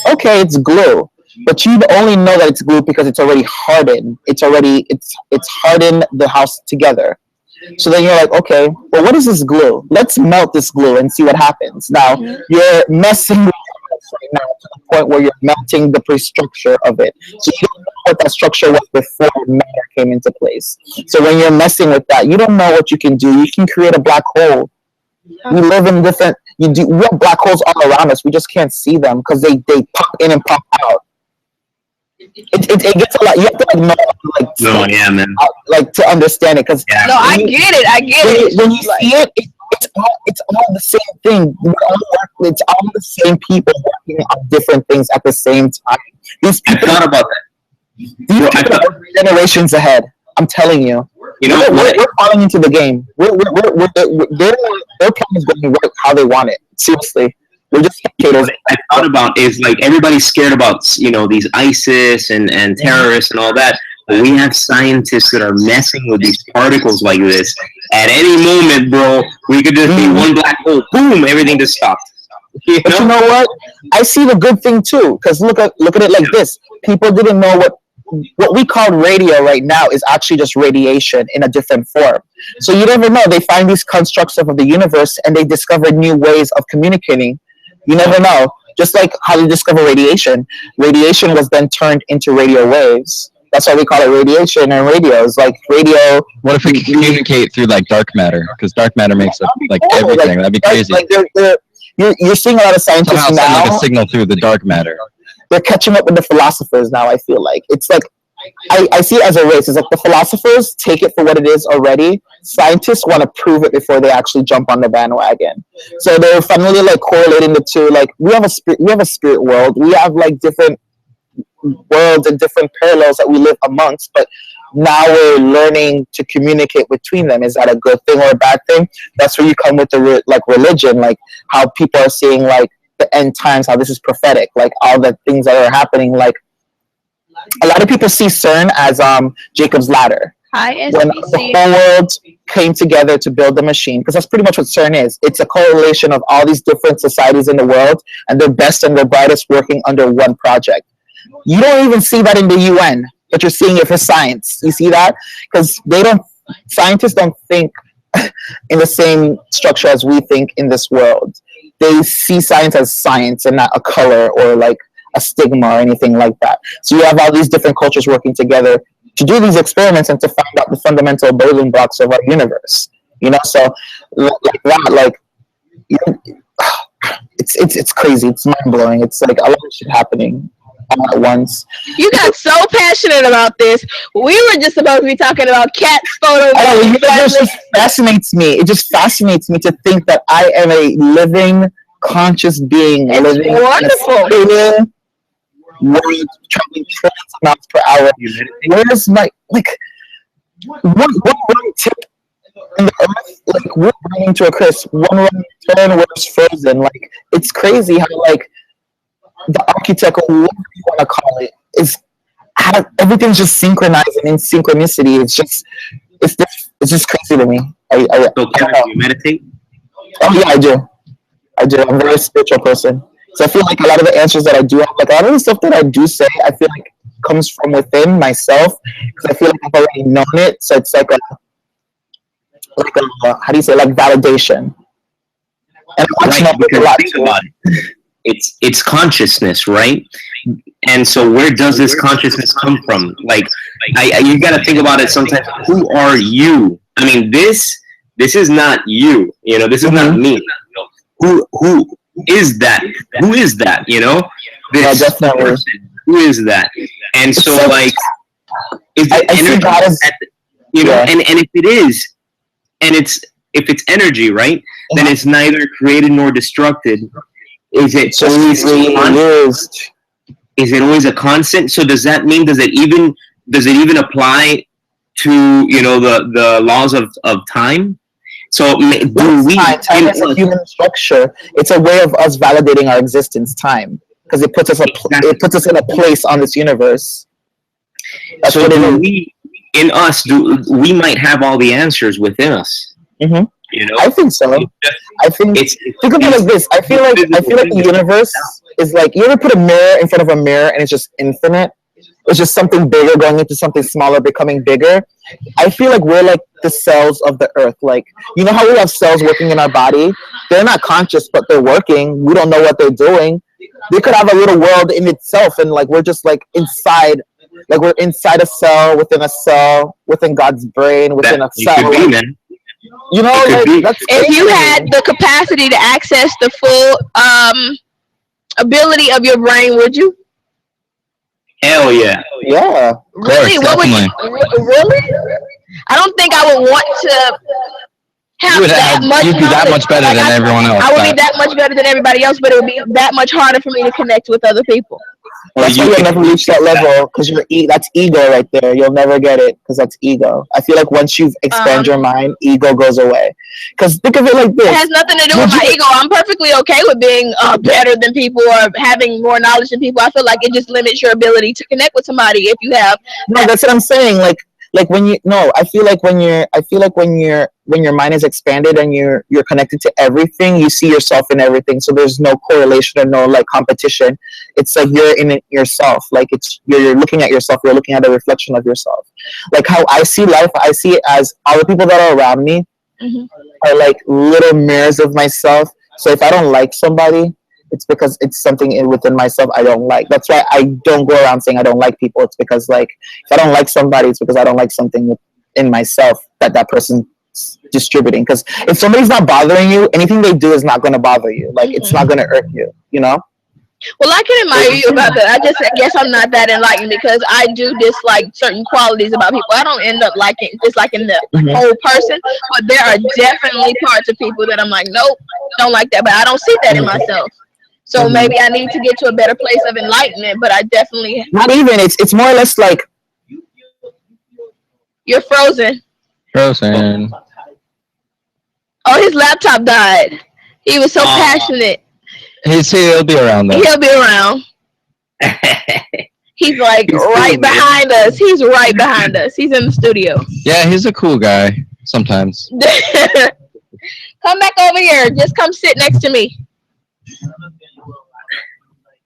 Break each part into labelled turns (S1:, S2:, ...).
S1: Okay, it's glue, but you only know that it's glue because it's already hardened. It's hardened the house together. So then you're like, okay, well, what is this glue? Let's melt this glue and see what happens. Now you're messing with this right now to the point where you're melting the pre-structure of it. So you don't know what that structure was before matter came into place. So when you're messing with that, you don't know what you can do. You can create a black hole. We live in different. We have black holes all around us. We just can't see them because they pop in and pop out. It gets a lot. You have to like know, like,
S2: No, yeah, man.
S1: like to understand it because
S2: Yeah.
S3: No, I get it. I get it.
S1: when you see it, it's all the same thing. It's all the same people working on different things at the same time. These
S2: I
S1: people,
S2: thought about that.
S1: these
S2: Bro,
S1: people are generations ahead. I'm telling you.
S2: You know what?
S1: We're falling into the game. Their plan is going to work how they want it. Seriously, we're just spectators.
S2: What I thought about is like everybody's scared about these ISIS and terrorists and all that. But we have scientists that are messing with these particles like this. At any moment, bro, we could just be one black hole. Boom, everything just stopped.
S1: But you know what? I see the good thing too, because look at it like this. People didn't know what we call radio right now is actually just radiation in a different form. So you never know. They find these constructs of the universe and they discover new ways of communicating. You never know. Just like how they discover radiation. Radiation was then turned into radio waves. That's why we call it radiation and radios. Like radio.
S4: What if we could communicate through like dark matter? Because dark matter makes up like everything. That'd be crazy.
S1: Like you're seeing a lot of scientists
S4: Somehow send
S1: now.
S4: like a signal through the dark matter.
S1: They're catching up with the philosophers now. I feel like it's like I see it as a race. It's like the philosophers take it for what it is already. Scientists want to prove it before they actually jump on the bandwagon. So they're finally like correlating the two. Like we have a spirit world. We have like different worlds and different parallels that we live amongst. But now we're learning to communicate between them. Is that a good thing or a bad thing? That's where you come with the like religion, like how people are seeing like the end times, how this is prophetic, like all the things that are happening. Like a lot of people see CERN as Jacob's ladder.
S3: Hi,
S1: When the whole world came together to build the machine, because that's pretty much what CERN is. It's a correlation of all these different societies in the world and their best and their brightest working under one project. You don't even see that in the UN, but you're seeing it for science. You see that? Because scientists don't think in the same structure as we think in this world. They see science as science and not a color or like a stigma or anything like that. So you have all these different cultures working together to do these experiments and to find out the fundamental building blocks of our universe. So like that, like it's crazy. It's mind blowing. It's like a lot of shit happening all at once.
S3: You got so passionate about this. We were just supposed to be talking about cats, photos.
S1: It just fascinates me. It just fascinates me to think that I am a living, conscious being.
S3: It's
S1: living
S3: wonderful.
S1: World traveling trillions of miles per hour. Where's my one tip in the earth? Like we're burning to a crisp. One wrong turn, we're frozen. Like it's crazy how like the architect or whatever you want to call it is how everything's just synchronized and in synchronicity. It's just crazy to me.
S2: So Kevin, do you meditate?
S1: Oh yeah, I do. I'm a very spiritual person. So I feel like a lot of the answers that I do have, like a lot of the stuff that I do say, I feel like comes from within myself because I feel like I've already known it. So it's like a how do you say, like validation. And I want to know a lot
S2: think about it. It's consciousness, right? And so where does this consciousness come from? Like you got to think about it sometimes. Who are you? I mean, this is not you. This is not me. Who is that? Who is that? This
S1: definitely.
S2: person. Who is that? And so like, is it energy? And if it is, and if it's energy, right? Then it's neither created nor destructed. Is it always used? Is it always a constant? So does that mean does it even apply to the laws of time? So do we?
S1: Time is a human structure. It's a way of us validating our existence. Time, because it puts us in a place on this universe. That's
S2: so
S1: what it is.
S2: We in us we might have all the answers within us.
S1: Mm-hmm. I think so. I think think of it like this. I feel like the universe is like, you ever put a mirror in front of a mirror and it's just infinite? It's just something bigger going into something smaller, becoming bigger. I feel like we're like the cells of the earth. Like, you know how we have cells working in our body? They're not conscious, but they're working. We don't know what they're doing. They could have a little world in itself, and like we're just like inside, like we're inside a cell, within God's brain, within a cell.
S2: Could be, man.
S1: You know, like, that's
S3: if you had the capacity to access the full ability of your brain, would you?
S2: Hell yeah.
S1: Yeah.
S3: Really?
S4: Course,
S3: What would you? Really? I don't think I would want to have that much.
S4: You'd be that
S3: knowledge.
S4: much better
S3: Like,
S4: than everyone else.
S3: I would be that much better than everybody else, but it would be that much harder for me to connect with other people.
S1: That's why you'll never reach that level, because that's ego right there. You'll never get it because that's ego. I feel like once you've expanded your mind, ego goes away. Because think of it like this.
S3: It has nothing to do with my ego. I'm perfectly okay with being better than people or having more knowledge than people. I feel like it just limits your ability to connect with somebody if you have.
S1: No, that's what I'm saying. Like when you I feel like when your mind is expanded and you're connected to everything, you see yourself in everything. So there's no correlation or no like competition. It's like you're in it yourself. Like you're looking at yourself. You're looking at a reflection of yourself. Like how I see life, I see it as all the people that are around me are like little mirrors of myself. So if I don't like somebody, it's because it's something within myself I don't like. That's why I don't go around saying I don't like people. It's because like if I don't like somebody, it's because I don't like something in myself that person's distributing. Because if somebody's not bothering you, anything they do is not going to bother you. Like it's not going to hurt you. You know.
S3: Well, I can admire you about that. I guess I'm not that enlightened because I do dislike certain qualities about people. I don't end up disliking the whole person, but there are definitely parts of people that I'm like, nope, don't like that. But I don't see that in myself. So maybe I need to get to a better place of enlightenment, but I definitely...
S1: Not even. It's more or less like...
S3: You're frozen.
S4: Frozen.
S3: Oh, his laptop died. He was so passionate.
S4: He'll be around though.
S3: He'll be around. He's like right behind us. He's right behind us. He's in the studio.
S4: Yeah, he's a cool guy sometimes.
S3: Come back over here. Just come sit next to me.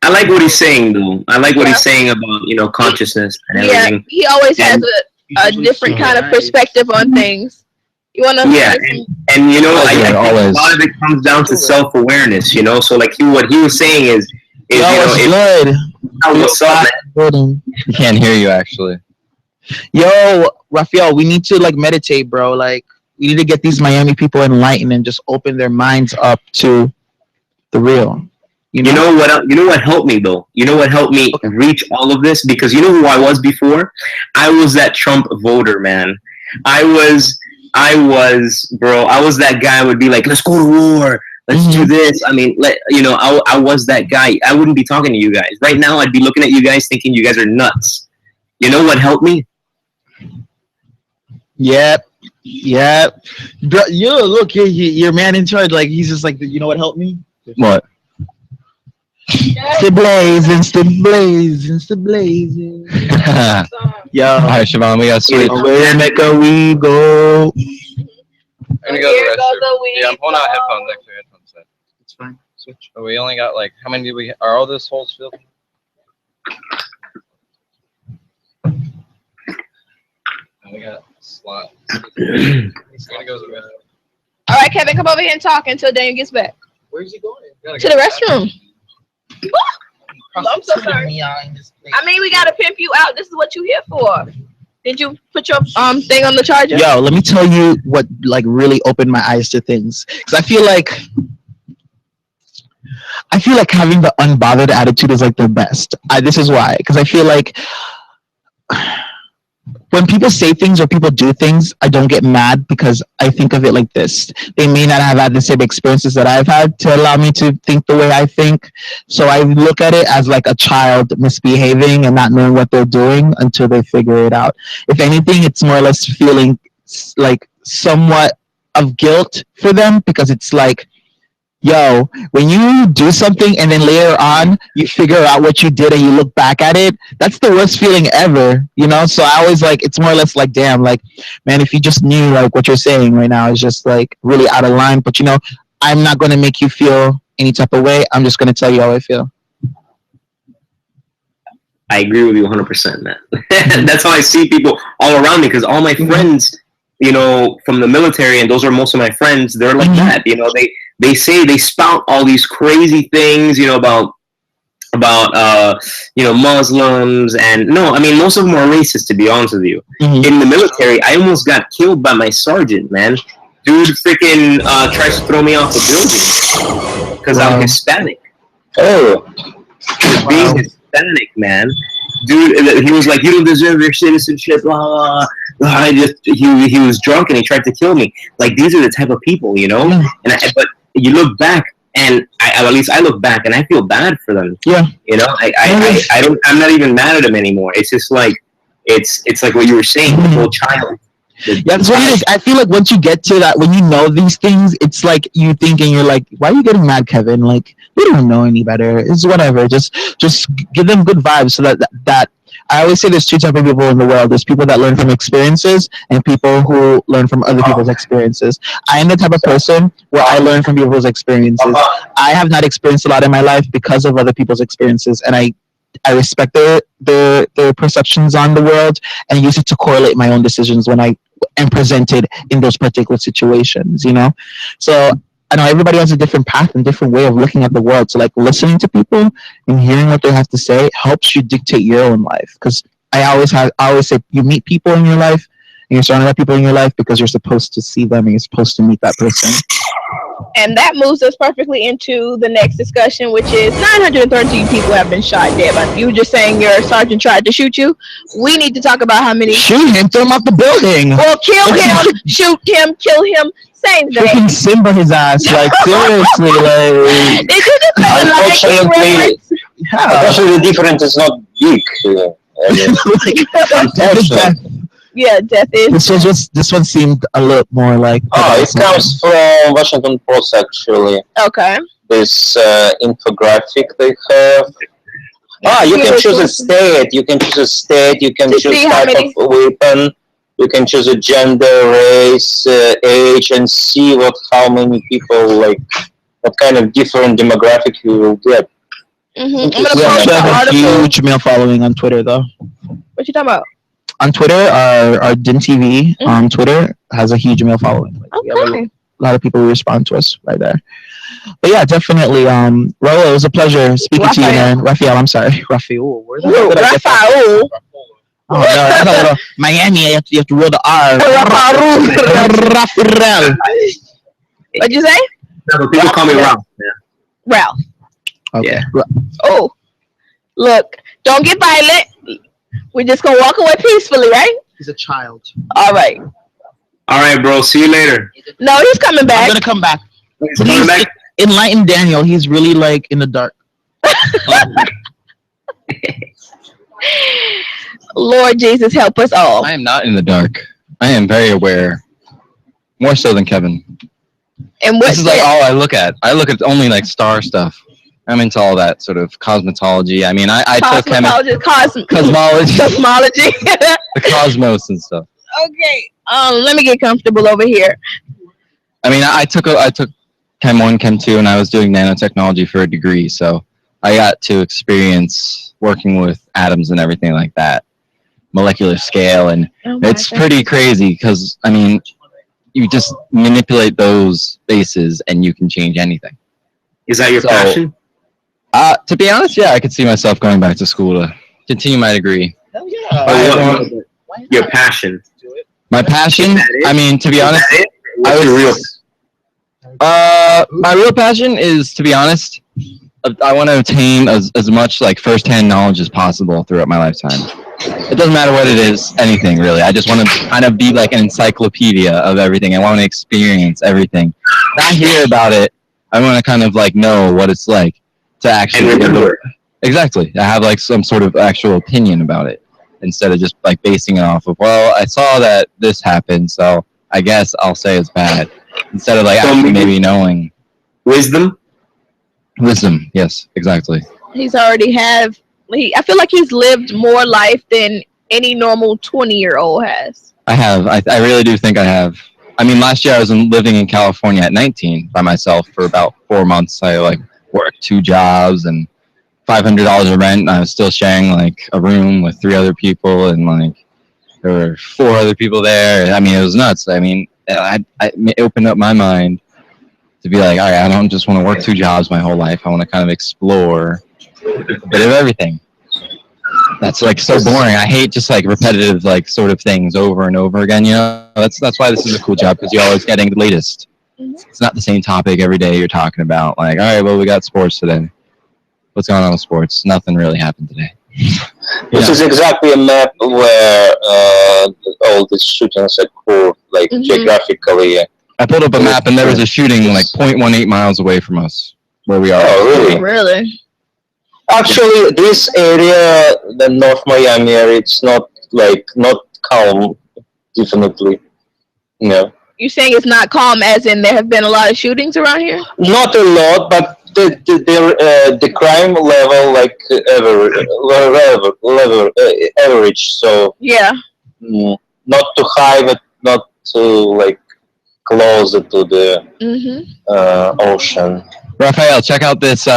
S2: I like what he's saying, though. I like what he's saying about, consciousness and everything.
S3: Yeah, he always has a different kind of perspective on things. You want to?
S2: Yeah, and I think a lot of it comes down to self-awareness, So, like, what he was saying is what's up, man?
S4: He can't hear you, actually.
S1: Yo, Raphael, we need to, like, meditate, bro. Like, we need to get these Miami people enlightened and just open their minds up to the real.
S2: You know what helped me though? You know what helped me reach all of this? Because you know who I was before? I was that Trump voter, man. I was that guy who would be like, let's go to war. Let's do this. I mean, I was that guy. I wouldn't be talking to you guys. Right now, I'd be looking at you guys thinking you guys are nuts. You know what helped me?
S1: Yep. Bro, look, your man in charge, like, he's just like, you know what helped me?
S4: What?
S1: Insta blazing. Yo.
S4: All right, Siobhan, we got switch.
S1: Where make a we go?
S4: I'm gonna go to the restroom. Yeah, I'm pulling out headphones. Actually, headphones set.
S1: It's fine. Switch.
S4: But we only got how many do we? Are all those holes filled? We got slots. He's gonna go to the restroom.
S3: All right, Kevin, come over here and talk until Daniel gets back.
S1: Where's he going?
S3: To the restroom. I'm so sorry. I mean, we gotta pimp you out. This is what you here for. Did you put your thing on the charger?
S1: Yo, let me tell you what like really opened my eyes to things. Because I feel like having the unbothered attitude is like the best. This is why. Because I feel like when people say things or people do things, I don't get mad because I think of it like this. They may not have had the same experiences that I've had to allow me to think the way I think. So I look at it as like a child misbehaving and not knowing what they're doing until they figure it out. If anything, it's more or less feeling like somewhat of guilt for them because it's like, yo, when you do something and then later on you figure out what you did and you look back at it, that's the worst feeling ever, So I always it's more or less like, damn, like, man, if you just knew like what you're saying right now is just like really out of line. But I'm not going to make you feel any type of way. I'm just going to tell you how I feel.
S2: I agree with you 100%, man. That's how I see people all around me, because all my friends, you know, from the military, and those are most of my friends, they're like that. You know, they spout all these crazy things, you know, about you know, Muslims, and no, I mean, most of them are racist, to be honest with you. In the military, I almost got killed by my sergeant, man. Dude freaking tries to throw me off the building because I'm Hispanic.
S5: Oh.
S2: Being Hispanic, man. Dude, he was like, "You don't deserve your citizenship." Blah, blah. He was drunk and he tried to kill me. Like, these are the type of people, you know. But you look back, and at least I look back and I feel bad for them. Yeah. You know, I'm not even mad at them anymore. It's just like, it's like what you were saying, the whole child.
S1: Yeah, that's what it is. I feel like once you get to that, when you know these things, it's like you thinking, you're like, why are you getting mad, Kevin? Like, you don't know any better. It's whatever. Just give them good vibes, so that I always say there's two types of people in the world. There's people that learn from experiences and people who learn from other people's experiences. I am the type of person where I learn from people's experiences. I have not experienced a lot in my life because of other people's experiences, and I respect their perceptions on the world and use it to correlate my own decisions when I am presented in those particular situations, you know? So I know everybody has a different path and different way of looking at the world. So like listening to people and hearing what they have to say helps you dictate your own life. Because I always say you meet people in your life and you're surrounded by people in your life because you're supposed to see them and you're supposed to meet that person.
S3: And that moves us perfectly into the next discussion, which is 913 people have been shot dead. But you were just saying your sergeant tried to shoot you. We need to talk about how many.
S1: Shoot him, throw him off the building.
S3: Or kill him, shoot him, kill him. Same thing.
S1: Freaking Simba his ass, like seriously, like.
S3: Did you just say
S5: Unfortunately, the difference is not big.
S3: Yeah, death is.
S1: This one seemed a little more like.
S5: Oh, it comes from Washington Post, actually.
S3: Okay.
S5: This infographic they have. You can choose a state. You can choose a state. You can choose type of weapon. You can choose a gender, race, age, and see how many people, like, what kind of different demographic you will get.
S3: I'm
S1: gonna post a huge male following on Twitter, though.
S3: What you talking about?
S1: On Twitter, our DINtv on Twitter has a huge male following. Like,
S3: okay.
S1: A lot of people who respond to us right there. But yeah, definitely. Raul, it was a pleasure speaking to you, man. Raphael, I'm sorry. Raphael.
S3: Raphael.
S1: Oh, no, that's a little Miami. You have to roll the R. Raphael.
S3: What'd you say?
S2: No, people call me Ralph. Yeah.
S3: Ralph.
S1: Okay.
S2: Yeah.
S3: Oh, look, don't get violent. We're just gonna walk away peacefully, right?
S1: He's a child.
S3: All right.
S2: All right, bro. See you later.
S3: No, he's coming back.
S1: I'm gonna come back.
S2: He's coming back.
S1: Enlighten Daniel. He's really like in the dark.
S3: Lord Jesus, help us all.
S4: I am not in the dark. I am very aware. More so than Kevin.
S3: And what
S4: this is like all I look at. I look at only like star stuff. I'm into all that sort of cosmetology. I mean, I took cosmology.
S3: Cosmology.
S4: The cosmos and stuff.
S3: Okay. Let me get comfortable over here.
S4: I mean, I took Chem 1, Chem 2, and I was doing nanotechnology for a degree, so I got to experience working with atoms and everything like that, molecular scale, and it's pretty crazy because, I mean, you just manipulate those bases and you can change anything.
S2: Is that your passion?
S4: To be honest, yeah, I could see myself going back to school to continue my degree.
S1: Oh, yeah.
S2: Your passion.
S4: My passion? I mean, to be honest, my real passion is, to be honest, I want to obtain as much like first-hand knowledge as possible throughout my lifetime. It doesn't matter what it is, anything really. I just want to kind of be like an encyclopedia of everything. I want to experience everything. Not hear about it. I want to kind of like know what it's like to actually exactly. I have like some sort of actual opinion about it instead of just like basing it off of, well, I saw that this happened, so I guess I'll say it's bad. Instead of like actually maybe knowing.
S2: Wisdom,
S4: yes, exactly.
S3: He's already I feel like he's lived more life than any normal 20-year-old has.
S4: I have. I really do think I have. I mean, last year I was living in California at 19 by myself for about 4 months. I like worked 2 jobs and $500 of rent, and I was still sharing like a room with 3 other people, and like there were 4 other people there. I mean, it was nuts. I mean, it opened up my mind to be like, all right, I don't just want to work 2 jobs my whole life. I want to kind of explore a bit of everything. That's like so boring. I hate just like repetitive like sort of things over and over again. You know, that's why this is a cool job, because you're always getting the latest. It's not the same topic every day you're talking about. Like, all right, well, we got sports today. What's going on with sports? Nothing really happened today.
S5: This is exactly a map where all the shootings occur, like geographically.
S4: I pulled up a map, and there was a shooting like 0.18 miles away from us, where we are.
S5: Oh, really?
S3: Really?
S5: Actually, this area, the North Miami area, it's not calm. Definitely, no.
S3: You saying it's not calm, as in there have been a lot of shootings around here?
S5: Not a lot, but the crime level like average. So
S3: yeah,
S5: not too high, but not too like closer to the ocean.
S4: Raphael, check out this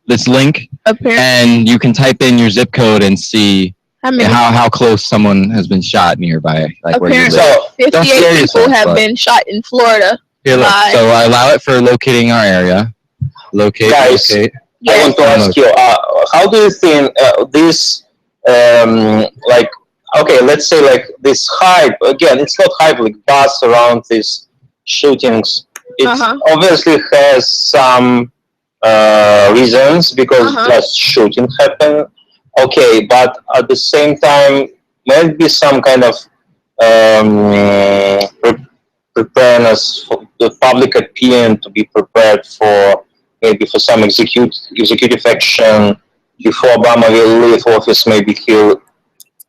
S4: this link, and you can type in your zip code and see how close someone has been shot nearby. Like where you live.
S3: So 58 people have been shot in Florida.
S4: Here, look, so I allow it for locating our area. Locate.
S5: Guys, I want to ask you, how do you think this, like, okay, let's say like this hype, again, it's not hype, like buzz around these shootings. It obviously has some reasons, because just shooting happened. Okay, but at the same time, might be some kind of preparedness for the public opinion to be prepared for maybe for some executive action before Obama will leave office. Maybe he'll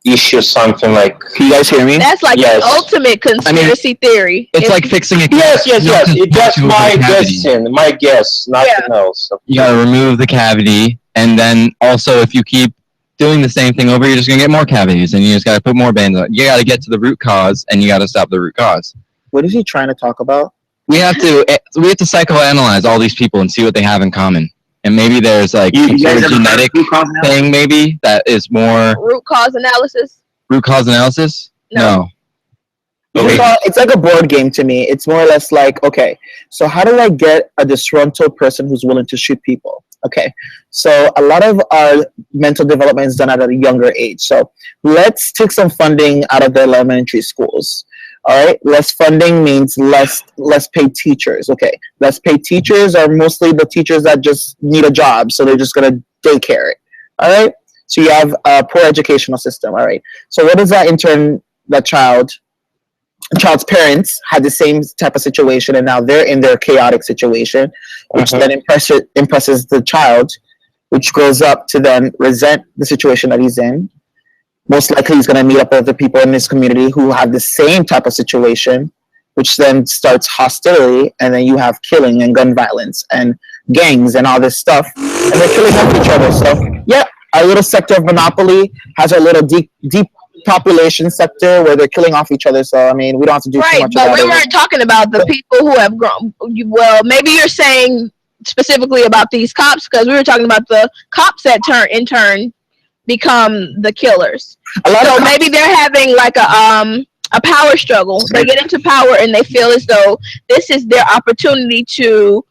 S5: issue something like.
S1: Can you guys hear me?
S3: That's like the ultimate conspiracy theory.
S4: It's like fixing a.
S5: Yes. It's just my guess, nothing else.
S4: You gotta remove the cavity, and then also if you keep doing the same thing over, you're just gonna get more cavities, and you just gotta put more bands on. You gotta get to the root cause, and you gotta stop the root cause.
S1: What is he trying to talk about?
S4: We have to psychoanalyze all these people and see what they have in common, and maybe there's like some sort of genetic thing, maybe that is more
S3: root cause analysis.
S4: Root cause analysis? No.
S1: Okay. It's like a board game to me. It's more or less like, okay, so how do I get a disgruntled person who's willing to shoot people? Okay, so a lot of our mental development is done at a younger age. So let's take some funding out of the elementary schools. All right, less funding means less paid teachers. Okay, less paid teachers are mostly the teachers that just need a job, so they're just gonna daycare it. All right, so you have a poor educational system. All right, so what does that in turn? The child's parents had the same type of situation, and now they're in their chaotic situation, which then impresses the child, which grows up to then resent the situation that he's in. Most likely he's going to meet up with other people in his community who have the same type of situation, which then starts hostility, and then you have killing and gun violence and gangs and all this stuff, and they're killing off each other. So yeah, our little sector of monopoly has a little deep population sector where they're killing off each other. So I mean, we don't have to do too much
S3: but
S1: about
S3: we weren't talking about the people who have grown. Well, maybe you're saying specifically about these cops, because we were talking about the cops that in turn become the killers. So maybe they're having like a power struggle. They get into power and they feel as though this is their opportunity to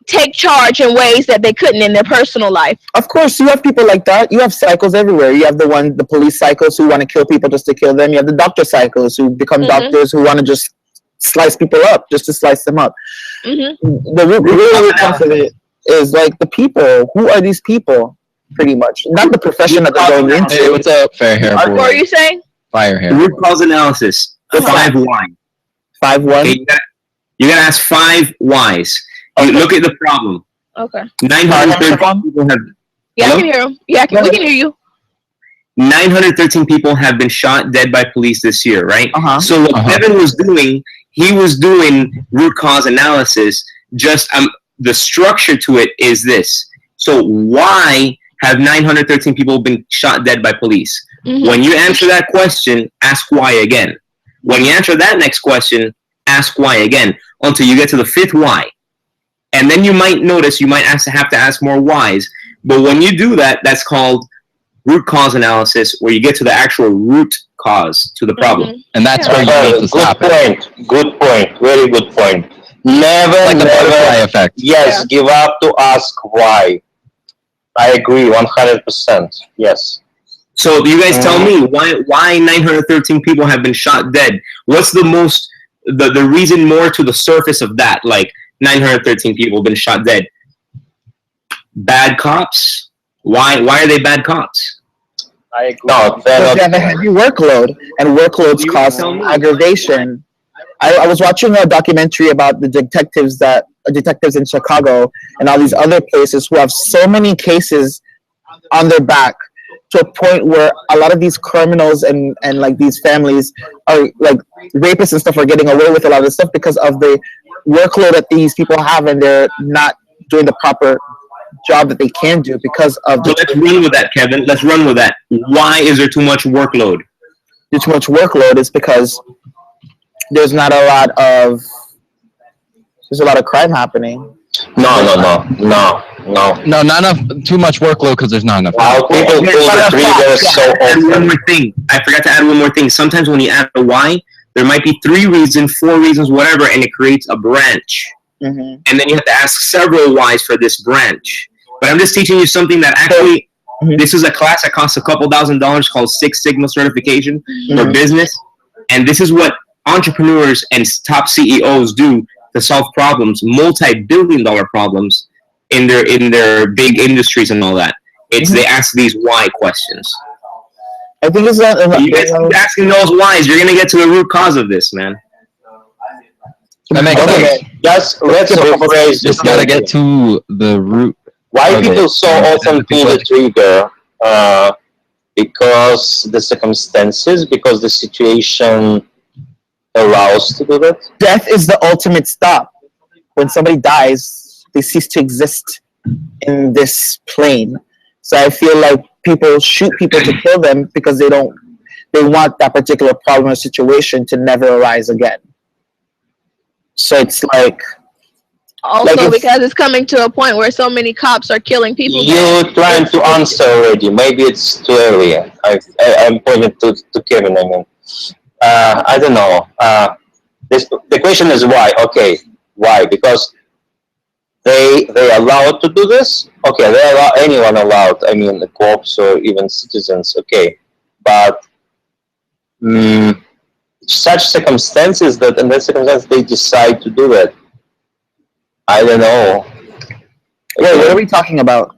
S3: take charge in ways that they couldn't in their personal life.
S1: Of course, you have people like that. You have psychos everywhere. You have the police psychos who want to kill people just to kill them. You have the doctor psychos who become doctors who want to just slice people up just to slice them up. The real response of it is like the people. Who are these people? Pretty much, not the profession that they're going into.
S4: Hey, what's up, fair hair boy?
S3: What are you saying?
S2: Fire hair. Root cause analysis. 5 why.
S1: 5 what?
S2: Okay, you gotta ask 5 whys. You look at the problem.
S3: Okay.
S2: 913 people have.
S3: Yeah, I can hear him. Yeah, we can hear you.
S2: 913 people have been shot dead by police this year, right? So what Kevin was doing, he was doing root cause analysis. Just the structure to it is this. So why have 913 people been shot dead by police? When you answer that question, ask why again. When you answer that next question, ask why again, until you get to the 5th why. And then you might notice you might have to ask more whys. But when you do that, that's called root cause analysis, where you get to the actual root cause to the problem.
S4: And that's where you need to stop it.
S5: Good point. Very good point. Never,
S4: Like the butterfly effect.
S5: Yes, give up to ask why. I agree, 100%. Yes.
S2: So you guys tell me why 913 people have been shot dead. What's the reason more to the surface of that? Like 913 people have been shot dead. Bad cops? Why are they bad cops?
S5: I agree.
S1: No, they have a heavy workload, and workloads cause aggravation. I was watching a documentary about the detectives in Chicago and all these other places who have so many cases on their back, to a point where a lot of these criminals and like these families are like rapists and stuff are getting away with a lot of this stuff because of the workload that these people have, and they're not doing the proper job that they can do because of
S2: So let's run with that, Kevin. Let's run with that. Why is there too much workload?
S1: Too much workload is because there's a lot of crime happening.
S5: No,
S4: not enough. Too much workload because there's not enough.
S5: Wow, people pull the trigger so often.
S2: One more thing. I forgot to add one more thing. Sometimes when you add a why, there might be 3 reasons, 4 reasons, whatever, and it creates a branch.
S1: Mm-hmm.
S2: And then you have to ask several whys for this branch. But I'm just teaching you something that actually, this is a class that costs a couple $1,000s called Six Sigma certification for business. And this is what entrepreneurs and top CEOs do to solve problems, multi-billion-dollar problems in their big industries and all that. It's they ask these why questions.
S1: I think it's not
S2: you guys keep asking those whys, you're gonna get to the root cause of this, man.
S4: That makes sense.
S5: Just let's rephrase.
S4: Just gotta get to the root.
S5: Why people so often pull the trigger? Because the circumstances, because the situation allows to do that.
S1: Death is the ultimate stop. When somebody dies, they cease to exist in this plane. So I feel like people shoot people to kill them because they want that particular problem or situation to never arise again. So it's like
S3: also because it's coming to a point where so many cops are killing people.
S5: You're trying to answer already. Maybe it's too early. I'm pointing to Kevin. I mean, I don't know. The question is why. Okay, why? Because they allowed to do this. Okay, they allow anyone allowed. I mean, the cops or even citizens. Okay, but such circumstances that in that circumstance they decide to do that. I don't know.
S1: Wait, what are we talking about?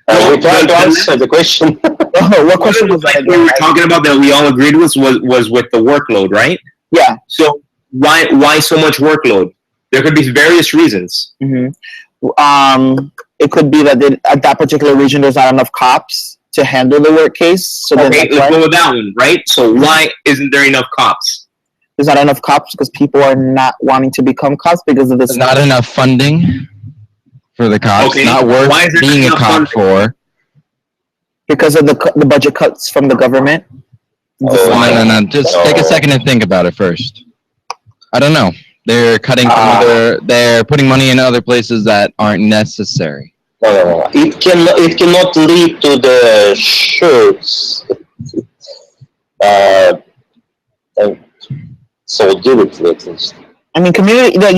S5: We're trying to answer the question.
S1: What question was that?
S2: We were talking about that we all agreed was with the workload, right?
S1: Yeah.
S2: So why so much workload? There could be various reasons.
S1: Mm-hmm. It could be that at that particular region there's not enough cops to handle the work case. So
S2: okay, let's go with that one, right? So why isn't there enough cops?
S1: There's not enough cops because people are not wanting to become cops because of this.
S4: There's not enough funding for the cops.
S2: Okay.
S4: Not worth being a cop for.
S1: Because of the budget cuts from the government.
S4: No. Just take a second and think about it first. I don't know. They're cutting from they're putting money in other places that aren't necessary.
S5: No. It cannot lead to the shirts. So do it at least.
S1: I mean, community. I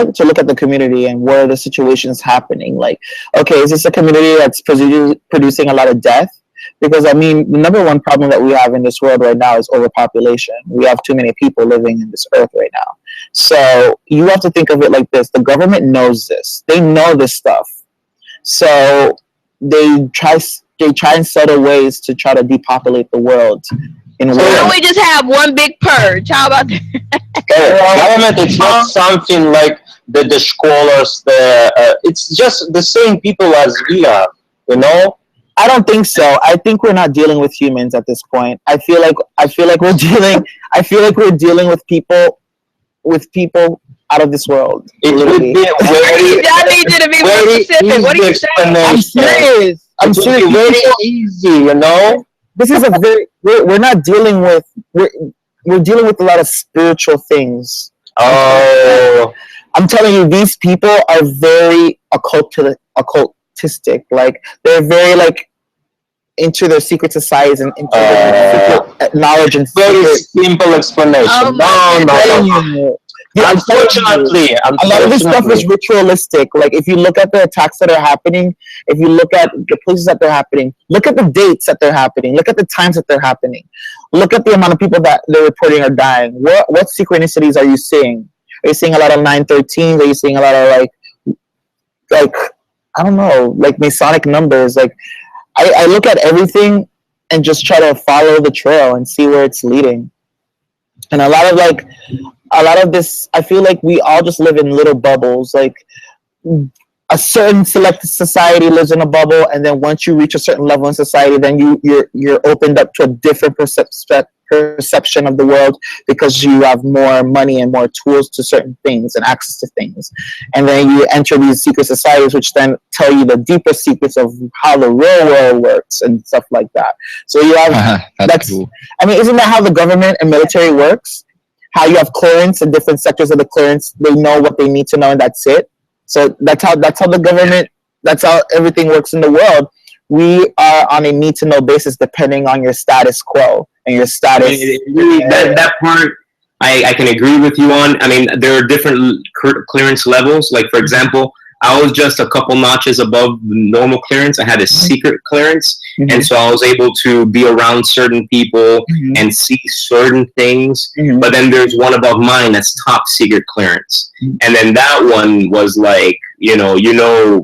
S1: like to look at the community and where the situation's happening. Like, okay, is this a community that's producing a lot of death? Because I mean, the number one problem that we have in this world right now is overpopulation. We have too many people living in this earth right now. So you have to think of it like this: the government knows this. They know this stuff. So they try and set ways to try to depopulate the world.
S3: Why don't we just have one big purge? How about that?
S5: Government, it's not something like the scholars. It's just the same people as we are. You know.
S1: I don't think so. I think we're not dealing with humans at this point. I feel like we're dealing with people out of of this world.
S5: It would be very,
S3: I need you to be more specific. What are you saying?
S1: I'm serious.
S5: Very easy, you know.
S1: This is we're not dealing with we're dealing with a lot of spiritual things.
S5: Oh,
S1: I'm telling you, these people are very occultistic. Like they're very like into their secret societies and into their secret knowledge and
S5: very
S1: secret.
S5: simple explanation. No.
S1: Yeah,
S5: unfortunately,
S1: a lot of this stuff is ritualistic. Like if you look at the attacks that are happening, if you look at the places that they're happening, look at the dates that they're happening, look at the times that they're happening, look at the amount of people that they're reporting are dying. What synchronicities are you seeing? Are you seeing a lot of 913s? Are you seeing a lot of like I don't know, like Masonic numbers? Like I look at everything and just try to follow the trail and see where it's leading. And a lot of this, I feel like we all just live in little bubbles. Like a certain selected society lives in a bubble, and then once you reach a certain level in society, then you're opened up to a different perception of the world because you have more money and more tools to certain things and access to things. And then you enter these secret societies, which then tell you the deeper secrets of how the real world works and stuff like that. So you have that's cool. I mean, isn't that how the government and military works? How you have clearance in different sectors of the clearance, they know what they need to know, and that's it. So that's how the government, that's how everything works in the world. We are on a need to know basis depending on your status quo and your status.
S2: That part I can agree with you on. I mean, there are different clearance levels. Like for example, I was just a couple notches above the normal clearance. I had a secret clearance, and so I was able to be around certain people and see certain things. But then there's one above mine that's top secret clearance, and then that one was like,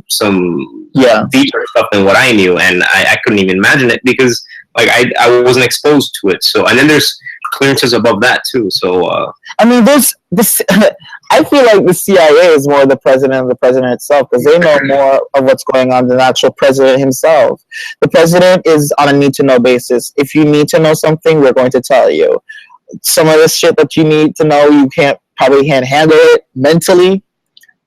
S2: some deeper stuff than what I knew, and I couldn't even imagine it because like I wasn't exposed to it. So, and then there's clearances above that too. So
S1: I mean, this I feel like the CIA is more the president of the president itself because they know more of what's going on than the actual president himself. The president is on a need to know basis. If you need to know something, we're going to tell you. Some of the shit that you need to know, you probably can't handle it mentally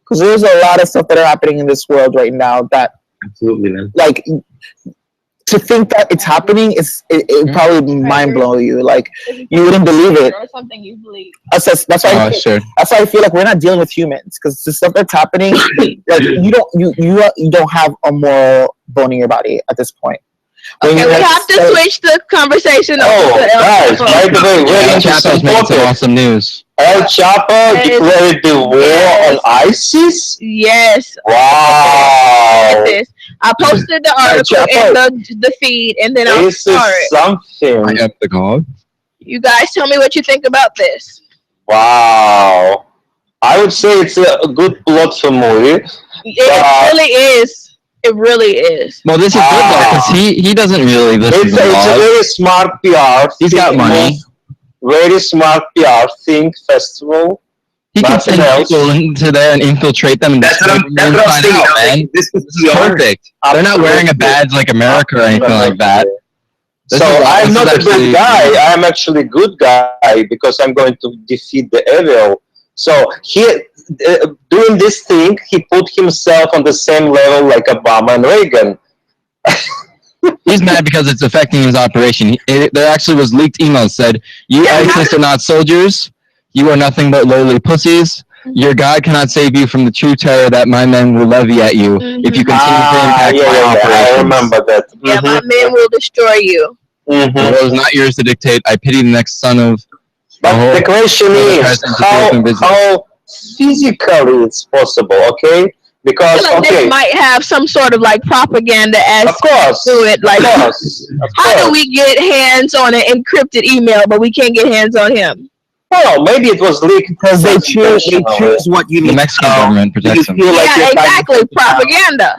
S1: because there's a lot of stuff that are happening in this world right now that
S2: absolutely, man.
S1: Like to think that it's happening it probably mind blow you. Like you wouldn't believe it.
S3: Or something you believe.
S1: That's why I feel like we're not dealing with humans because the stuff that's happening, like you don't have a moral bone in your body at this point.
S3: Okay, we have to switch the conversation.
S5: Guys, by the way,
S4: El Chapo's making some awesome news.
S5: El Chapo declared the war on ISIS?
S3: Yes.
S5: Wow.
S3: I posted the article in the feed, and then I'll start it.
S5: Something.
S4: I am the god.
S3: You guys tell me what you think about this.
S5: Wow. I would say it's a good plot for movie.
S3: It really is. It really is.
S4: Well, this is good though, because he doesn't really listen to
S5: It's a very smart PR.
S4: He's got money.
S5: Very smart PR think festival.
S4: He can send people into there and infiltrate them. And
S2: that's what I'm saying, man. This is
S4: perfect. They're not wearing a badge like America or anything like that.
S5: So I'm not a good guy. I'm actually a good guy because I'm going to defeat the evil. So doing this thing, he put himself on the same level like Obama and Reagan.
S4: He's mad because it's affecting his operation. There actually was leaked emails said, "You ISIS are not soldiers. You are nothing but lowly pussies. Your God cannot save you from the true terror that my men will levy at you if you continue to impact my operations."
S5: I remember that.
S3: Yeah, my men will destroy you.
S4: The world is not yours to dictate. I pity the next son of.
S5: But the question is how physically it's possible, okay? Because
S3: this might have some sort of like propaganda aspect to it. Like, how do we get hands on an encrypted email, but we can't get hands on him?
S5: Well, maybe it was leaked
S1: because they choose what you need.
S4: The Mexican government protects them.
S3: Yeah, exactly. Propaganda.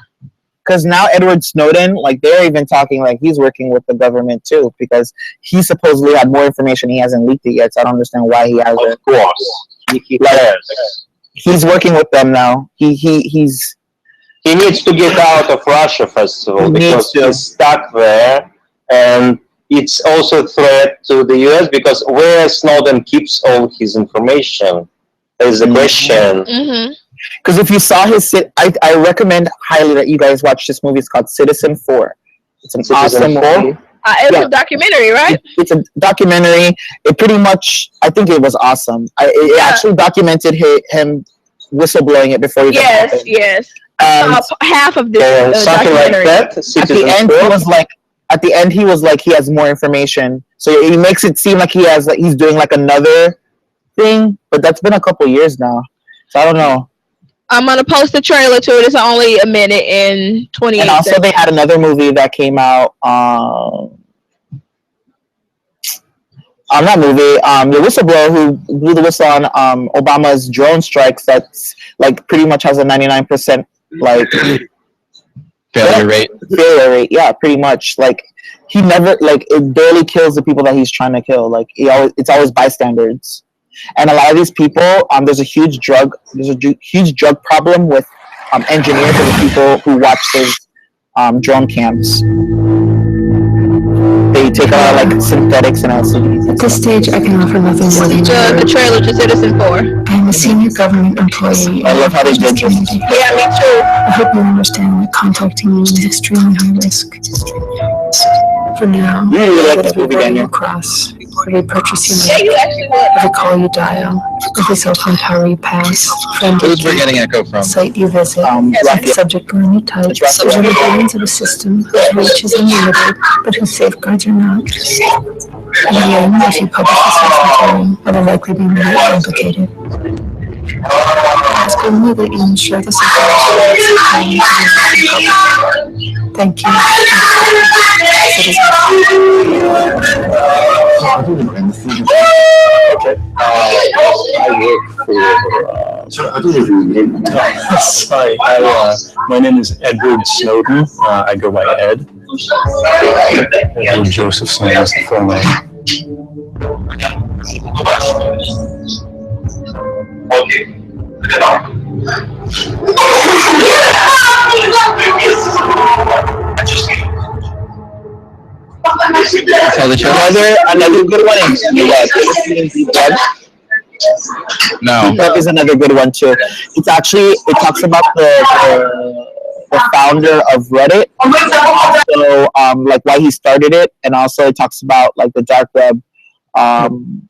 S1: Because now Edward Snowden, like they're even talking like he's working with the government too, because he supposedly had more information. He hasn't leaked it yet, so I don't understand why he hasn't.
S5: Of course,
S1: he's working with them now. He
S5: needs to get out of Russia first of all because he's stuck there, and it's also a threat to the US because where Snowden keeps all his information is the question.
S1: Because if you saw I recommend highly that you guys watch this movie. It's called Citizen 4. It's an awesome movie.
S3: It's a documentary, right?
S1: It's a documentary. It pretty much, I think it was awesome. It actually documented him whistleblowing it before you.
S3: Yes. I saw half of this
S5: something like
S3: documentary.
S5: that.
S1: At the end, he was like he has more information, so he makes it seem like he's doing like another thing, but that's been a couple years now, so I don't know.
S3: I'm gonna post the trailer to it. It's only a minute and 28
S1: And also,
S3: seconds.
S1: they had another movie that came out. Not movie. The whistleblower who blew the whistle on Obama's drone strikes. That's like pretty much has a 99% like
S4: failure rate.
S1: Yeah, pretty much. Like he never it barely kills the people that he's trying to kill. Like it's always bystanders. And a lot of these people, there's a huge drug problem with engineers and people who watch those drone cams. They take a lot of like synthetics and LCDs.
S6: At this stage, I can offer nothing more than
S3: the trailer to Citizen 4.
S6: I am a senior government employee.
S1: I love how they did this.
S3: Yeah, me too.
S6: I hope you understand that contacting you is extremely high risk. For now,
S1: You really like this
S6: every
S1: movie,
S6: road
S1: Daniel.
S6: you cross, every purchase you
S3: Yeah,
S6: make,
S3: you actually would.
S6: every call you dial, every cell phone tower you pass, friend you
S4: Who's we're
S6: keep,
S4: getting echo from?
S6: site you visit,
S1: Raphael.
S6: subject line you type,
S1: It's Raphael.
S6: are the guardians of a system whose reach is unlimited, but whose safeguards are not. In the end, if you publish a source material, it will likely be immediately implicated. I ask only that you ensure this information is Thank you.
S7: Sorry, my name is Edward Snowden. I go by Ed. Edward Joseph Snowden is the full name.
S4: Tell the trailer?
S1: Another good one is DINtv.
S4: No.
S1: That is another good one too. It talks about the founder of Reddit, so like why he started it, and also it talks about like the dark web, and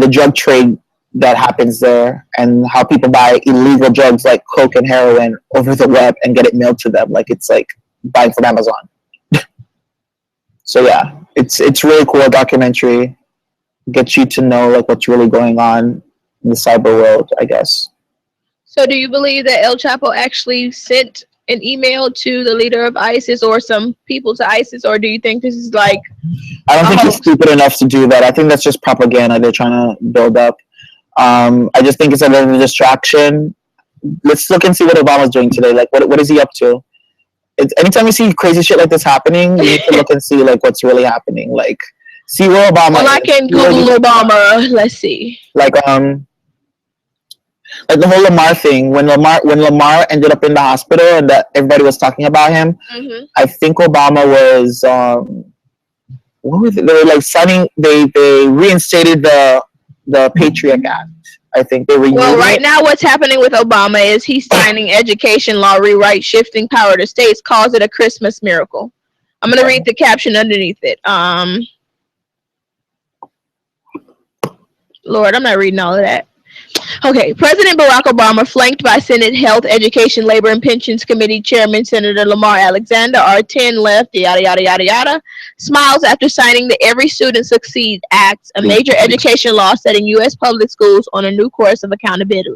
S1: the drug trade that happens there, and how people buy illegal drugs like coke and heroin over the web and get it mailed to them, like it's like buying from Amazon. So yeah, it's really cool documentary. Gets you to know like what's really going on in the cyber world, I guess.
S3: So do you believe that El Chapo actually sent an email to the leader of ISIS or some people to ISIS, or do you think this is like...
S1: I don't think he's stupid enough to do that. I think that's just propaganda they're trying to build up. I just think it's a little distraction. Let's look and see what Obama's doing today. Like, what is he up to? Anytime you see crazy shit like this happening, you need to look and see like what's really happening. Like, see where Obama.
S3: Well, I can Google Obama. Let's see.
S1: Like the whole Lamar thing. When Lamar ended up in the hospital and that everybody was talking about him, I think Obama was what was it? They were like signing. They reinstated the Patriot Act. I think they renewed.
S3: Well, right now, what's happening with Obama is he's signing education law rewrite, shifting power to states, calls it a Christmas miracle. I'm gonna read the caption underneath it. Lord, I'm not reading all of that. Okay, President Barack Obama, flanked by Senate Health, Education, Labor, and Pensions Committee Chairman Senator Lamar Alexander, R10 left, yada, yada, yada, yada, smiles after signing the Every Student Succeeds Act, a major education law setting U.S. public schools on a new course of accountability.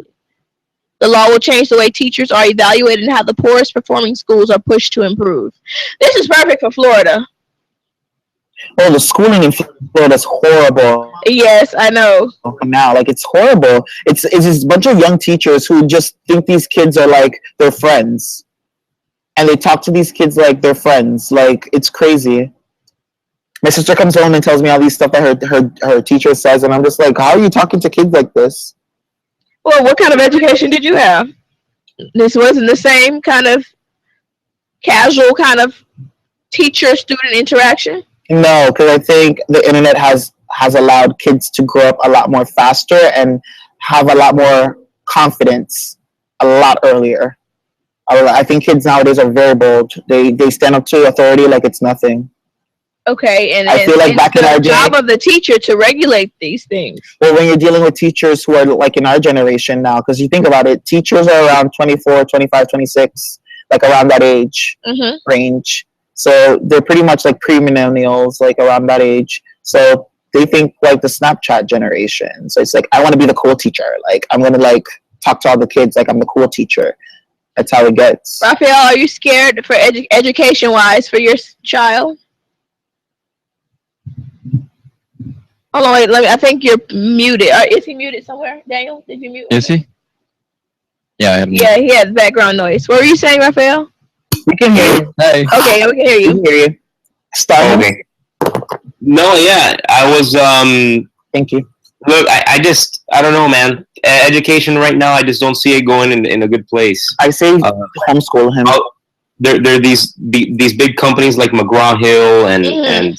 S3: The law will change the way teachers are evaluated and how the poorest performing schools are pushed to improve. This is perfect for Florida.
S1: Oh, the schooling in Florida is horrible.
S3: Yes, I know.
S1: Now, like, it's horrible. It's this bunch of young teachers who just think these kids are like their friends, and they talk to these kids like they're friends. Like, it's crazy. My sister comes home and tells me all these stuff that her teacher says, and I'm just like, how are you talking to kids like this?
S3: Well, what kind of education did you have? This wasn't the same kind of casual kind of teacher-student interaction?
S1: No, because I think the internet has allowed kids to grow up a lot more faster and have a lot more confidence a lot earlier. I think kids nowadays are very bold. They stand up to authority like it's nothing.
S3: Okay, and
S1: I feel like back in our
S3: job of the teacher to regulate these things.
S1: Well, when you're dealing with teachers who are like in our generation now, because you think about it, teachers are around 24, 25, 26, like around that age range. So they're pretty much like pre-millennials, like around that age. So they think like the Snapchat generation. So it's like, I want to be the cool teacher. Like, I'm going to like talk to all the kids like I'm the cool teacher. That's how it gets.
S3: Raphael, are you scared for education-wise for your child? Hold on, wait. I think you're muted. Is he muted somewhere? Daniel, did you mute?
S4: Is he? Yeah, I am.
S3: Yeah, he has background noise. What were you saying, Raphael?
S1: We can hear you.
S4: Hey.
S3: Okay, we can hear you.
S1: We can hear you. Start.
S2: Okay. No, yeah, I was.
S1: Thank you.
S2: Look, I don't know, man. Education right now, I just don't see it going in a good place.
S1: I say homeschool him.
S2: There are these big companies like McGraw-Hill and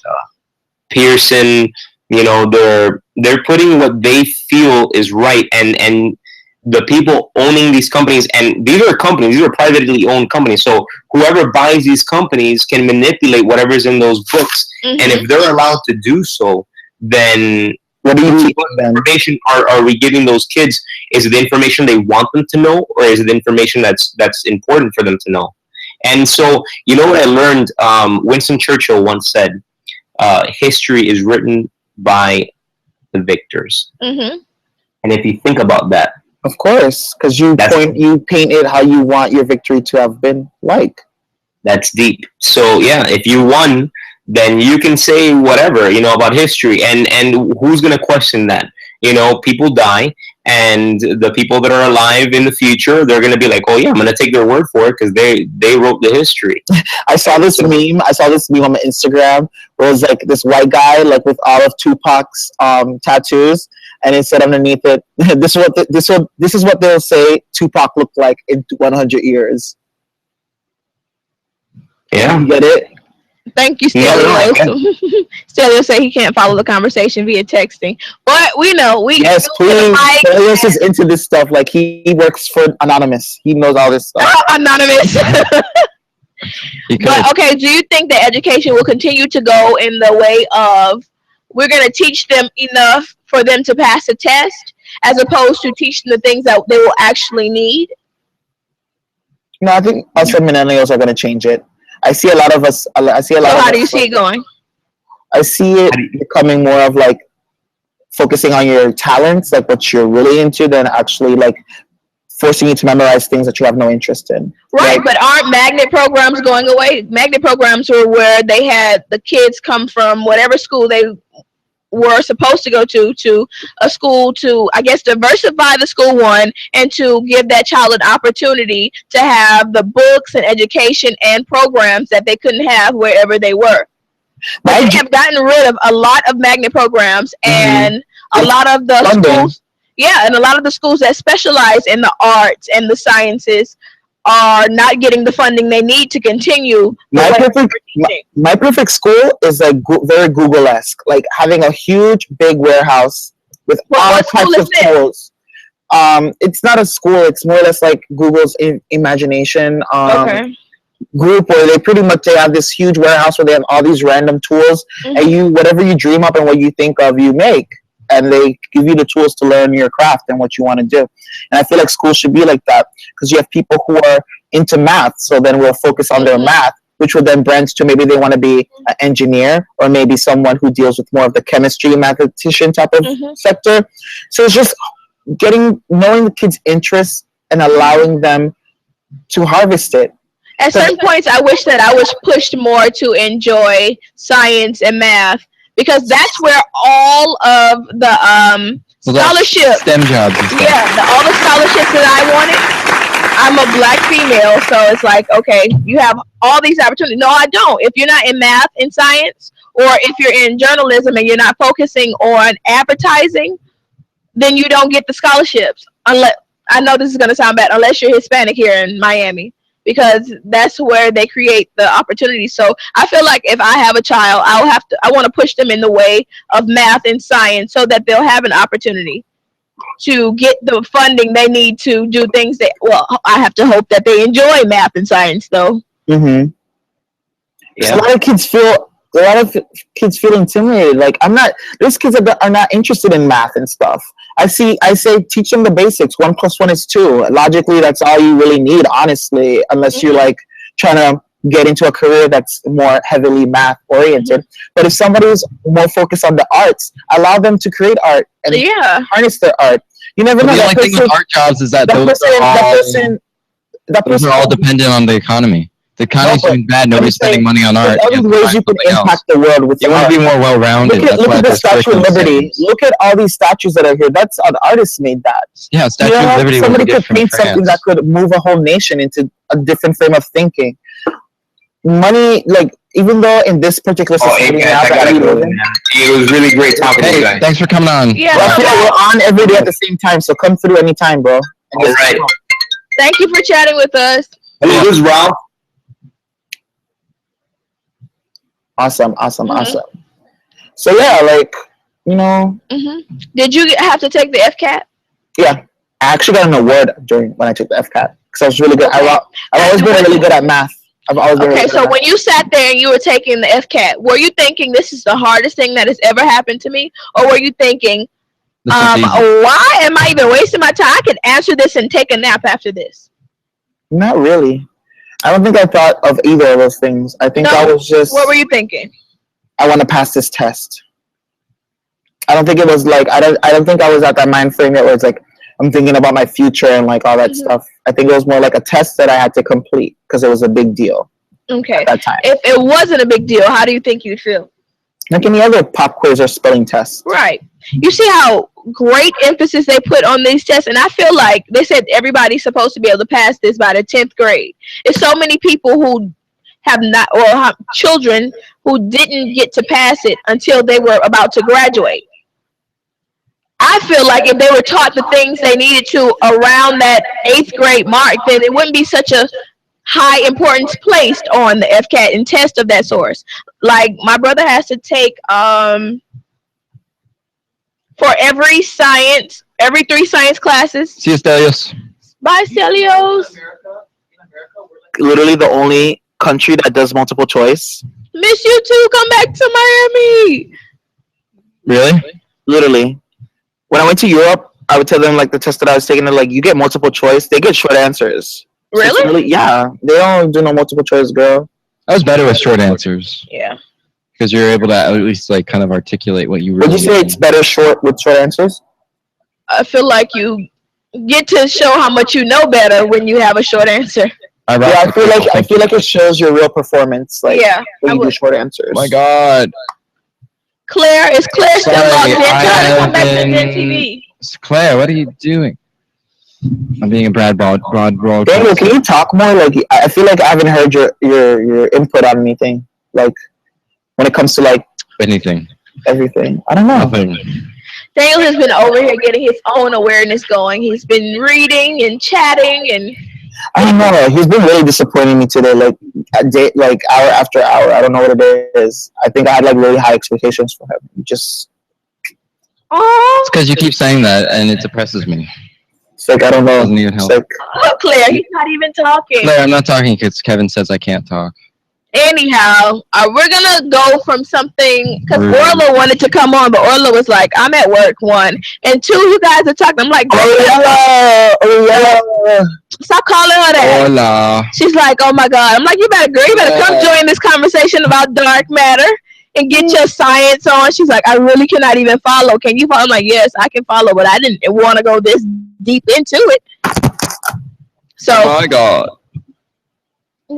S2: Pearson. You know, they're putting what they feel is right, and the people owning these companies, and these are privately owned companies. So whoever buys these companies can manipulate whatever's in those books, and if they're allowed to do so, then what information are we giving those kids? Is it the information they want them to know, or is it the information that's important for them to know? And so, you know what I learned? Winston Churchill once said, "History is written by the victors." And if you think about that,
S1: of course, because you paint it how you want your victory to have been like.
S2: That's deep. So yeah, if you won, then you can say whatever, you know, about history, and who's going to question that? You know, people die, and the people that are alive in the future, they're going to be like, oh yeah, I'm going to take their word for it because they wrote the history. I saw this meme on my Instagram where it was like this white guy like with all of Tupac's tattoos, and it said underneath it, this is what they'll say Tupac looked like in 100 years. Yeah, you get it.
S3: Thank you, Stelio. Stelio say he can't follow the conversation via texting, but we know
S1: Yes, please. Stelios is into this stuff. Like he works for Anonymous. He knows all this stuff.
S3: Anonymous. But okay, do you think that education will continue to go in the way of we're going to teach them enough for them to pass a test, as opposed to teaching the things that they will actually need?
S1: No, I think us millennials are going to change it. I see a lot of us. So
S3: how do you see it going?
S1: I see it becoming more of like focusing on your talents, like what you're really into, than actually like forcing you to memorize things that you have no interest in.
S3: Right, but aren't magnet programs going away? Magnet programs were where they had the kids come from whatever school they were supposed to go to a school to, I guess, diversify the school one, and to give that child an opportunity to have the books and education and programs that they couldn't have wherever they were. But they have gotten rid of a lot of magnet programs, and a lot of the schools, and a lot of the schools that specialize in the arts and the sciences are not getting the funding they need to continue.
S1: My perfect school is like very Google-esque, like having a huge big warehouse with all types of tools. It's not a school, it's more or less like Google's imagination group, where they have this huge warehouse where they have all these random tools, and whatever you dream up and what you think of, you make. And they give you the tools to learn your craft and what you want to do. And I feel like school should be like that, because you have people who are into math, so then we'll focus on their math, which will then branch to maybe they want to be an engineer, or maybe someone who deals with more of the chemistry mathematician type of sector. So it's just knowing the kids' interests and allowing them to harvest it.
S3: At certain points, I wish that I was pushed more to enjoy science and math, because that's where all of the scholarships,
S4: STEM jobs,
S3: all the scholarships that I wanted. I'm a black female, so it's like, okay, you have all these opportunities. No, I don't. If you're not in math and science, or if you're in journalism and you're not focusing on advertising, then you don't get the scholarships. Unless, I know this is going to sound bad, unless you're Hispanic here in Miami, because that's where they create the opportunity. So I feel like if I have a child, I want to push them in the way of math and science, so that they'll have an opportunity to get the funding they need to do things that, well, I have to hope that they enjoy math and science though.
S1: A lot of kids feel a lot of kids feel intimidated. Like there's kids that are not interested in math and stuff. I say teach them the basics. 1 + 1 is 2. Logically, that's all you really need, honestly, unless you're like trying to get into a career that's more heavily math oriented. But if somebody's more focused on the arts, allow them to create art and harness their art. You never know.
S4: The only thing with art jobs is that those are all dependent on the economy. The economy's doing bad. Nobody's spending money on art.
S1: There's other ways you can impact the world with
S4: you want to be more well-rounded.
S1: Look at the Statue of Liberty. Look at all these statues that are here. That's an artist made that.
S4: Yeah, Statue of Liberty.
S1: Somebody could paint something that could move a whole nation into a different frame of thinking. Money, like, even though in this particular society
S2: it was really great talking to you guys.
S4: Thanks for coming on.
S3: Yeah,
S1: we're on every day at the same time, so come through anytime, bro.
S2: All right.
S3: Thank you for chatting with us.
S2: This is Ralph.
S1: Awesome. So yeah, like, you know.
S3: Did you have to take the FCAT?
S1: Yeah, I actually got an award when I took the FCAT because I was really good. I've always been really good at math.
S3: So when you sat there and you were taking the FCAT, were you thinking this is the hardest thing that has ever happened to me, or were you thinking, why am I even wasting my time? I could answer this and take a nap after this.
S1: Not really. I don't think I thought of either of those things. I think I was just...
S3: What were you thinking?
S1: I want to pass this test. I don't think it was like... I don't think I was at that mind frame where it's like, I'm thinking about my future and like all that stuff. I think it was more like a test that I had to complete because it was a big deal.
S3: Okay.
S1: At that time.
S3: If it wasn't a big deal, how do you think you'd feel?
S1: Like any other pop quiz or spelling test.
S3: Right. You see how great emphasis they put on these tests, and I feel like they said everybody's supposed to be able to pass this by the 10th grade. There's so many people who have not, or have children who didn't get to pass it until they were about to graduate. I feel like if they were taught the things they needed to around that 8th grade mark, then it wouldn't be such a high importance placed on the FCAT and test of that source. Like my brother has to take for every 3 science classes.
S4: See you, Stelios.
S3: Bye, Stelios.
S1: Literally the only country that does multiple choice.
S3: Miss you too. Come back to Miami.
S4: Really?
S1: Literally. When I went to Europe, I would tell them like the test that I was taking, they're like, you get multiple choice. They get short answers.
S3: Really?
S1: So yeah. They don't do no multiple choice, girl.
S4: I was better with short answers.
S3: Yeah.
S4: Because you're able to at least like kind of articulate what you really.
S1: Would you say it's better with short answers?
S3: I feel like you get to show how much you know better when you have a short answer.
S1: I feel like it shows your real performance. Like when you do short answers.
S4: Oh my God.
S3: Claire still logged in? Come back to DINtv.
S4: Claire, what are you doing? I'm being a broad.
S1: Daniel, can you talk more? Like I feel like I haven't heard your input on anything. Like when it comes to like
S4: anything,
S1: everything. I don't know.
S4: Nothing.
S3: Daniel has been over here getting his own awareness going. He's been reading and chatting and.
S1: I don't know. He's been really disappointing me today. Like hour after hour. I don't know what it is. I think I had like really high expectations for him. Just.
S3: Oh.
S4: It's because you keep saying that, and it depresses me.
S1: It's like I don't know.
S4: Doesn't even help.
S1: Like,
S3: Claire, he's not even talking.
S4: Claire, I'm not talking because Kevin says I can't talk.
S3: Anyhow, we're gonna go from something because Orla wanted to come on, but Orla was like, "I'm at work." 1 and 2, you guys are talking. I'm like, stop calling her that.
S4: Hola.
S3: She's like, "Oh my God." I'm like, "You better come join this conversation about dark matter and get your science on." She's like, "I really cannot even follow. Can you follow?" I'm like, "Yes, I can follow, but I didn't want to go this deep into it." So,
S4: oh my God.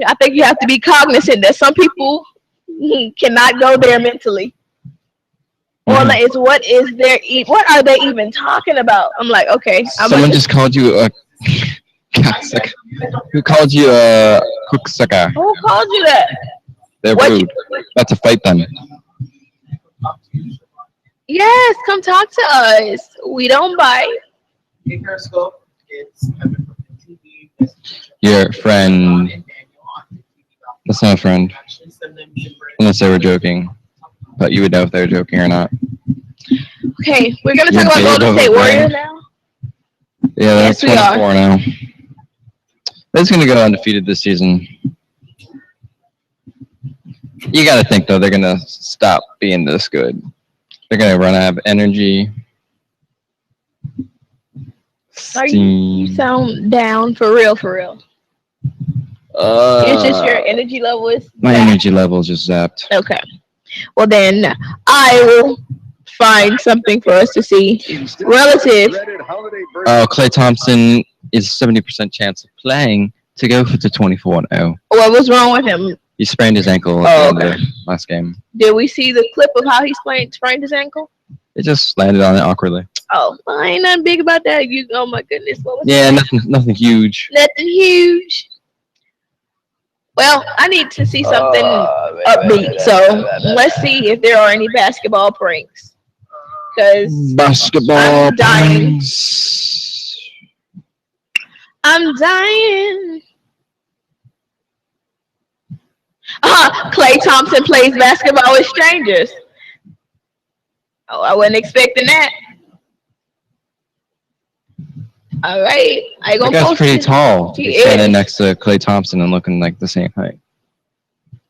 S3: I think you have to be cognizant that some people cannot go there mentally. Orla is what are they even talking about? I'm like, okay.
S4: Someone just called you a who called you a cooksucker?
S3: Who called you that?
S4: They're rude. That's a fight then.
S3: Yes, come talk to us. We don't bite.
S4: Your friend. That's not a friend. Unless they were joking. But you would know if they were joking or not.
S3: Okay, we're going to talk about Golden State Warriors now?
S4: Yeah, they're 24 now. They're just going to go undefeated this season. You got to think though, they're gonna stop being this good. They're gonna run out of energy.
S3: You sound down for real, for real. It's just your energy level is
S4: my
S3: zapped.
S4: energy level is just zapped.
S3: Okay. Well then, I will find something for us to see. Relative.
S4: Oh, Klay Thompson is 70% chance of playing to go for the 24-0.
S3: What was wrong with him?
S4: He sprained his ankle at the end of the last game.
S3: Did we see the clip of how he sprained his ankle?
S4: It just landed on it awkwardly.
S3: Oh, well, ain't nothing big about that. Oh my goodness, what was
S4: Yeah,
S3: that?
S4: nothing huge.
S3: Nothing huge. Well, I need to see something upbeat. So let's see if there are any basketball pranks. Because
S4: Basketball
S3: I'm dying.
S4: pranks.
S3: I'm dying. Klay Thompson plays basketball with strangers. Oh, I wasn't expecting that. All right, I
S4: That
S3: gonna
S4: guy's pretty tall.
S3: He
S4: He's standing
S3: is.
S4: next to Klay Thompson and looking like the same height.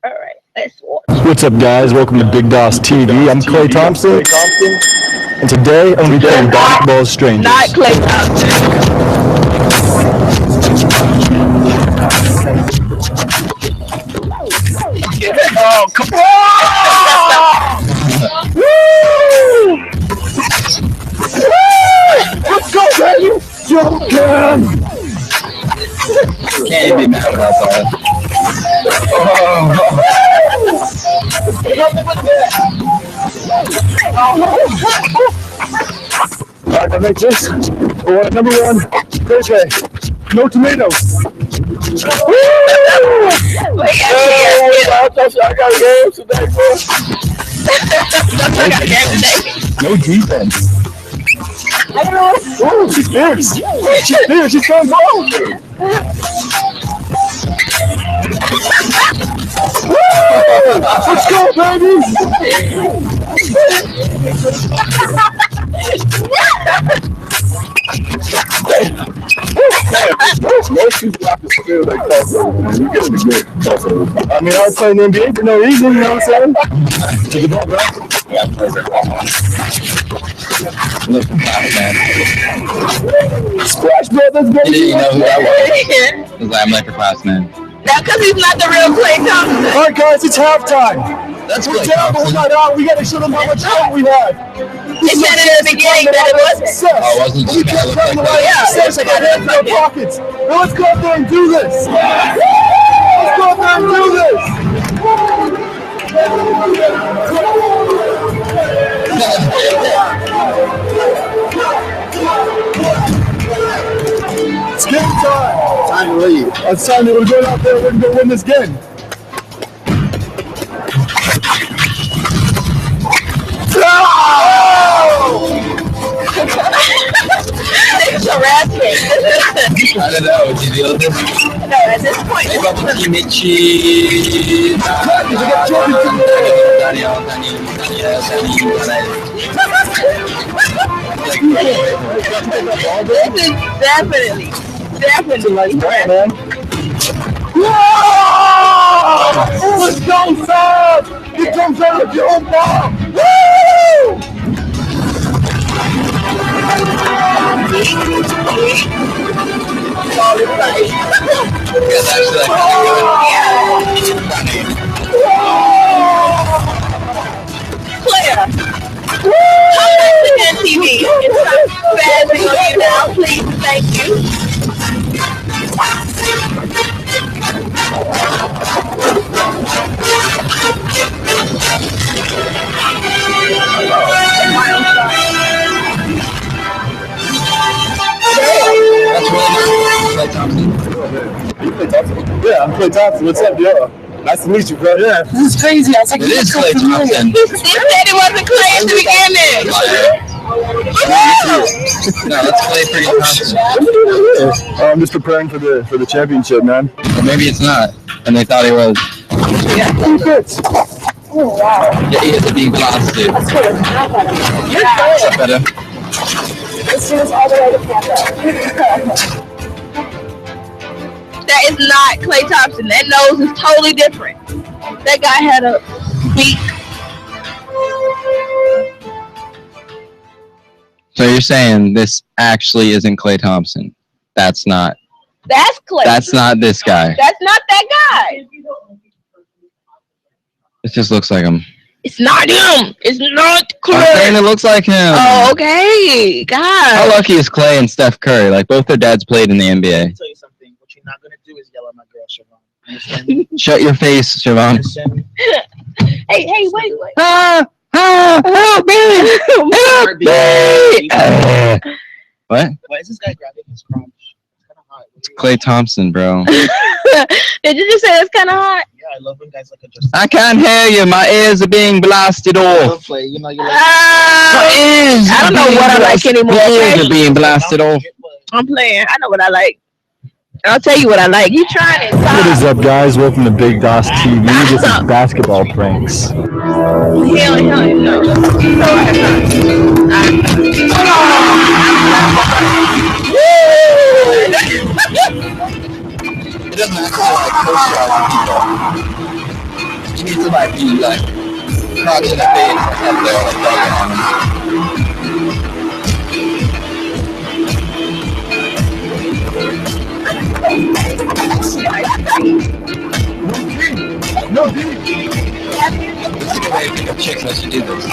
S3: All right, let's watch.
S7: What's up, guys? Welcome to Big Doss TV. I'm Klay Thompson, and today I'm going to be playing basketball with strangers.
S3: Not Klay Thompson.
S1: Oh, come on! Let's go, baby! Joking!
S4: Can't be mad about that.
S7: Alright, I make this. Number one, Thursday. No tomatoes.
S1: I got a game today, bro.
S7: No defense. Oh, she's fierce. She's fierce. She's throwing balls. Let's go, baby. Most people have to feel like crossover, man. You get a good crossover. I mean, I was playing the NBA for no reason, you know what I'm saying? To the ball back. Splash, bro, that's good.
S4: You didn't know who that was. Because I'm like upperclassman.
S3: Now, because he's not the real Klay Thompson.
S7: All right, guys, it's halftime.
S4: That's
S7: We're
S4: Klay
S7: down, but we're
S4: Thompson.
S7: not out. We got to show them how much fun we have.
S3: It said in the beginning that it wasn't.
S7: Success.
S4: Oh, wasn't
S7: We
S4: it?
S7: can't tell them
S3: Oh,
S7: about
S3: yeah.
S7: success. We got hands in our pockets. Now let's go out there and do this. Let's go out there and do this. It's game time. Time to leave. It's time to go out there. We're going to go win this game.
S3: It's harassment.
S4: I don't know. Did you deal with this?
S3: No, at this point,
S4: Hey, Bubba Kimichi.
S3: this is definitely
S7: Man. Whoa! Let's go, son! It comes out of your own ball! Woo!
S3: Claire. Come back to DINtv. It's spazzing on you now, please. Thank you.
S4: That's really nice. Klay Thompson.
S7: Yeah, I'm Klay Thompson. What's up, yo? Nice to meet you, bro. Yeah.
S6: This is crazy. I was like,
S4: It is Klay Thompson.
S3: He said it wasn't Clay at the beginning.
S4: No, that's Klay freaking Thompson.
S7: I'm just preparing for the championship, man.
S4: Or maybe it's not. And they thought he was.
S7: Who fits?
S4: Yeah, he has a big glass suit. What's up, better?
S3: That is not Klay Thompson. That nose is totally different. That guy had a beak.
S4: So you're saying this actually isn't Klay Thompson? That's not.
S3: That's Klay.
S4: That's not this guy.
S3: That's not that guy.
S4: It just looks like him.
S3: It's not him. It's not Klay.
S4: I'm saying it looks like him.
S3: Oh, okay. God.
S4: How lucky is Klay and Steph Curry? Like, both their dads played in the NBA.
S1: I'll tell you something. What you're not gonna do is yell at my girl, Siobhan.
S4: Shut your face, Siobhan.
S3: Hey, wait.
S4: Help me! Help me! What?
S1: Why is this guy grabbing his crotch? It's kind of hot.
S4: It's Klay Thompson, bro.
S3: Did you just say it's kind of hot?
S1: Yeah, I love when guys like adjust.
S4: I can't hear you. My ears are being blasted off.
S1: Play, you know, you like.
S4: My ears.
S3: I don't know what I like anymore.
S4: My ears are being blasted off.
S3: I'm playing. I know what I like. I'll tell you what I like. You trying it?
S7: What is up, guys? Welcome to Big DOS TV. This is basketball pranks.
S3: Hell no.
S4: It doesn't have to like push out people. You need to like be like crouching the face up there like dogging on them. No, dude. This is the way I pick up chicks as you do this.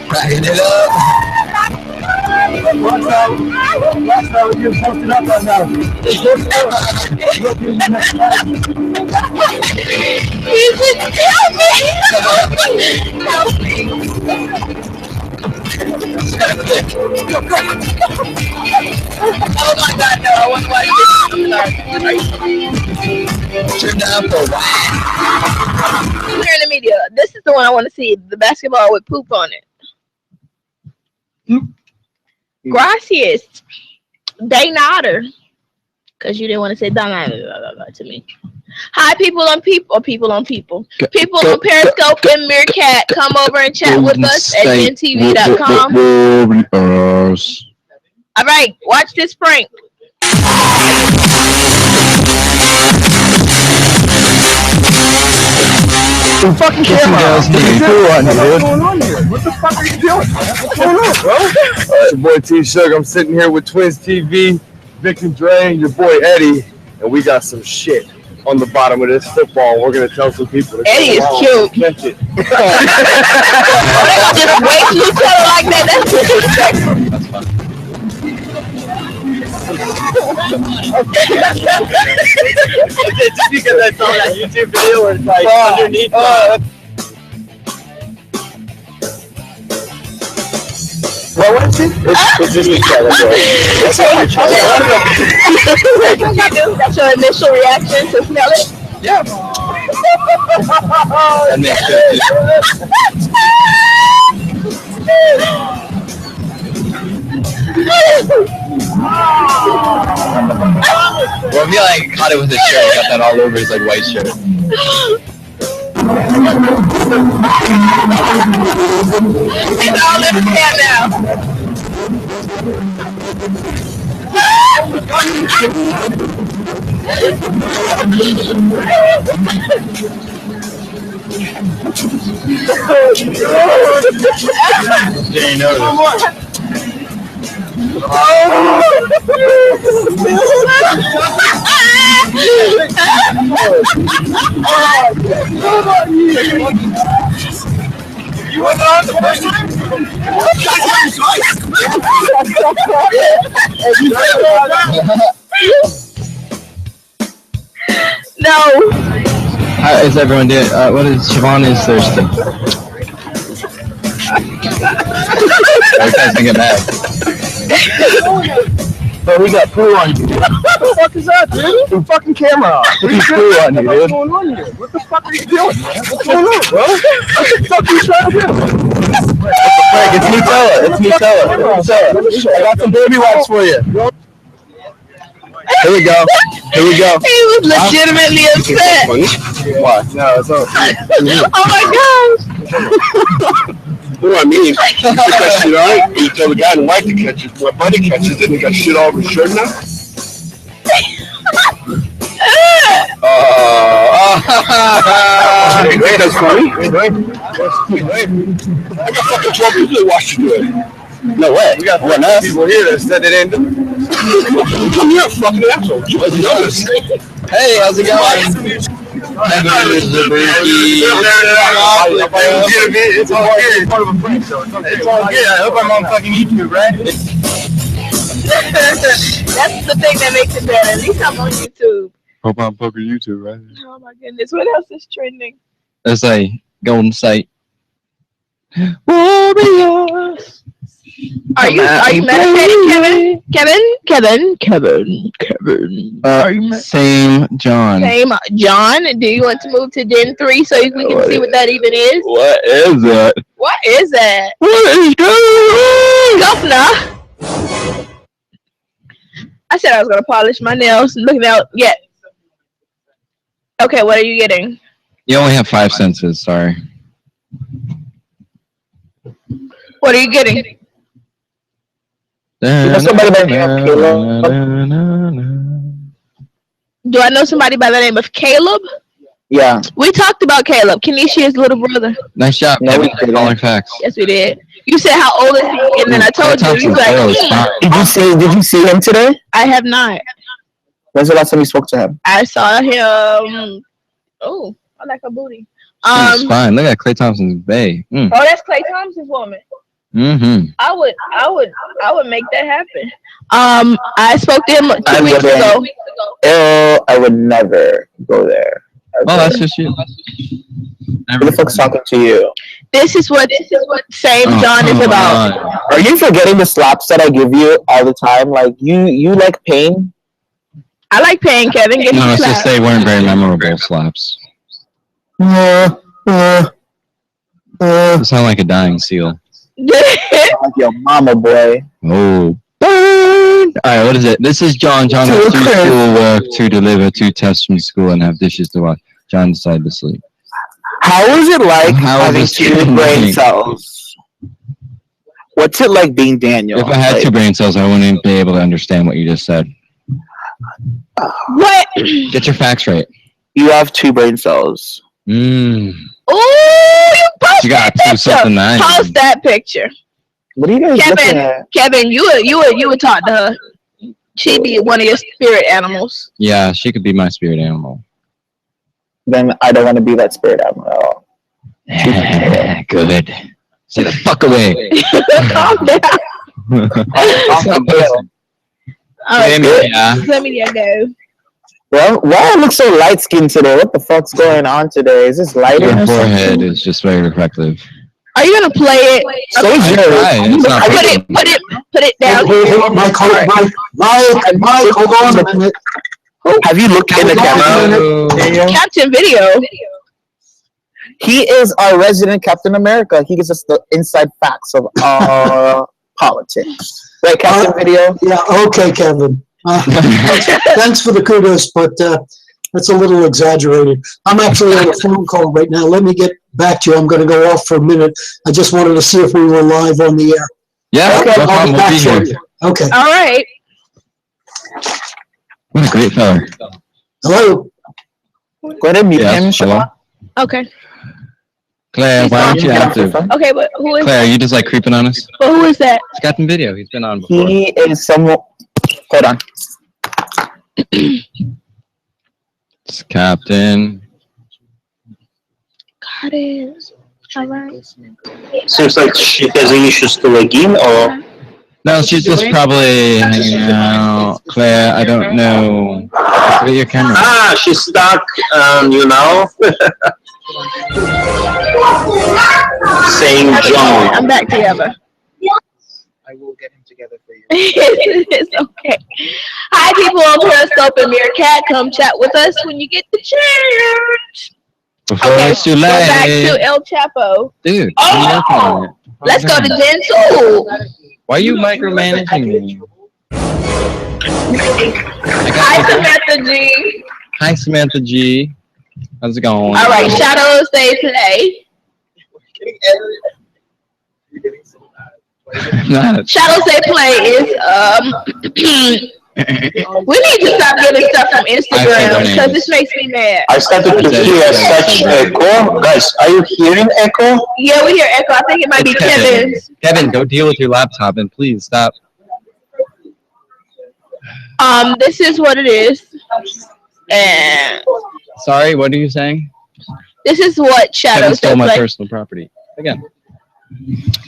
S4: Cracking it up.
S8: Watch out, you're posted up right now.
S3: Help me. Oh my God, no, I want to watch this.
S4: Turn down for a while.
S3: Here in the media, this is the one I want to see. The basketball with poop on it. Gracias. They nodder. Because you didn't want to say to me. Hi, people on people, or people on people. People on Periscope and Meerkat, come over and chat with us at DINtv.com. All right, watch this prank.
S8: The fucking camera. What's going on here? What the fuck are you doing? What's going on, bro?
S9: It's your boy T Sugar. I'm sitting here with Twins TV, Vic and Dre, and your boy Eddie, and we got some shit on the bottom of this football. We're gonna tell some people to
S3: Eddie is cute.
S9: catch it.
S3: Just wait till you tell her like that. That's disrespectful.
S9: Just because I saw that YouTube video where it's like underneath.
S8: What was it?
S9: It's just a challenge, bro. That's how you
S3: That's your initial reaction to smell it?
S8: Yeah.
S4: That makes sense. Well, if he like caught it with his shirt, got that all over his like white shirt.
S3: It's all in his hair now.
S4: Didn't know
S8: You went on the first time?
S3: No.
S4: How is everyone doing? What is Siobhan is thirsty? You guys can get mad.
S8: Bro, we got poo on you. What the fuck is that, dude? The fucking camera. What's
S4: poo on you, dude?
S8: What's going on here? What the fuck are you doing, man? What's going on, bro? What the fuck are you trying to do?
S4: Frank, it's Nutella. It's Nutella.
S8: I got some baby wipes for you.
S4: Here we go. Here we go.
S3: He was legitimately upset.
S4: Why? No, it's not.
S3: Oh my gosh.
S9: What do I mean? You put that shit on it, you tell the guy in white to catch it. My buddy catches it and he got shit all over his shirt now. That's funny. I got fucking 12 people that watched you do it.
S5: No way.
S9: We got people here that said they didn't do it. Come here, fucking asshole.
S4: Hey, how's it going?
S9: It's all good. It's part of a prank show. It's all good. I hope I'm on fucking YouTube, right?
S3: That's the thing that makes it better. At least I'm on YouTube.
S4: Hope I'm fucking YouTube, right?
S3: Oh my goodness, what else is trending?
S4: There's a Golden State. Warriors.
S3: Are you meditating, Kevin? Are you
S4: Same John.
S3: Same John? Do you want to move to DIN3 so we can see what that even is?
S4: What is it?
S3: What is that?
S4: What is
S3: Governor. I said I was gonna polish my nails. Looking out, yeah. Okay, what are you getting?
S4: You only have 5 senses. Sorry.
S3: What are you getting?
S1: You know somebody by the name of Caleb?
S3: Do I know somebody by the name of Caleb?
S1: Yeah.
S3: We talked about Caleb, Kenisha's little brother.
S4: Nice job.
S1: No,
S4: Kevin.
S1: we didn't.
S4: Calling facts.
S3: Yes, we did. You said how old is he, and then I told you. You was like,
S1: Did you see him today?
S3: I have not.
S1: When's the last time you spoke to him?
S3: I saw him. Oh, I like her booty.
S4: He's fine. Look at Klay Thompson's bae.
S3: Oh, that's Klay Thompson's woman.
S4: Mm-hmm.
S3: I would make that happen. I spoke to him 2 weeks ago.
S1: I would never go there.
S4: Oh, that's just you.
S1: Who the fuck's talking to you?
S3: This is what Same John is about.
S1: Are you forgetting the slaps that I give you all the time? Like you like pain?
S3: I like pain, Kevin. Get
S4: No, it's just they weren't very memorable slaps. You sound like a dying seal.
S1: Like your mama, boy.
S4: Oh. Burn! Alright, what is it? This is John. John has 2 schoolwork to deliver, 2 tests from school, and have dishes to wash. John decided to sleep.
S1: How is it like having
S4: is
S1: 2 brain cells? What's it like being Daniel?
S4: If I had 2 brain cells, I wouldn't be able to understand what you just said.
S3: What?
S4: Get your facts right.
S1: You have 2 brain cells.
S3: Oh, you post
S4: You got
S3: that
S4: 2 something
S3: picture.
S4: 9.
S3: Post that picture.
S1: What are you guys looking at?
S3: Kevin, you would talk to her. She'd be one of your spirit animals.
S4: Yeah, she could be my spirit animal.
S1: Then I don't want to be that spirit animal at all.
S4: Good. Stay the fuck away.
S3: Calm down. All right, let me go.
S1: Well, why I look so light skinned today? What the fuck's going on today? Is this lighting?
S4: Your
S1: or
S4: forehead
S1: something?
S4: is just very reflective.
S3: Are you gonna play it?
S1: So is yours.
S3: Put it down.
S10: Mike, hold on a minute.
S1: Have you looked in the camera?
S3: Captain Video.
S1: He is our resident Captain America. He gives us the inside facts of politics. Right, Captain Video?
S10: Yeah, okay, Kevin. Thanks for the kudos, but that's a little exaggerated. I'm actually on a phone call right now. Let me get back to you. I'm going to go off for a minute. I just wanted to see if we were live on the air.
S4: Yeah,
S10: okay,
S4: no problem. We'll be here.
S10: Okay.
S3: All right.
S4: What a great fella.
S10: Hello.
S1: Go ahead and mute him,
S4: hello?
S3: Okay.
S4: Claire, why don't you answer?
S3: Okay, but who is
S4: Claire, are you just like creeping on us?
S3: But who is that?
S4: It's Captain Video. He's been on before.
S1: He is someone. Hold on.
S4: It's Captain.
S3: Got it. All right.
S5: Seems like she has issues to log in, or
S4: No, she's just probably hanging out. Claire, I don't know. Look at your camera.
S5: she's stuck. Saying John.
S3: I'm back together.
S1: I will get him together for you.
S3: It's okay. Hi, people on Periscope and Meerkat. Come chat with us when you get the chance.
S4: Before it's too
S3: Go
S4: late.
S3: back to El Chapo.
S4: Dude,
S3: Let's go to Gen 2.
S4: Why are you micromanaging me?
S3: Hi, Samantha G.
S4: Hi, Samantha G. How's it going?
S3: All right, Shadows Day Play. Shadows Day Play is we need to stop getting stuff from Instagram because this makes me mad.
S5: I started to hear such echo. Guys, are you hearing echo?
S3: Yeah, we hear echo. I think it might be Kevin's.
S4: Kevin, go deal with your laptop and please stop.
S3: This is what it is. And
S4: sorry, what are you saying?
S3: This is what Shadow
S4: Kevin stole my personal property. Again.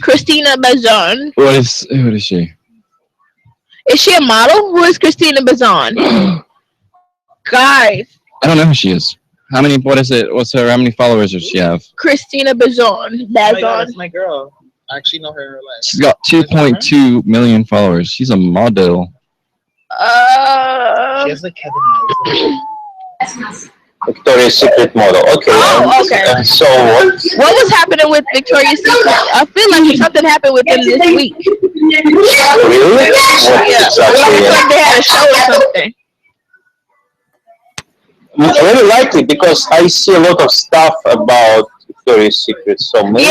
S3: Christina Bazan.
S4: Who is she?
S3: Is she a model? Who is Christina Bazan? Guys.
S4: I don't know who she is. How many? What is it? How many followers does she have?
S3: Christina Bazan.
S1: That's my girl. I actually know her in real life.
S4: She's got 2.2 million followers. She's a model.
S1: She has like Kevin eyes.
S5: Victoria's Secret model. Okay.
S3: Oh, okay.
S5: And so what?
S3: What was happening with Victoria's Secret? I feel like something happened with them this week.
S5: Really?
S3: Yeah. Like they had a show or something.
S5: Very likely because I see a lot of stuff about Victoria's Secret. So maybe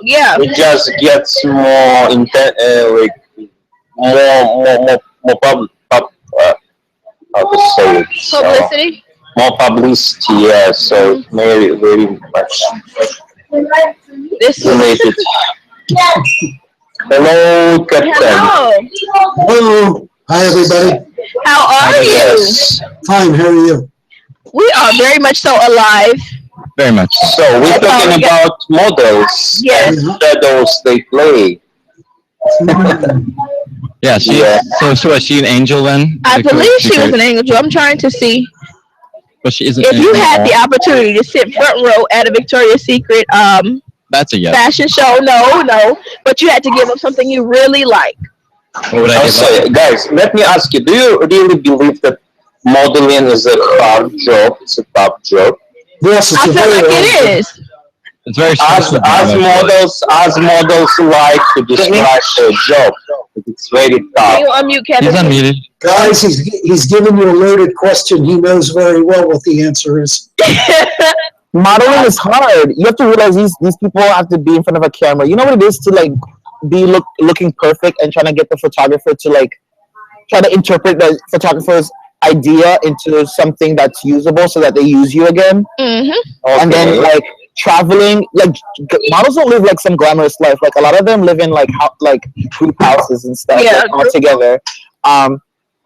S3: yeah.
S5: it just gets more more how to say it?
S3: Publicity.
S5: More publicity, yeah. So very much
S3: this
S5: related. Hello, Captain.
S10: Hello. Hi, everybody.
S3: How are you?
S5: Yes.
S10: Fine. How are you?
S3: We are very much so alive.
S4: Very much.
S5: So we're talking about models and shadows they play.
S4: Yeah, So is she an angel then?
S3: I believe she was an angel. I'm trying to see.
S4: But she isn't.
S3: If you had the opportunity to sit front row at a Victoria's Secret
S4: that's a yes.
S3: fashion show, no, but you had to give up something you really like.
S4: What would I
S5: say, guys, let me ask you: do you really believe that modeling is a hard job? It's a tough job.
S10: Yes,
S3: I feel like it is.
S4: It's very
S5: as models like to describe their job. It's very tough.
S3: Can you unmute Kevin?
S4: He's unmuted.
S10: Guys, he's giving you a loaded question. He knows very well what the answer is.
S1: Modeling is hard. You have to realize these people have to be in front of a camera. You know what it is to like be looking perfect and trying to get the photographer to like try to interpret the photographer's idea into something that's usable so that they use you again. And then like traveling, like models don't live like some glamorous life. Like a lot of them live in like group houses and stuff all together.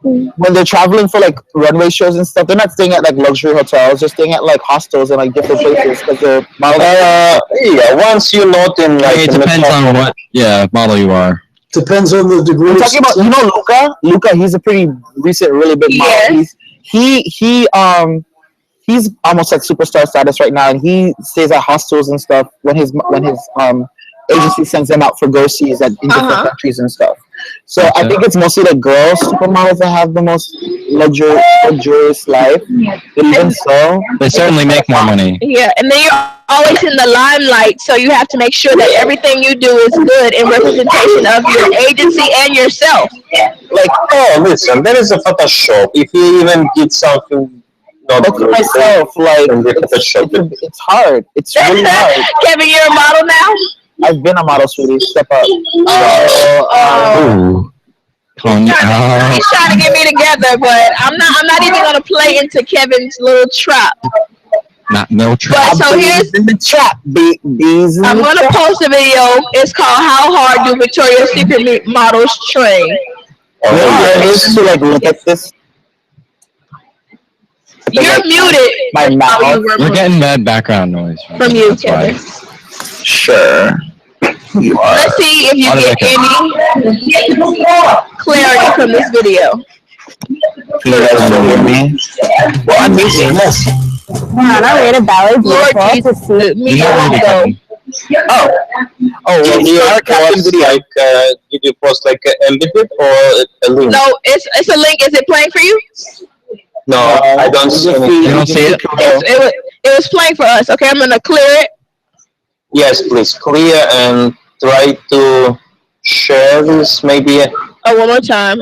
S1: When they're traveling for like runway shows and stuff, they're not staying at like luxury hotels. They're staying at like hostels and like different places because they're models.
S5: Yeah, once you're not in like
S4: it depends on what model you are.
S10: Depends on the degree.
S1: I'm talking about, you know, Luca, he's a pretty recent, really big model. He's almost like superstar status right now, and he stays at hostels and stuff when his agency sends them out for go-sees in different countries and stuff. So I think it's mostly the girls supermodels that have the most luxurious life. But even so,
S4: they certainly make more money.
S3: Yeah, and then you're always in the limelight, so you have to make sure that everything you do is good in representation of your agency and yourself.
S5: Like, oh, listen, there is a Photoshop. If you even did something not good,
S1: myself, like it's hard. It's really hard.
S3: Kevin, you're a model now?
S1: I've been a model, sweetie. Step up.
S3: He's trying to get me together, but I'm not even gonna play into Kevin's little trap.
S4: No trap.
S3: But so here's
S1: in the trap.
S3: I'm gonna post a video. It's called "How Hard Do Victoria's Secret Models Train?"
S1: To like look at this.
S3: You're muted.
S1: My mouth.
S4: We're getting bad background noise
S3: from you, Kevin.
S1: Sure.
S3: Let's see if you get any clarity from this video.
S1: You guys don't hear me? Well, I'm using this.
S11: Man, I read a ballet beautiful to see.
S5: Did you post like embedded or a link?
S3: No, it's a link. Is it playing for you?
S5: No, I don't see anything.
S4: You don't see it?
S3: It was playing for us. Okay, I'm gonna clear it.
S5: Yes, please clear and try to share this maybe.
S3: Oh, one more time.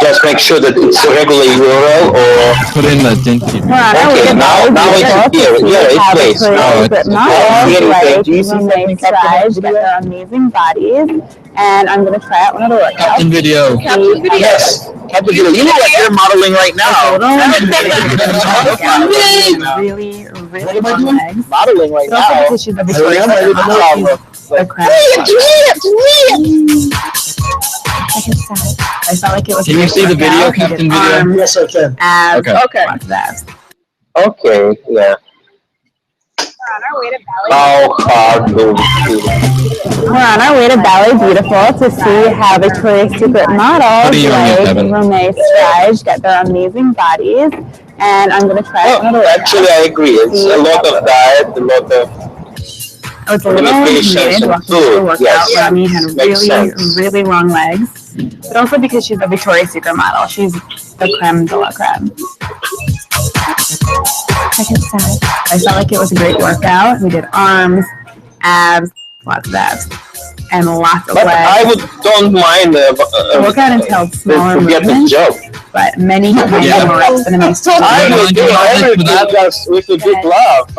S5: Just make sure that it's a regular URL or...
S4: Put in the DINtv.
S5: Okay, now it's here. Yeah, it plays. Now
S11: But not all like roommates strive to get their amazing bodies, and I'm gonna try out one of the workouts.
S4: Captain video.
S1: Yes. Captain video. You know what you're modeling right now.
S11: Really long legs.
S1: Modeling right
S11: But also
S1: now.
S11: because she's a Victoria's Secret I felt like it was.
S4: Can you see the video, Captain Video?
S10: Yes, I can.
S11: Abs,
S4: Okay.
S11: lots of abs.
S5: Okay, yeah. How hard will it be?
S11: We're on our way to Ballet Beautiful to see how Victoria's Secret models like Renee Strive get their amazing bodies. And I'm going to try out one of the
S5: Actually, I agree. It's a lot of diet, a lot of
S11: it's a little
S5: limitations and food. Yes,
S11: Rami had really long legs. But also because she's a Victoria's Secret model. She's the creme de la creme. I felt like it was a great workout. We did arms, abs, lots of abs, and lots of
S5: but
S11: legs.
S5: don't mind
S11: The workout entailed smaller movements, but many more reps than it makes to
S9: I will do everything just with a big laugh.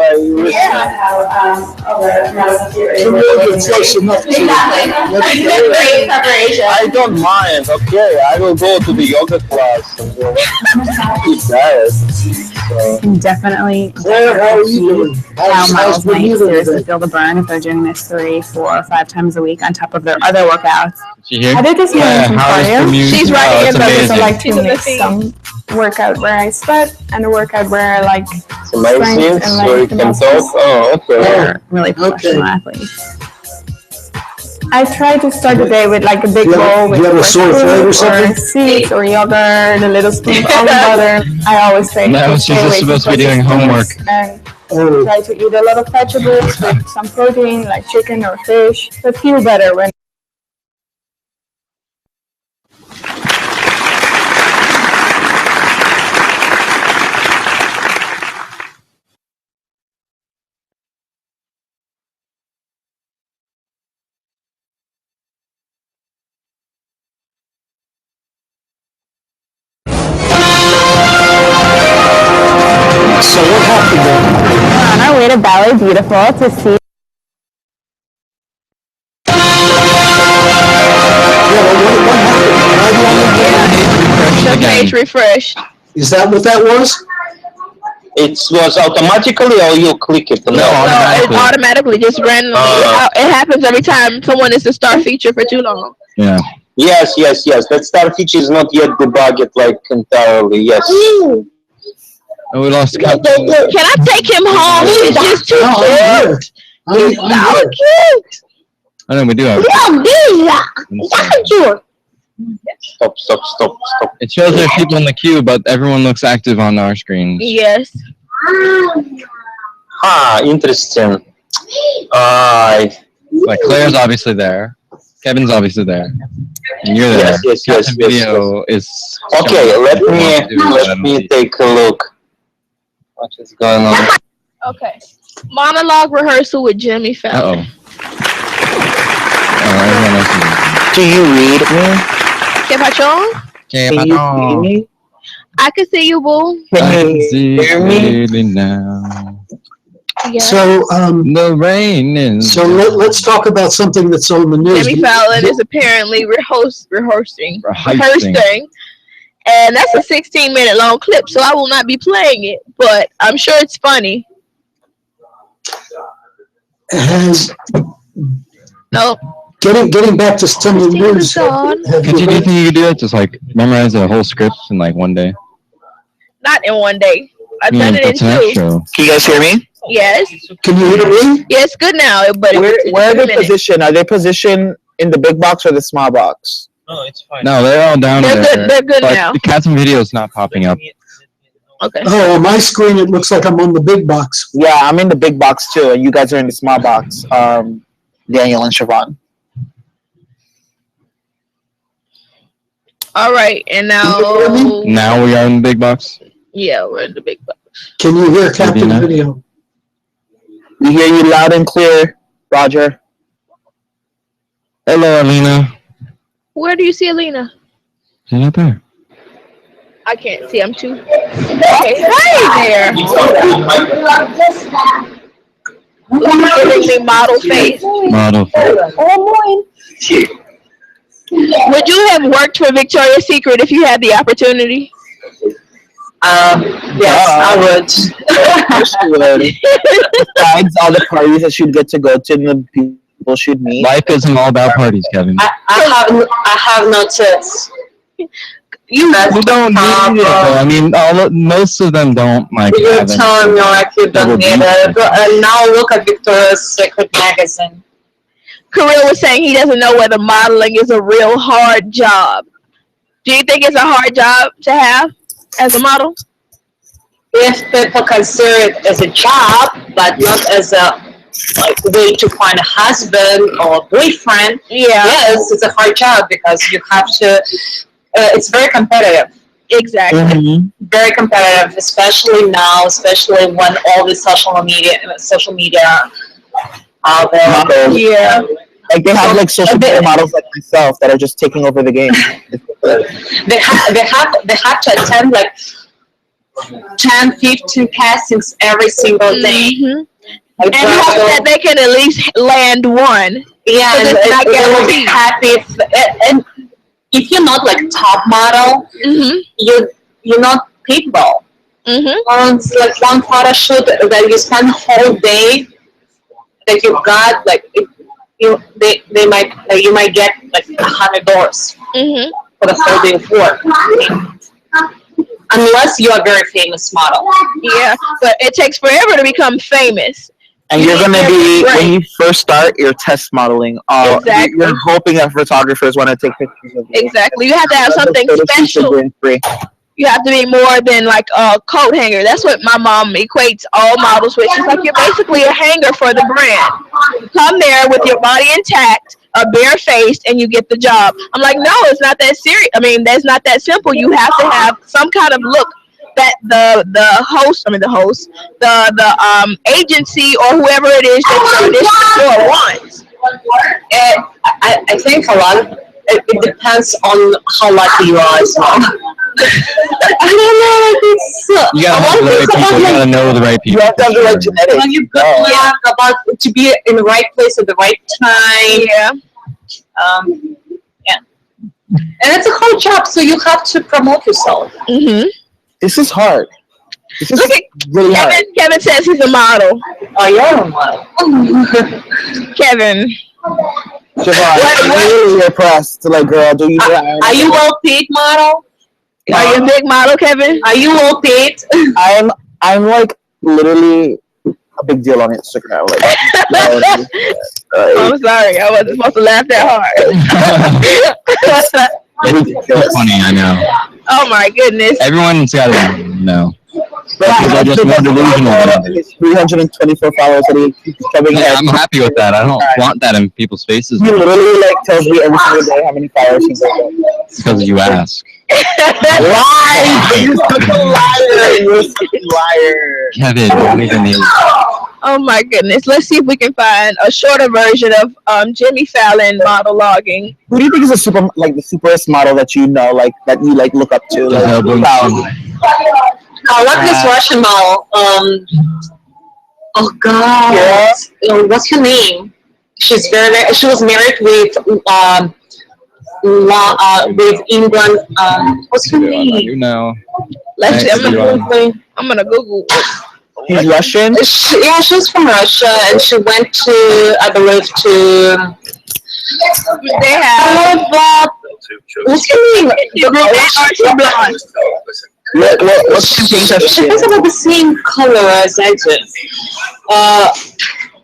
S9: I don't mind. Okay, I will go to the yoga class and keep diet.
S11: You can definitely how models might seriously feel the burn if they're doing this 3, 4, or 5 times a week on top of their other workouts.
S4: I
S11: did this morning from
S3: She's right in
S11: the
S3: the
S11: like to mix some workout where I sweat and a workout where I like
S5: amazing, so you can talk. Oh, okay.
S11: They're really professional athletes. I try to start the day with like a big bowl with
S10: a sore throat or something?
S11: seeds or yogurt, a little spoon of almond butter. I always say
S4: No, she's just supposed to be doing homework.
S11: And try to eat a lot of vegetables with some protein like chicken or fish. But feel better when
S10: So what happened then?
S11: we're on our way to Ballet Beautiful to see
S3: The page refreshed.
S10: Is that what that was?
S5: It was automatically or you click it?
S3: No, it automatically just randomly. It happens every time someone is the star feature for too long.
S4: Yeah.
S5: Yes. That star feature is not yet debugged like entirely. Yes.
S4: Oh, we lost
S3: Can I take him home? He's just too cute. He's so cute.
S4: I know we do have.
S5: Stop.
S4: It shows there's people in the queue, but everyone looks active on our screens.
S3: Yes.
S5: Interesting.
S4: Like Claire's obviously there. Kevin's obviously there. And you're there.
S5: Yes.
S4: Video is.
S5: Okay, let me take a look. What is going on?
S3: Okay. Monologue rehearsal with Jimmy Fallon.
S1: Do you read me?
S3: ¿Qué pasó?
S1: Can you see me?
S3: I can see you, boo.
S1: Can you hear me?
S4: Now.
S3: Yeah.
S10: So,
S4: the rain is.
S10: So let's talk about something that's on the news.
S3: Jimmy Fallon is apparently rehearsing. And that's a 16-minute long clip, so I will not be playing it, but I'm sure it's funny. No.
S10: Getting back to some of the news.
S4: Do you think you could do it? Just like memorize a whole script in like one day?
S3: Not in one day. I've done it in 2.
S1: Can you guys hear me?
S3: Yes.
S10: Can you hear me?
S3: Yeah, it's good now. But
S1: where are they positioned? Are they positioned in the big box or the small box?
S2: No, it's fine.
S4: No, they're all down there.
S3: They're good now.
S4: The Captain video is not popping up.
S3: Okay.
S10: Oh, on my screen it looks like I'm on the big box.
S1: Yeah, I'm in the big box too, and you guys are in the small box. Daniel and Siobhan.
S3: All right, and now.
S4: Now we are in the big box.
S3: Yeah, we're in the big box.
S10: Can you hear Captain Video?
S1: We hear you loud and clear, Roger.
S4: Hello, Alina.
S3: Where do you see Alina?
S4: She's right there.
S3: I can't see. I'm too. Okay, hey there. Giving me model face.
S4: Model.
S3: Would you have worked for Victoria's Secret if you had the opportunity?
S12: Yes, I would.
S1: She would. Besides all the parties that she'd get to go to and the people she'd meet.
S4: Life isn't all about parties, Kevin.
S12: I have no tits.
S4: You don't need it. Though. I mean, most of them don't like.
S12: You're telling me like you don't need it. But, now look at Victoria's Secret magazine.
S3: Kirill was saying he doesn't know whether modeling is a real hard job. Do you think it's a hard job to have as a model?
S12: If people consider it as a job, but not as a way to find a husband or a boyfriend, yes, it's a hard job because you have to. It's very competitive.
S3: Exactly.
S1: Mm-hmm.
S12: Very competitive, especially now, especially when all the social media are there.
S3: Yeah.
S1: Like they have like social media models like myself that are just taking over the game.
S12: They have to attend like 10, 15 castings every single day.
S3: Mm-hmm. And hope that they can at least land one.
S12: Yeah, and they will be happy. And if you're not like top model, you're not people. It's like one photo shoot that you spend the whole day that you got like you might get like $100 for the whole day of work. Unless you are a very famous model.
S3: Yeah, but it takes forever to become famous.
S1: And you're going to be, when you first start, you're test modeling.
S3: Exactly.
S1: You're hoping that photographers want to take pictures of you.
S3: Exactly. You have to have something special. You have to be more than like a coat hanger. That's what my mom equates all models with. She's like, you're basically a hanger for the brand. You come there with your body intact, bare-faced, and you get the job. I'm like, no, it's not that serious. I mean, that's not that simple. You have to have some kind of look that the agency or whoever it is that you're auditioning for wants.
S12: I think a lot. It depends on how lucky you are as well. I don't know.
S4: You gotta have the right people. You gotta know the right people.
S1: You have to have the right genetics.
S12: When you about to be in the right place at the right time. And it's a hard job, so you have to promote yourself.
S1: This is hard. This is really hard.
S3: Kevin says he's a model.
S12: Oh, you're a model.
S3: Kevin.
S1: Javon, I'm really impressed. Like, girl, do you?
S12: Are you well paid model?
S3: Are you a big model, Kevin?
S12: Are you well paid?
S1: I'm like literally a big deal on Instagram. Like,
S3: I'm sorry, I wasn't supposed to laugh that hard.
S4: It's funny, I know.
S3: Oh my goodness.
S4: Everyone's got to know. People are just more delusional.
S1: It's 324 followers that he's coming in.
S4: I'm happy with that. I don't want that in people's faces.
S1: He literally like tells me every single day how many followers he's got.
S4: Because you ask.
S1: Lie! You're such a liar! You're such a liar!
S4: Kevin, don't even need it.
S3: Oh my goodness. Let's see if we can find a shorter version of Jimmy Fallon monologuing.
S1: Who do you think is the superest model that you know, like that you like look up to?
S12: I like this Russian model. Oh God, what's her name? She was married with England. What's her name?
S4: You know.
S3: I'm gonna Google.
S1: He's Russian?
S12: She's from Russia, and she went to, I believe, to.
S3: They have.
S12: What's her name?
S3: Blonde.
S1: What
S12: she has about the same color as I do.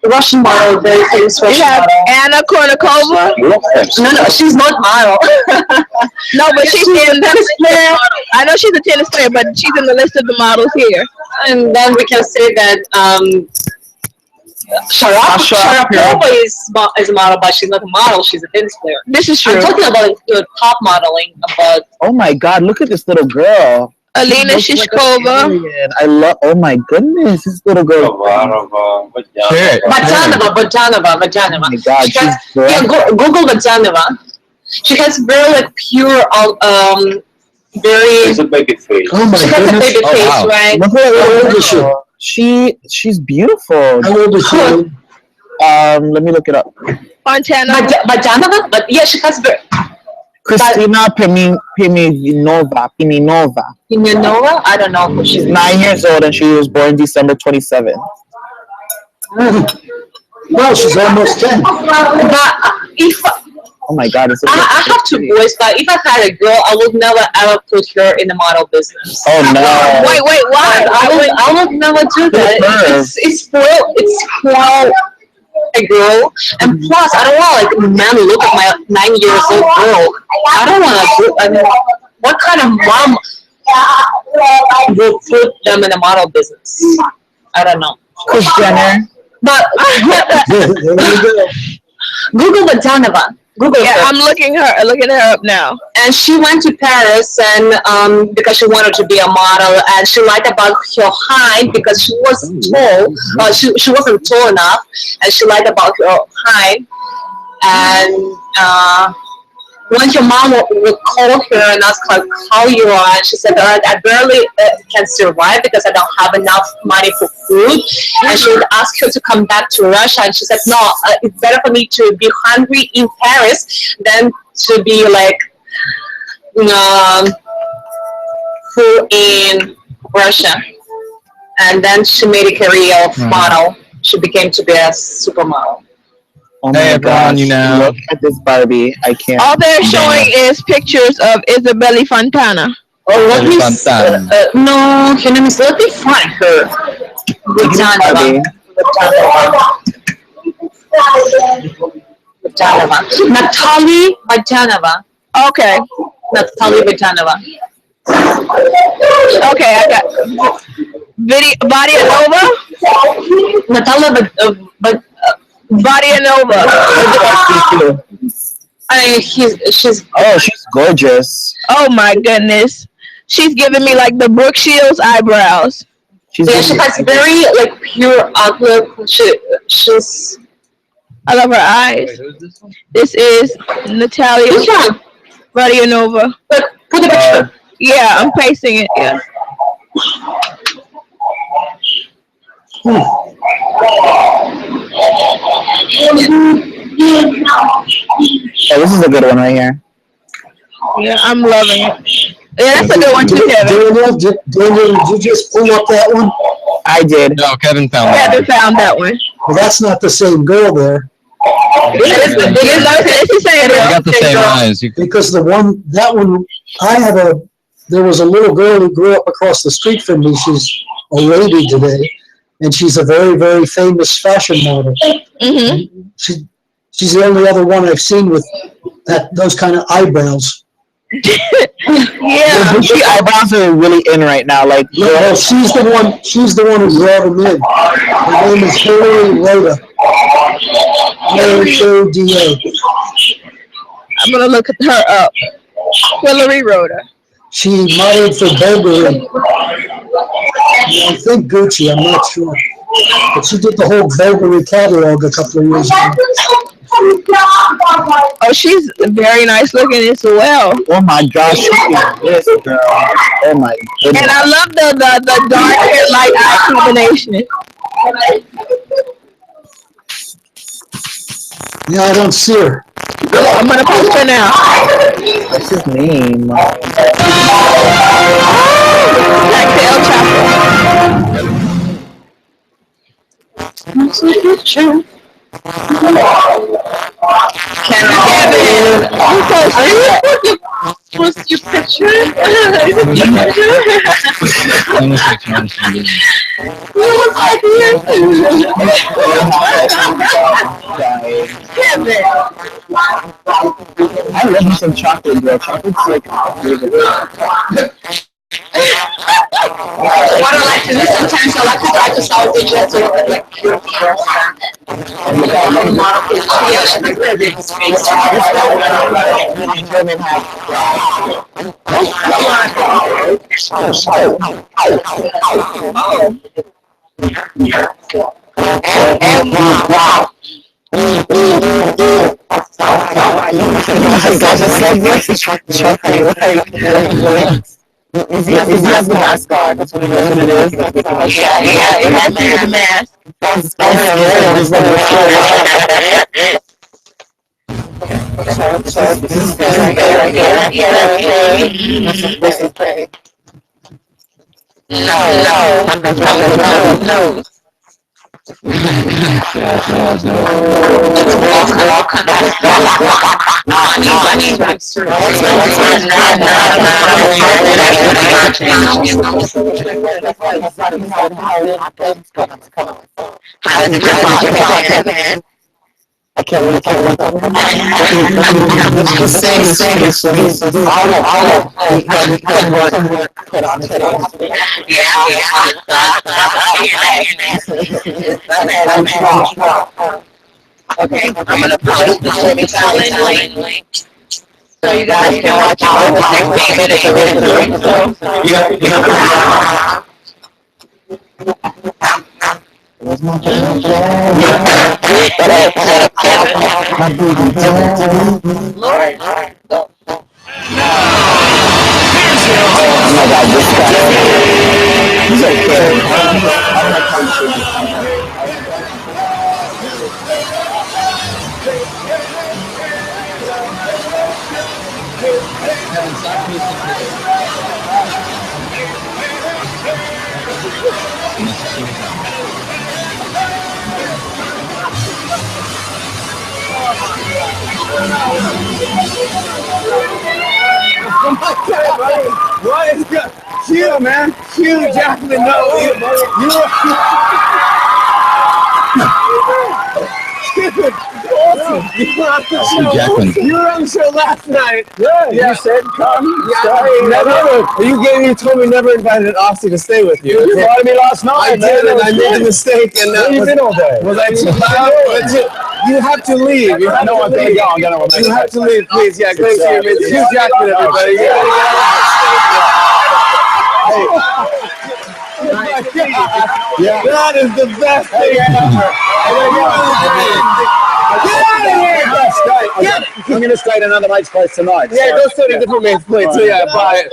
S12: Russian model, very famous Russian model.
S3: Anna Kournikova?
S12: No, she's not model.
S3: No, but she's in tennis player. I know she's a tennis player, but she's in the list of the models here.
S12: And then we can say that Sharapova is a model, but she's not a model. She's a tennis player.
S3: This is true.
S12: I'm talking about top modeling. About
S1: oh my God! Look at this little girl.
S3: Alina Shishkova.
S1: I love. Oh my goodness, this little girl.
S12: Bajanova.
S1: Oh my God,
S12: Google Bajanova. She has very like pure Very.
S5: It's a baby face.
S10: Oh my
S12: She has a
S10: goodness.
S12: baby face,
S4: wow.
S12: right?
S1: Look at
S10: How old is she?
S1: She's beautiful.
S10: How old is she?
S1: Let me look it up.
S3: Montana.
S12: Bajanova? But yeah, she has very.
S1: Christina Piminova.
S12: Pimenova? I don't know who she
S1: She's
S12: is.
S1: 9 years old and she was born December 27th.
S10: Well, she's almost 10.
S12: But if
S1: Oh my God! It's
S12: I have two boys, but if I had a girl, I would never ever put her in the model business.
S1: Oh no!
S3: Wait, why?
S12: I would never do that. It's spoil a girl, and plus I don't want like men to look at my 9 years old girl. I don't want to do. I mean, what kind of mom will put them in the model business? I don't know.
S1: Kris Jenner.
S12: But
S10: There you go.
S12: Google Bajanova. Google
S3: Yeah,
S12: her.
S3: I'm looking her up now.
S12: And she went to Paris and because she wanted to be a model, and she lied about her height because she was tall. She wasn't tall enough, and she lied about her height. And when your mom would call her and ask like how you are, and she said, I barely can survive because I don't have enough money for food. And she would ask her to come back to Russia, and she said, no, it's better for me to be hungry in Paris than to be like full in Russia. And then she made a career of model. She became to be a supermodel.
S1: Oh
S4: Hey,
S1: my
S4: everyone,
S1: gosh!
S4: you know.
S1: Look at this Barbie. I can't.
S3: All they're showing is pictures of Isabelle Fontana.
S12: Oh, let me
S4: Fontana.
S12: no, her name is, let me find her.
S1: Barbie.
S12: Bajanova. Natalie Bajanova.
S3: Okay.
S12: Natalie Bajanova.
S3: Okay, I got Vadia Nova.
S12: Natalia
S3: Vadia Nova.
S12: she's
S1: Oh, she's gorgeous.
S3: Oh my goodness. She's giving me like the Brooke Shields eyebrows.
S12: she has very like pure outlook. She's
S3: I love her eyes. This is Natalia
S12: which one?
S3: Vadia Nova.
S12: Put the picture.
S3: Yeah, I'm pasting it. Yeah.
S1: Oh, this is a good one right here.
S3: Yeah, I'm loving it. Yeah, that's a good one too, Kevin.
S10: Daniel, did you just pull up that one?
S1: I did.
S4: No, Kevin found that.
S3: Kevin found that one.
S10: Well, that's not the same girl there.
S3: It's the same
S4: You
S3: girl.
S4: got the same eyes.
S10: Because that one, there was a little girl who grew up across the street from me. She's a lady today, and she's a very, very famous fashion model.
S3: Mm-hmm.
S10: She's the only other one I've seen with those kind of eyebrows.
S3: Yeah.
S1: The bushy eyebrows are really in right now. Like,
S10: Yeah, she's the one. She's the one who brought them in. Her name is Hillary Rhoda. Rhoda.
S3: I'm gonna look her up. Hillary Rhoda.
S10: She modeled for Burberry. I think Gucci. I'm not sure, but she did the whole Burberry catalog a couple of years ago.
S3: Oh, she's very nice looking as well.
S1: oh my gosh, this girl. Oh my goodness.
S3: And I love the dark hair light eye combination.
S10: Yeah, I don't see her.
S3: I'm gonna post her now.
S1: What's his name?
S3: Back to El Chapo.
S12: Kevin. Post your picture.
S1: I love me some chocolate, bro. Chocolate's like
S12: What I like to do sometimes, I like to try to solve the just like pure
S1: He has the mask on. That's what it is.
S3: Yeah, it has to be the mask. No.
S1: I can't wait. Just saying.
S3: Okay, I'm gonna post the storytelling link. So you guys can watch all the next Lord.
S1: Oh my God, this guy. He's okay. I don't like how he's shaking.
S9: Oh my God, buddy. What is good? Chill, man. Chill, Jackman. No, you awesome. You were on the show last night. Yeah. You said come. You told me never invited Aussie to stay with you. You invited me last night. I did, and I made a mistake. And where you been all day? Was I too loud? You have to leave. You have to leave. You have to leave, please. Yeah, great to see you. It's Hugh Jackman, everybody. You gotta get out. Yeah. That is the best thing ever. Get out of here! I'm gonna stay at another mate's place tonight. Yeah, go stay at a different mate's place. So yeah, bye.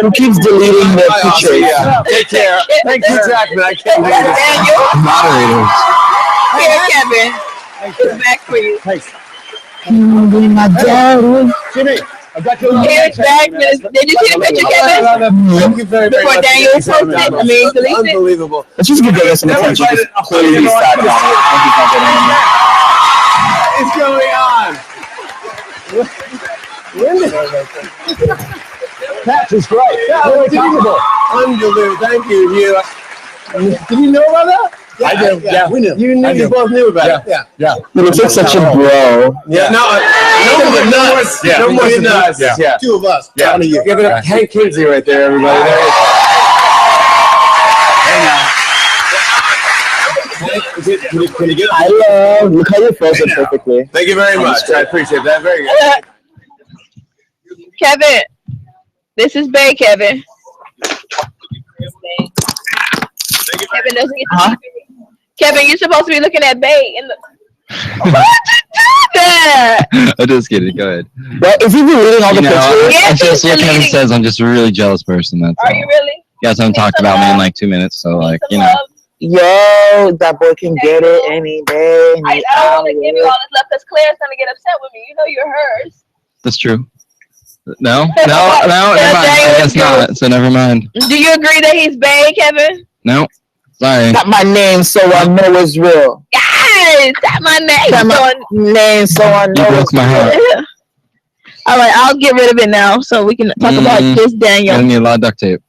S1: Who keeps deleting the pictures?
S9: Yeah. Take care. Thank you, Jackman. I can't believe it.
S4: Moderators.
S3: Here, Kevin. It's back for you.
S9: Thanks.
S3: Jimmy, I got your Here's Jackman. Did you see the picture, Kevin?
S9: Thank you very much.
S3: Before Daniel posted it. I mean, deleted it.
S9: Unbelievable.
S1: Let's just give us some attention. Clearly sad about it. Thank you for getting in there.
S9: What is going on? That is great. Yeah, unbelievable. Unbelievable. Thank you. Did you know about that? Yeah, I do. Yeah, we knew. You both knew about it. Yeah.
S1: He looks like such a bro.
S9: Yeah. No more than us. Yeah. Two of us. Yeah. Give it up. Hank Kinsey right there, everybody. Can you get
S1: I love. Look how you froze it perfectly.
S9: Thank you very much. I appreciate that. Very good.
S3: Kevin, this is Bay, Kevin. Kevin doesn't get to Kevin, you're supposed to be looking at Bay in the. Why'd you do that?
S4: I'm just kidding. Go ahead.
S1: Well, if you've been reading all the pictures,
S3: Yes,
S4: It's just what
S3: he's
S4: Kevin
S3: deleting.
S4: says. I'm just a really jealous person. That's
S3: Are
S4: all.
S3: you really?
S4: You guys haven't talked about me in like 2 minutes, so like
S3: Some
S4: you know.
S3: love?
S1: yo, that boy can get it any day.
S3: I don't want to give you all this love because Claire's gonna get upset with me. You know you're hers.
S4: That's true. No, never mind. I guess not. So never mind.
S3: Do you agree that he's Bay, Kevin?
S4: No, sorry.
S1: Got my name, so I know it's real.
S3: Yes, that's my name.
S1: Got my name, so I
S4: You
S1: know
S4: broke
S1: it's
S4: my heart.
S1: real.
S3: All right, I'll get rid of it now so we can talk about this
S4: I
S3: Daniel.
S4: need a lot of duct tape.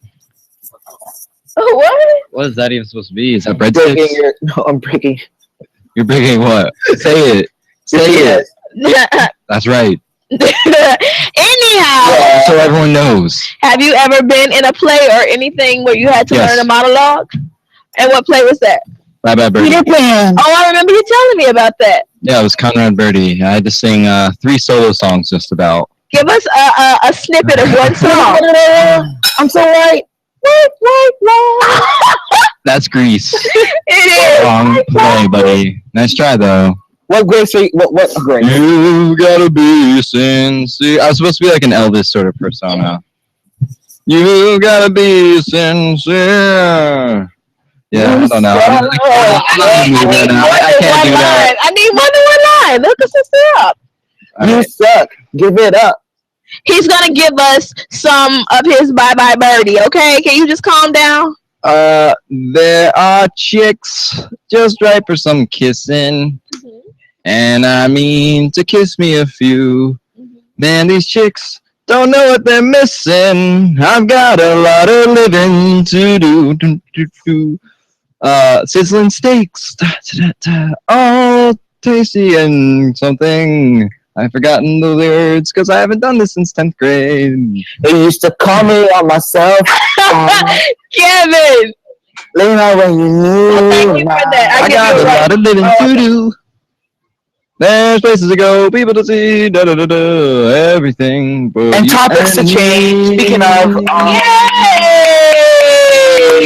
S3: Oh, what?
S4: What is that even supposed to be? Is that
S1: Breaking
S4: breadsticks?
S1: your, no, I'm breaking.
S4: You're breaking what? Say it. Say it. That's right.
S3: Anyhow,
S4: So everyone knows.
S3: have you ever been in a play or anything where you had to
S4: Yes.
S3: learn a monologue? And what play was that?
S4: Bye bye birdie.
S1: Peter Pan.
S3: Oh, I remember you telling me about that.
S4: Yeah, it was Conrad Birdie. I had to sing 3 solo songs just about.
S3: Give us a snippet of one song.
S1: I'm so white.
S4: That's Grease.
S3: It is.
S4: Wrong play, buddy. Nice try though.
S1: What grace are you? What grace?
S4: You gotta be sincere. I was supposed to be like an Elvis sort of persona. You gotta be sincere. Yeah, I don't know. I can't do that.
S3: I need more than one line. Look us up.
S1: You suck. Give it up.
S3: He's gonna give us some of his bye bye birdie. Okay, can you just calm down?
S4: There are chicks just right for some kissing, and I mean to kiss me a few. Man, these chicks don't know what they're missing. I've got a lot of living to do. Sizzling steaks, all tasty and something. I've forgotten the words because I haven't done this since 10th grade.
S1: They used to call me on myself.
S3: Kevin!
S1: Lena, when you knew.
S3: Thank you for that.
S4: I got a lot of living to do. There's places to go, people to see, everything.
S1: And topics to change. Speaking of.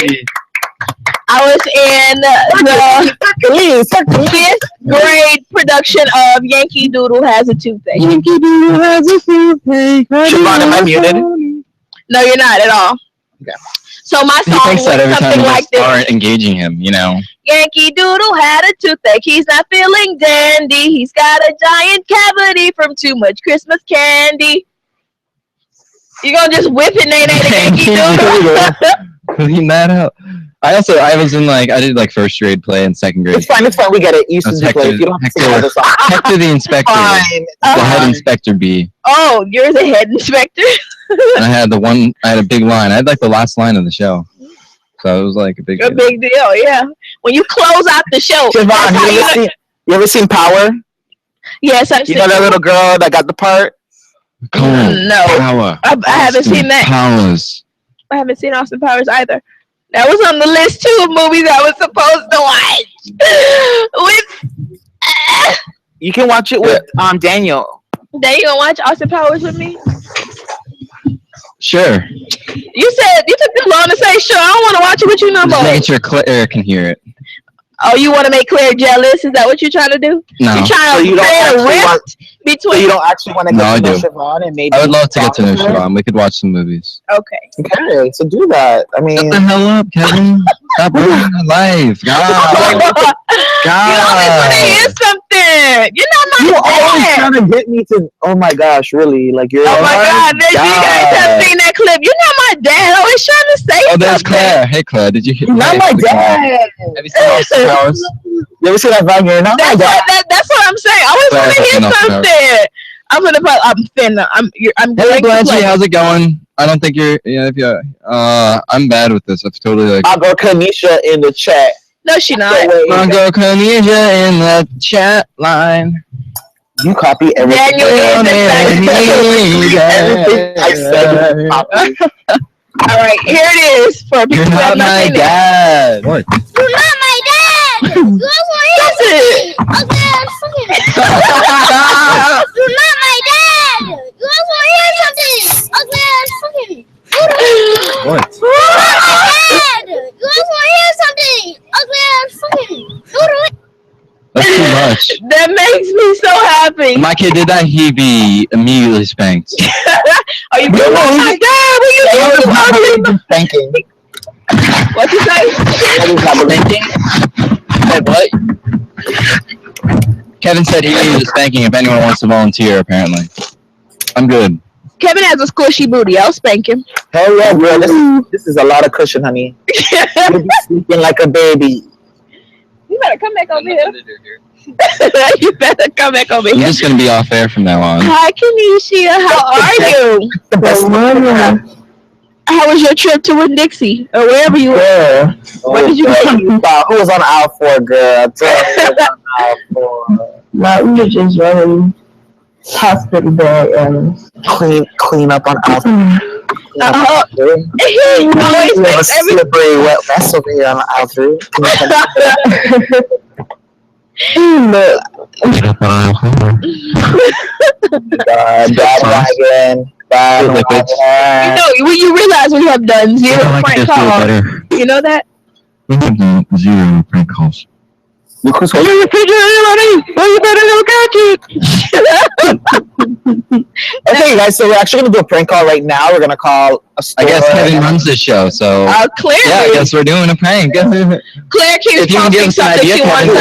S3: Yay! I was in the 5th grade production of Yankee Doodle Has a Toothache.
S4: Yankee Doodle Has a Toothache.
S1: Siobhan, am I muted?
S3: No, you're not at all.
S1: Okay.
S3: So my song
S4: He thinks that every
S3: something
S4: time
S3: like this.
S4: aren't engaging him, you know.
S3: Yankee Doodle had a toothache. He's not feeling dandy. He's got a giant cavity from too much Christmas candy. You gonna just whip it, Nene, Yankee Doodle?
S4: Clean that up. I did like first grade play and second grade.
S1: It's fine. We get it. You used to play. You don't have to sing all this song.
S4: Hector the Inspector.
S1: Fine.
S4: The head inspector bee.
S3: Oh, you're the head inspector?
S4: And I had a big line. I had like the last line of the show. So it was like a big
S3: deal, yeah. When you close out the show.
S1: Siobhan, you ever seen Power?
S3: Yes, I've seen
S1: You know that little girl that got the part?
S3: No.
S4: Power.
S3: I haven't seen that.
S4: Powers.
S3: I haven't seen Austin Powers either. That was on the list too of movies I was supposed to watch.
S1: You can watch it with Daniel.
S3: Then you gonna watch Austin Powers with me?
S4: Sure.
S3: You said you took too long to say sure. I don't want to watch it with you no more.
S4: Just making sure Claire can hear it.
S3: Oh, you want to make Claire jealous? Is that what you're trying to do?
S4: No.
S3: You're trying to create a rift between.
S1: So you don't actually want to get to know
S4: I do.
S1: Siobhan and maybe.
S4: I would love to get to know Siobhan. We could watch some movies.
S3: Okay.
S1: So do that. I mean.
S4: Shut the hell up, Kevin. Stop ruining my life. God.
S3: You always want to hear something. You're not my
S1: You
S3: dad.
S1: always trying to get me to. Oh my gosh, really? Like you're.
S3: Oh my God! You guys have seen that clip. You're not my dad. Always trying to say
S4: Oh, there's
S3: something.
S4: Claire. Hey, Claire. Did you hear?
S1: You're not my dad.
S4: Have you seen Austin Powers?
S1: You ever seen that Vine? You're not my dad.
S3: That's what I'm saying. I always want to hear something. I'm
S4: Hey,
S3: going to
S4: Blanchie,
S3: play.
S4: how's it going? I don't think you're. Yeah, if you're. I'm bad with this. I've totally like.
S1: I'll go Kanisha in the chat.
S3: No, she not.
S4: I'll go Kanisha in the chat line.
S1: You copy everything.
S3: Everything
S1: I said. You copy.
S3: All right, here it is for people
S4: You're
S3: that
S4: not my dad. What?
S13: You're not my dad! You also hear something! You're not my dad! You also hear something! Ugly ass fucking!
S4: What?
S13: You're not my dad! You also hear something! Ugly ass fucking!
S4: That's too much.
S3: That makes me so happy.
S4: If my kid did that, he'd be immediately spanked.
S3: Are you doing my dad? What you doing?
S1: Thanking.
S3: What you say?
S4: Said what? Kevin said he needed a spanking if anyone wants to volunteer, apparently. I'm good.
S3: Kevin has a squishy booty. I'll spank him.
S1: Hell yeah, bro. This is a lot of cushion, honey. You'll be sleeping like a baby.
S3: You better come back over here. You better come back over
S4: I'm
S3: here.
S4: just going to be off air from now on.
S3: Hi, Kanisha. How are you?
S1: The best
S3: How was your trip to Winn-Dixie or wherever you were?
S1: Yeah.
S3: Where did you go?
S1: Who was on aisle 4, girl? Tell me who was on aisle 4.
S14: No, we were just running hospital bed and
S1: clean up on aisle 4.
S3: He always makes every
S1: slippery wet mess over here on aisle 3. Bandwagon.
S3: You know, when you realize when you have done zero prank calls, you know that?
S4: We have done 0 prank calls.
S1: Look who's holding the refrigerator, well, you better go catch it. Okay, guys, so we're actually going to do a prank call right now. We're going to call a store.
S4: I guess Kevin runs this show, so...
S3: Clearly.
S4: Yeah, I guess we're doing a prank.
S3: Claire keeps talking something she wants to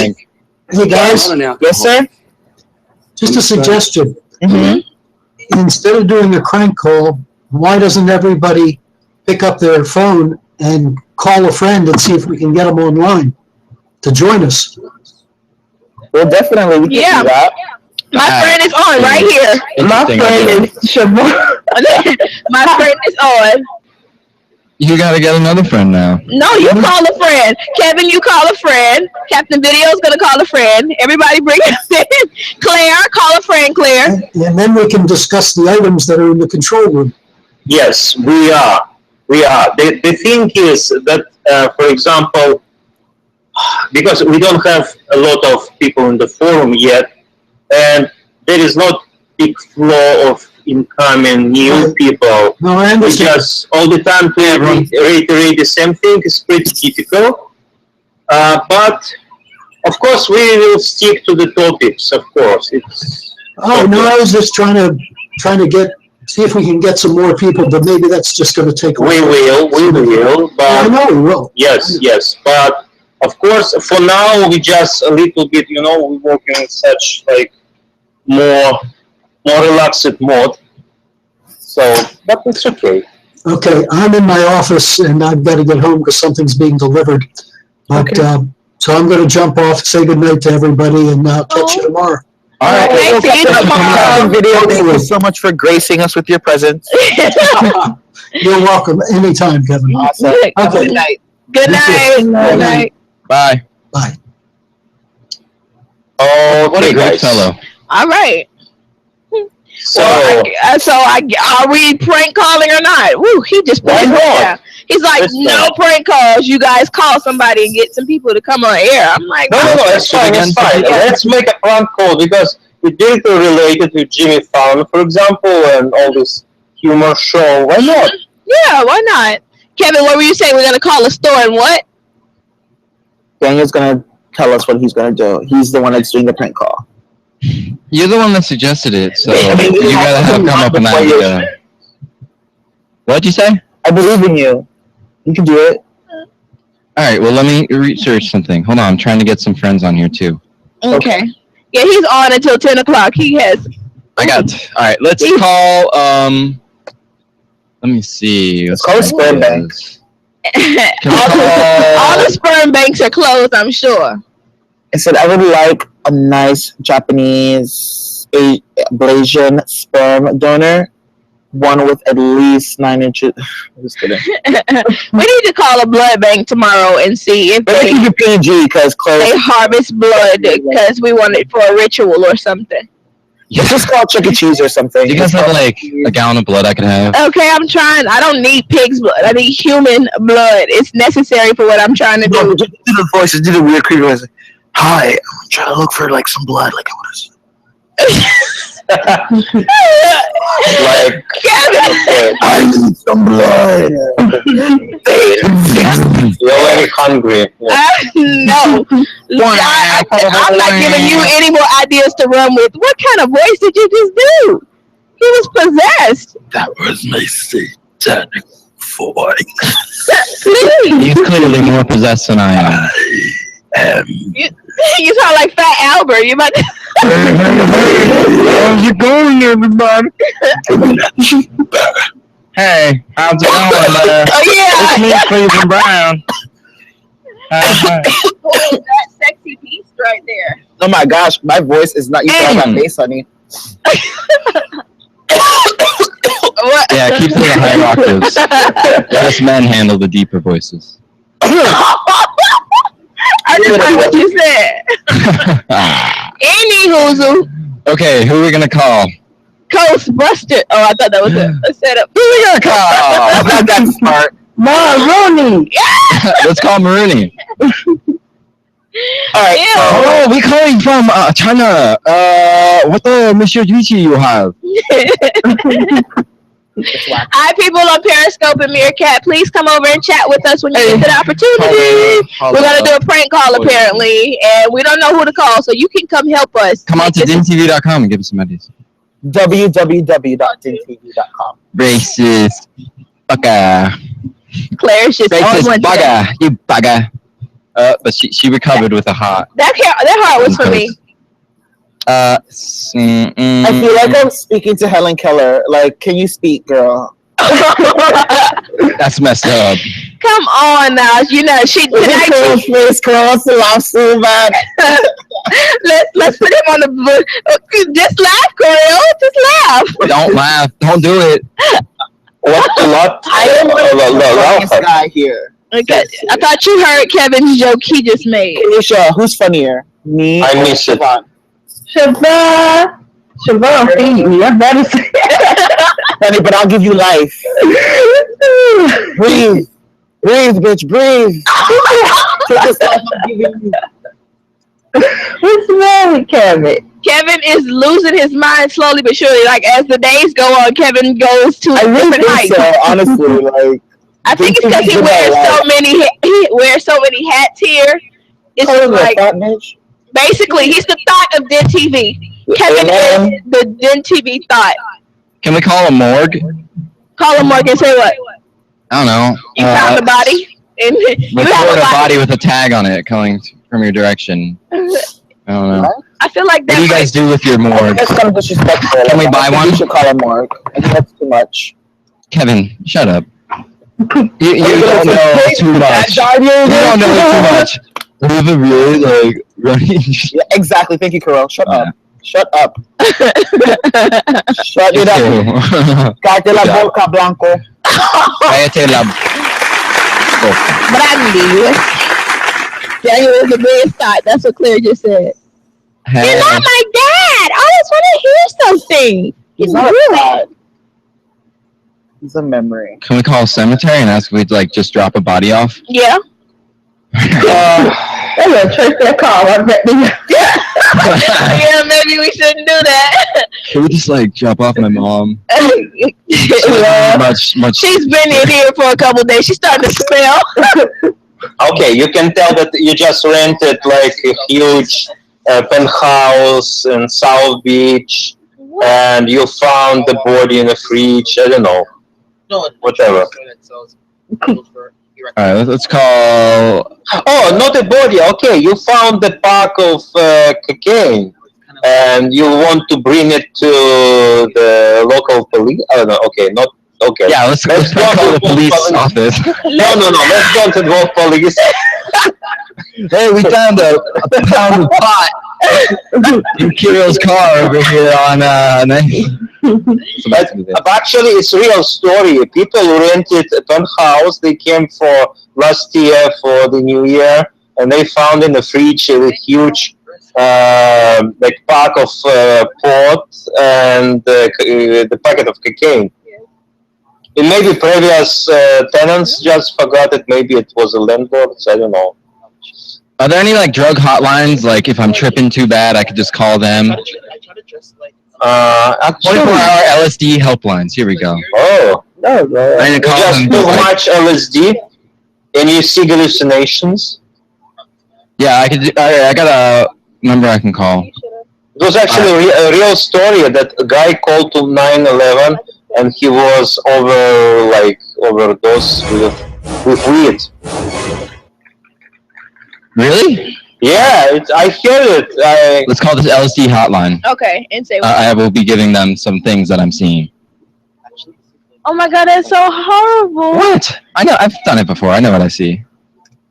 S3: do.
S10: Hey, guys.
S1: Yes, sir?
S10: Just a suggestion. Instead of doing a crank call, why doesn't everybody pick up their phone and call a friend and see if we can get them online to join us?
S1: Well, definitely, we can do that.
S3: My friend is on right here.
S14: My friend is Siobhan.
S3: My friend is on.
S4: You gotta get another friend now.
S3: No, you call a friend. Kevin, you call a friend. Captain Video's gonna call a friend. Everybody bring it in. Claire, call a friend, Claire.
S10: And then we can discuss the items that are in the control room.
S5: Yes, we are. The thing is that, for example, because we don't have a lot of people in the forum yet, and there is not big flow of incoming new people.
S10: No, I understand.
S5: Because all the time to reiterate the same thing is pretty difficult. But of course, we will stick to the topics. Of course, it's.
S10: Oh no, I was just trying to see if we can get some more people, but maybe that's just going to take.
S5: We will. But
S10: I know we will.
S5: Yes, but of course, for now we just a little bit, we're working in such like more relaxed mode. So, but it's okay.
S10: Okay, I'm in my office and I've got to get home because something's being delivered. But so I'm going to jump off, say goodnight to everybody, and catch you tomorrow.
S1: All right.
S3: Okay, see you tomorrow.
S1: Video. Thank you so much for gracing us with your presence.
S10: You're welcome. Anytime, Kevin.
S1: Awesome.
S10: Okay.
S1: Good night.
S3: Good night. Good night.
S4: Bye.
S10: Bye.
S5: Oh,
S4: what a great fellow.
S3: All right.
S5: So,
S3: are we prank calling or not? Woo, he just put his head down. He's like, no prank calls. You guys call somebody and get some people to come on air. I'm like,
S5: no, it's fine. Let's make a prank call because we did related to Jimmy Fallon, for example, and all this humor show. Why not?
S3: Yeah, why not? Kevin, what were you saying? We're gonna call a store and what?
S1: Daniel's gonna tell us what he's gonna do. He's the one that's doing the prank call.
S4: You're the one that suggested it, so you gotta have come up with an idea. What'd you say?
S1: I believe in you. You can do it.
S4: All right, well, let me research something. Hold on, I'm trying to get some friends on here, too.
S3: Okay. Yeah, he's on until 10 o'clock. He has...
S4: All right, let's call, let me see.
S1: Let's call a sperm bank.
S3: All the sperm banks are closed, I'm sure.
S1: I said I would like a nice Japanese Blasian sperm donor. One with at least 9 inches. I'm just kidding.
S3: We need to call a blood bank tomorrow and see if
S1: they keep it PG because
S3: they harvest blood because we want it for a ritual or something.
S1: Let's just call Chuck E. Cheese or something.
S4: Do you guys have like a gallon of blood I could have?
S3: Okay, I'm trying. I don't need pig's blood. I need human blood. It's necessary for what I'm trying to do.
S1: Just do the voices. Do the weird creepy voice. Hi, I'm trying to look for like some blood. Like what is
S5: like
S3: Kevin,
S1: I need some blood.
S5: You're very hungry.
S3: No, I'm not giving you any more ideas to run with. What kind of voice did you just do? He was possessed.
S1: That was my satanic voice.
S4: He's clearly more possessed than I am.
S3: You sound like Fat Albert. You about to...
S8: How's it going, everybody?
S4: Hey, how's it going?
S3: Oh yeah,
S8: it's me, Cleveland Brown.
S3: that sexy beast right there.
S1: Oh my gosh, my voice is not. You saw my face, honey.
S3: What?
S4: Yeah, keep to the higher octaves. Let us men handle the deeper voices.
S3: I just heard what you said. Anywho,
S4: okay, who are we gonna call?
S3: Ghostbuster. Oh, I thought that was a setup.
S4: Who are we gonna call?
S1: That's smart.
S14: Marooney.
S3: Yeah.
S4: Let's call Marooney.
S1: All right.
S4: Oh, we calling from China. What the Monsieur Juicy you have?
S3: Hi, people on Periscope and Meerkat. Please come over and chat with us when you get the opportunity. We're gonna do a prank call apparently, and we don't know who to call, so you can come help us.
S4: Come on to DINtv.com and give us some ideas.
S1: www.DINtv.com.
S4: Racist. Bugger.
S3: Claire's just
S4: racist bugger. You bugger. But she recovered with a heart.
S3: That heart was for me.
S1: I feel like I'm speaking to Helen Keller. Like, can you speak, girl?
S4: That's messed up.
S3: Come on now, you know she tonight.
S1: Face cross, laugh so bad.
S3: Let's put him on the book. Just laugh, Coriel. Just laugh.
S4: Don't laugh. Don't do it.
S5: What?
S1: This guy here.
S3: Okay. I thought you heard Kevin's joke he just made.
S1: Kanisha, who's funnier? Me
S5: I
S1: or
S5: miss it.
S1: Siobhan?
S14: Siobhan feed me. I better say
S1: Honey, but I'll give you life. Breathe. Breathe, bitch, breathe. Take this life I'm giving you.
S14: What's wrong with Kevin?
S3: Kevin is losing his mind slowly but surely. Like as the days go on, Kevin goes to a different height.
S1: So, honestly, like
S3: I think it's because he wears so many hats here. It's just like basically he's the thought of DINtv. Kevin is the DINtv thought.
S4: Can we call a morgue?
S3: Call him Morgan. Say what?
S4: I don't know.
S3: You found the body. And you have
S4: a body with a tag on it coming from your direction. I don't know.
S3: I feel like
S4: that. What do you guys do with your morgue?
S1: That's kind of disrespectful.
S4: Can we buy one?
S1: You should call a morgue. I think that's too much.
S4: Kevin, shut up. You don't know too much. You don't know too much. We have a really like running.
S1: Yeah, exactly. Thank you, Carol. Shut up. Shut up. Shut it up. Cállate la boca, Blanco.
S4: Cállate la boca.
S3: Brandy. Daniel is the biggest thought. That's what Claire just said.
S4: Hey.
S3: You're not my dad. I just want to hear something.
S1: He's not really. He's a memory.
S4: Can we call a cemetery and ask if we'd like just drop a body off?
S3: Yeah.
S14: They're gonna trace their car. I bet they.
S3: Yeah, maybe we shouldn't do that.
S4: Can we just like drop off my mom?
S3: Yeah.
S4: Much.
S3: She's been in here for a couple days. She's starting to smell.
S5: Okay, you can tell that you just rented like a huge penthouse in South Beach, and you found the body in a fridge. I don't know. Whatever.
S4: Alright, let's call...
S5: Oh, not a body. Okay, you found the pack of cocaine, and you want to bring it to the local police? I don't know. Okay, not... Okay.
S4: Yeah, let's go to the police office.
S5: No. Let's go to the police.
S4: Hey, we found a pound of pot in Kirill's car over here on...
S5: But actually, it's a real story. People rented a penthouse. They came for last year for the New Year, and they found in the fridge a huge like pack of pot and the packet of cocaine. And maybe previous tenants just forgot it. Maybe it was a landlord. I don't know.
S4: Are there any like drug hotlines? Like if I'm tripping too bad, I could just call them. 24-hour LSD helplines. Here we go.
S5: Oh,
S4: I need to call
S5: just
S4: them.
S5: too much LSD, and you see hallucinations.
S4: Yeah, I could. I got a number I can call.
S5: It was actually a real story that a guy called to 911, and he was overdose with weed.
S4: Really?
S5: Yeah, I heard it.
S4: Let's call this LSD hotline.
S3: Okay, and say what?
S4: I will be giving them some things that I'm seeing.
S3: Oh my god, that's so horrible.
S4: What? I know. I've done it before. I know what I see.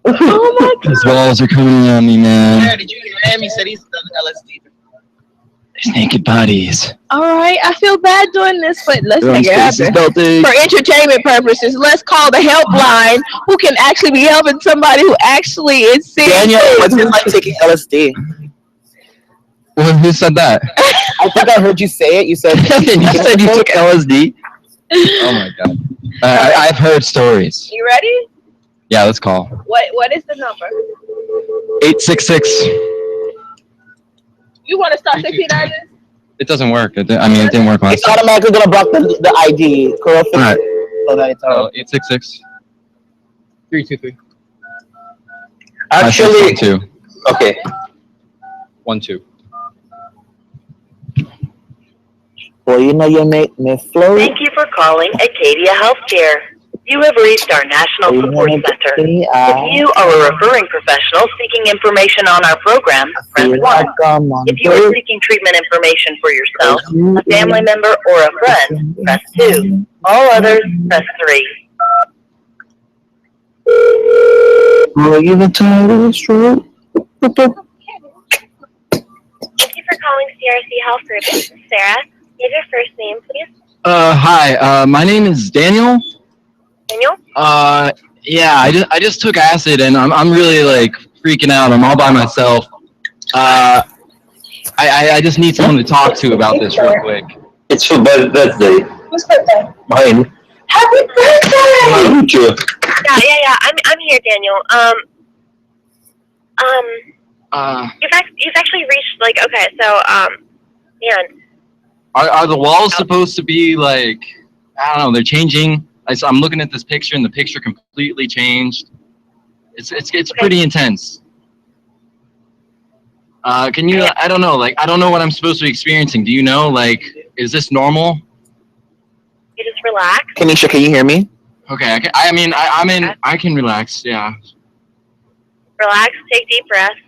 S3: Oh my god.
S4: These walls are coming at me, man.
S1: Yeah, did you hear him? He said he's done LSD.
S4: There's naked bodies.
S3: Alright, I feel bad doing this, but let's make it happen. For entertainment purposes, let's call the helpline who can actually be helping somebody who actually is sick.
S1: Daniel, what's it like taking LSD?
S4: Well, who said that?
S1: I think I heard you say it. You said
S4: you took LSD? Oh my god. I've heard stories.
S3: You ready?
S4: Yeah, let's call.
S3: What is the number?
S4: 866.
S3: You want to start 16 artists?
S4: It doesn't work. I mean, it didn't work last
S1: It's
S4: time.
S1: automatically gonna block the ID. Correct.
S4: All right.
S1: So that it's
S4: 866 323.
S5: Actually,
S4: 2.
S5: okay.
S4: 12.
S1: Well, you know you make me float.
S15: Thank you for calling Acadia Healthcare. You have reached our National Support Center. If you are a referring professional seeking information on our program, press 1. If you are seeking treatment information for yourself, a family member, or a friend, press 2. All others, press 3.
S1: Will you the title true?
S16: Thank you for calling CRC Health Group. This is Sarah. Give your first name, please.
S4: Hi. My name is Daniel.
S16: Daniel?
S4: Yeah. I just took acid and I'm really like freaking out. I'm all by myself. I just need someone to talk to about this real quick.
S5: It's for birthday.
S16: Whose birthday?
S5: Mine.
S16: Happy birthday!
S5: Thank you.
S16: Yeah. I'm here, Daniel. You've actually reached man.
S4: Are the walls supposed to be like, I don't know, they're changing? I'm looking at this picture and the picture completely changed. It's pretty intense. Can you, I don't know what I'm supposed to be experiencing. Do you know, like, is this normal?
S16: You just relax.
S1: Kanisha, can you hear me?
S4: Okay, I can relax, yeah.
S16: Relax, take deep breaths.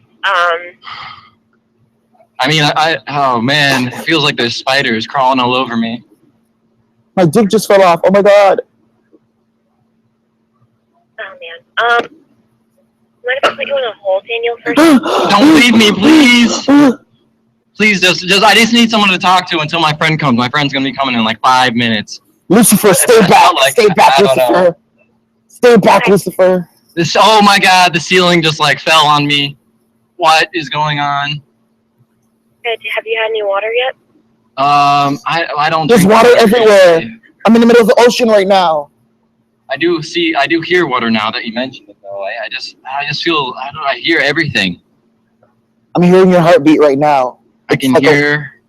S4: Oh man, it feels like there's spiders crawling all over me.
S1: My dick just fell off. Oh my god.
S16: Oh man. Mind if I put you on a hold, Daniel, first?
S4: Don't leave me, please. Please, I just need someone to talk to until my friend comes. My friend's gonna be coming in like 5 minutes.
S1: Lucifer, stay back. Stay back, Lucifer. Stay back, Lucifer.
S4: Oh my god, the ceiling just like fell on me. What is going on?
S16: Good. Have you had any water yet?
S4: I don't.
S1: There's water everywhere. I'm in the middle of the ocean right now.
S4: I do hear water now that you mentioned it though. I just feel, I hear everything.
S1: I'm hearing your heartbeat right now.
S4: I can hear.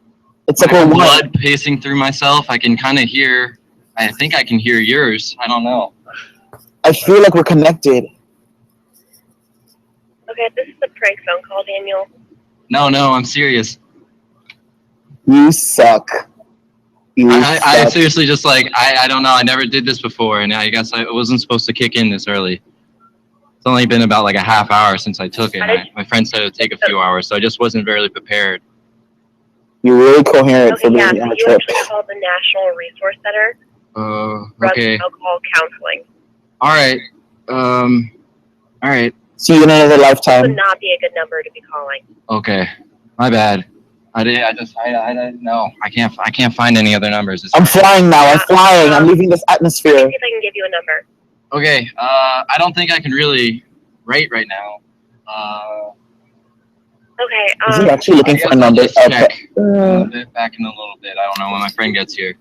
S1: It's like
S4: my
S1: a
S4: blood pacing through myself. I can kind of hear. I think I can hear yours. I don't know.
S1: I feel like we're connected.
S16: Okay, this is a prank phone call, Daniel.
S4: No, I'm serious.
S1: You suck.
S4: I seriously just like, I don't know. I never did this before, and I guess I wasn't supposed to kick in this early. It's only been about like a half hour since I took it. My friend said it would take a few hours, so I just wasn't very prepared.
S1: You're really coherent for being on a
S16: you
S1: trip.
S16: actually called the National Resource Center. Drugs
S4: Okay.
S16: and alcohol counseling.
S4: All right.
S1: See you in another
S16: This
S1: lifetime.
S16: would not be a good number to be calling.
S4: Okay. My bad. I didn't know. I can't find any other numbers.
S1: I'm flying now. I'm flying. I'm leaving this atmosphere.
S16: Let me see if I can give you a number.
S4: Okay. I don't think I can really write right now.
S16: Okay.
S1: Is he actually looking for a number?
S4: Just check back in a little bit. I don't know when my friend gets here.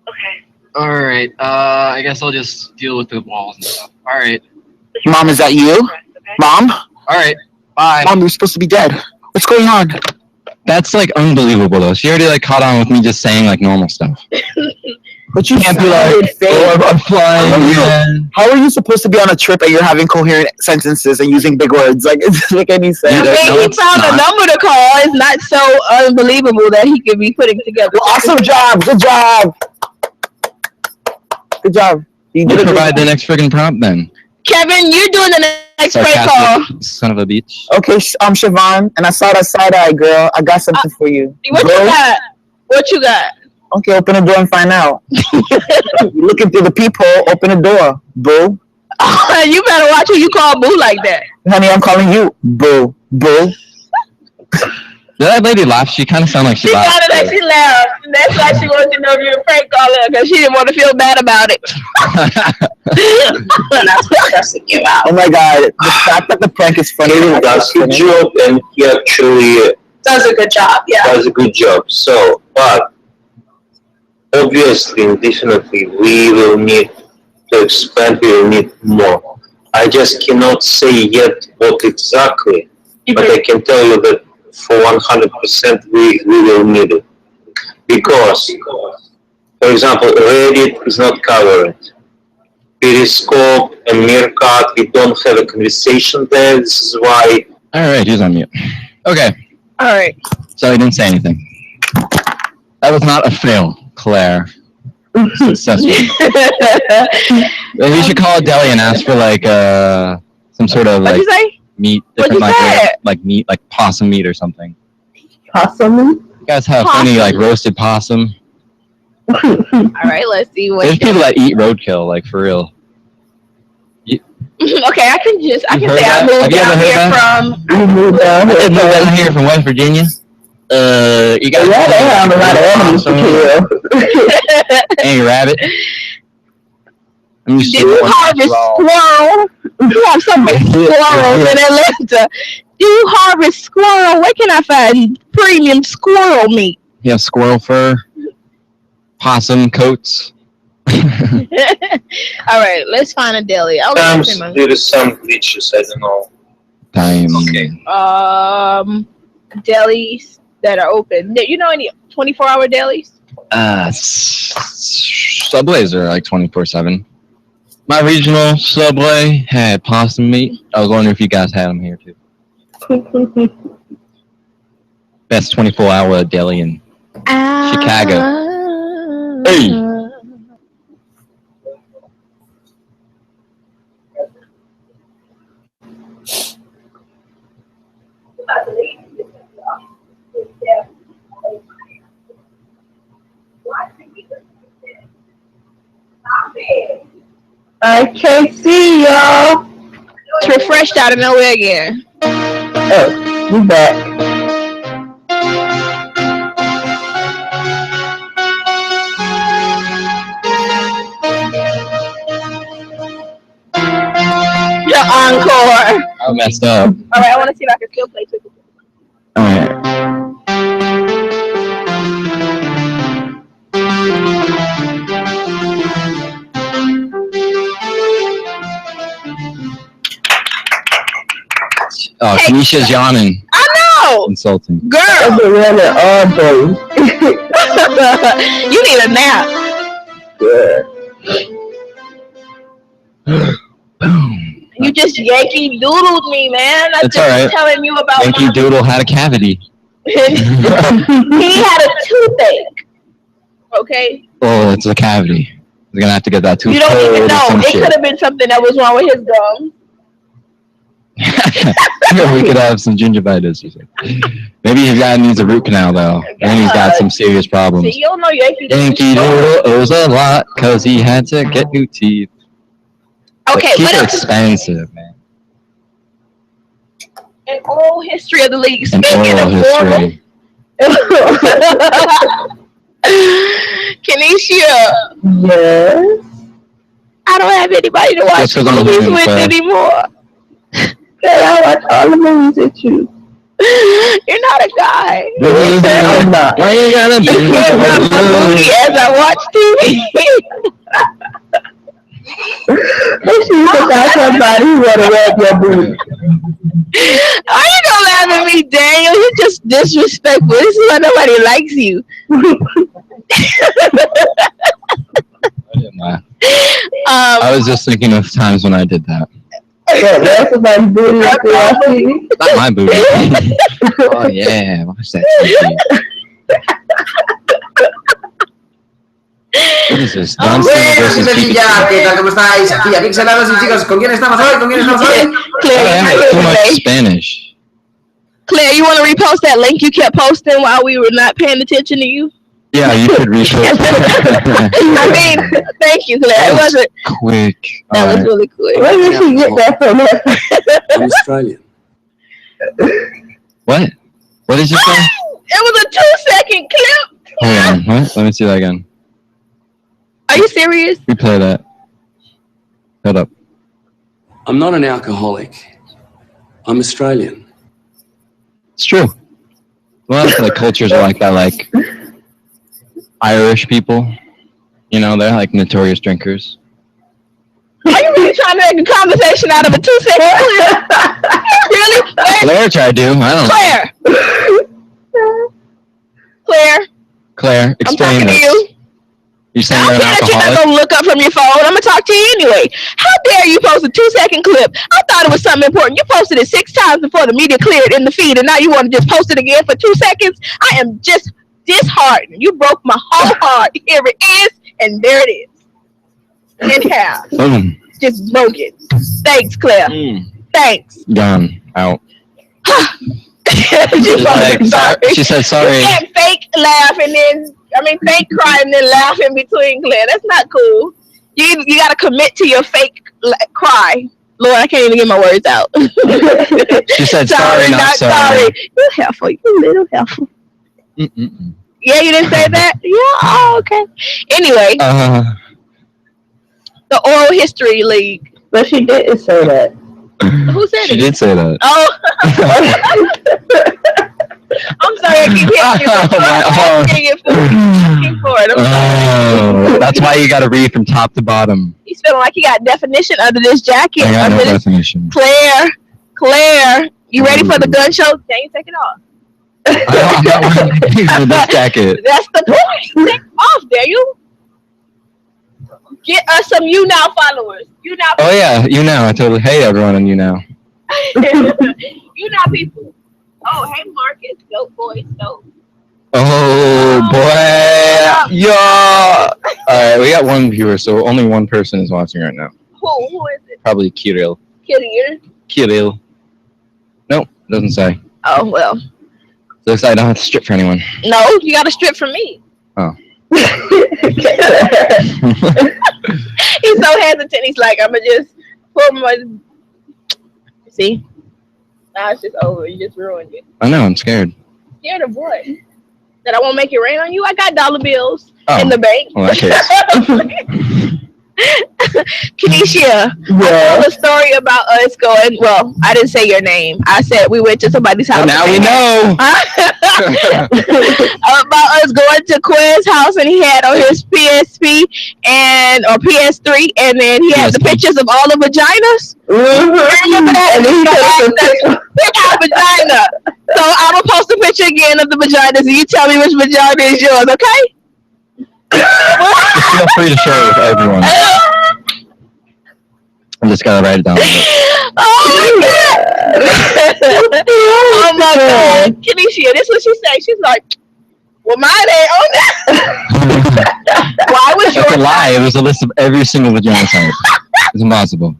S16: Okay.
S4: All right. I guess I'll just deal with the walls and stuff. All right.
S1: Mom, is that you? Mom?
S4: All right. Bye.
S1: Mom, you're supposed to be dead. What's going on?
S4: That's like unbelievable though. She already like caught on with me just saying like normal stuff.
S1: But you
S4: can't be like, oh, I'm flying.
S1: How are you supposed to be on a trip and you're having coherent sentences and using big words? Like, it doesn't make any sense.
S3: I mean, he found a number to call. It's not so unbelievable that he could be putting together.
S1: Well, awesome job. Good job. Good job.
S4: You provide the next friggin' prompt then.
S3: Kevin, you're doing the next prank call.
S4: Son of a bitch.
S1: Okay, Siobhan, and I saw that side eye, girl. I got something for you.
S3: What you got? What you got?
S1: Okay, open the door and find out. You're looking through the peephole, open the door. Boo.
S3: You better watch who you call boo like that.
S1: Honey, I'm calling you boo. Boo.
S4: Did that lady laugh? She kind of sounded like she laughed.
S3: She laughed. She laughed. That's why she wanted to know if you were a prank caller, because she didn't want to feel bad about it.
S12: That's what stressing you out.
S1: Oh my god, the fact that the prank is funny.
S5: He does a good job, and he actually
S12: Does a good job, yeah.
S5: does a good job. So, but obviously, definitely, we will need to expand. We will need more. I just cannot say yet what exactly, but I can tell you that for 100% we will need it. Because, for example, Reddit is not covered. Periscope and Meerkat, we don't have a conversation there. This is why.
S4: All right, he's on mute. Okay.
S3: All right.
S4: So he didn't say anything. That was not a fail, Claire. Successful. Maybe you should call a deli and ask for like some sort of like meat, different like meat, like possum meat or something.
S14: Possum meat?
S4: You guys have any like roasted possum?
S3: All right, let's see what.
S4: There's people that eat roadkill, like for real.
S3: Okay, I can say I moved down here from
S4: West Virginia. You got
S14: they have a lot of animals to kill.
S4: Any rabbit?
S3: Did you harvest squirrel? You have some squirrels in Atlanta. Do you harvest squirrel? Where can I find premium squirrel meat?
S4: You have squirrel fur, possum coats.
S3: All right, let's find a deli.
S5: There is some glitches. I don't know.
S4: Time.
S5: Okay.
S3: Delis that are open. You know any 24-hour delis?
S4: Subways are like 24/7. My regional Subway had possum meat. I was wondering if you guys had them here too. Best 24-hour deli in Chicago. Hey.
S14: I can't see y'all.
S3: It's refreshed out of nowhere again.
S14: Oh, you back.
S3: Your encore.
S4: I messed up.
S3: All right, I want to see if I can still play it.
S4: All right. Oh, Kenisha's yawning.
S3: I know.
S4: Insulting.
S3: Girl.
S14: I've been running all day.
S3: You need a nap. You just Yankee doodled me, man.
S4: That's all right.
S3: Telling you about
S4: Yankee Doodle had a cavity.
S3: He had a toothache. Okay.
S4: Oh, it's a cavity. We're gonna have to get that tooth.
S3: You don't even know. It could have been something that was wrong with his gums.
S4: We could have some gingivitis or something. Maybe his guy needs a root canal though, and he's got some serious problems.
S3: See, you don't know Yankee
S4: Doodle owes a lot because he had to get new teeth.
S3: Okay,
S4: teeth are expensive, man.
S3: An oral history of the league.
S4: An oral history.
S3: Kenisha.
S14: Yes.
S3: I don't have anybody to watch movies with anymore.
S14: I watch all the movies with you.
S3: You're not a guy.
S14: I'm not.
S4: Why you gotta be
S3: as I watch TV?
S14: Make sure you look out somebody who wanna rub your booty.
S3: Are you gonna laugh at me, Daniel? You're just disrespectful. This is why nobody likes you.
S4: I was just thinking of times when I did that.
S14: That's somebody's booty.
S4: Not my booty. Oh yeah, watch that TV. What is this?
S17: Buenas Sencilla, ¿cómo estáis? Aquí a Pixelados y chicos, ¿con quién estamos hoy? ¿Con quién estamos hoy?
S4: Too much Spanish.
S3: Claire, you want to repost that link you kept posting while we were not paying attention to you?
S4: Yeah, you could repost.
S3: I mean, thank you, Claire. It wasn't
S4: quick.
S3: That was really quick.
S14: Where did she get that from?
S17: I'm Australian.
S4: What? What did you say?
S3: It was a 2-second clip.
S4: Hold on. What? Let me see that again.
S3: Are you serious?
S4: Replay that. Hold up.
S17: I'm not an alcoholic. I'm Australian.
S4: It's true. A lot of like cultures are like that, like Irish people. You know, they're like notorious drinkers.
S3: Are you really trying to make a conversation out of a 2-second clip? Really?
S4: Claire tried to. I don't know.
S3: Claire,
S4: Claire, explain
S3: I'm talking
S4: this.
S3: to you.
S4: You saying
S3: I
S4: you're an
S3: don't care that you're not
S4: alcoholic?
S3: gonna look up from your phone. I'm gonna talk to you anyway. How dare you post a 2-second clip? I thought it was something important. You posted it 6 times before the media cleared in the feed, and now you want to just post it again for 2 seconds? I am just disheartened. You broke my whole heart. Here it is, and there it is. In half.
S4: Boom.
S3: Just broke it. Thanks, Claire. Thanks.
S4: Gone. Out.
S3: She
S4: said sorry.
S3: You can't fake laugh and then, fake cry and then laugh in between, Claire. That's not cool. You got to commit to your fake cry. Lord, I can't even get my words out.
S4: She said sorry, not sorry.
S3: You helpful. You little helpful. Yeah, you didn't say that? Yeah, oh, okay. Anyway. The Oral History League.
S14: But she didn't say that.
S3: Who said
S4: She
S3: it?
S4: did say that.
S3: Oh. I'm sorry, I keep hitting you.
S4: That's why you got to read from top to bottom.
S3: He's feeling like he got definition under this jacket.
S4: I got no definition.
S3: Claire, you ready for the gun show? Can you take it off?
S4: I'm not wearing this jacket.
S3: That's the point. Take it off, dare you? Get us some You Now followers. You Now.
S4: Oh yeah, You Now. I totally hate everyone on You Now.
S3: You Now people. Oh, hey Marcus, dope boy, dope.
S4: Oh boy, yo! All right, we got one viewer, so only one person is watching right now.
S3: Who is it?
S4: Probably Kirill.
S3: Kirill.
S4: Nope, doesn't say.
S3: Oh well.
S4: Looks like I don't have to strip for anyone.
S3: No, you got to strip for me.
S4: Oh.
S3: He's so hesitant. He's like, I'm gonna just pull my. See, now it's just over. You just ruined it.
S4: I know. I'm scared.
S3: Scared of what? That I won't make it rain on you? I got dollar bills
S4: Oh.
S3: in the bank.
S4: Well, that case.
S3: Kenisha, I told a story about us going. Well, I didn't say your name. I said we went to somebody's house.
S4: But now we know.
S3: About us going to Quinn's house, and he had on his PSP or PS3, and then he had the pictures of all the vaginas. Remember that? And he pick out vagina. So I'm gonna post a picture again of the vaginas, and you tell me which vagina is yours, okay?
S4: Just feel free to share it with everyone. I'm just gonna write it down.
S3: Oh my god. Kenisha, this is what she said. She's like, well, mine ain't on that. Why was yours?
S4: That's a lie. It was a list of every single vagina type. It's impossible.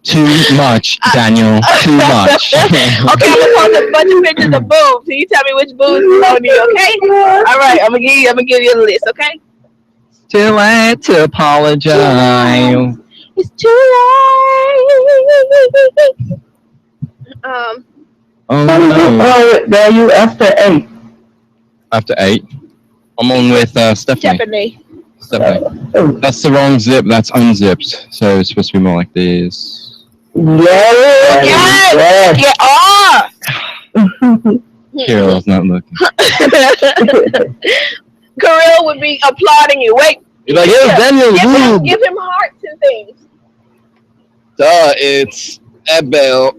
S4: Too much, Daniel. Too much.
S3: Okay, I'm gonna post a bunch of pictures of boobs. So you tell me which boobs is on you, okay? All right, I'm gonna give you a list, okay?
S4: Too late to apologize.
S3: It's too late.
S4: Oh no.
S14: Now you after 8.
S4: After 8. I'm on with Stephanie. Stephanie. That's the wrong zip. That's unzipped. So it's supposed to be more like this.
S3: Yes. Get off.
S4: Carol's not looking.
S3: Kirill would be applauding you. Wait.
S4: You're like, yeah, Daniel.
S3: Give him hearts and things.
S4: Duh, it's Abel.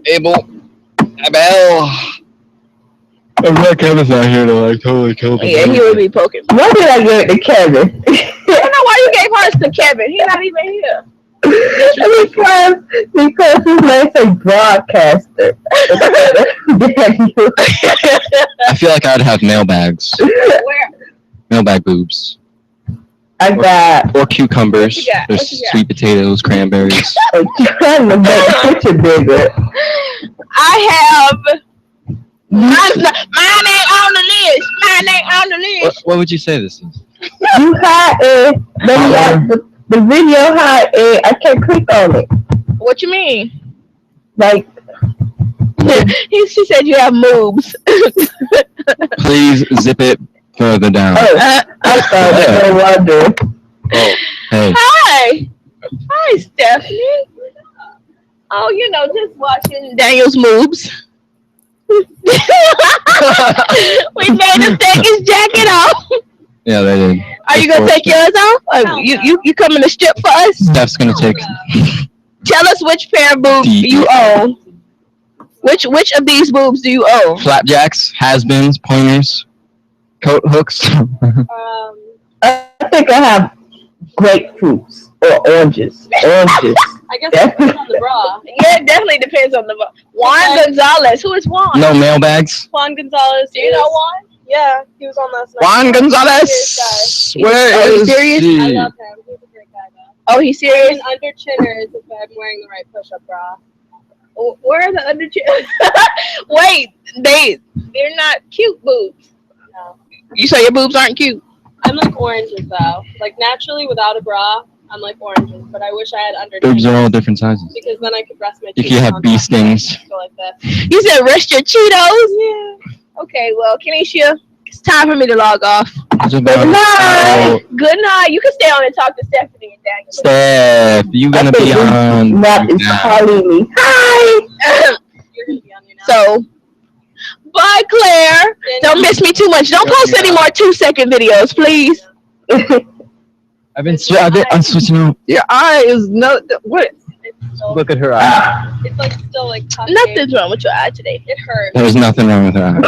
S4: I'm glad Kevin's not here to like totally kill the
S3: Yeah, he would be poking.
S14: Why did I give it to Kevin?
S3: I don't know why you gave hearts to Kevin. He's not even here.
S14: because his name's a broadcaster.
S4: I feel like I'd have mailbags.
S3: Where?
S4: Mailbag boobs.
S14: I got.
S4: Or cucumbers.
S3: What you got?
S4: There's sweet potatoes, cranberries.
S14: I'm trying to make the picture bigger.
S3: I have. Mine ain't on the list. Mine ain't on the list.
S4: What would you say this is?
S14: You had the video had I can't click on it.
S3: What you mean?
S14: Like
S3: she said you have moves.
S4: Please zip it further down.
S14: I thought no wonder.
S4: Oh, hey.
S3: Hi, Stephanie. Oh, just watching Daniel's moves. We made him take his jacket off.
S4: Yeah, they did.
S3: Are you gonna take yours off? You coming to strip for us?
S4: Steph's gonna take.
S3: Tell us which pair of boobs you own. Which of these boobs do you own?
S4: Flapjacks, has-beens, pointers, coat hooks?
S14: I think I have grapefruits or oranges. Oranges.
S3: I guess it depends on the bra. Yeah, it definitely depends on the bra. Juan Gonzalez. Who is Juan?
S4: No mailbags?
S3: Juan Gonzalez. Do you know Juan? Yeah, he was on last night.
S4: Juan Gonzalez! Where is
S3: serious?
S4: he?
S3: I love him. He's a great guy, though. Oh, he's serious? And under chinners if I'm wearing the right push-up bra. Oh, where are the under chinners? Wait, they're not cute boobs. No. You say your boobs aren't cute? I'm like oranges, though. Like, naturally, without a bra, I'm like oranges, but I wish I had under
S4: Boobs are all different sizes.
S3: because then I could rest my
S4: If
S3: cheeks
S4: you have
S3: on
S4: bee
S3: top
S4: stings.
S3: and go like that. You said rest your Cheetos? Yeah. Okay, well, Kenesha, it's time for me to log off.
S4: Good night.
S3: Good night. You can stay on and talk to Stephanie and Daniel.
S4: Steph, you gonna be on?
S14: That is calling me. Hi.
S3: You're gonna be on here now. So, bye, Claire. Don't miss me too much. Don't post any more 2-second videos, please.
S4: I'm switching out. Your eye is not. What? Look at her eye.
S3: It's like still like nothing's wrong with your eye today. It hurts.
S4: There's nothing wrong with her eye.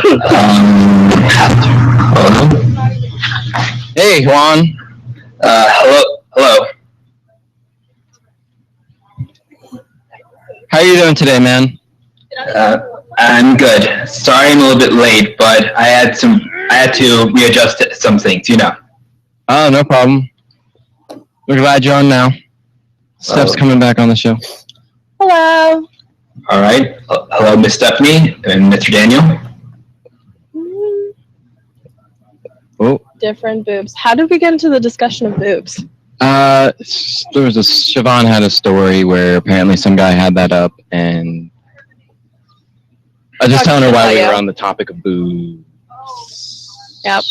S4: Hey, Juan.
S18: Hello.
S4: How are you doing today, man?
S18: I'm good. Sorry I'm a little bit late, but I had to readjust some things, you know.
S4: Oh, no problem. We're glad you're on now. Steph's coming back on the show.
S3: Hello.
S18: All right. Hello, Miss Stephanie and Mr. Daniel.
S4: Oh.
S3: Different boobs. How did we get into the discussion of boobs?
S4: There was Siobhan had a story where apparently some guy had that up, and I was just telling her why we were on the topic of boobs.
S3: Yep.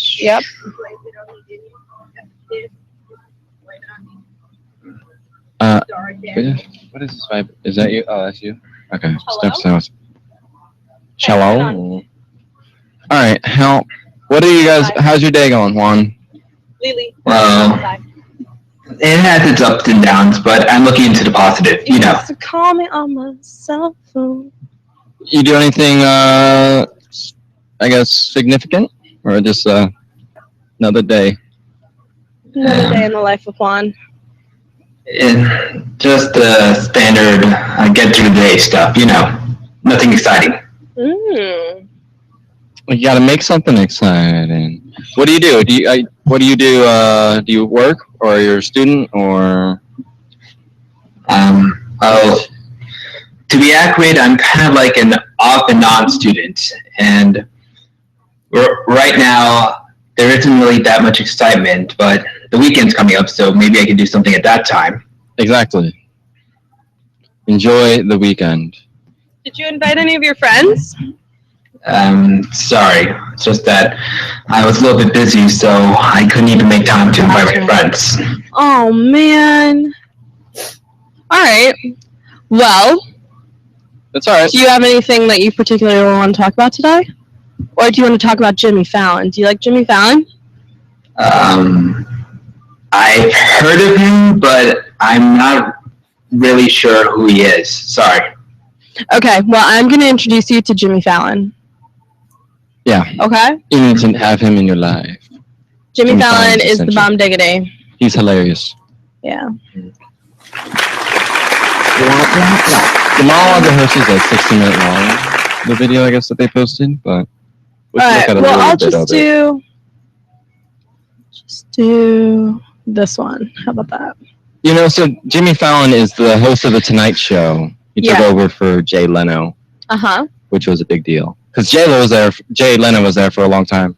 S4: What is this vibe? Is that you? Oh, that's you. Okay. Steph's house. Shalom. All right. What are you guys? How's your day going, Juan?
S3: Lily.
S18: Well, it has its ups and downs, but I'm looking into the positive, you know.
S3: To call me on my cell phone.
S4: You do anything, I guess, significant? Or just another day?
S3: Another day in the life of Juan.
S18: Just the standard get through the day stuff, you know. Nothing exciting.
S3: Mm.
S4: Well, you got to make something exciting. What do you do? What do you do? Do you work, or you're a student, or?
S18: Well, to be accurate, I'm kind of like an off and on student, and right now there isn't really that much excitement, but the weekend's coming up, so maybe I can do something at that time.
S4: Exactly. Enjoy the weekend.
S3: Did you invite any of your friends?
S18: Sorry. It's just that I was a little bit busy, so I couldn't even make time to invite my friends.
S3: Oh, man. All right. Well.
S4: That's all right.
S3: Do you have anything that you particularly want to talk about today? Or do you want to talk about Jimmy Fallon? Do you like Jimmy Fallon?
S18: I've heard of him, but I'm not really sure who he is. Sorry.
S3: Okay, well, I'm going to introduce you to Jimmy Fallon.
S4: Yeah.
S3: Okay?
S4: You need to have him in your life.
S3: Jimmy Fallon is the bomb diggity.
S4: He's hilarious.
S3: Yeah.
S4: The monologue rehearsal is like 60-minute long, the video, I guess, that they posted, but we can look at a
S3: well,
S4: little
S3: I'll
S4: bit
S3: just do this one. How about that?
S4: You know, so Jimmy Fallon is the host of The Tonight Show. He took over for Jay Leno, which was a big deal. Because Jay Leno was there for a long time.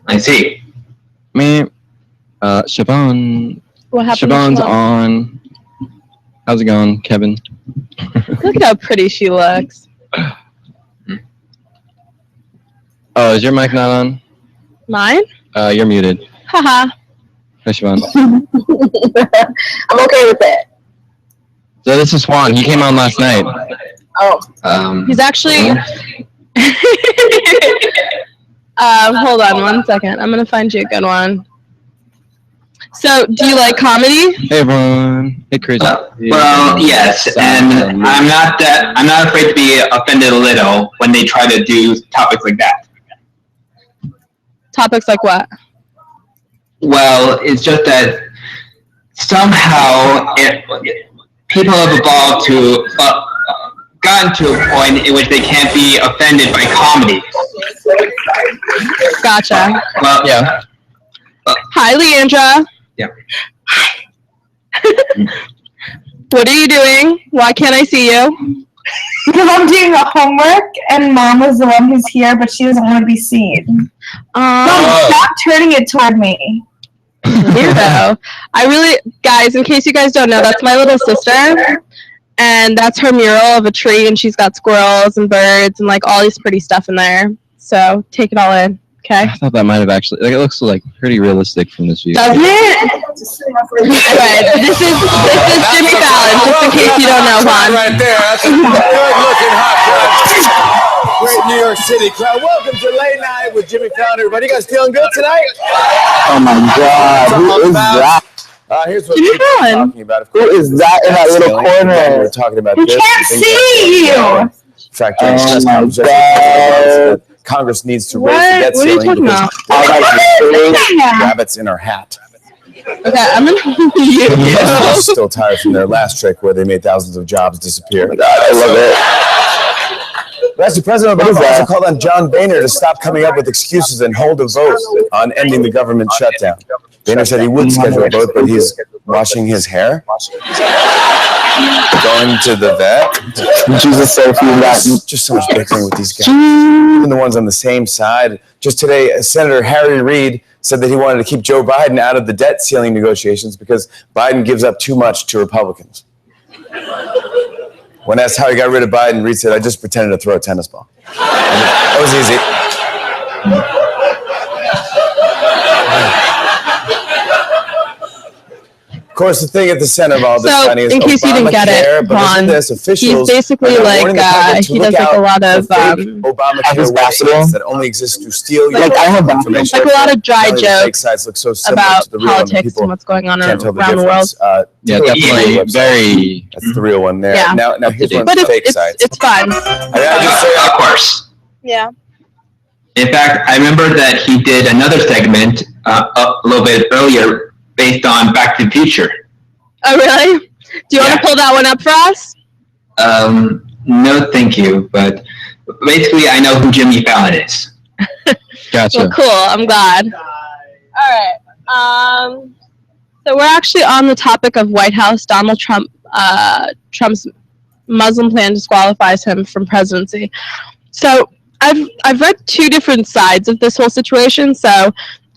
S18: I see.
S4: Siobhan.
S3: What happened?
S4: Siobhan's on. How's it going, Kevin?
S3: Look how pretty she looks.
S4: Oh, is your mic not on?
S3: Mine?
S4: You're muted.
S3: Haha.
S4: Hi, Siobhan.
S14: I'm okay with that.
S4: So this is Juan. He came on last night.
S14: Oh.
S3: He's actually... hold on 1 second. I'm going to find you a good one. So, do you like comedy?
S4: Hey, everyone. Hey, Chris.
S18: Well, yes, and I'm not afraid to be offended a little when they try to do topics like that.
S3: Topics like what?
S18: Well, it's just that somehow people have evolved to gotten to a point in which they can't be offended by comedy.
S3: Gotcha.
S18: Well, yeah.
S3: Hi, Leandra.
S18: Yeah.
S3: What are you doing? Why can't I see you?
S14: Because I'm doing the homework, and Mom was the one who's here, but she doesn't want to be seen. Mom, stop turning it toward me.
S3: Weirdo. Guys, in case you guys don't know, that's my little sister. And that's her mural of a tree, and she's got squirrels and birds and like all these pretty stuff in there. So take it all in, okay?
S4: I thought that might have actually, like, it looks like pretty realistic from this view.
S3: Doesn't it? Alright, this is Jimmy Fallon, just in case you don't know, Juan.
S9: Right there, that's a good-looking hot crowd. Great New York City crowd. Welcome to Late Night with Jimmy Fallon. Everybody, you guys feeling good tonight?
S1: Oh my God, who is that?
S9: Here's what we're talking about.
S1: Who is that in that little corner?
S9: We're talking about
S14: We
S9: this.
S14: can't see you!
S9: In fact, Congress needs to raise the debt
S3: What are you
S9: ceiling
S3: talking
S9: because
S3: about?
S9: rabbits in our hat.
S3: Okay, I'm gonna you.
S9: We're still tired from their last trick where they made thousands of jobs disappear.
S1: I love it.
S9: Actually, President Obama also called on John Boehner to stop coming up with excuses and hold a vote on ending the government shutdown. Boehner said he would schedule a vote, but he's washing his hair, going to the vet.
S1: Jesus,
S9: just so much bickering with these guys. Even the ones on the same side. Just today, Senator Harry Reid said that he wanted to keep Joe Biden out of the debt ceiling negotiations because Biden gives up too much to Republicans. When asked how he got rid of Biden, Reid said, "I just pretended to throw a tennis ball." That was easy. Of course, the thing at the center of all this,
S3: So,
S9: Honey, is
S3: in case you didn't get it,
S9: Obamacare, but listen
S3: Juan,
S9: to this, officials
S3: he's basically
S9: are now
S3: like,
S9: warning the public to
S3: he
S9: look
S3: does like a
S9: out
S3: lot of,
S9: for fake Obamacare websites that only exist to steal your information.
S3: like a lot of dry
S9: Not only the fake
S3: jokes
S9: sites look so similar
S3: about
S9: to the real one that
S3: politics
S9: people
S3: and what's going on
S9: can't tell
S3: around the
S9: difference.
S3: world.
S4: Yeah, definitely very.
S9: That's the real one there.
S3: Yeah.
S9: Now here's one
S3: But
S9: fake site.
S3: it's fun.
S9: I gotta just say,
S18: Of course.
S3: Yeah.
S18: In fact, I remember that he did another segment a little bit earlier based on Back to the Future.
S3: Oh, really? Do you want to pull that one up for us?
S18: No, thank you. But basically, I know who Jimmy Fallon is.
S4: Gotcha.
S3: Well, cool. I'm glad. All right. So we're actually on the topic of White House. Donald Trump, Trump's Muslim plan disqualifies him from presidency. So I've read two different sides of this whole situation. So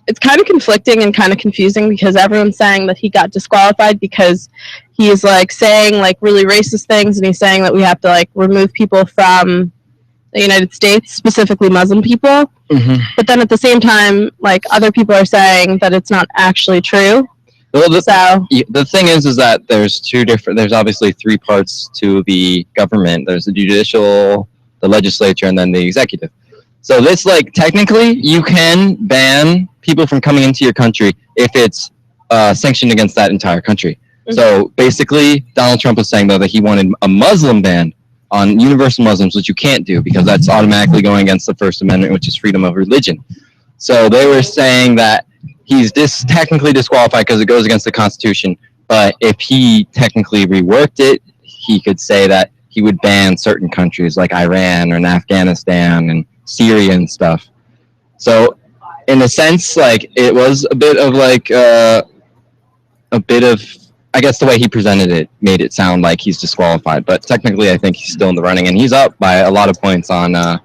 S3: it's kind of conflicting and kind of confusing because everyone's saying that he got disqualified because he's like saying like really racist things, and he's saying that we have to like remove people from the United States, specifically Muslim people.
S4: Mm-hmm.
S3: But then at the same time, like other people are saying that it's not actually true.
S4: Well, the thing is that there's obviously three parts to the government. There's the judicial, the legislature, and then the executive. So this, like, technically, you can ban people from coming into your country if it's sanctioned against that entire country. Mm-hmm. So basically, Donald Trump was saying, though, that he wanted a Muslim ban on universal Muslims, which you can't do because that's automatically going against the First Amendment, which is freedom of religion. So they were saying that he's technically disqualified because it goes against the Constitution. But if he technically reworked it, he could say that he would ban certain countries like Iran and Afghanistan and Syria and stuff. So in a sense, like, it was a bit of like I guess the way he presented it made it sound like he's disqualified, but technically I think he's still in the running, and he's up by a lot of points on the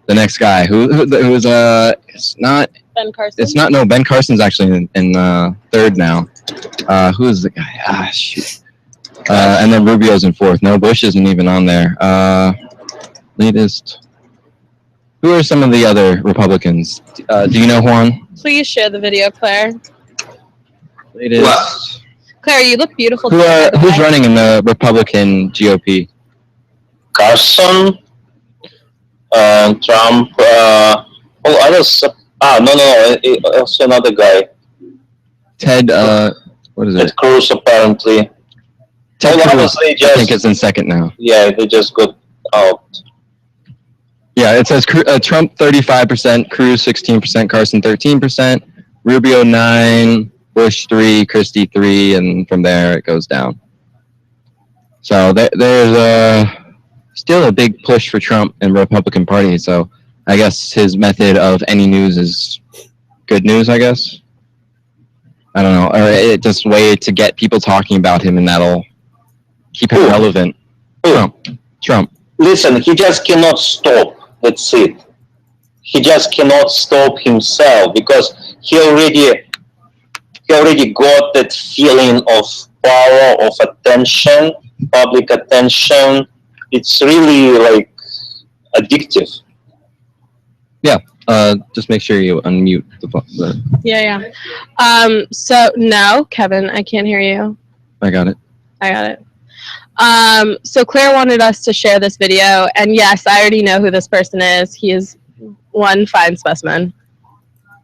S4: next guy who's it's not
S3: Ben Carson.
S4: It's not. No, Ben Carson's actually in third now. Who is the guy? Shoot. And then Rubio's in fourth. No, Bush isn't even on there. Latest. Who are some of the other Republicans? Do you know, Juan?
S3: Please share the video, Claire.
S4: Latest.
S18: What?
S3: Claire, you look beautiful.
S4: Who's running in the Republican GOP?
S5: Carson, Trump. Others. No. Also another guy.
S4: Ted. What is it?
S5: Ted Cruz, apparently.
S4: Ted Cruz. I think it's in second now.
S5: Yeah, they just got out.
S4: Yeah, Yeah, it says Trump 35%, Cruz 16%, Carson 13%, Rubio 9%, Bush 3%, Christie 3%, and from there it goes down. So there's still a big push for Trump and Republican Party. So I guess his method of any news is good news, I guess. I don't know. Or it's just a way to get people talking about him, and that'll keep him relevant. Trump.
S5: Listen, he just cannot stop. That's it. He just cannot stop himself because he already got that feeling of power, of attention, public attention. It's really like addictive.
S4: Yeah. Just make sure you unmute the.
S19: Yeah. So no, Kevin, I can't hear you.
S4: I got it.
S19: So Claire wanted us to share this video, and yes, I already know who this person is. He is one fine specimen.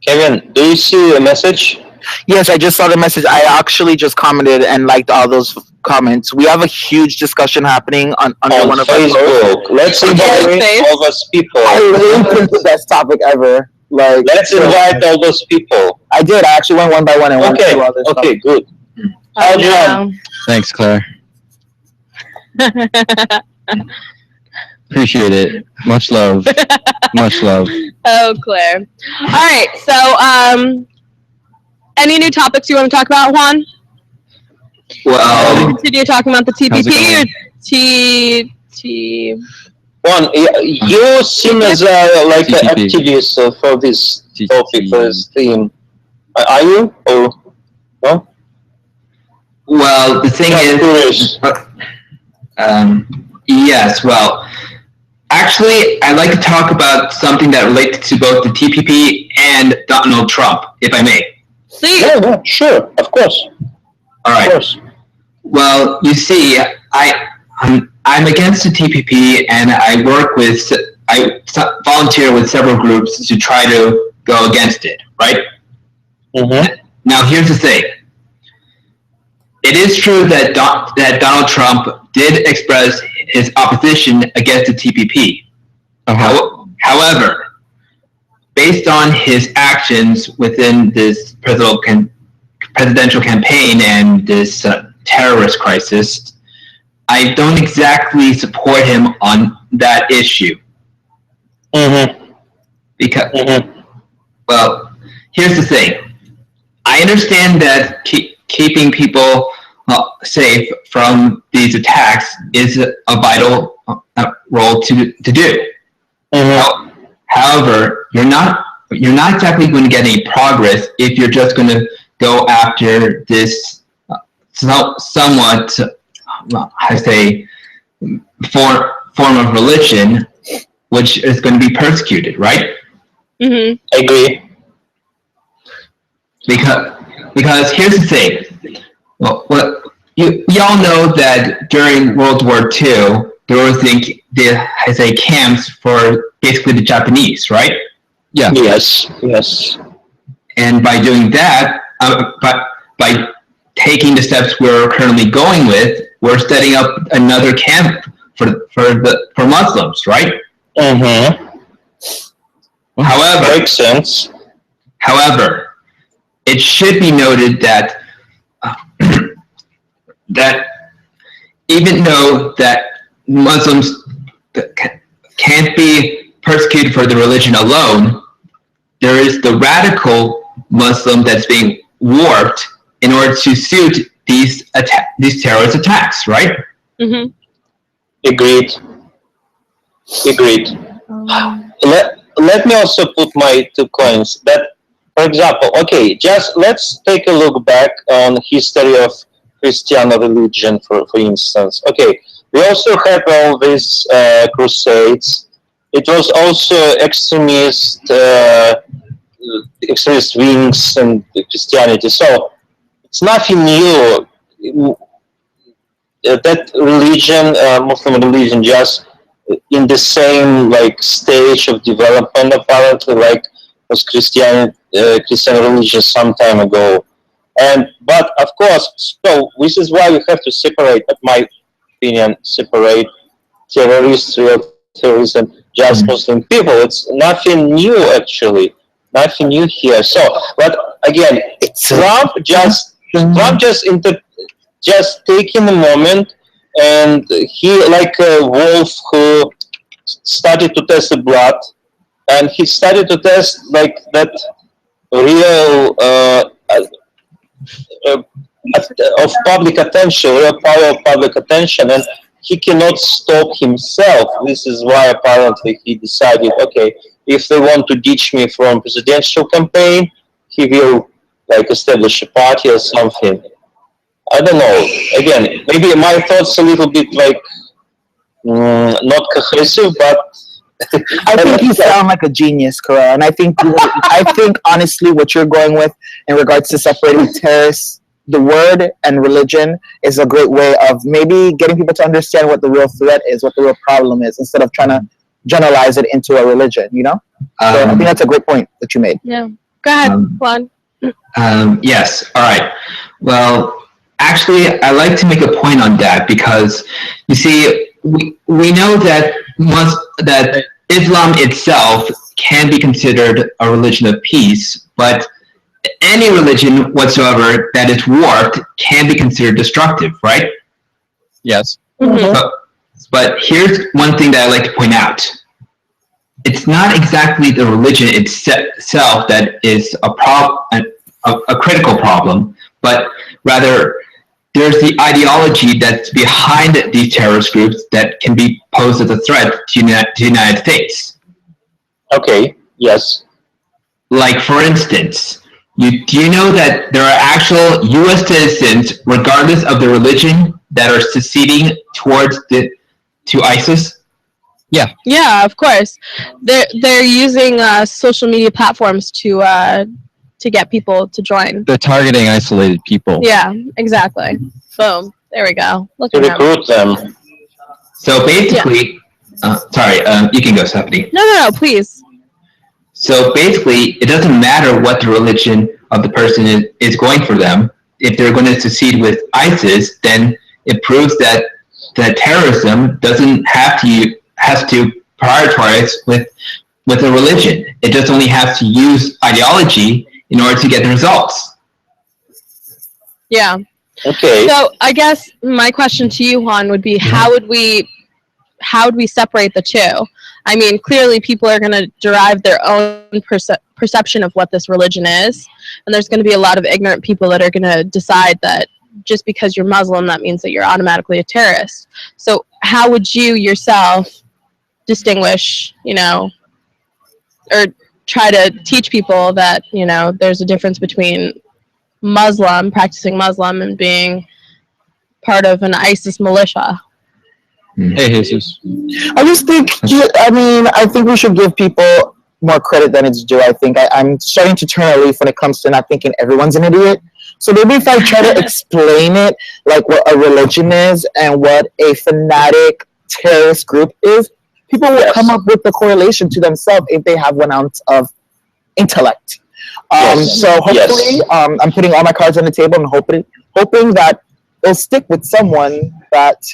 S5: Kevin, do you see a message?
S1: Yes, I just saw the message. I actually just commented and liked all those comments. We have a huge discussion happening on one of
S5: Facebook. Let's invite all those people.
S1: I really think the best topic ever. Like,
S5: let's invite all those people.
S1: I did. I actually went one by one and went through all this stuff.
S5: Okay, good.
S4: Thanks, Claire. Appreciate it. Much love. Much love.
S19: Oh, Claire. All right. So, any new topics you want to talk about, Juan?
S5: Well,
S19: continue talking about the TPP or
S5: Juan, you seem as like an activist for this topic, for this theme. Are you? Or no?
S18: Well, the thing is, yes. Well, actually, I'd like to talk about something that relates to both the TPP and Donald Trump, if I may.
S19: Please.
S5: Yeah, sure, of course.
S18: All right.
S5: Of course.
S18: Well, you see, I'm against the TPP, and I volunteer with several groups to try to go against it. Right.
S5: Mm-hmm.
S18: Now, here's the thing. It is true that Donald Trump did express his opposition against the TPP. However, based on his actions within this presidential campaign and this terrorist crisis, I don't exactly support him on that issue.
S5: Mm-hmm.
S18: Because, well, here's the thing. I understand that keeping people safe from these attacks is a vital role to do.
S5: Mm-hmm.
S18: However, you're not exactly going to get any progress if you're just going to go after this somewhat, I say, form of religion, which is going to be persecuted, right?
S19: Mm-hmm.
S5: I agree.
S18: Because here's the thing. Well, we all know that during World War II, there was the camps for basically the Japanese, right?
S4: Yeah.
S5: Yes.
S18: And by doing that, by taking the steps we're currently going with, we're setting up another camp for Muslims, right?
S5: Mm-hmm.
S18: However,
S5: makes sense.
S18: However, it should be noted that that even though that Muslims can't be persecuted for the religion alone, there is the radical Muslim that's being warped in order to suit these terrorist attacks, right?
S19: Mm-hmm.
S5: Agreed. Let me also put my 2 coins. That, for example, okay, just let's take a look back on history of Christian religion, for instance. Okay, we also have all these crusades. It was also extremist wings and Christianity. So it's nothing new. That religion, Muslim religion, just in the same stage of development, apparently, was Christian religion some time ago. But of course, so this is why we have to separate, in my opinion, separate real terrorism just Muslim people. It's nothing new, actually. Nothing new here. So, but again, Trump just taking a moment, and he, like a wolf who started to test the blood, and he started to test like that real of public attention, real power of public attention, and he cannot stop himself. This is why apparently he decided, okay, if they want to ditch me from presidential campaign, he will like establish a party or something. I don't know. Again, maybe my thoughts a little bit like not cohesive, but
S1: I think you sound like a genius, Kara, and I think honestly what you're going with in regards to separating terrorists, the word and religion is a great way of maybe getting people to understand what the real threat is, what the real problem is, instead of trying to generalize it into a religion, you know? So I think that's a great point that you made.
S19: Yeah. Go ahead, Juan.
S18: Yes. All right. Well, actually, I like to make a point on that because, you see, we know that that Islam itself can be considered a religion of peace, but any religion whatsoever that is warped can be considered destructive, right?
S4: Yes.
S19: Mm-hmm.
S18: But here's one thing that I like to point out. It's not exactly the religion itself that is a critical problem, but rather there's the ideology that's behind these terrorist groups that can be posed as a threat to the United States.
S5: Okay, yes.
S18: Like, for instance, do you know that there are actual U.S. citizens, regardless of their religion, that are seceding to ISIS?
S4: Yeah.
S19: Yeah, of course. They're using social media platforms to get people to join.
S4: They're targeting isolated people.
S19: Yeah, exactly. Boom. There we go. Look at
S5: recruit them.
S18: So basically, sorry, you can go, Stephanie.
S19: No, please.
S18: So basically, it doesn't matter what the religion of the person is going for them. If they're going to secede with ISIS, then it proves that terrorism has to prioritize with a religion. It just only has to use ideology in order to get the results.
S19: Yeah.
S5: Okay.
S19: So I guess my question to you, Juan, would be how would we separate the two? I mean, clearly people are going to derive their own perception of what this religion is, and there's going to be a lot of ignorant people that are going to decide that just because you're Muslim, that means that you're automatically a terrorist. So how would you yourself distinguish, or try to teach people that, there's a difference between practicing Muslim, and being part of an ISIS militia?
S4: Hey, Jesus.
S1: I just think, I think we should give people more credit than it's due. I think I'm starting to turn a leaf when it comes to not thinking everyone's an idiot. So maybe if I try to explain it, like what a religion is and what a fanatic terrorist group is, people will come up with the correlation to themselves if they have 1 ounce of intellect. So hopefully, I'm putting all my cards on the table and hoping that it'll stick with someone that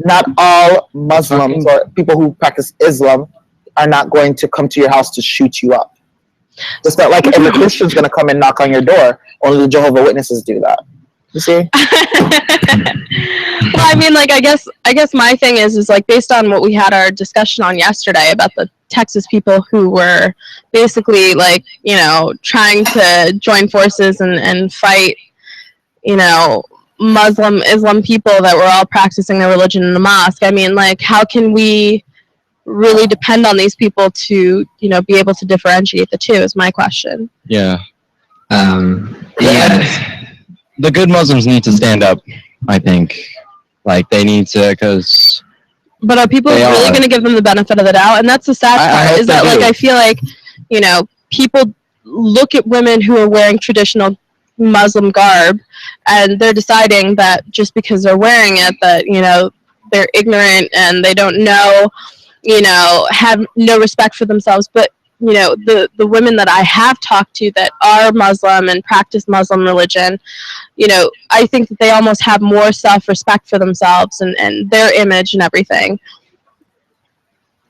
S1: not all Muslims or people who practice Islam are not going to come to your house to shoot you up. It's not like every Christian's going to come and knock on your door. Only the Jehovah's Witnesses do that. You see?
S19: Well, I mean, like, I guess my thing is like, based on what we had our discussion on yesterday about the Texas people who were basically like, trying to join forces and fight, Islam people that were all practicing their religion in the mosque. I mean, like, how can we really depend on these people to, be able to differentiate the two is my question.
S4: Yeah. The good Muslims need to stand up, I think. Like, they need to, because...
S19: But are people really going to give them the benefit of the doubt? And that's the sad part, is that, like, I feel like, people look at women who are wearing traditional Muslim garb, and they're deciding that just because they're wearing it, that, they're ignorant and they don't know, have no respect for themselves. But, the women that I have talked to that are Muslim and practice Muslim religion, I think that they almost have more self-respect for themselves and their image and everything.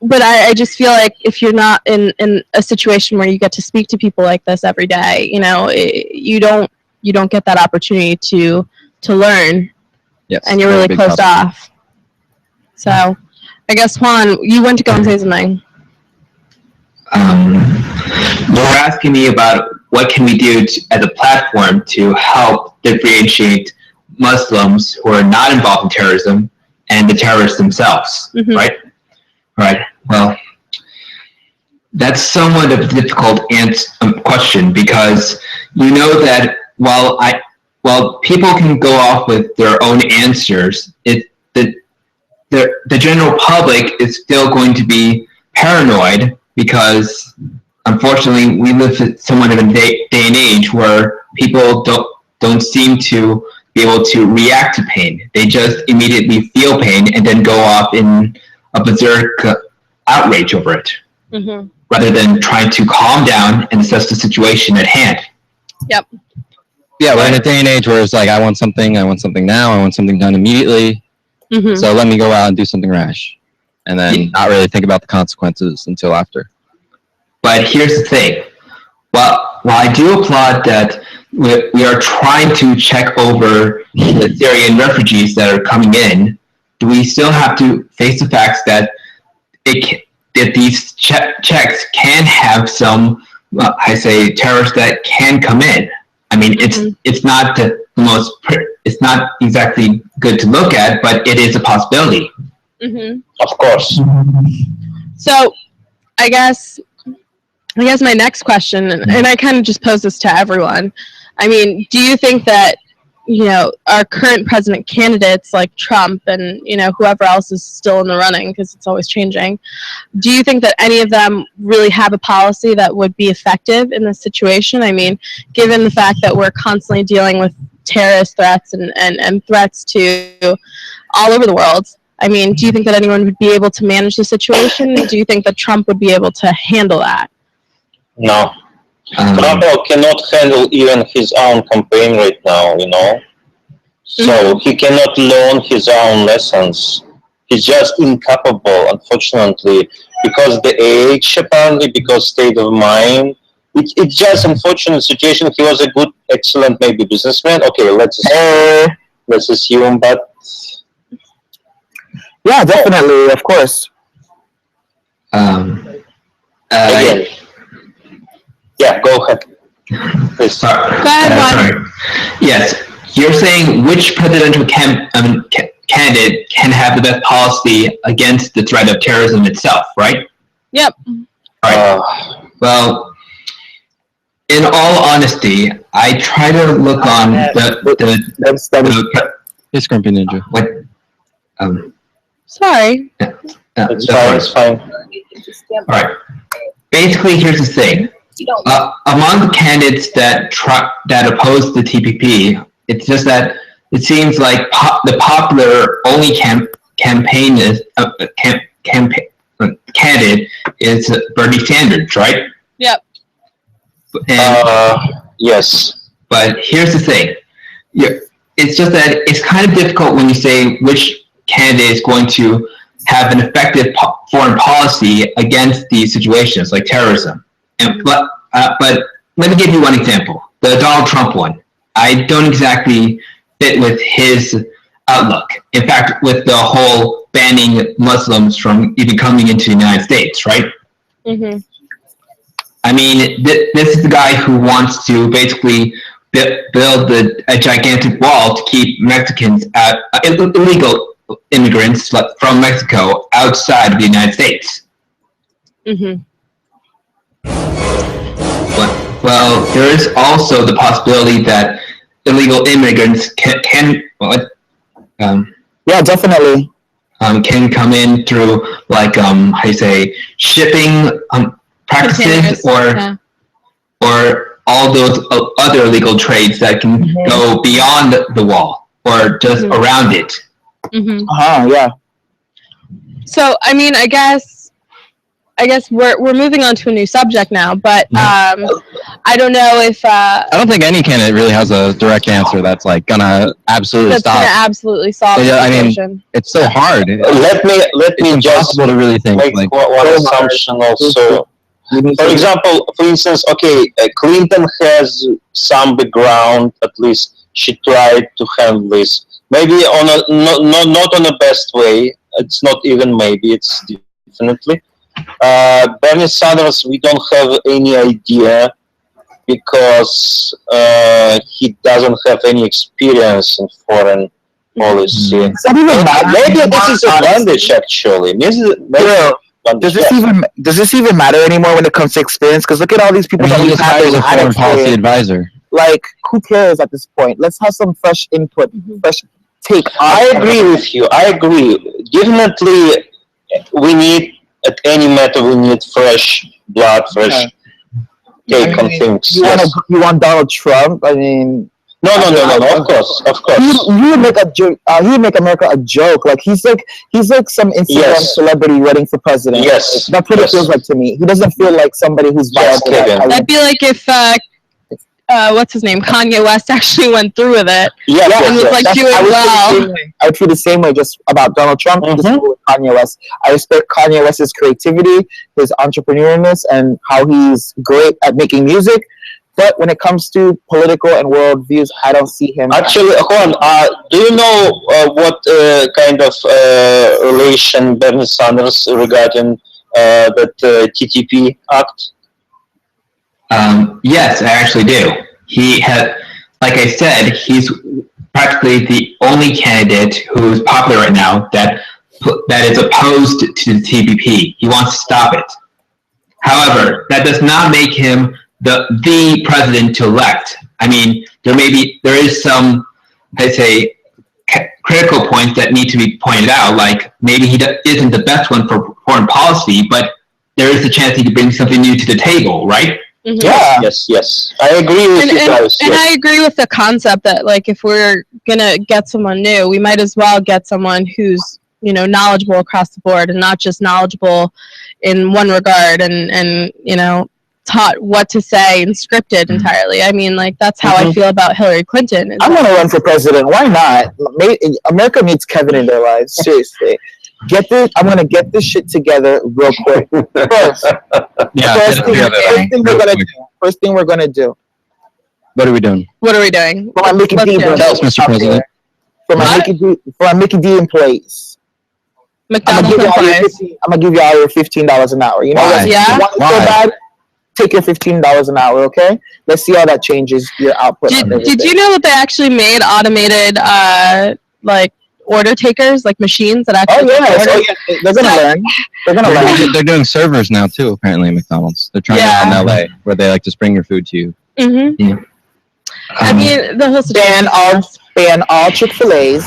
S19: but I just feel like if you're not in a situation where you get to speak to people like this every day, you know, you don't get that opportunity to learn.
S4: Yes,
S19: and you're really closed off. So, I guess Juan, you went to go and say something.
S18: You're asking me about what can we do as a platform to help differentiate Muslims who are not involved in terrorism and the terrorists themselves, right? Right. Well, that's somewhat of a difficult question, because you know that while people can go off with their own answers, the general public is still going to be paranoid, because unfortunately we live in somewhat of a day and age where people don't seem to be able to react to pain. They just immediately feel pain and then go off in a berserk outrage over it, rather than trying to calm down and assess the situation at hand.
S19: Yep.
S4: Yeah, we're in a day and age where it's like, I want something now, I want something done immediately. So let me go out and do something rash, and then not really think about the consequences until after.
S18: But here's the thing. While I do applaud that we are trying to check over the Syrian refugees that are coming in, we still have to face the facts that these checks can have some, terrorists that can come in. I mean, it's not it's not exactly good to look at, but it is a possibility.
S5: Of course.
S19: So, I guess my next question, and I kind of just pose this to everyone. I mean, do you think that, you know, our current president candidates like Trump and, you know, whoever else is still in the running, because it's always changing, do you think that any of them really have a policy that would be effective in this situation? I mean, given the fact that we're constantly dealing with terrorist threats and threats to all over the world, I mean, do you think that anyone would be able to manage the situation? Do you think that Trump would be able to handle that?
S5: No. Trump cannot handle even his own campaign right now, you know. So he cannot learn his own lessons. He's just incapable, unfortunately, because the age, apparently, because state of mind. It's just unfortunate situation. He was a good, excellent, maybe businessman. Okay, let's assume, but
S1: yeah, definitely, of course.
S5: Again. Yeah, go ahead. Please.
S18: Sorry. Yes, you're saying which presidential candidate can have the best policy against the threat of terrorism itself, right?
S19: Yep.
S18: All right. Well, in all honesty, I try to look on
S4: It's Grumpy Ninja.
S18: What?
S19: Sorry.
S5: It's fine.
S18: All right. Basically, here's the thing. Among the candidates that oppose the TPP, it's just that it seems like the popular only candidate is Bernie Sanders, right?
S19: Yep.
S5: And, yes.
S18: But here's the thing. It's just that it's kind of difficult when you say which candidate is going to have an effective foreign policy against these situations like terrorism. But let me give you one example. The Donald Trump one. I don't exactly fit with his outlook. In fact, with the whole banning Muslims from even coming into the United States, right? I mean, this is the guy who wants to basically build a gigantic wall to keep Mexicans out, illegal immigrants from Mexico outside of the United States. Well, there is also the possibility that illegal immigrants can
S1: yeah, definitely.
S18: Can come in through shipping practices or all those other illegal trades that can go beyond the wall or just around it.
S1: Yeah.
S19: So, I mean, I guess I guess we're moving on to a new subject now, but I don't know if
S4: I don't think any candidate really has a direct answer that's like gonna absolutely stop.
S19: That's gonna absolutely solve the situation.
S4: I mean, it's so hard.
S5: Let me
S4: it's
S5: just
S4: impossible to really think.
S5: make
S4: like,
S5: one assumption also. For example, for instance, okay, Clinton has some background. At least she tried to handle this. Maybe on a not on a best way. It's not even maybe. It's definitely. Bernie Sanders, we don't have any idea because he doesn't have any experience in foreign policy. Maybe this is advantage actually.
S1: Does this even matter anymore when it comes to experience? Because look at all these people that we
S4: just hires a foreign policy advisor.
S1: Like, who cares at this point? Let's have some fresh input, fresh take.
S5: I agree with you. I agree. Definitely, we need. At any matter, we need fresh blood, fresh take on things.
S1: You want Donald Trump? I mean,
S5: no. Of course.
S1: He would make a joke. He would make America a joke. Like he's like some Instagram celebrity running for president.
S5: Yes,
S1: that's what it feels like to me. He doesn't feel like somebody who's viable.
S19: That'd be like if what's his name, Kanye West actually went through with it.
S1: Yeah,
S19: and was like doing well.
S1: I would feel the same way just about Donald Trump. Just with Kanye West. I respect Kanye West's creativity, his entrepreneurialness, and how he's great at making music. But when it comes to political and world views, I don't see him.
S5: Actually, Juan, do you know what kind of relation Bernie Sanders regarding that TTP Act?
S18: Yes, I actually do. He had, like I said, he's practically the only candidate who is popular right now that is opposed to the TPP. He wants to stop it. However, that does not make him the president to elect. I mean, there is some, I'd say, critical points that need to be pointed out. Like maybe he isn't the best one for foreign policy, but there is a chance he could bring something new to the table, right?
S19: Mm-hmm.
S5: Yeah. Yes. I agree with you guys.
S19: And I agree with the concept that, like, if we're gonna get someone new, we might as well get someone who's, knowledgeable across the board and not just knowledgeable in one regard and taught what to say and scripted entirely. I mean, like, that's how I feel about Hillary Clinton.
S1: I'm gonna run for president. Why not? America needs Kevin in their lives. Seriously. I'm gonna get this shit together real quick. First thing we're gonna do.
S4: What are we doing?
S1: For my Mickey D
S4: employees. Mr. President.
S1: For my Mickey D employees.
S19: McDonald's employees.
S1: I'm gonna give you all your $15 an hour. You know what?
S19: Yeah.
S1: You want it so bad? Take your $15 an hour, okay? Let's see how that changes your output.
S19: Did you know that they actually made automated order takers, like machines that actually
S1: they're gonna learn.
S4: They're doing servers now too, apparently, at McDonald's. They're trying it out in LA, where they just bring your food to you.
S19: Mm-hmm.
S4: Yeah.
S19: I mean, the whole
S1: ban all Chick-fil-A's.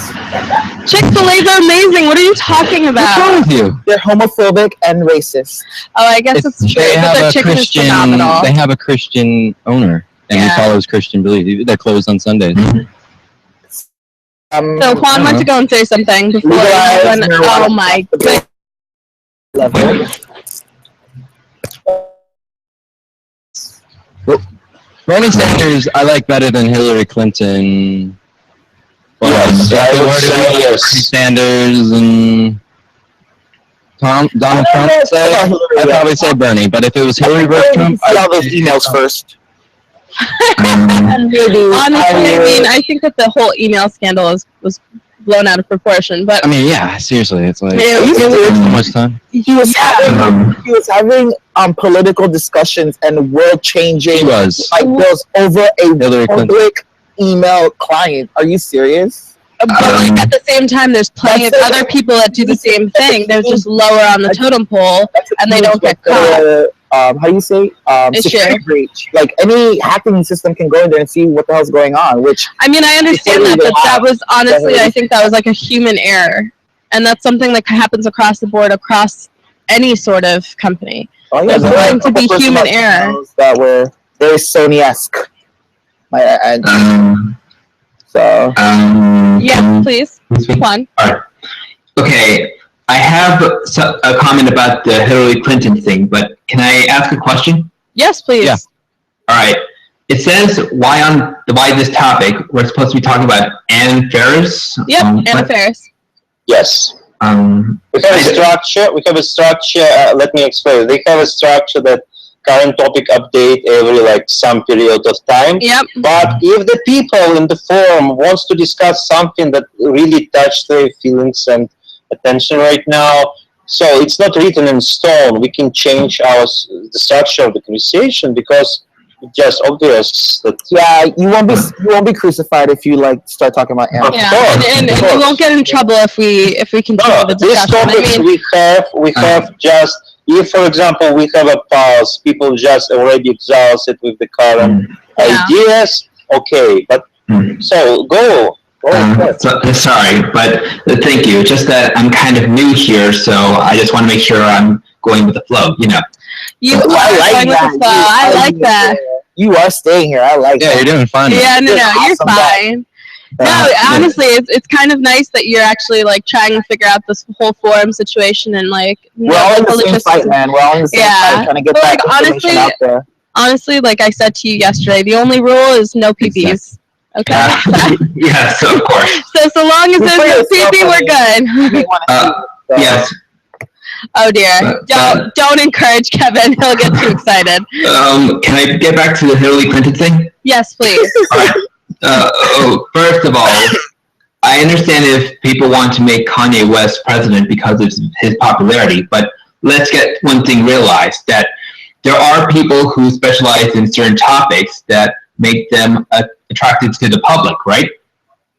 S19: Chick-fil-A's are amazing. What are you talking about?
S4: What's wrong with you?
S1: They're homophobic and racist.
S19: Oh, I guess it's true. But their chicken is phenomenal.
S4: They have a Christian owner, and he follows Christian beliefs. They're closed on Sundays.
S19: So Juan went to go and say something before. Oh my god.
S4: Bernie Sanders, I like better than Hillary Clinton.
S5: Yes.
S4: Sanders and Donald Trump. I'd probably say Bernie, but if it was Hillary versus Trump,
S1: I'd all those emails first.
S19: Honestly, I mean, I think that the whole email scandal was blown out of proportion. But
S4: I mean, yeah, seriously, it's like
S19: it
S4: so much time.
S1: He was having political discussions and world-changing bills over a public email client. Are you serious?
S19: But at the same time, there's plenty of other people that do the same thing. They're just lower on the totem pole, and they don't get caught.
S1: How do you say? Security breach. Like, any hacking system can go in there and see what the hell's going on. Which,
S19: I mean, I understand that, but that was honestly, I think that was like a human error, and that's something that happens across the board, across any sort of company. There's going to be human error.
S1: That were very Sony-esque.
S19: Yeah, please. One.
S18: All right. Okay. I have a comment about the Hillary Clinton thing, but can I ask a question?
S19: Yes, please.
S4: Yeah.
S18: All right. It says why this topic we're supposed to be talking about Ann Ferris.
S19: Yep, Anna Ferris.
S5: Yes. We have a structure. Let me explain. They have a structure that current topic update every some period of time.
S19: Yep.
S5: But if the people in the forum wants to discuss something that really touched their feelings and attention right now, so it's not written in stone. We can change the structure of the conversation because it's just obvious that
S1: you won't be crucified if you start talking about animals.
S19: Yeah, and we won't get in trouble if we continue the discussion.
S5: These topics we have just, if for example we have a pause, people just already exhausted with the current ideas. Okay, but so go.
S18: Sorry, but thank you. Just that I'm kind of new here, so I just want to make sure I'm going with the flow.
S19: I like that.
S1: You are staying here. I like that.
S4: Yeah, you're doing fine.
S19: Yeah, no,
S1: Awesome
S19: you're fine. No, honestly, it's kind of nice that you're actually trying to figure out this whole forum situation and
S1: we're all in the same fight, man. We're all in the same fight trying to get that information out there.
S19: Honestly, like I said to you yesterday, the only rule is no PPs. Okay.
S18: Yes, of course.
S19: So long as there's no PP, we're good.
S18: Yes.
S19: Oh dear! Don't encourage Kevin. He'll get too excited.
S18: Can I get back to the Hillary Clinton thing?
S19: Yes, please.
S18: All right. First of all, I understand if people want to make Kanye West president because of his popularity, but let's get one thing realized, that there are people who specialize in certain topics that make them attracted to the public, right?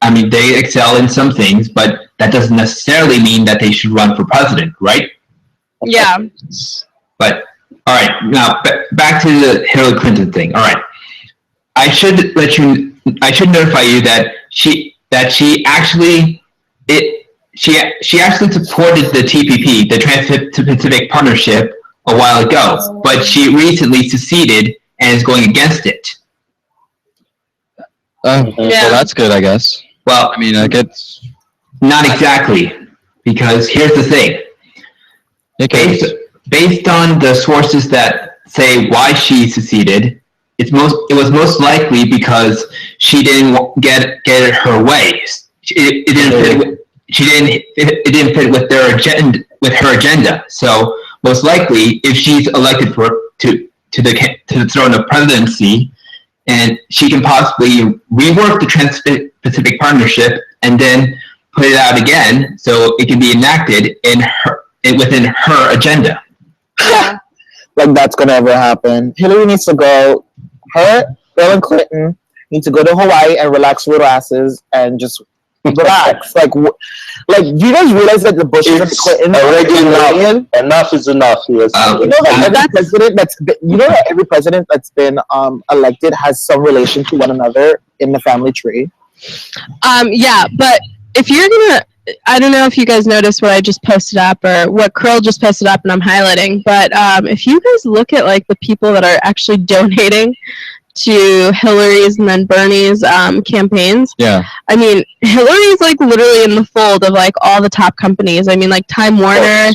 S18: I mean, they excel in some things, but that doesn't necessarily mean that they should run for president, right?
S19: Yeah.
S18: But, all right, now back to the Hillary Clinton thing. All right. I should notify you that she actually supported the TPP, the Trans-Pacific Partnership, a while ago, but she recently seceded and is going against it.
S4: Well, that's good, I guess.
S18: Well,
S4: I mean, it's
S18: not exactly, because here's the thing. Based on the sources that say why she seceded, it was most likely because she didn't get it her way. It didn't fit with their agenda, with her agenda. So most likely, if she's elected to the throne of presidency, and she can possibly rework the Trans-Pacific Partnership and then put it out again, so it can be enacted within her agenda.
S1: That's gonna ever happen. Hillary needs to go. Her, Bill, and Clinton need to go to Hawaii and relax with asses and just relax. Do you guys realize that the Bushes and the Clintons
S5: already enough is enough? Yes.
S1: Every president that's been elected has some relation to one another in the family tree.
S19: Yeah, but if you're gonna, I don't know if you guys noticed what I just posted up or what Krill just posted up, and I'm highlighting. But if you guys look at the people that are actually donating to Hillary's and then Bernie's campaigns.
S4: Yeah.
S19: I mean, Hillary's literally in the fold of all the top companies. I mean, Time Warner,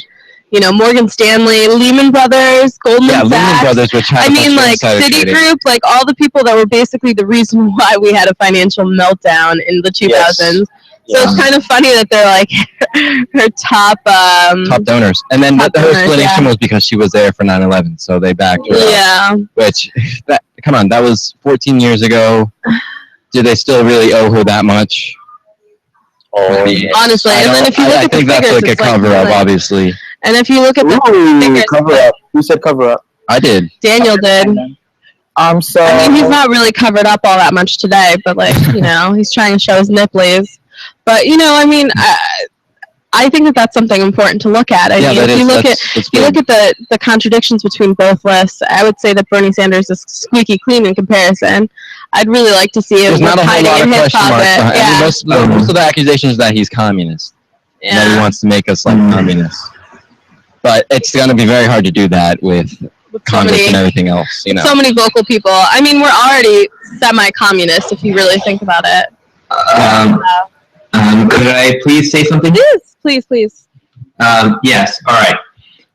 S19: Morgan Stanley, Lehman Brothers, Goldman Sachs.
S4: Lehman Brothers, which had
S19: Citigroup, all the people that were basically the reason why we had a financial meltdown in the 2000s. Yes. So it's kind of funny that they're her top
S4: donors. And then her explanation was because she was there for 9/11, so they backed her.
S19: Yeah.
S4: Which, come on, that was 14 years ago. Do they still really owe her that much?
S19: Honestly, and then if you look at the figures,
S4: that's a cover-up, obviously.
S19: And if you look at the figures,
S1: cover-up. Who said cover-up?
S4: I did.
S19: Daniel did.
S1: So
S19: I mean, he's not really covered up all that much today, but he's trying to show his nipplies. But I mean, I think that that's something important to look at. I mean, if you look at the contradictions between both lists, I would say that Bernie Sanders is squeaky clean in comparison. I'd really like to see him hiding in his closet.
S4: Yeah. Most of the accusations is that he's communist. Yeah. That he wants to make us like communists. But it's going to be very hard to do that with Congress and everything else.
S19: So many vocal people. I mean, we're already semi-communist if you really think about it.
S18: Could I please say something?
S19: Yes, please.
S18: Yes. All right.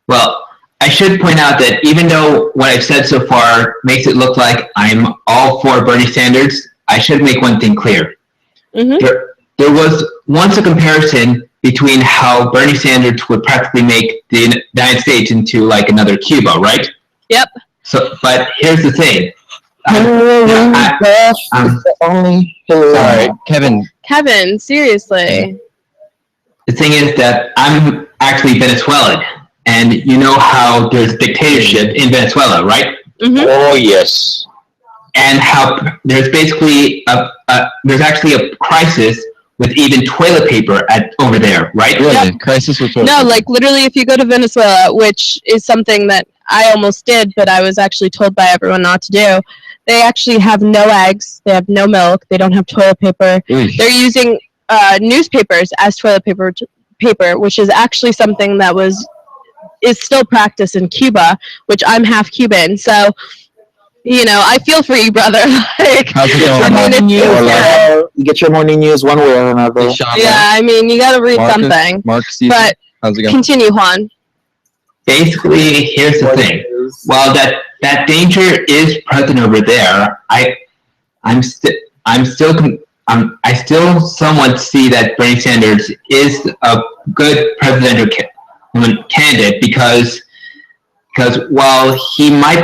S18: Well, I should point out that even though what I've said so far makes it look like I'm all for Bernie Sanders, I should make one thing clear. There was once a comparison between how Bernie Sanders would practically make the United States into like another Cuba, right?
S19: Yep.
S18: So, but here's the thing.
S4: Sorry, Kevin.
S19: Kevin, seriously.
S18: The thing is that I'm actually Venezuelan, and you know how there's dictatorship in Venezuela, right?
S5: Oh yes.
S18: And how there's basically there's actually a crisis with even toilet paper over there, right?
S4: Really? Yep. Crisis with toilet paper?
S19: No, like literally if you go to Venezuela, which is something that I almost did, but I was actually told by everyone not to do, they actually have no eggs, they have no milk, they don't have toilet paper. They're using newspapers as toilet paper, which is actually something that is still practiced in Cuba, which I'm half Cuban, so you know, I feel for you, brother. Like,
S4: how's it going?
S1: You get your morning news one way or another.
S19: Yeah, I mean, you got to read something. But
S4: how's it going?
S19: Continue, Juan.
S18: Basically, here's the thing. While that danger is present over there, I still somewhat see that Bernie Sanders is a good presidential candidate because while he might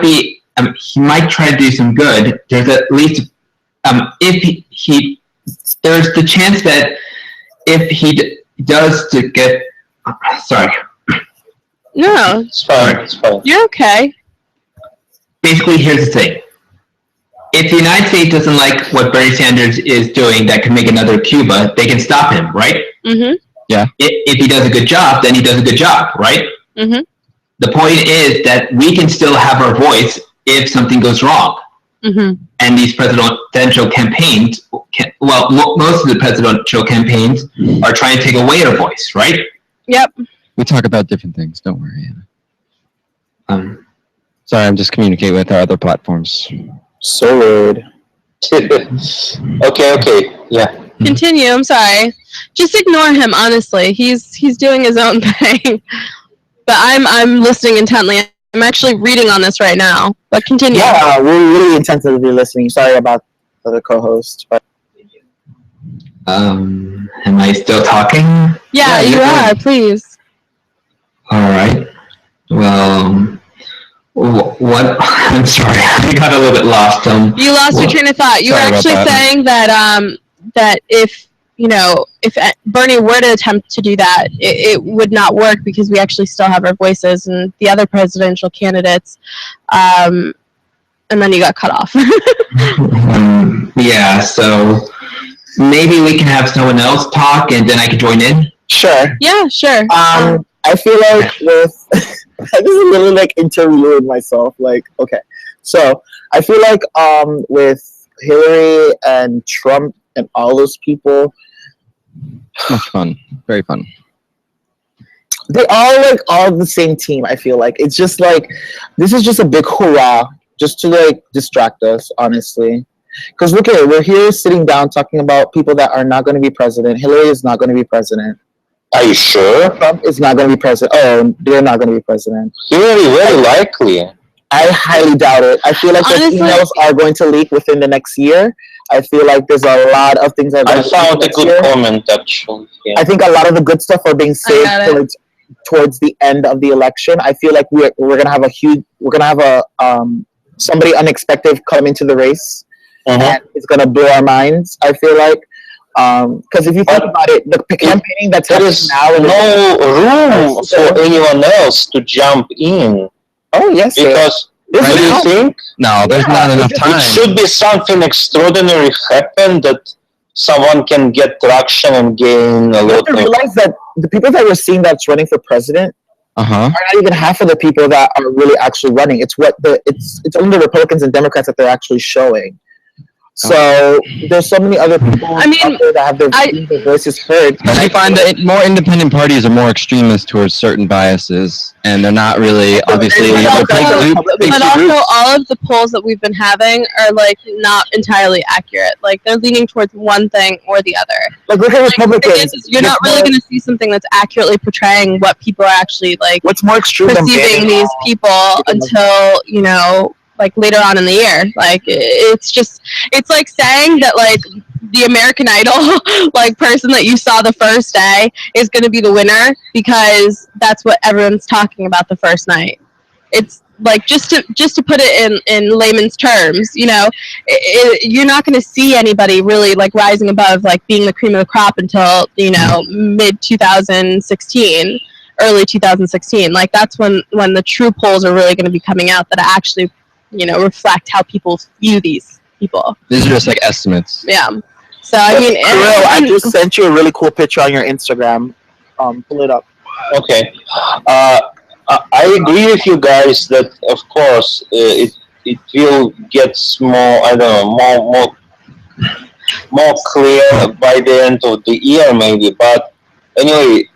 S18: try to do some good, there's at least if he there's the chance that if he does to get sorry.
S19: No,
S5: it's fine. It's fine.
S19: You're okay.
S18: Basically, here's the thing. If the United States doesn't like what Bernie Sanders is doing that can make another Cuba, they can stop him, right?
S4: Yeah.
S18: If he does a good job, then he does a good job, right? The point is that we can still have our voice if something goes wrong. And these presidential campaigns, most of the presidential campaigns are trying to take away our voice, right?
S19: Yep.
S4: We talk about different things. Don't worry. Sorry, I'm just communicating with our other platforms.
S1: So weird.
S5: Okay, yeah.
S19: Continue. I'm sorry. Just ignore him. Honestly, he's doing his own thing. But I'm listening intently. I'm actually reading on this right now. But continue.
S1: Yeah, we're really intensively listening. Sorry about the other co-host. But
S18: am I still talking?
S19: Yeah, you are. Please.
S18: All right. Well, what? I'm sorry, I got a little bit lost.
S19: You lost your train of thought. You were actually saying that that if Bernie were to attempt to do that, it would not work because we actually still have our voices and the other presidential candidates. And then you got cut off.
S18: Yeah. So maybe we can have someone else talk, and then I can join in.
S1: Sure.
S19: Yeah. Sure.
S1: I feel like with I just literally like interviewing myself. Like, okay, so I feel like with Hillary and Trump and all those people,
S4: much fun, very fun.
S1: They all the same team. I feel like it's just like this is just a big hurrah just to like distract us, honestly. Because look at it, we're here sitting down talking about people that are not going to be president. Hillary is not going to be president.
S5: Are you sure?
S1: Trump is not going to be president. Oh, they're not going to be president.
S5: Very likely.
S1: I highly doubt it. I feel like the emails are going to leak within the next year. I feel like there's a lot of things that are going to
S5: I found a good comment, actually. Yeah.
S1: I think a lot of the good stuff are being saved towards the end of the election. I feel like we're going to have a somebody unexpected come into the race, and it's going to blow our minds. I feel like. Because if you think about it, the campaigning that's happening now,
S5: no room for anyone else to jump in.
S1: Oh yes,
S5: because do you think?
S4: No, there's not enough time.
S5: It should be something extraordinary happen that someone can get traction and gain a lot.
S1: You realize that the people that we're seeing that's running for president are not even half of the people that are really actually running. It's only the Republicans and Democrats that they're actually showing. So there's so many other people out there that have their voices heard.
S4: I find that more independent parties are more extremist towards certain biases, and they're not really obviously.
S19: But also, all of the polls that we've been having are like not entirely accurate. Like they're leaning towards one thing or the other.
S1: Like look at Republicans.
S19: You're not really going to see something that's accurately portraying what people are actually like.
S1: What's more extreme
S19: perceiving these people until like later on in the year. Like it's like saying that like the American Idol like person that you saw the first day is going to be the winner because that's what everyone's talking about the first night. It's like just to put it in layman's terms, you're not going to see anybody really like rising above like being the cream of the crop until mid 2016, early 2016. Like that's when the true polls are really going to be coming out that actually reflect how people view these people.
S4: These are just like estimates.
S19: Yeah. So I mean,
S1: I just sent you a really cool picture on your Instagram. Pull it up.
S5: Okay. I agree with you guys that of course it will get more clear by the end of the year maybe. But anyway,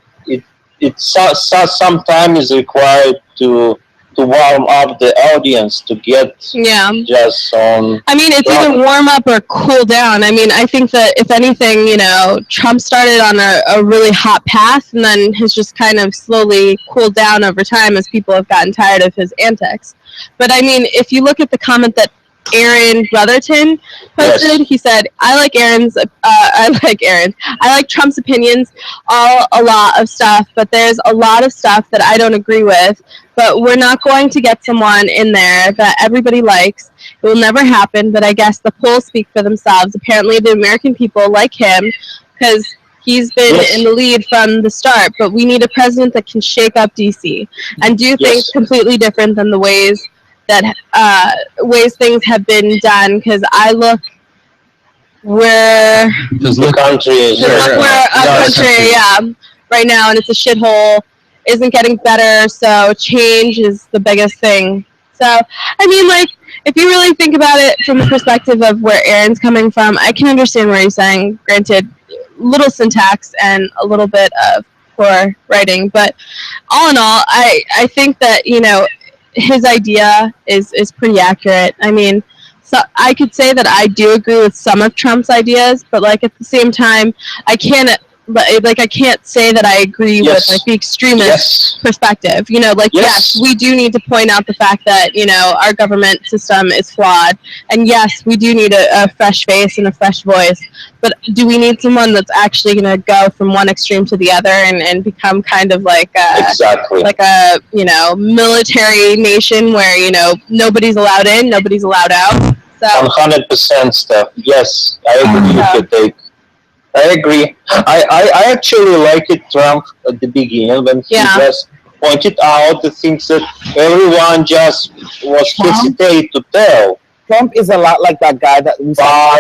S5: it some time is required to warm up the audience to get just on.
S19: I mean, it's either warm up or cool down. I mean, I think that if anything, Trump started on a really hot path and then has just kind of slowly cooled down over time as people have gotten tired of his antics. But I mean, if you look at the comment that Aaron Brotherton posted, he said, I like Trump's opinions, a lot of stuff, but there's a lot of stuff that I don't agree with, but we're not going to get someone in there that everybody likes. It will never happen, but I guess the polls speak for themselves. Apparently the American people like him because he's been in the lead from the start, but we need a president that can shake up DC and do things completely different than the ways things have been done, because I look where
S5: the country is
S19: right now, and it's a shithole, isn't getting better, so change is the biggest thing. So I mean, like, if you really think about it from the perspective of where Aaron's coming from, I can understand what he's saying. Granted, little syntax and a little bit of poor writing, but all in all, I think that his idea is pretty accurate. I mean, so I could say that I do agree with some of Trump's ideas, but like at the same time, I can't say that I agree with like the extremist perspective. Yes, we do need to point out the fact that our government system is flawed, and yes, we do need a fresh face and a fresh voice. But do we need someone that's actually going to go from one extreme to the other and become kind of like a military nation where nobody's allowed in, nobody's allowed out? So
S5: 100% stuff. Yes, I agree with your take. I agree. I actually liked Trump at the beginning when he just pointed out the things that everyone just was hesitant to tell.
S1: Trump is a lot like that guy that we saw.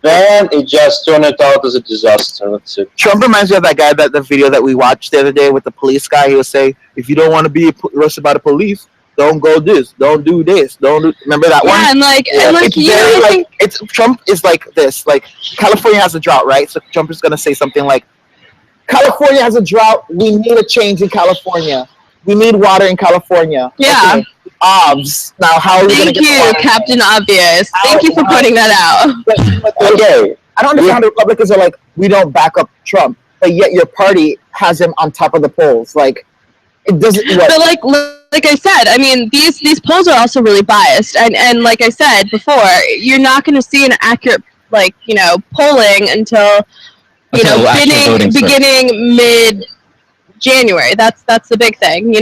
S5: Then it just turned out as a disaster. That's it.
S1: Trump reminds me of that guy the video that we watched the other day with the police guy. He would say, if you don't want to be arrested by the police, don't go this, don't do this, remember that one? Trump is like this, like California has a drought, right? So Trump is going to say something like, California has a drought, we need a change in California. We need water in California.
S19: Yeah.
S1: Okay. Obs. Now, how are we going to get
S19: Thank you, Captain Obvious. Thank you for pointing that out.
S1: But I don't understand how the Republicans are like, we don't back up Trump, but yet your party has him on top of the polls. Like, it doesn't.
S19: But like I said, I mean, these polls are also really biased, and like I said before, you're not going to see an accurate polling until beginning mid-January. That's the big thing,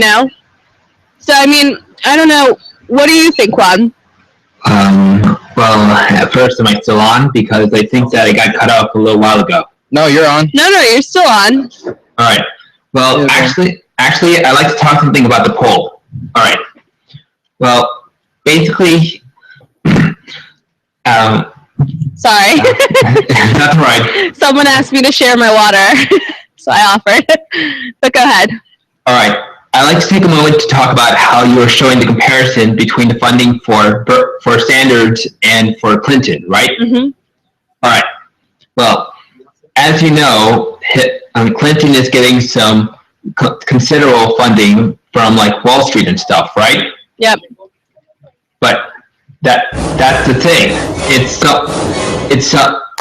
S19: So I mean, I don't know. What do you think, Juan?
S18: Well, at first, am I still on? Because I think that I got cut off a little while ago.
S4: No, you're on.
S19: No, you're still on.
S18: All right. Well, actually, I'd like to talk something about the poll. All right. Well, basically,
S19: sorry.
S18: That's right.
S19: Someone asked me to share my water, so I offered. But go ahead.
S18: All right. I'd like to take a moment to talk about how you are showing the comparison between the funding for Sanders and for Clinton, right?
S19: Mm-hmm.
S18: All right. Well, as you know, Clinton is getting some considerable funding from like Wall Street and stuff, right?
S19: Yep.
S18: But that's the thing.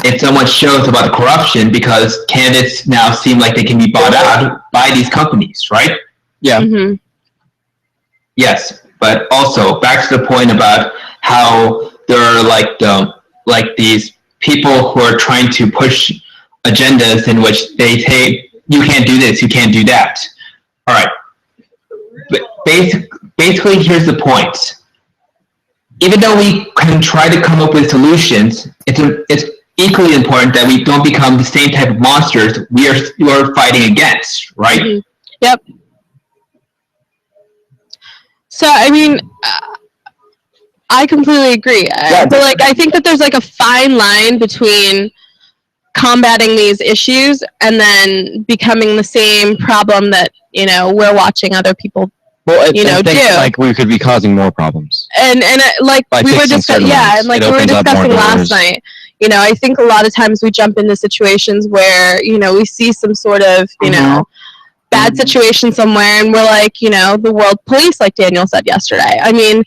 S18: It somewhat shows about the corruption because candidates now seem like they can be bought out by these companies, right?
S4: Yeah.
S19: Mm-hmm.
S18: Yes, but also back to the point about how there are like these people who are trying to push agendas in which they say you can't do this, you can't do that. All right. But basically, here's the point. Even though we can try to come up with solutions, it's equally important that we don't become the same type of monsters we are fighting against, right?
S19: Mm-hmm. Yep. So, I mean, I completely agree. But like, I think that there's like a fine line between combating these issues and then becoming the same problem that, you know, we're watching other people do.
S4: Like we could be causing more problems.
S19: And like we were discussing, and like we were discussing last night, you know, I think a lot of times we jump into situations where, you know, we see some sort of, you know, bad situation somewhere and we're like, you know, the world police, like Daniel said yesterday. I mean,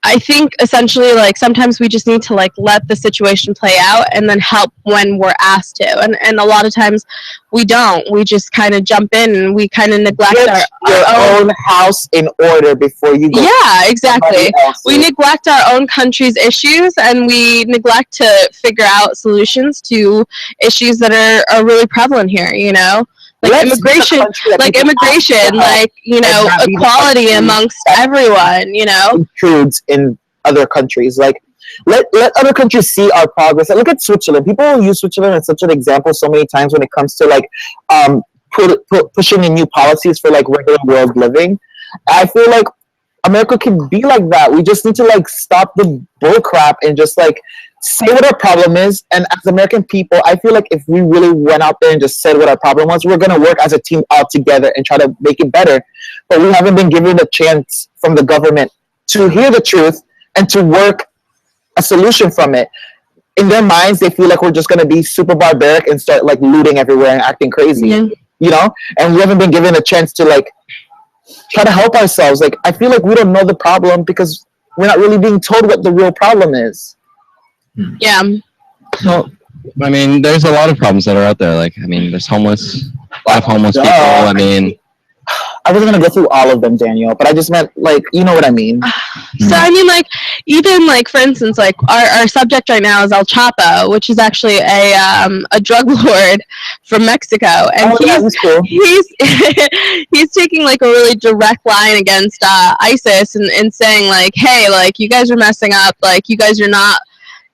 S19: I think essentially like sometimes we just need to like let the situation play out and then help when we're asked to. And a lot of times we don't. We just kind of jump in and we kind of neglect
S1: our own house in order before you go.
S19: Yeah, exactly. We neglect our own country's issues and we neglect to figure out solutions to issues that are really prevalent here, you know? Like immigration, like, you know, equality amongst everyone, you know?
S1: Intrudes in other countries. Like, let other countries see our progress. Like, look at Switzerland. People use Switzerland as such an example so many times when it comes to, like, pushing in new policies for, like, regular world living. I feel like America can be like that. We just need to, like, stop the bull crap and just, like, say what our problem is. And as American people, I feel like if we really went out there and just said what our problem was, we're going to work as a team all together and try to make it better. But we haven't been given a chance from the government to hear the truth and to work a solution from it. In their minds, they feel like we're just going to be super barbaric and start like looting everywhere and acting crazy, you know? And we haven't been given a chance to like try to help ourselves. Like, I feel like we don't know the problem because we're not really being told what the real problem is.
S19: Yeah.
S4: Well, I mean, there's a lot of problems that are out there. Like, I mean, there's a lot of homeless people. I mean,
S1: I wasn't gonna go through all of them, Daniel, but I just meant like, you know what I mean.
S19: So I mean, like, even like for instance, like our subject right now is El Chapo, which is actually a drug lord from Mexico, and he's taking like a really direct line against ISIS and saying like, hey, like you guys are messing up, like you guys are not,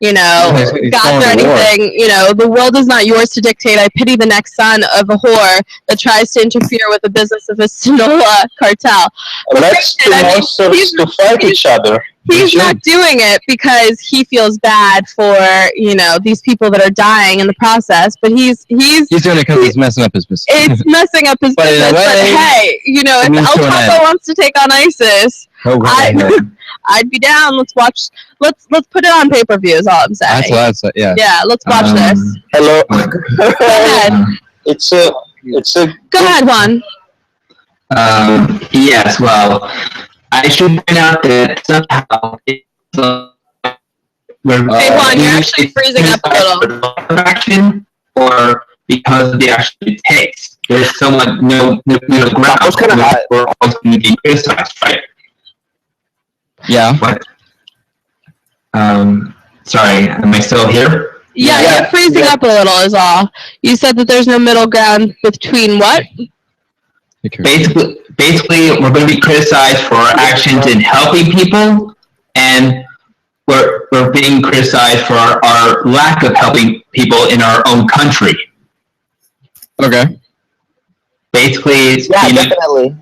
S19: you know, gods or anything, you know, the world is not yours to dictate. I pity the next son of a whore that tries to interfere with the business of a Sinaloa cartel.
S5: Let's do monsters to fight each other.
S19: He's not doing it because he feels bad for, you know, these people that are dying in the process, but he's doing
S4: it because he's messing up his business.
S19: It's messing up his business, but hey, you know, if El Chapo wants to take on ISIS, I'd be down. Let's put it on pay-per-view is all I'm saying.
S4: That's what I'd say, yeah.
S19: Yeah, let's watch this.
S1: Hello.
S19: Go ahead.
S5: It's a
S19: Go ahead, Juan.
S18: Yes, well, I should point out that somehow
S19: hey, Juan, you're actually freezing up a little.
S18: Action or because of the actual taste. There's somewhat no ground.
S1: I was kind of hot.
S18: We're all going to be criticized, right?
S4: Yeah.
S18: What? Sorry, am I still here?
S19: Yeah, you're freezing up a little is all. You said that there's no middle ground between what?
S18: Basically, we're going to be criticized for our actions in helping people, and we're being criticized for our lack of helping people in our own country.
S4: Okay.
S18: Basically,
S1: definitely.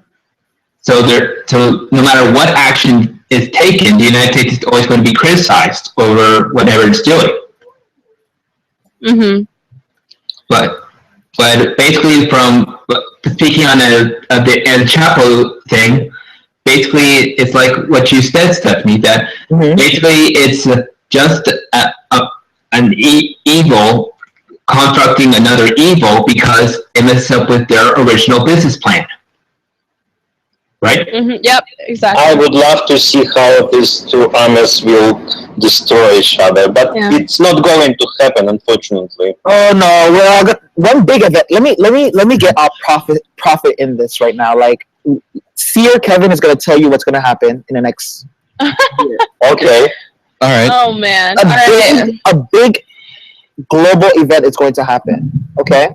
S18: So no matter what action is taken, the United States is always going to be criticized over whatever it's doing.
S19: Mm-hmm.
S18: But But basically, from speaking on the El Chapo thing, basically it's like what you said, Stephanie. That basically it's just an evil constructing another evil because it messes up with their original business plan. Right?
S19: Yep, exactly.
S5: I would love to see how these two armies will destroy each other, but it's not going to happen, unfortunately.
S1: Oh no! Well, one big event. Let me get our prophet in this right now. Like, Seer Kevin is going to tell you what's going to happen in the next year.
S5: Okay.
S4: All right.
S19: Oh man.
S1: A big global event is going to happen. Okay.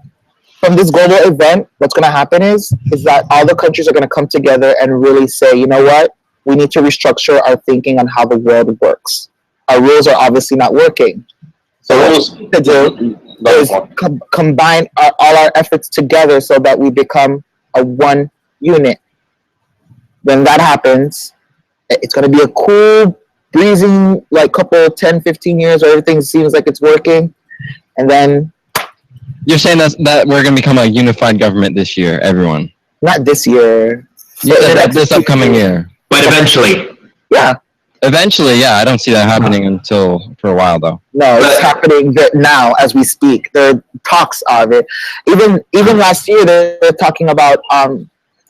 S1: From this global event, what's going to happen is that all the countries are going to come together and really say, you know what? We need to restructure our thinking on how the world works. Our rules are obviously not working. So what we need to do is combine all our efforts together so that we become a one unit. When that happens, it's going to be a cool, breezing, like couple 10, 15 years where everything seems like it's working. And then
S4: you're saying that we're going to become a unified government this year, everyone?
S1: Not this year.
S4: Yeah, this upcoming year.
S18: But eventually.
S1: Yeah.
S4: Eventually, yeah. I don't see that happening until for a while, though.
S1: No, it's happening now as we speak. There are talks of it. Even last year, they were talking about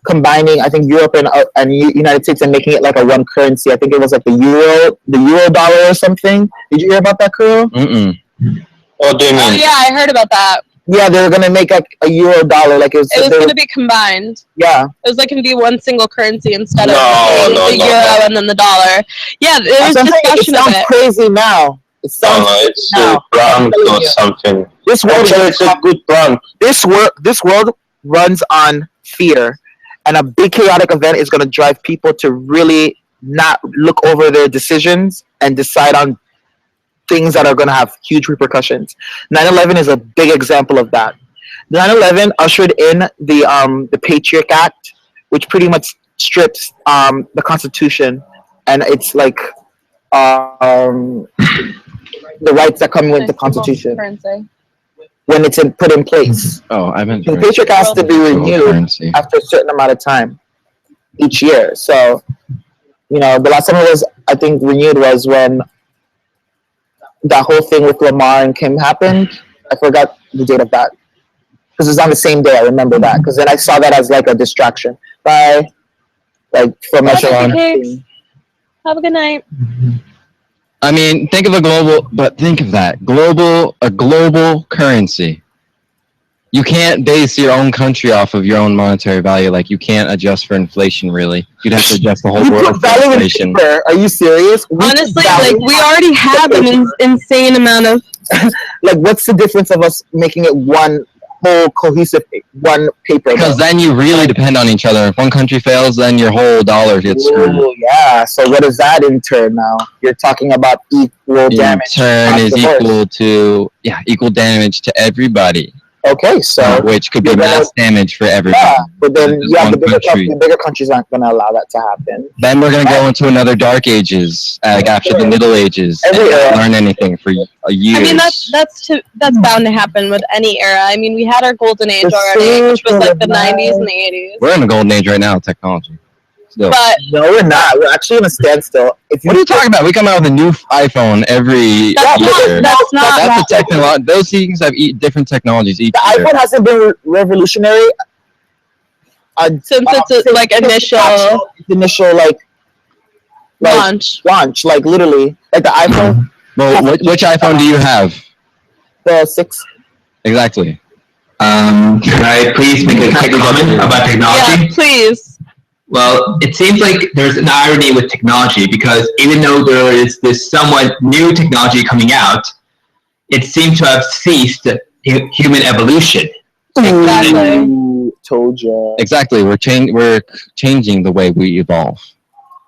S1: combining, I think, Europe and United States and making it like a one currency. I think it was like the euro dollar or something. Did you hear about that, Kuro?
S5: What do you mean?
S19: Oh yeah, I heard about that.
S1: Yeah, they were gonna make like a euro dollar, like it was
S19: gonna be combined.
S1: Yeah,
S19: it was like gonna be one single currency instead of the euro and then the dollar. Yeah, there was discussion of it.
S1: It sounds crazy now. It sounds
S5: it's a prank or something.
S1: This world,
S5: it's a good prank.
S1: This world runs on fear, and a big chaotic event is gonna drive people to really not look over their decisions and decide on things that are going to have huge repercussions. 9/11 is a big example of that. 9/11 ushered in the Patriot Act, which pretty much strips the Constitution, and it's like the rights that come with the Constitution when it's put in place.
S4: Oh, I meant
S1: the Patriot Act has to be renewed after a certain amount of time each year. So, the last time it was, I think, renewed was when that whole thing with Lamar and Kim happened. I forgot the date of that because it was on the same day. I remember that because then I saw that as like a distraction. Bye. Like from my show on.
S19: Have a good night.
S4: I mean, think of a global currency. You can't base your own country off of your own monetary value. Like you can't adjust for inflation. Really, you'd have to adjust the whole world for inflation.
S1: Are you serious?
S19: Honestly, like we already have an insane amount of.
S1: Like, what's the difference of us making it one whole cohesive one paper?
S4: Because then you really depend on each other. If one country fails, then your whole dollar gets screwed.
S1: Oh yeah. So what is that in turn now? You're talking about equal damage.
S4: In turn is equal damage to everybody.
S1: Okay, so
S4: which could be mass damage for everybody.
S1: Yeah, but then the bigger countries aren't going to allow that to happen.
S4: Then we're going to go into another dark ages, like after the Middle Ages, and not learn anything for years.
S19: I mean, that's bound to happen with any era. I mean, we had our golden age already, which was like the 90s and the 80s.
S4: We're in a golden age right now, technology. Still.
S19: But
S1: no, we're not. We're actually in a standstill.
S4: What are you talking about? We come out with a new iPhone every year.
S19: That's
S4: a technology. Those things have different technologies each year.
S1: The iPhone hasn't been revolutionary
S19: since it's like
S1: initial launch, like literally, like the iPhone.
S4: Well, which iPhone do you have?
S1: The 6.
S4: Exactly.
S18: Can I please make a quick comment about technology?
S19: Yeah, please.
S18: Well, it seems like there's an irony with technology because even though there is this somewhat new technology coming out, it seems to have ceased human evolution.
S19: Exactly.
S1: Told you.
S4: Exactly. We're changing the way we evolve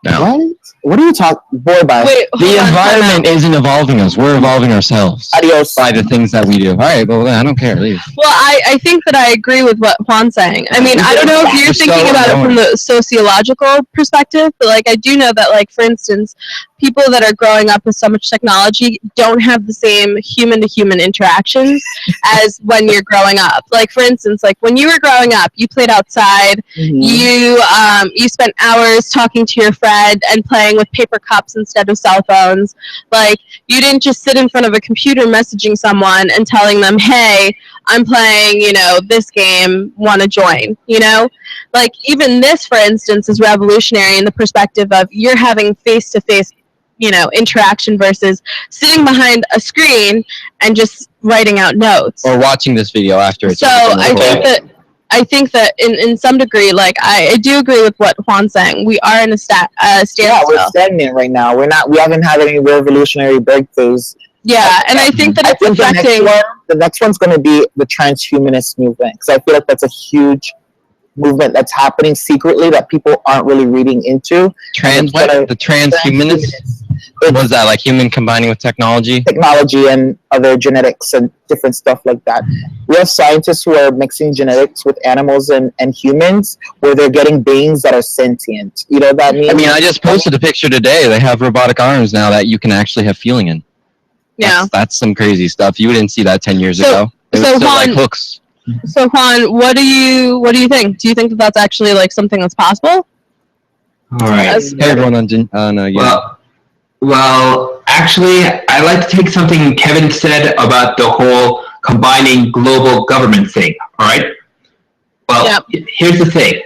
S4: now.
S1: What are you talking? Boy, bye.
S19: Wait,
S4: the environment isn't evolving us. We're evolving ourselves.
S1: Adios.
S4: By the things that we do. All right, well, I don't care. Leave.
S19: Well, I think that I agree with what Juan's saying. I mean, I don't know if you're thinking about it from the sociological perspective, but like I do know that, like, for instance, people that are growing up with so much technology don't have the same human-to-human interactions as when you're growing up. Like, for instance, like when you were growing up, you played outside, you spent hours talking to your friend and playing with paper cups instead of cell phones. Like, you didn't just sit in front of a computer messaging someone and telling them, hey, I'm playing, you know, this game, want to join, you know? Like, even this, for instance, is revolutionary in the perspective of you're having face-to-face, you know, interaction versus sitting behind a screen and just writing out notes.
S4: Or watching this video after it's
S19: So I think that in some degree, like, I do agree with what Juan's saying. We are in a standstill.
S1: Yeah, we're stagnant right now. We haven't had any revolutionary breakthroughs.
S19: Yeah, and I think that it's affecting...
S1: The next one's going to be the transhumanist movement, because I feel like that's a huge movement that's happening secretly that people aren't really reading into.
S4: The transhumanist? Was that like human combining with technology?
S1: Technology and other genetics and different stuff like that. We have scientists who are mixing genetics with animals and humans, where they're getting beings that are sentient. You know what that means?
S4: I mean, I just posted a picture today. They have robotic arms now that you can actually have feeling in.
S19: Yeah.
S4: That's some crazy stuff. You didn't see that 10 years ago. It was
S19: so
S4: still
S19: Juan,
S4: like hooks.
S19: So Juan, what do you think? Do you think that that's actually like something that's possible?
S18: All right.
S4: Hey everyone on
S18: Well, actually, I like to take something Kevin said about the whole combining global government thing. All right. Well, here's the thing.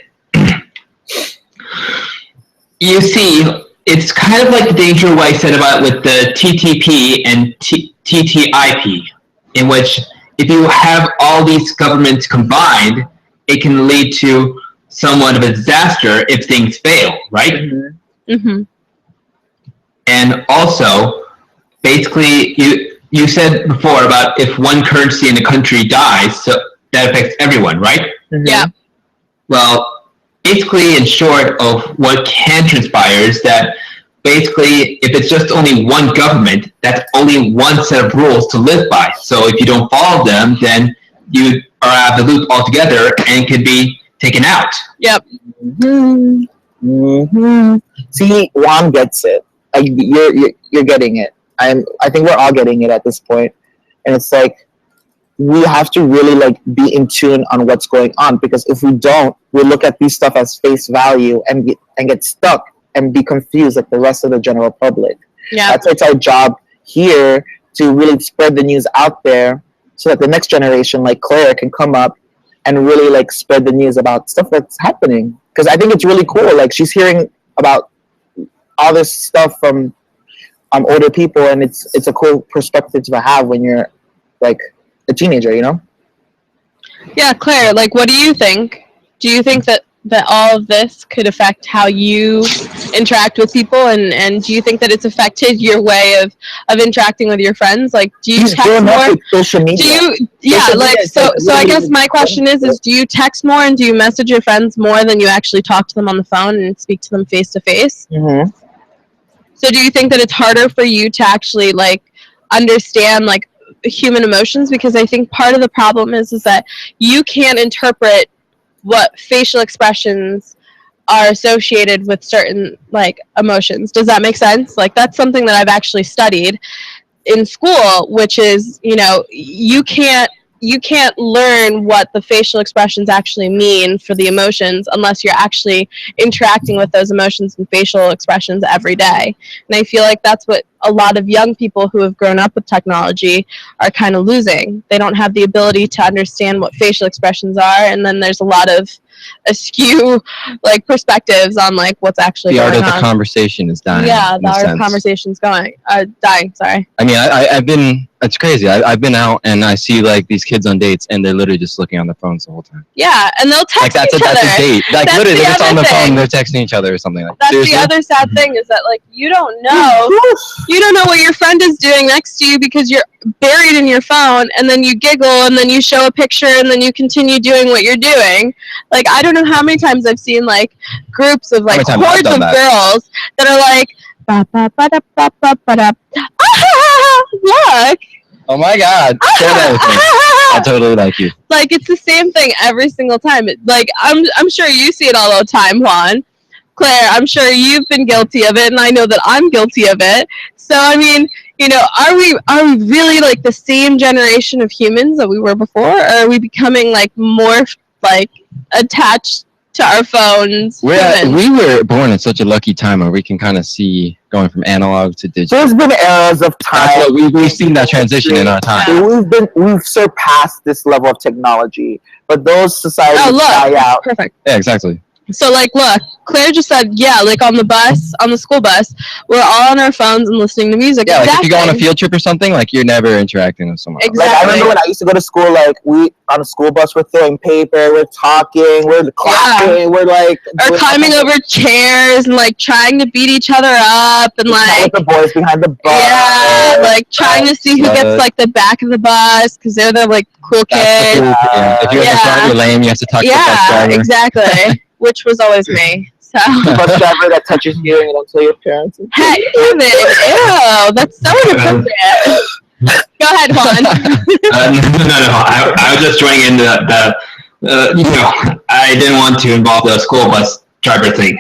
S18: You see, it's kind of like the danger what I said about with the TTP and TTIP, in which if you have all these governments combined, it can lead to somewhat of a disaster if things fail, right?
S19: Mm-hmm.
S18: And also, basically, you said before about if one currency in the country dies, so that affects everyone, right?
S19: Yeah.
S18: Well, basically, in short of what can transpire is that basically, if it's just only one government, that's only one set of rules to live by. So if you don't follow them, then you are out of the loop altogether and can be taken out.
S19: Yep.
S1: See, Juan gets it. Like, you're getting it. I think we're all getting it at this point. And it's like, we have to really like be in tune on what's going on, because if we don't, we look at these stuff as face value and get stuck and be confused like the rest of the general public.
S19: Yeah.
S1: That's it's our job here to really spread the news out there so that the next generation, like Claire, can come up and really like spread the news about stuff that's happening. Because I think it's really cool. Like, she's hearing about all this stuff from older people, and it's a cool perspective to have when you're like a teenager, you know?
S19: Yeah, Claire, like, what do you think? Do you think that all of this could affect how you interact with people, and do you think that it's affected your way of interacting with your friends? Like, do you text more?
S1: Social media.
S19: So I guess my question is do you text more and do you message your friends more than you actually talk to them on the phone and speak to them face to face? So do you think that it's harder for you to actually like understand like human emotions? Because I think part of the problem is that you can't interpret what facial expressions are associated with certain like emotions. Does that make sense? Like, that's something that I've actually studied in school, which is, you know, you can't learn what the facial expressions actually mean for the emotions unless you're actually interacting with those emotions and facial expressions every day. And I feel like that's what a lot of young people who have grown up with technology are kind of losing. They don't have the ability to understand what facial expressions are, and then there's a lot of askew like perspectives on like what's actually going on.
S4: The art of the conversation is dying.
S19: Yeah, the art of conversation's dying. Sorry.
S4: I mean, I've been. It's crazy. I've been out and I see like these kids on dates and they're literally just looking on their phones the whole time.
S19: Yeah, and they'll text each other.
S4: That's a date. Like,
S19: that's
S4: literally, they're just on the phone.
S19: thing.
S4: They're texting each other or something. Like,
S19: that's
S4: seriously?
S19: the other sad thing is that like you don't know what your friend is doing next to you because you're buried in your phone, and then you giggle and then you show a picture and then you continue doing what you're doing. Like, I don't know how many times I've seen like groups of like hordes of girls that are like look.
S4: Oh my God! Share that with me. I totally like you.
S19: Like, it's the same thing every single time. Like, I'm sure you see it all the time, Juan. Claire, I'm sure you've been guilty of it, and I know that I'm guilty of it. So, I mean, you know, are we really like the same generation of humans that we were before, or are we becoming like more like attached to our phones?
S4: We were born in such a lucky time where we can kind of see going from analog to digital.
S1: There's been eras of time.
S4: We've seen that transition in our time.
S1: We've surpassed this level of technology, but those societies die out.
S19: Perfect.
S4: Yeah, exactly.
S19: So, like, look, Claire just said, yeah, like on the school bus, we're all on our phones and listening to music.
S4: Yeah, like if you go on a field trip or something, like you're never interacting with someone else.
S19: Exactly.
S1: Like, I remember when I used to go to school, like we on a school bus, we're throwing paper, we're talking, we're clapping, we're like,
S19: or climbing over chairs and like trying to beat each other up and like
S1: with the boys behind the bus.
S19: Yeah, like trying to see who gets like the back of the bus because they're the like cool kids.
S4: If you're in the front, you're lame. You have to talk to the bus driver.
S19: Exactly. Which was always me. So.
S1: The bus driver that touches you and you don't tell your parents.
S19: Hey, Kevin, ew, that's so inappropriate. Go ahead, Juan.
S18: No. I was just joining in the you know, I didn't want to involve the school bus driver thing.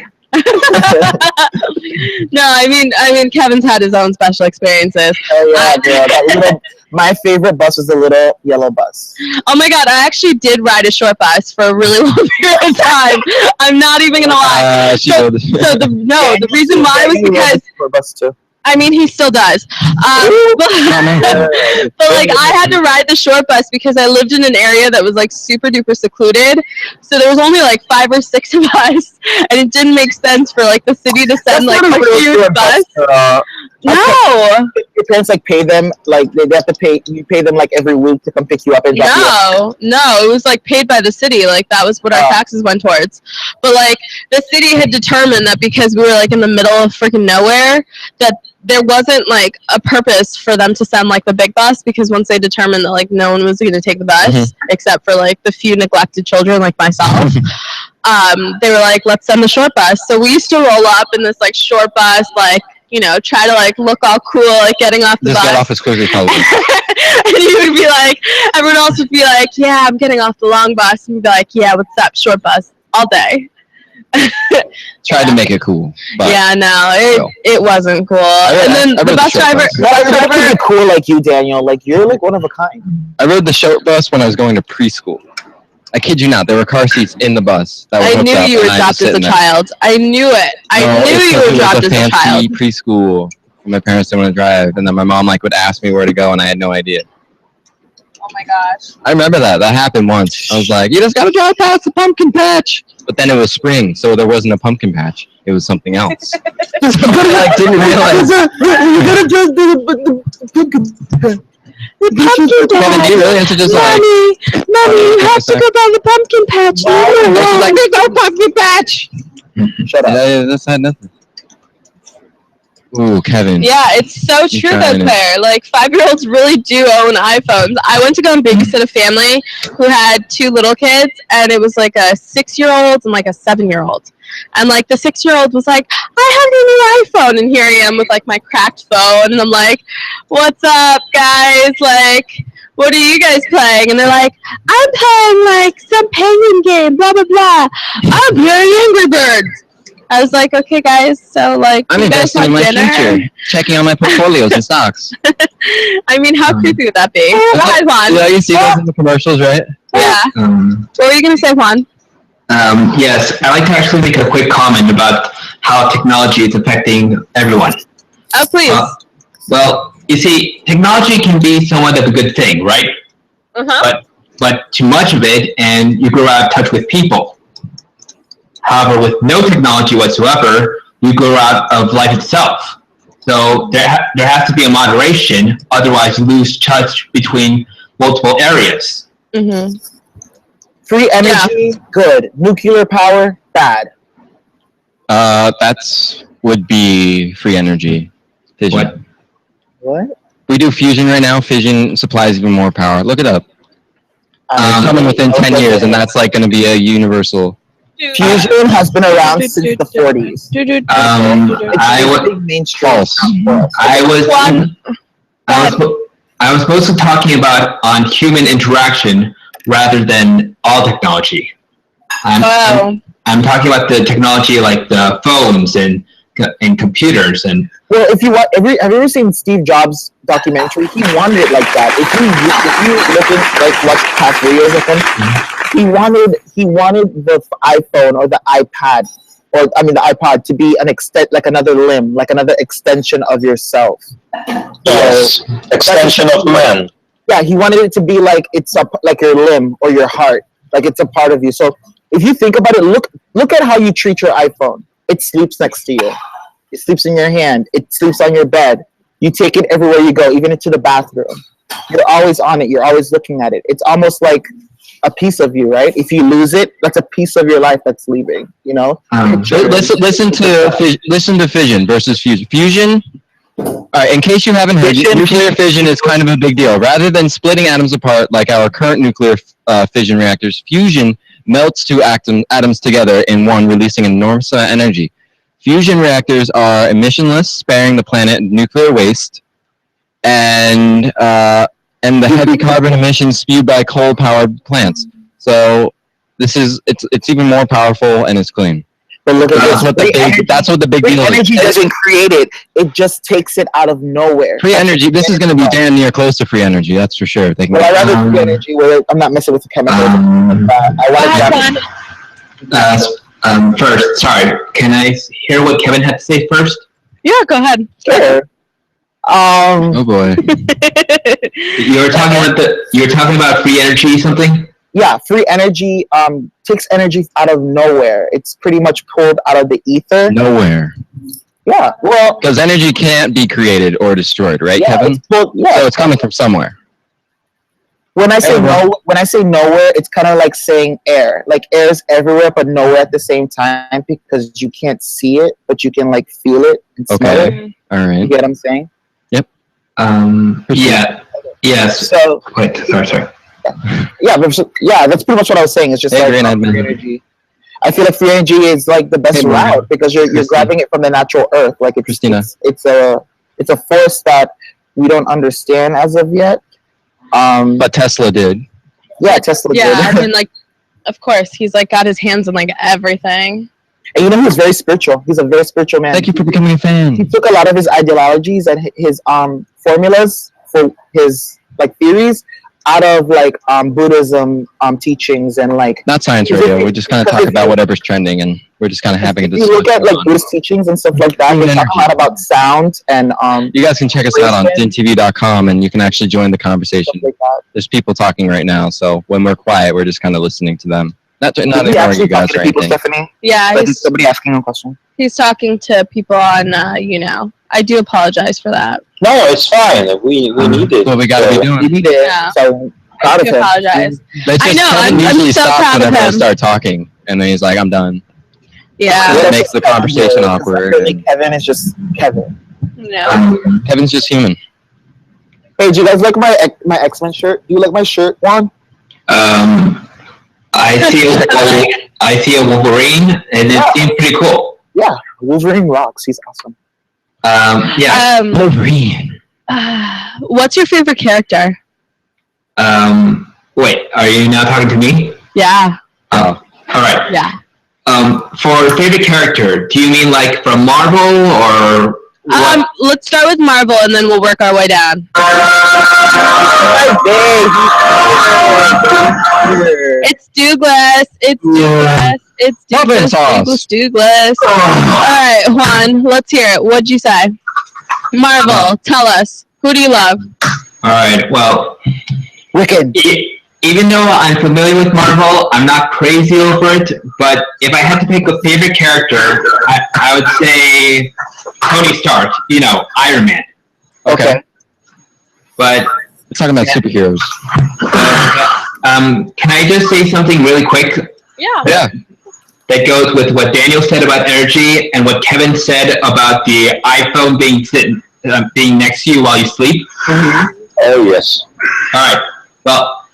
S19: No, I mean, Kevin's had his own special experiences.
S1: Oh yeah, my favorite bus was the little yellow bus.
S19: Oh my god, I actually did ride a short bus for a really long period of time. I'm not even gonna lie. The reason why was because
S1: short bus too.
S19: I mean, he still does. But like, I had to ride the short bus because I lived in an area that was like super duper secluded. So there was only like 5 or 6 of us, and it didn't make sense for like the city to send like a huge bus. No.
S1: Your parents like pay them, like they have to pay. You pay them like every week to come pick you up and drop you off.
S19: No, it was like paid by the city. Like that was what our taxes went towards. But like the city had determined that because we were like in the middle of freaking nowhere, that there wasn't like a purpose for them to send like the big bus, because once they determined that like no one was going to take the bus except for like the few neglected children like myself, they were like, let's send the short bus. So we used to roll up in this like short bus, like, you know, try to like look all cool, like getting off the bus.
S4: Just get off as quickly as possible.
S19: And you would be like, everyone else would be like, yeah, I'm getting off the long bus. And you'd be like, yeah, what's up, short bus, all day.
S4: Tried to make it cool. But
S19: yeah, no, it wasn't cool. And then the bus driver.
S1: Not cool like you, Daniel. Like you're like one of a kind.
S4: I rode the short bus when I was going to preschool. I kid you not, there were car seats in the bus.
S19: I knew you were dropped as a child. I knew it. I knew you were dropped as a child.
S4: Preschool. My parents didn't want to drive, and then my mom like would ask me where to go, and I had no idea.
S19: Oh my gosh.
S4: I remember that. That happened once. I was like, you just gotta drive past the pumpkin patch. But then it was spring, so there wasn't a pumpkin patch. It was something else. So I like, didn't realize.
S8: You gotta drive the pumpkin patch.
S19: The pumpkin patch.
S4: You really have to just
S19: Mommy, you have to go down the pumpkin patch.
S4: She's like, there's no pumpkin patch.
S1: Shut up.
S4: That's had nothing. Ooh, Kevin.
S19: Yeah, it's so true though, Claire. Like 5-year-olds really do own iPhones. I went to go and babysit a family who had 2 little kids, and it was like a 6-year-old and like a 7-year-old. And like the 6-year-old was like, I have a new iPhone, and here I am with like my cracked phone, and I'm like, what's up, guys? Like, what are you guys playing? And they're like, I'm playing like some penguin game, blah blah blah. I'm playing Angry Birds. I was like, okay, guys, so like,
S4: I'm
S19: you guys
S4: investing
S19: have
S4: in my
S19: dinner?
S4: future, checking on my portfolios and stocks.
S19: I mean, how creepy would that be? Go ahead, Juan.
S4: Yeah, you see those in the commercials, right?
S19: Yeah. What were you gonna say, Juan?
S18: Yes, I'd like to actually make a quick comment about how technology is affecting everyone.
S19: Oh, please.
S18: Well, you see, technology can be somewhat of a good thing, right? But too much of it, and you grow out of touch with people. However, with no technology whatsoever, you grow out of life itself. So there has to be a moderation, otherwise you lose touch between multiple areas.
S1: Free energy, good. Nuclear power, bad.
S4: That's would be free energy. Fission.
S1: What?
S4: We do fusion right now. Fission supplies even more power. Look it up. It's coming within 10 years, and that's like going to be a universal.
S1: Fusion has been around since the 40s.
S18: I was mostly talking about on human interaction rather than all technology. I'm talking about the technology like the phones and computers and.
S1: Well, if you want, have you ever seen Steve Jobs' documentary? He wanted it like that. If you look at watch past videos of him, he wanted the iPhone or the iPad, or I mean the iPod, to be an like another limb, like another extension of yourself.
S5: Yes, so, extension of man.
S1: Yeah, he wanted it to be like it's like your limb or your heart, like it's a part of you. So if you think about it, look at how you treat your iPhone. It sleeps next to you. It sleeps in your hand. It sleeps on your bed. You take it everywhere you go, even into the bathroom. You're always on it. You're always looking at it. It's almost like a piece of you, right? If you lose it, that's a piece of your life that's leaving. You know.
S4: Listen to fission versus fusion. Fusion. All right. In case you haven't heard, nuclear fission is kind of a big deal. Rather than splitting atoms apart like our current nuclear fission reactors, fusion melts two atoms together in one, releasing enormous energy. Fusion reactors are emissionless, sparing the planet nuclear waste, and the heavy carbon emissions spewed by coal-powered plants. So it's even more powerful and it's clean.
S1: But look at
S4: that's what the big deal is.
S1: Free energy doesn't create it; it just takes it out of nowhere.
S4: Free energy. This is going to be damn near close to free energy. That's for sure.
S1: Well, I rather free energy where I'm not messing with the chemicals.
S18: First, sorry. Can I hear what Kevin had to say first?
S19: Yeah, go ahead.
S1: Sure.
S4: Oh boy.
S18: You were talking about free energy something?
S1: Yeah, free energy takes energy out of nowhere. It's pretty much pulled out of the ether.
S4: Nowhere.
S1: Yeah, well,
S4: because energy can't be created or destroyed, right,
S1: yeah,
S4: Kevin?
S1: So
S4: it's coming from somewhere.
S1: When I say nowhere, it's kind of like saying air. Like air is everywhere, but nowhere at the same time because you can't see it, but you can like feel it and smell it.
S4: All right.
S1: You get what I'm saying?
S4: Yep.
S18: Yeah. Yes.
S1: So
S18: wait. Sorry.
S1: Yeah, that's pretty much what I was saying. It's just like free energy. I feel like free energy is like the best route because you're grabbing it from the natural earth. Like it's a force that we don't understand as of yet.
S4: But Tesla did.
S1: Yeah, Tesla did.
S19: Yeah, I mean, like, of course, he's like got his hands in like everything.
S1: And you know, he's very spiritual. He's a very spiritual man.
S4: Thank you for becoming a fan.
S1: He took a lot of his ideologies and his formulas for his like theories out of like Buddhism teachings and like
S4: not science radio. We just kind of talk about whatever's trending, and we're just kind of having a discussion.
S1: You look at like Buddhist teachings and stuff like that. We talk a lot about sound and
S4: you guys can check us out on DINtv.com, and you can actually join the conversation. Like there's people talking right now, so when we're quiet, we're just kind of listening to them. Not ignoring you guys or anything.
S1: Stephanie?
S19: Yeah,
S1: is somebody asking a question?
S19: He's talking to people on, you know. I do apologize for that.
S5: No, it's fine. We need it.
S4: What we gotta be doing.
S1: We need it.
S19: Yeah.
S1: So proud of him.
S19: Apologize.
S4: I know.
S19: I'm so proud of
S4: whenever I
S19: him.
S4: start talking, and then he's like, "I'm done."
S19: Yeah.
S4: It makes the conversation awkward.
S1: Kevin is just Kevin.
S19: No.
S4: Kevin's just human.
S1: Hey, do you guys like my X-Men shirt? Do you like my shirt, Juan?
S18: I see a Wolverine, and it seems pretty cool.
S1: Yeah, Wolverine rocks. He's awesome.
S18: Yeah.
S4: Wolverine.
S19: What's your favorite character?
S18: Wait, are you now talking to me?
S19: Yeah.
S18: Oh, all right.
S19: Yeah.
S18: For favorite character, do you mean like from Marvel or? What?
S19: Let's start with Marvel and then we'll work our way down. It's Douglas. It's Douglas. It's Douglas. Douglas. All right, Juan, let's hear it. What'd you say? Marvel, tell us. Who do you love?
S18: All right, well,
S1: Wicked.
S18: Even though I'm familiar with Marvel, I'm not crazy over it, but if I had to pick a favorite character, I would say Tony Stark, you know, Iron Man.
S1: Okay.
S18: But
S4: we're talking about superheroes.
S18: Can I just say something really quick?
S19: Yeah.
S18: That goes with what Daniel said about energy and what Kevin said about the iPhone being next to you while you sleep.
S5: Mm-hmm. Oh, yes.
S18: All right. Well,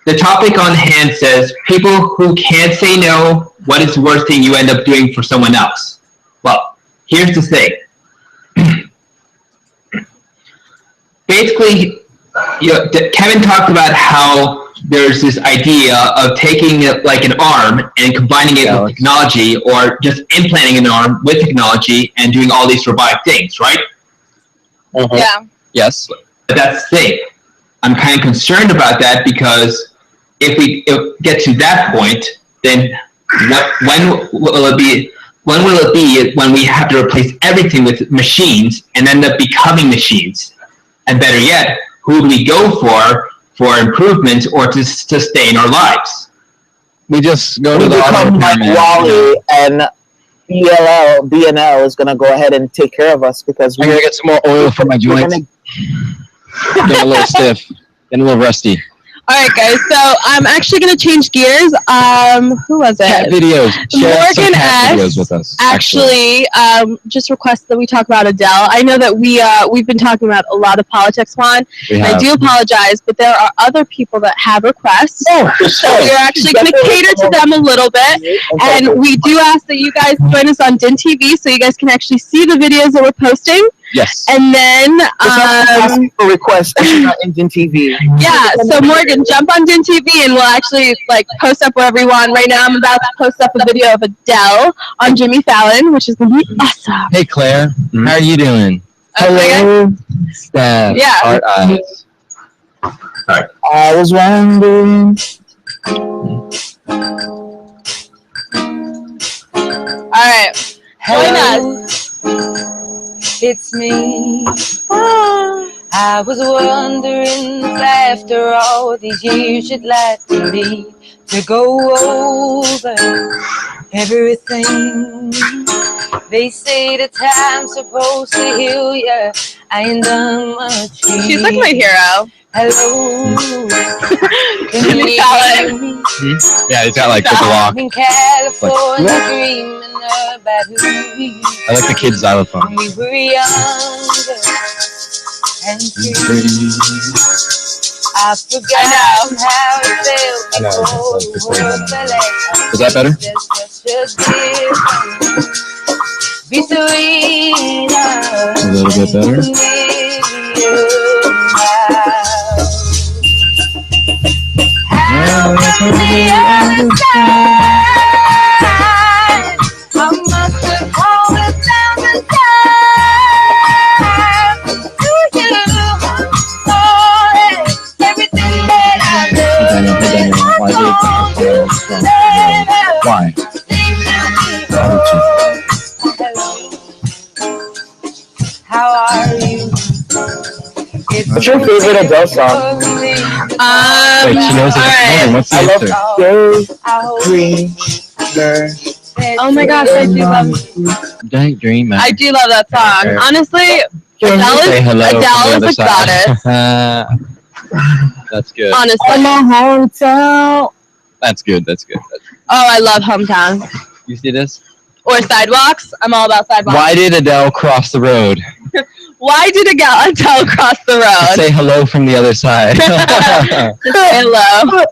S18: the topic on hand says, people who can't say no, what is the worst thing you end up doing for someone else? Well, here's the thing. Basically, Kevin talked about how there's this idea of taking it like an arm and combining it with technology, or just implanting an arm with technology and doing all these robotic things, right?
S19: Yeah.
S4: Yes.
S18: But that's the thing. I'm kind of concerned about that, because if we get to that point, then when will it be? When will it be when we have to replace everything with machines and end up becoming machines? And better yet, who do we go for improvement or to sustain our lives?
S4: We just go to the
S1: become like Wally, and BNL is gonna go ahead and take care of us because
S4: I'm gonna get some more oil for my joints. Getting a little stiff, getting a little rusty.
S19: All right, guys. So I'm actually going to change gears. Who was it?
S4: Cat videos. Share some
S19: Morgan
S4: cat videos
S19: S.
S4: with us.
S19: Actually, just requested that we talk about Adele. I know that we've been talking about a lot of politics, Juan. I do apologize, but there are other people that have requests. So we're actually going to cater to them a little bit. And we do ask that you guys join us on DINtv so you guys can actually see the videos that we're posting.
S4: Yes.
S19: And then
S1: asking for requests in DINtv.
S19: Yeah, so Morgan, jump on DINtv and we'll actually like post up wherever you want. Right now I'm about to post up a video of Adele on Jimmy Fallon, which is gonna be awesome.
S4: Hey Claire, how are you doing? Hello. Steph.
S19: Yeah.
S4: Heart eyes.
S1: Alright. I was wondering.
S19: Alright. Join us.
S20: It's me. I was wondering if after all these years you'd like to me to go over everything. They say the time's supposed to heal ya. I ain't done much.
S19: She's like my hero.
S20: Hello.
S19: Jimmy Fallon.
S4: Yeah, he's got like the block.
S20: In California, dreaming about who we
S4: I like the kid's xylophone.
S20: we were younger and free. I've forgotten how it felt
S4: I know,
S20: before
S4: it's
S20: the
S4: like
S20: world fell out.
S4: Is that better?
S20: Just be sweet.
S4: A little bit better.
S20: I must have called 1,000 times to you. Oh, everything that I
S4: Why?
S20: How are you?
S1: What's your favorite Adele song?
S4: Wait, she knows it. What's the answer?
S19: Oh my gosh, I do love
S4: Daydreamer.
S19: I do love that song. Honestly, Adele is a goddess.
S4: That's good.
S19: Honestly.
S4: That's good. That's good.
S19: Oh, I love Hometown.
S4: You see this?
S19: Or Sidewalks. I'm all about Sidewalks.
S4: Why did Adele cross the road?
S19: Why did Adele cross the road?
S4: To say hello from the other side.
S19: To say hello.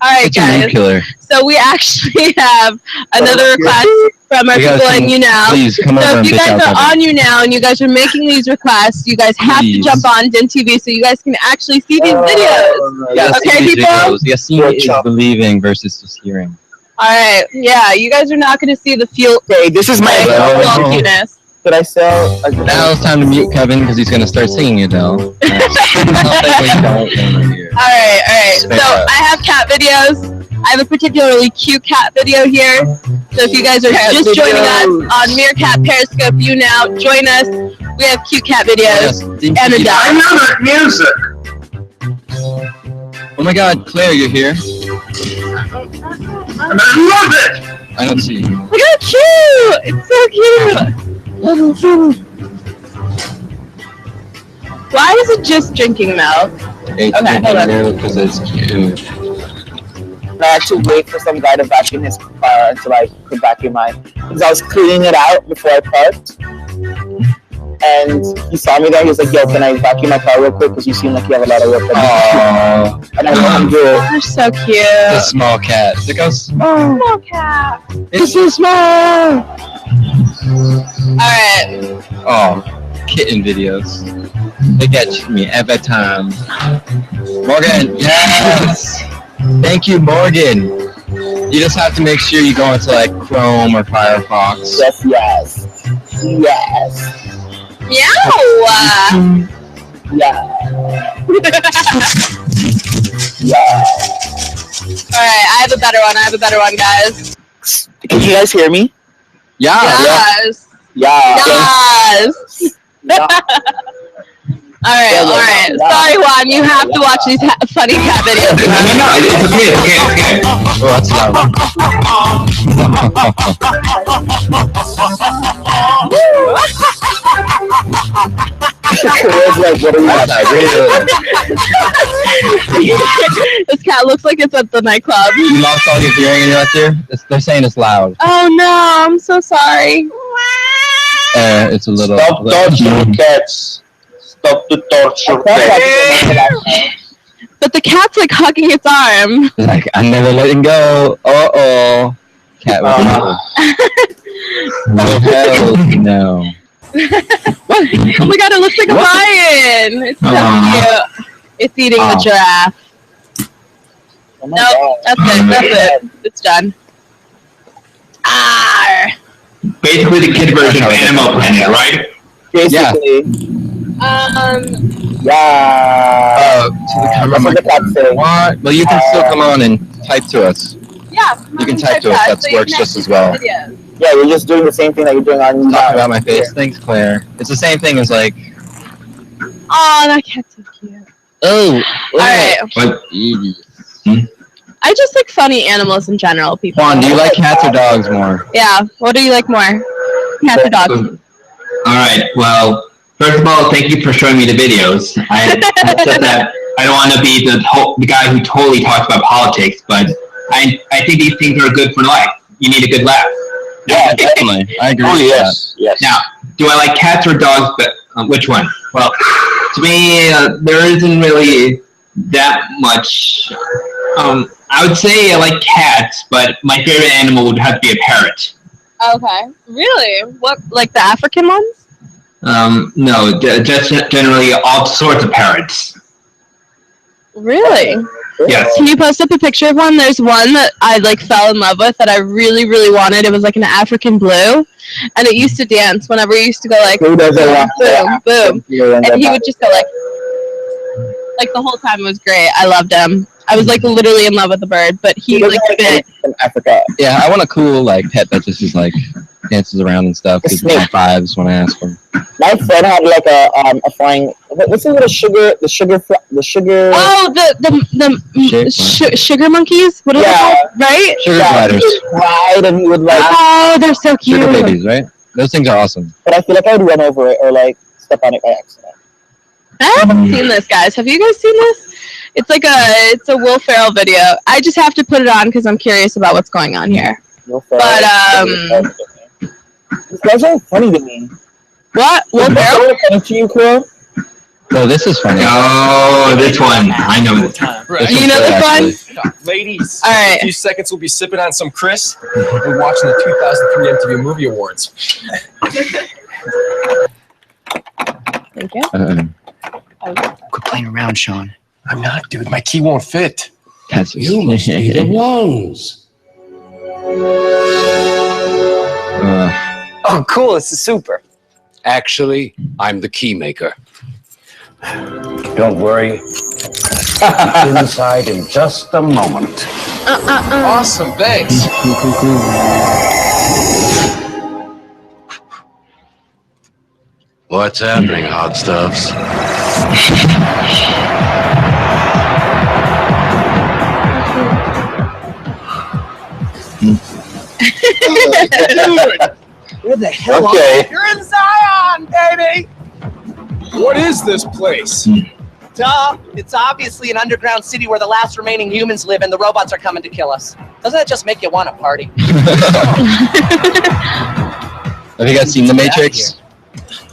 S19: All right, guys.
S4: Killer.
S19: So we actually have another request from our people on You Now.
S4: Please come
S19: so
S4: over
S19: if you
S4: and
S19: guys
S4: pick
S19: are
S4: out
S19: on You Now and you guys are making these requests, you guys have to jump on DINtv so you guys can actually see these videos.
S4: Yeah,
S19: okay, people?
S4: Yes, seeing is believing versus just hearing.
S19: All right. Yeah, you guys are not going to see the fuel.
S1: Okay, this is my
S19: cuteness.
S1: Did I sell?
S4: Now it's time to mute Kevin because he's going to start singing Adele.
S19: All right. So I have cat videos. I have a particularly cute cat video here. So if you guys are just joining us on Meerkat Periscope, You Now, join us. We have cute cat videos and Adele.
S17: I know that music.
S4: Oh my God, Claire, you're here.
S17: I love it.
S4: I don't see you.
S19: Look how cute! It's so cute. Why is it just drinking milk?
S4: It's
S19: okay,
S4: because it's cute.
S1: I had to wait for some guy to vacuum his car until I could vacuum mine. Because I was cleaning it out before I parked. And he saw me there. He was like, yo, can I vacuum my car real quick? Because you seem like you have a lot of work.
S4: Aww.
S1: And I let him do it.
S19: They're so cute.
S4: The small cat. Look how small.
S19: Small cat.
S4: It's so small.
S19: Alright.
S4: Oh, kitten videos. They get me every time. Morgan, yes! Thank you, Morgan. You just have to make sure you go into like Chrome or Firefox.
S1: Yes, yes. Yes.
S3: Meow!
S1: Yeah. Yeah.
S19: Alright, I have a better one, guys.
S1: Can you guys hear me?
S4: Yeah.
S19: Yes.
S1: Yeah.
S19: Yes. Alright. Sorry, Juan, you have to watch these funny cat videos.
S18: No, it's okay.
S4: Oh, that's loud.
S19: This cat looks like it's at the nightclub.
S4: You lost all your hearing in your left ear? They're saying it's loud.
S19: Oh no, I'm so sorry.
S4: It's a little...
S5: Stop torturing cats. Stop the torture cats.
S19: But the cat's like hugging its arm.
S4: Like, I'm never letting go. Uh-oh. Cat was oh, hell no.
S19: Oh my god, it looks like a lion. It's so cute. It's eating the giraffe. Nope, that's it. It's done.
S18: Basically the kid version of Animal Planet, right?
S1: Basically.
S4: Yeah. To the camera. What? Well, you can still come on and type to us.
S19: Yeah.
S4: You can type to us. That works just as well.
S1: Yeah, you're just doing the same thing that you're doing on
S4: Talk about my face. Thanks, Claire. It's the same thing as like...
S19: Oh, that cat's so cute.
S4: Oh.
S19: Alright.
S4: What?
S19: I just like funny animals in general, people.
S4: Juan, do you like cats or dogs more?
S19: Yeah. What do you like more? Cats or dogs?
S18: Alright, well, first of all, thank you for showing me the videos. I said that I don't want to be the guy who totally talks about politics, but I think these things are good for life. You need a good laugh.
S4: Yeah, definitely. I agree with
S5: yes.
S18: Now, do I like cats or dogs? But which one? Well, to me, there isn't really that much. I would say I like cats, but my favorite animal would have to be a parrot.
S19: Okay. Really? What, like the African ones?
S18: No, just generally all sorts of parrots.
S19: Really?
S18: Yes.
S19: Can you post up a picture of one? There's one that I like fell in love with that I really, really wanted. It was like an African blue, and it used to dance whenever you used to go like boom, boom, boom, and he would just go like the whole time. It was great. I loved him. I was like literally in love with the bird, but he like bit.
S1: From Africa.
S4: Yeah, I want a cool like pet that just is like dances around and stuff. Gives me vibes when I ask him.
S1: My friend had like a flying. What's the little sugar? The sugar.
S19: Oh, the sugar monkeys. What are they called? Right?
S4: Sugar gliders.
S1: Ride, and he would like.
S19: Oh, they're so cute.
S4: Sugar babies, right? Those things are awesome.
S1: But I feel like I would run over it or like step on it by accident.
S19: I haven't seen this, guys. Have you guys seen this? It's like it's a Will Ferrell video. I just have to put it on because I'm curious about what's going on here. But
S1: these guys are funny to me.
S19: What? Will Ferrell?
S1: Funny to you, Crow?
S4: No, this is funny.
S18: Oh, this one. I know this.
S19: You know this one?
S8: Ladies,
S19: all right.
S8: In a few seconds we'll be sipping on some Chris and watching the 2003 MTV Movie Awards.
S19: Thank you.
S8: Quit playing around, Sean. I'm not, dude. My key won't fit.
S4: You must be the
S8: ones. Oh, cool. This is super.
S21: Actually, I'm the key maker. Don't worry. Inside in just a moment.
S8: Awesome. Thanks.
S21: What's happening, hot stuffs?
S8: Where the hell are you? You're in Zion, baby! What is this place?
S22: Duh! It's obviously an underground city where the last remaining humans live and the robots are coming to kill us. Doesn't that just make you want to party?
S4: Have you guys seen The Matrix?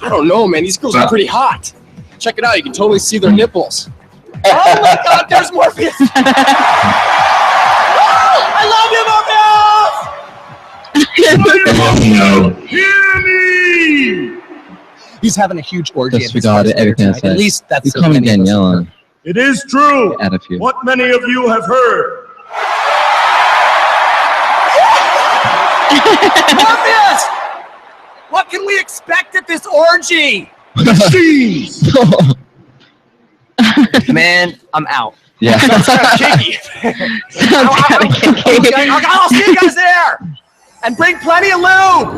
S8: I don't know, man. These girls are pretty hot. Check it out. You can totally see their nipples.
S22: Oh my god, there's Morpheus! I love you, Morpheus!
S18: No.
S21: Hear me!
S22: He's having a huge orgy.
S4: Disregard everything I said.
S22: At least that's.
S4: You call me Danielle.
S6: It is true.
S4: Attitude.
S6: What many of you have heard.
S22: Morpheus! What can we expect at this orgy?
S6: Machines!
S22: Man, I'm out.
S4: Yeah.
S22: Sounds kind of kinky. I'll see you guys there! And bring plenty of lube!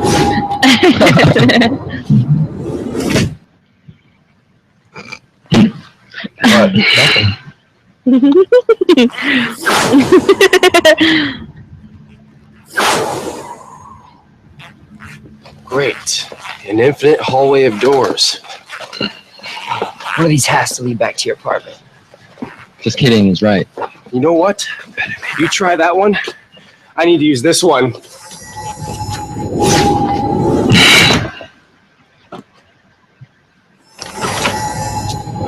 S7: Great. An infinite hallway of doors. One of these has to lead back to your apartment.
S4: Just kidding, he's right.
S7: You know what? You try that one. I need to use this one.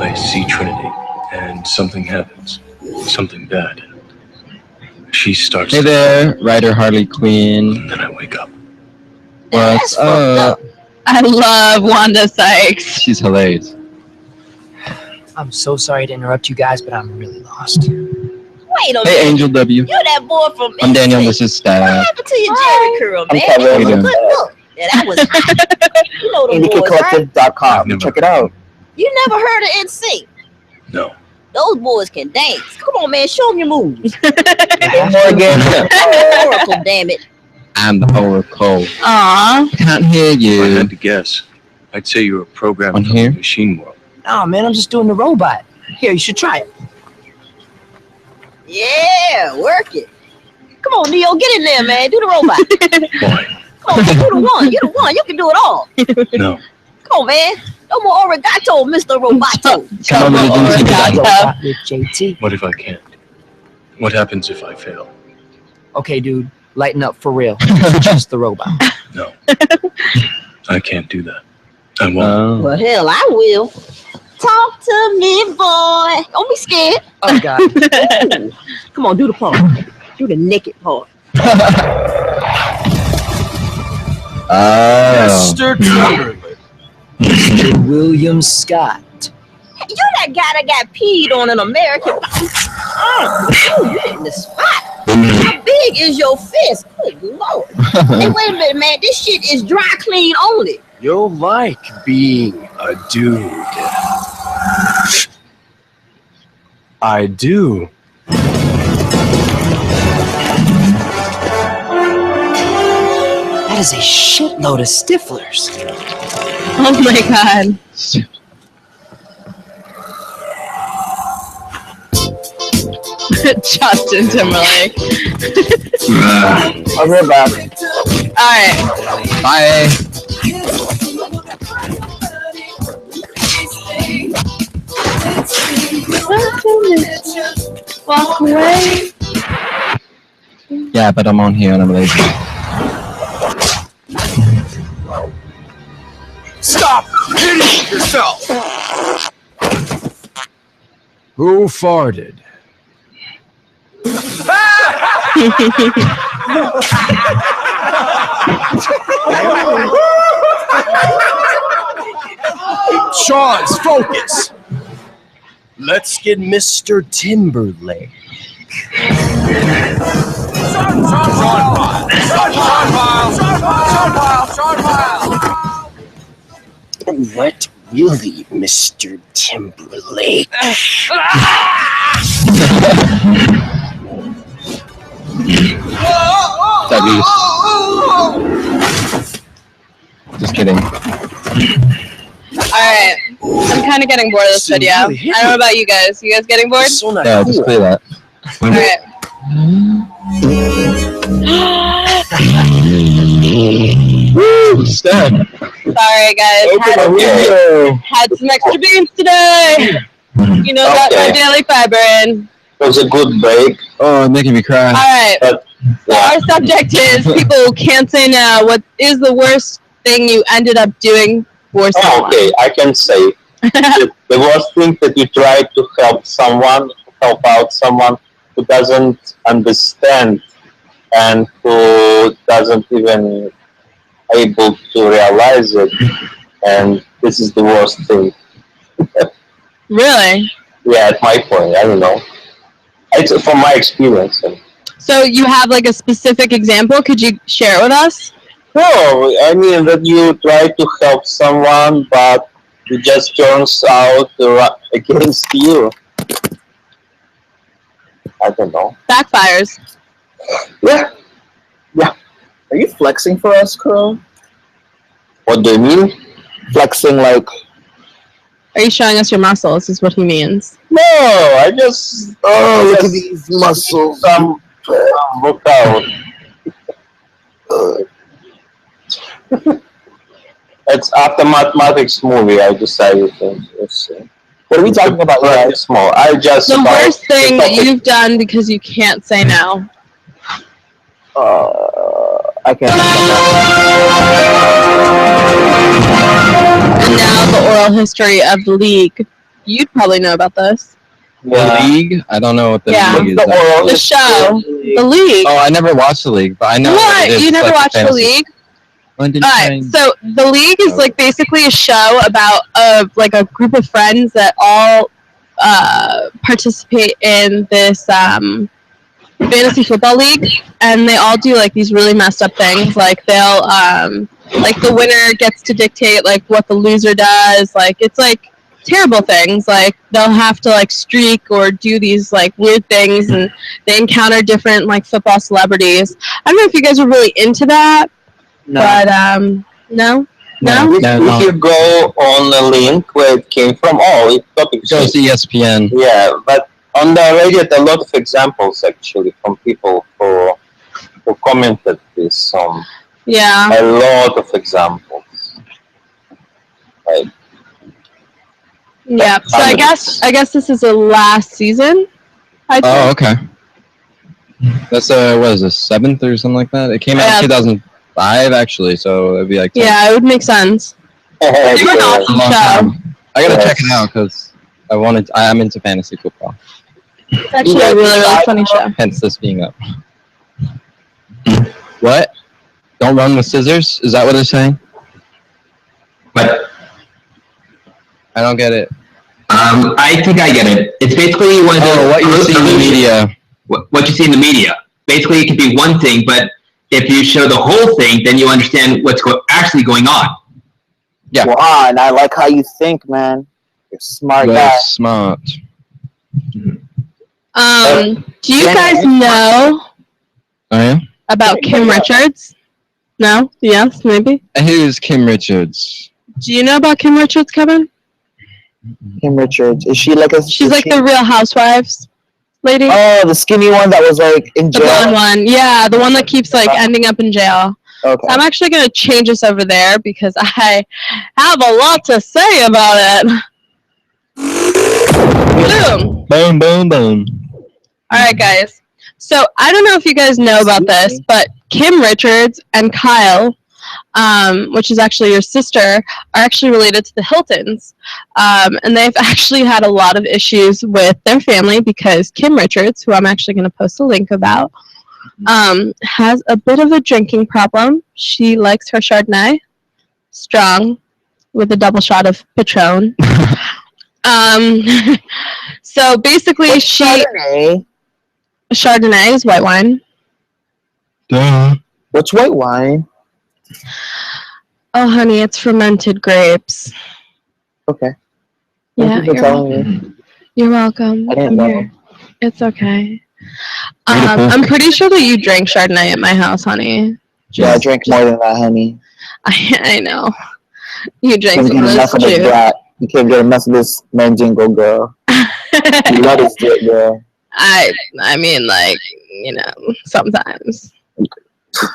S6: I see Trinity, and something happens. Something bad. She starts.
S4: Hey there, Ryder Harley Quinn.
S6: And then I wake up.
S4: What's up?
S19: I love Wanda Sykes.
S4: She's hilarious.
S7: I'm so sorry to interrupt you guys, but I'm really lost.
S13: Wait a minute.
S4: Hey, Angel W.
S13: You're that boy from.
S4: I'm Daniel. This is Stab.
S13: What happened to your Jerry curl, man?
S1: Kevin.
S13: That was a
S1: How you
S13: good look. Yeah, that was. You know the boys, right?
S1: IndieKidCollective.com. Check it out.
S13: You never heard of NSYNC?
S6: No.
S13: Those boys can dance. Come on, man. Show them your moves. Oracle, damn it.
S4: I'm the Oracle.
S19: Aw.
S4: Can't hear
S6: If I
S4: you.
S6: had to guess, I'd say you were programmed
S4: On
S6: from
S4: here?
S6: the machine world.
S7: Oh man, I'm just doing the robot. Here, you should try it.
S13: Yeah, work it. Come on, Neo. Get in there, man. Do the robot.
S6: Why?
S13: Come on, man. Do the one. You're the one. You can do it all.
S6: No.
S13: Come on, man. No more arigato, Mr. Roboto.
S4: Come on,
S7: Robot with JT.
S6: What if I can't? What happens if I fail?
S7: Okay, dude, lighten up for real. Just the robot.
S6: No. I can't do that. I won't.
S13: Well, hell, I will. Talk to me, boy. Don't be scared.
S7: Oh, God.
S13: Ooh. Come on, do the part. Do the naked part.
S7: Mr. Timberlake. Mr. William Scott.
S13: You that guy that got peed on an American. You in the spot. How big is your fist? Good Lord. Hey, wait a minute, man. This shit is dry clean only.
S7: You'll like being a dude. I do. That is a shitload of stiflers.
S19: Oh my god. Justin Timberlake.
S1: I'll be right back.
S19: Alright.
S4: Bye.
S19: Walk away.
S4: Yeah, but I'm on here and I'm lazy.
S7: Stop hitting yourself! Who farted? Charles, focus! Let's get Mr. Timberlake. What really, Mr. Timberlake?
S4: Just kidding.
S19: Alright. I'm kind of getting bored of this video. I don't know about you guys. You guys getting bored?
S4: Yeah, just play that.
S19: Alright.
S4: Woo! Stab.
S19: Sorry, guys. Had some extra beans today. You know, got my daily fiber in.
S5: It was a good break.
S4: Oh, making me cry.
S19: Alright.
S5: But,
S19: So our subject is people can't say no. What is the worst thing you ended up doing for someone?
S5: okay, I can say. The worst thing that you try to help out someone who doesn't understand and who doesn't even able to realize it, and this is the worst thing.
S19: Really?
S5: Yeah, at my point, I don't know. It's from my experience.
S19: So you have like a specific example? Could you share it with us?
S5: No, I mean that you try to help someone, but it just turns out against you. I don't know.
S19: Backfires.
S5: Yeah. Yeah.
S1: Are you flexing for us, Crow?
S5: What do you mean?
S1: Flexing like...
S19: Are you showing us your muscles is what he means.
S5: No, I just...
S1: Oh, look at these muscles.
S5: Some workout. It's after mathematics movie, I decided to...
S1: What are we talking about, guys?
S5: Small. I just...
S19: The worst thing that you've done because you can't say no.
S1: I can't.
S19: And now the oral history of the league. You'd probably know about this.
S4: The League? I don't know what the
S19: Yeah.
S4: League is.
S19: The show. The League.
S4: Oh, I never watched the League, but I know
S19: What?
S4: it is.
S19: You
S4: It's
S19: never
S4: like
S19: watched the
S4: fantasy.
S19: League?
S4: When did
S19: Alright, so the League is like basically a show about like a group of friends that all participate in this fantasy football league, and they all do like these really messed up things. Like they'll like the winner gets to dictate like what the loser does. Like it's like terrible things. Like they'll have to like streak or do these like weird things, and they encounter different like football celebrities. I don't know if you guys are really into that.
S1: No.
S19: But no.
S5: If you go on the link where it came from, it
S4: goes to ESPN.
S5: Yeah, but on the radio, there are a lot of examples actually from people who commented this.
S19: Yeah.
S5: A lot of examples. Like,
S19: yeah. So I guess this is the last season.
S4: Oh, okay. That's what is this, 7th or something like that? It came out in 2005 actually, so it'd be like 10.
S19: Yeah, it would make sense. It's an awesome show.
S4: I gotta check it out because I'm into fantasy football.
S19: It's actually a really, really funny show.
S4: Hence this being up. What? Don't run with scissors? Is that what they're saying?
S18: But
S4: I don't get it.
S18: I think I get it. It's basically one of the
S4: what you see in the media.
S18: What you see in the media. Basically, it could be one thing, but if you show the whole thing, then you understand what's actually going on.
S4: Yeah.
S1: Wow, and I like how you think, man. You're a smart guy.
S4: Smart.
S19: Do you guys know about Kim Richards? No? Yes, maybe?
S4: Who's Kim Richards?
S19: Do you know about Kim Richards, Kevin?
S1: Kim Richards. Is she like a...
S19: She's like the Real Housewives lady.
S1: Oh, the skinny one that was like in jail.
S19: The blonde one. Yeah, the one that keeps like ending up in jail.
S1: Okay.
S19: So I'm actually going to change this over there because I have a lot to say about it. Boom.
S4: Boom, boom, boom.
S19: All right, guys. So I don't know if you guys know about this, but Kim Richards and Kyle, which is actually your sister, are actually related to the Hiltons. And they've actually had a lot of issues with their family because Kim Richards, who I'm actually going to post a link about, has a bit of a drinking problem. She likes her Chardonnay strong with a double shot of Patron. So basically Chardonnay is white wine.
S4: Duh.
S1: What's white wine?
S19: Oh, honey, it's fermented grapes.
S1: Okay.
S19: Yeah,
S1: Thank you for telling me.
S19: You're welcome.
S1: I didn't
S19: I'm
S1: know.
S19: here. It's okay. I'm pretty sure that you drank Chardonnay at my house, honey.
S1: Yeah, I drank more than that, honey.
S19: I know. You drank
S1: You
S19: some
S1: can't
S19: of
S1: get enough
S19: this
S1: of this
S19: juice.
S1: brat. You can't get enough of this Mandingo girl. You love this shit, girl.
S19: I mean, like, you know, sometimes.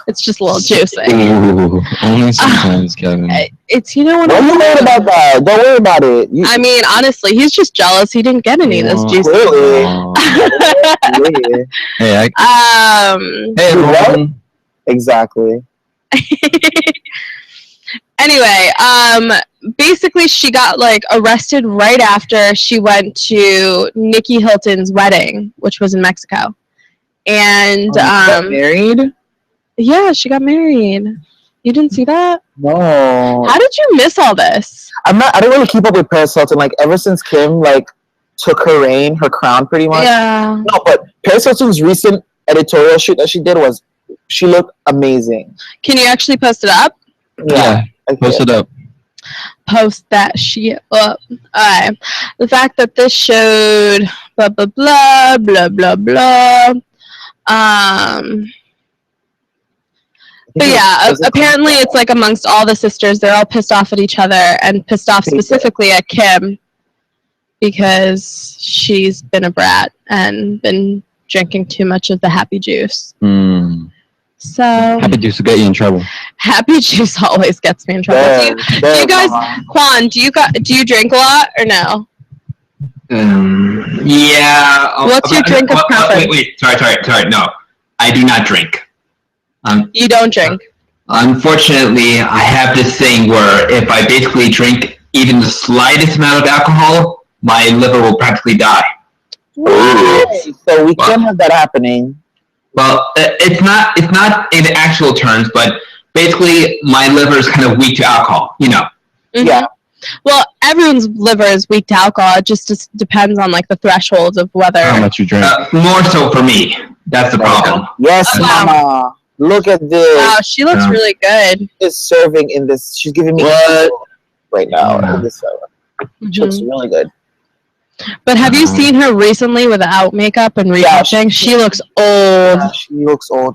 S19: It's just a little juicy.
S4: Ooh, only sometimes, Kevin.
S19: It's, you know what?
S1: Don't worry about that. Don't worry about it.
S19: I mean, honestly, he's just jealous he didn't get any of this juice.
S1: Really?
S4: Hey, hey, everyone.
S1: Exactly.
S19: Anyway, basically she got like arrested right after she went to Nikki Hilton's wedding, which was in Mexico. And
S1: got married?
S19: Yeah, she got married. You didn't see that?
S1: No.
S19: How did you miss all this?
S1: I don't really keep up with Paris Hilton. Like ever since Kim like took her crown pretty much.
S19: Yeah.
S1: No, but Paris Hilton's recent editorial shoot that she did she looked amazing.
S19: Can you actually post it up?
S1: Yeah.
S4: Post it up.
S19: Post that shit up. Alright. The fact that this showed blah blah blah blah blah blah. But yeah, apparently it's like amongst all the sisters, they're all pissed off at each other and pissed off specifically at Kim because she's been a brat and been drinking too much of the happy juice. So
S4: happy juice will get you in trouble.
S19: Happy juice always gets me in trouble. Do you guys, Juan? Do you drink a lot or no?
S18: Yeah.
S19: What's your drink of preference?
S18: Wait. Sorry. No, I do not drink.
S19: You don't drink?
S18: Unfortunately, I have this thing where if I basically drink even the slightest amount of alcohol, my liver will practically die.
S1: So we can't have that happening.
S18: Well, it's not in actual terms, but basically my liver is kind of weak to alcohol, you know.
S19: Mm-hmm. Yeah. Well, everyone's liver is weak to alcohol. It just depends on like the thresholds of whether
S4: how much you drink.
S18: More so for me. That's the problem.
S1: Yes, Mama. Look at this.
S19: Wow, she looks really good.
S1: She's serving in this. She's giving me right now. She looks really good.
S19: But have you seen her recently without makeup and retouching? She looks old.
S1: Yeah, she looks old.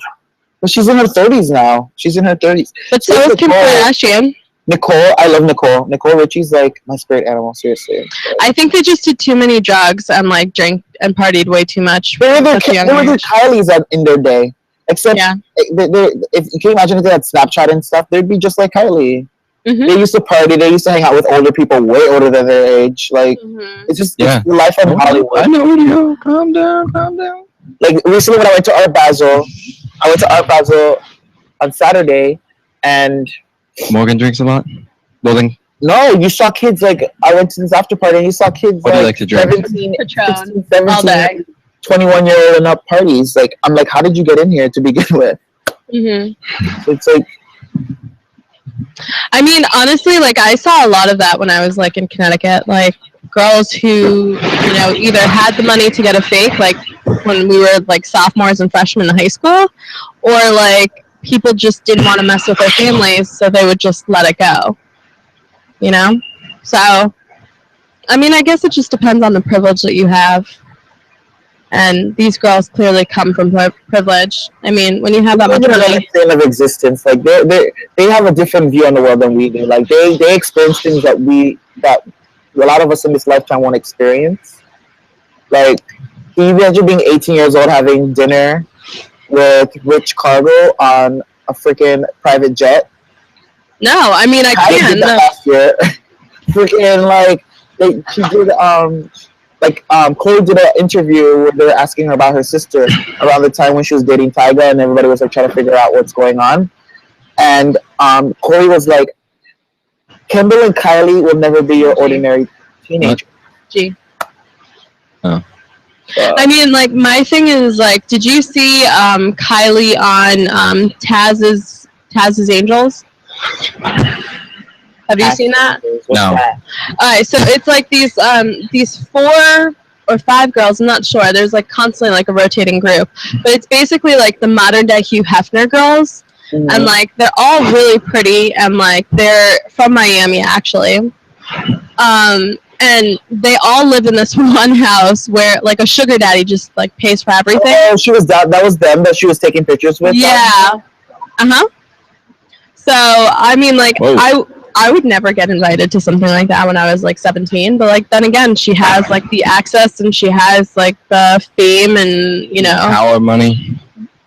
S1: But she's in her 30s now. She's in her 30s.
S19: But so is Kim Kardashian.
S1: Nicole, I love Nicole. Nicole Richie's like my spirit animal, seriously.
S19: I think they just did too many drugs and like drank and partied way too much.
S1: They were the Kylies in their day. Except, if you can imagine if they had Snapchat and stuff, they'd be just like Kylie.
S19: Mm-hmm.
S1: They used to party. They used to hang out with older people, way older than their age. Like, it's just it's the life of Hollywood.
S4: I know you. Calm down.
S1: Like recently, when I went to Art Basel, on Saturday, and
S4: Morgan drinks a lot. Morgan.
S1: No, you saw kids like I went to this after party, and you saw kids
S4: What do you like to drink?
S1: 17, 16, 17, 21-year-old and up parties. Like, I'm like, how did you get in here to begin with?
S19: Mm-hmm.
S1: It's like,
S19: I mean, honestly, like I saw a lot of that when I was like in Connecticut. Like girls who, you know, either had the money to get a fake, like when we were like sophomores and freshmen in high school, or like people just didn't want to mess with their families, so they would just let it go. You know? So, I mean, I guess it just depends on the privilege that you have. And these girls clearly come from privilege. I mean, when you have that much money,
S1: plane of existence, like they have a different view on the world than we do. Like they experience things that a lot of us in this lifetime won't experience. Like, can you imagine being 18 years old having dinner with rich cargo on a freaking private jet?
S19: No, I mean I can.
S1: Did that last year. Freaking like she did Chloe did an interview where they were asking her about her sister around the time when she was dating Tyga, and everybody was like trying to figure out what's going on. And Chloe was like, Kendall and Kylie will never be your ordinary teenager.
S19: Gee. Oh. I mean, like, my thing is, like, did you see Kylie on Taz's Angels? Have you seen that?
S4: No.
S19: Alright, so it's like these 4 or 5 girls, I'm not sure. There's like constantly like a rotating group. But it's basically like the modern day Hugh Hefner girls. Mm-hmm. And like they're all really pretty and like they're from Miami actually. And they all live in this one house where like a sugar daddy just like pays for everything.
S1: Oh, that was them that she was taking pictures with?
S19: Yeah. Uh-huh. So I mean like I would never get invited to something like that when I was like 17, but like then again she has like the access and she has like the fame and you know
S4: power, money.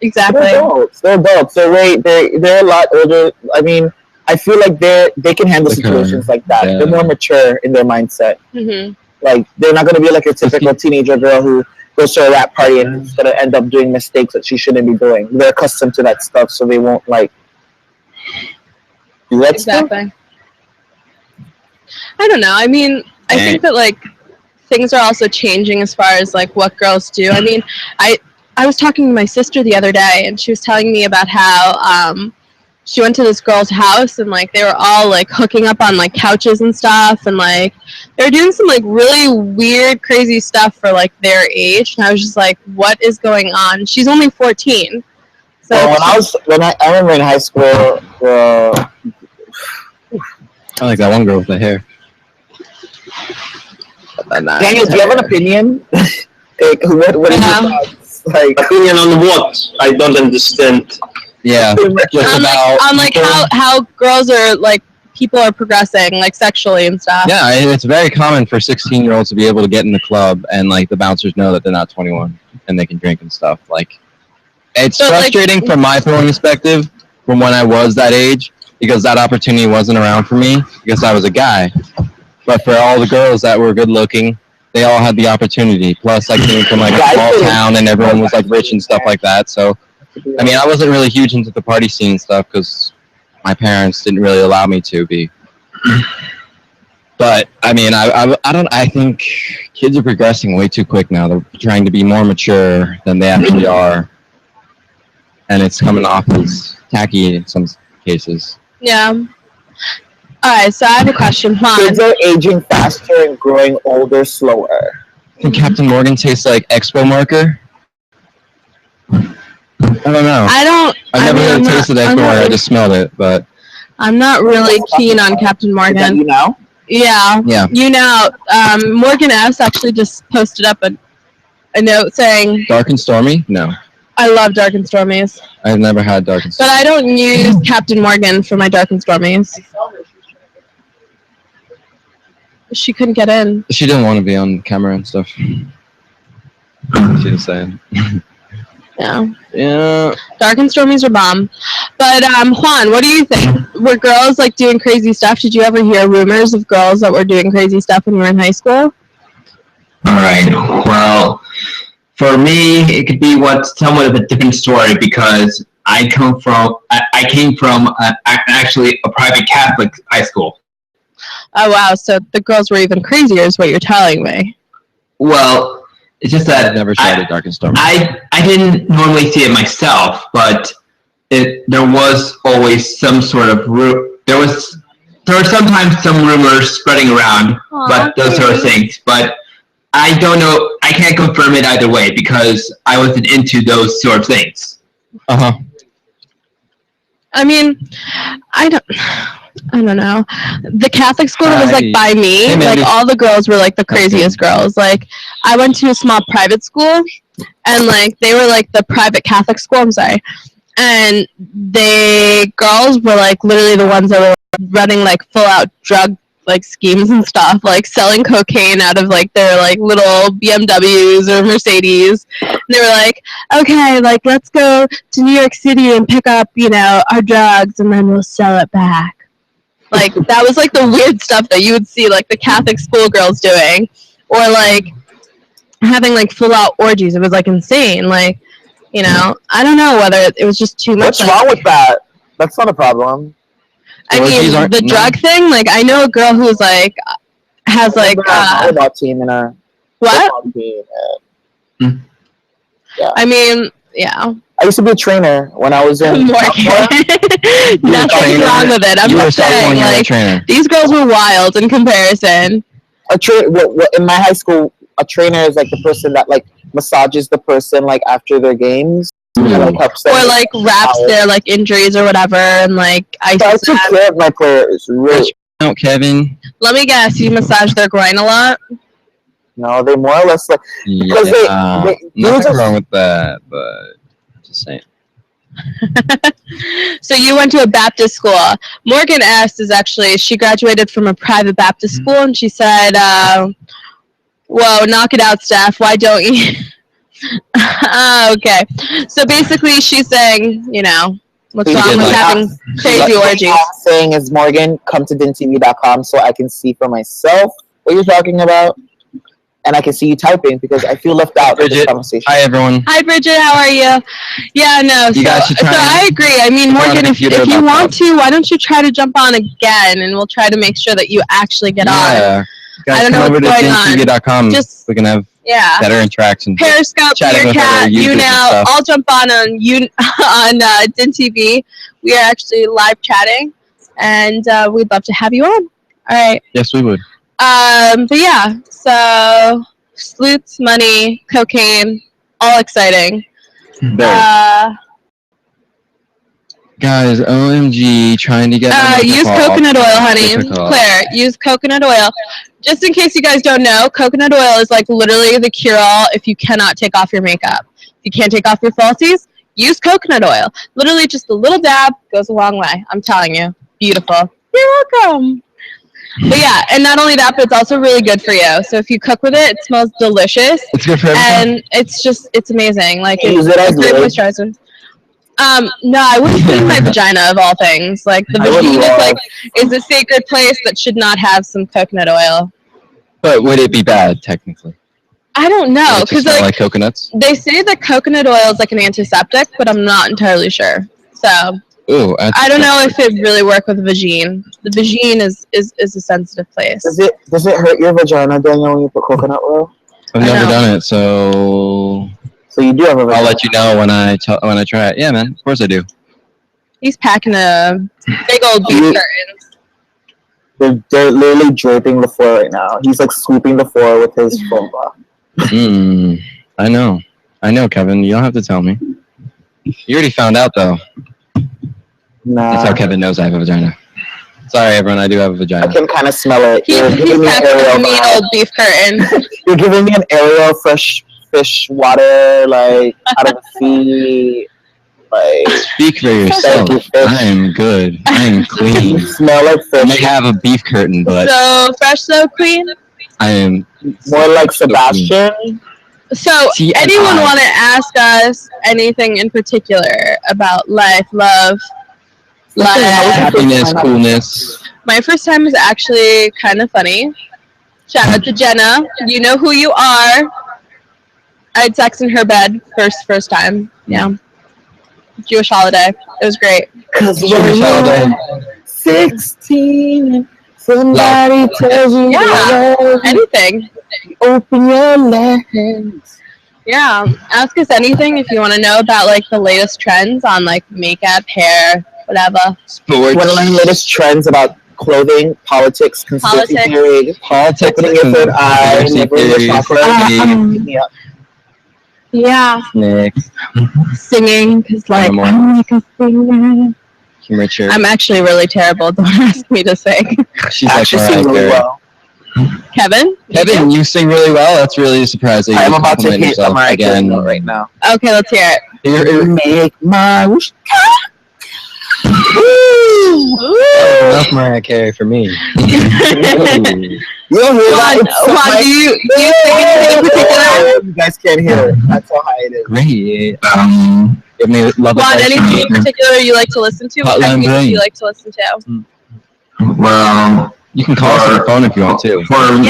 S19: Exactly.
S1: They're dope. They're a lot older. I mean, I feel like they can handle situations like that. Yeah. They're more mature in their mindset.
S19: Mm-hmm.
S1: Like they're not going to be like a typical teenager girl who goes to a rap party and is going to end up doing mistakes that she shouldn't be doing. They're accustomed to that stuff, so they won't like do that stuff.
S19: I don't know. I mean, I think that like things are also changing as far as like what girls do. I mean, I was talking to my sister the other day, and she was telling me about how she went to this girl's house, and like they were all like hooking up on like couches and stuff, and like they were doing some like really weird, crazy stuff for like their age. And I was just like, what is going on? She's only 14. So
S1: I remember in high school,
S4: I like that one girl with the hair.
S1: Daniel, do you have an opinion? Like, what is your thoughts? Like,
S5: opinion on what? I don't understand.
S4: Yeah, just
S19: on like how girls are like people are progressing like sexually and stuff.
S4: Yeah, it's very common for 16-year-olds to be able to get in the club, and like the bouncers know that they're not 21 and they can drink and stuff. Like, it's frustrating from my perspective from when I was that age, because that opportunity wasn't around for me because I was a guy. But for all the girls that were good looking, they all had the opportunity. Plus, I came from like a small town, and everyone was like rich and stuff like that. So, I mean, I wasn't really huge into the party scene and stuff because my parents didn't really allow me to be. But I mean, I think kids are progressing way too quick now. They're trying to be more mature than they actually are, and it's coming off as tacky in some cases.
S19: Yeah. All right, so I have a question.
S1: Kids are aging faster and growing older slower.
S4: Can Captain Morgan taste like Expo marker? I don't know. I've never really tasted Expo marker. I just smelled it, but
S19: I'm not really keen on Captain Morgan.
S1: Is that you now?
S19: Yeah.
S4: Yeah.
S19: You know, Morgan S. actually just posted up a note saying,
S4: Dark and Stormy? No.
S19: I love Dark and Stormies.
S4: I've never had Dark and Stormy.
S19: But I don't use Captain Morgan for my Dark and Stormies. She couldn't get in.
S4: She didn't want to be on camera and stuff. She was saying.
S19: Yeah.
S4: Yeah.
S19: Dark and Stormies are bomb. But Juan, what do you think? Were girls like doing crazy stuff? Did you ever hear rumors of girls that were doing crazy stuff when you were in high school?
S18: All right. Well, for me, it could be somewhat of a different story because I came from actually a private Catholic high school.
S19: Oh wow! So the girls were even crazier, is what you're telling me.
S18: Well, it's just that
S4: I've never tried a Dark and Stormy.
S18: I didn't normally see it myself, but there was always some sort of there were sometimes some rumors spreading around, but those sort of things. But I don't know. I can't confirm it either way because I wasn't into those sort of things.
S19: I mean, I don't know. The Catholic school was like by me. Like all the girls were like the craziest girls. Like I went to a small private school, and like they were like the private Catholic school. I'm sorry, and the girls were like literally the ones that were running like full out drug like schemes and stuff, like selling cocaine out of like their like little BMWs or Mercedes. And they were like, okay, like let's go to New York City and pick up, you know, our drugs and then we'll sell it back. Like that was like the weird stuff that you would see like the Catholic schoolgirls doing, or like having like full out orgies. It was like insane. Like, you know, I don't know whether it was just too much.
S1: What's wrong with that? That's not a problem.
S19: I mean, the drug thing, like, I know a girl who's, like, has, like,
S1: volleyball team in a...
S19: What?
S1: Team, yeah.
S19: I mean, yeah.
S1: I used to be a trainer when I was in...
S19: Nothing wrong with it. I'm just saying, like, these girls were wild in comparison.
S1: In my high school, a trainer is, like, the person that, like, massages the person, like, after their games. Like,
S19: or like wraps their like injuries or whatever, and like I
S1: took care of my players. Really.
S4: Kevin.
S19: Let me guess, you massage their groin a lot?
S1: No, they more or less like because
S4: nothing wrong with that, but just saying.
S19: So you went to a Baptist school. Morgan S. is actually, she graduated from a private Baptist school, and she said, "Whoa, knock it out, Steph. Why don't you?" Okay, so basically she's saying, you know, what's wrong with having crazy orgies?
S1: What I'm saying is, Morgan, come to DINtv.com so I can see for myself what you're talking about, and I can see you typing because I feel left out in this conversation.
S4: Hi, everyone.
S19: Hi, Bridget. How are you? Yeah, no. So I agree. I mean, Morgan, if you want to, why don't you try to jump on again, and we'll try to make sure that you actually get on.
S4: Guys,
S19: I don't know
S4: come over
S19: what's
S4: to
S19: going on.
S4: DINtv.com. We can have better interaction.
S19: Periscope, Meerkat, YouNow, I'll jump on DINtv. we are actually live chatting, and we'd love to have you on. All right.
S4: Yes, we would.
S19: But yeah, so sleuths, money, cocaine, all exciting.
S4: Guys, OMG, trying to get
S19: use coconut oil, honey. Claire, use coconut oil. Just in case you guys don't know, coconut oil is like literally the cure-all if you cannot take off your makeup. If you can't take off your falsies, use coconut oil. Literally just a little dab goes a long way. I'm telling you. Beautiful. You're welcome. But yeah, and not only that, but it's also really good for you. So if you cook with it, it smells delicious.
S4: It's good for everything.
S19: And it's amazing. Like
S1: Use it as
S19: great
S1: lube?
S19: moisturizer. No, I wouldn't clean my vagina of all things. Like the vagina is a sacred place that should not have some coconut oil.
S4: But would it be bad, technically?
S19: I don't know, because
S4: like coconuts?
S19: They say that coconut oil is like an antiseptic, but I'm not entirely sure. So
S4: Ooh,
S19: I don't know if it really work with the vagine. The vagine is a sensitive place.
S1: Does it hurt your vagina, Daniel, when you put coconut oil?
S4: I've never done it, so
S1: you do have a vagina.
S4: I'll let you know when I try it. Yeah, man, of course I do.
S19: He's packing a big old beef curtain.
S1: They're literally draping the floor right now. He's like sweeping the floor with his foam bar.
S4: I know, Kevin. You don't have to tell me. You already found out, though.
S1: Nah.
S4: That's how Kevin knows I have a vagina. Sorry, everyone. I do have a vagina.
S1: I can kind of smell it.
S19: He's packing a mean old beef curtain.
S1: You're giving me an Ariel fresh fish water, like out of the sea. Like,
S4: speak for yourself. I am good. I am clean.
S1: You smell like fish.
S4: I may have a beef curtain, but
S19: so fresh, so clean.
S4: I am
S1: more like Sebastian.
S19: So, anyone want to ask us anything in particular about life, love,
S4: happiness, coolness?
S19: My first time was actually kind of funny. Shout out to Jenna. You know who you are. I had sex in her bed first time. Yeah. Jewish holiday. It was great.
S1: Cause when you're 16, somebody tells you
S19: anything.
S1: Open your legs.
S19: Yeah. Ask us anything if you want to know about like the latest trends on like makeup, hair, whatever.
S4: Sports.
S1: Want to learn the latest trends about clothing, politics, conspiracy theory, opening your third eye, nibbling your chocolate.
S19: Yeah.
S4: Next.
S19: Singing, because like I'm like a singer.
S4: Richard.
S19: I'm actually really terrible. Don't ask me to sing.
S4: She's actually sing really well.
S19: Kevin,
S4: you sing really well. That's really surprising.
S1: I'm about to hit a Mariah Carey note right now.
S19: Okay, let's hear it.
S1: Make my wish.
S4: Enough Mariah Carey for me.
S1: You'll hear that.
S19: Juan, do you sing anything in particular?
S1: You guys can't hear it. That's how high it is.
S4: Great.
S19: Juan, anything in particular you like to listen to? What kind of music do you like to listen to?
S18: Well,
S4: you can call us on the phone if you want to.
S18: For me,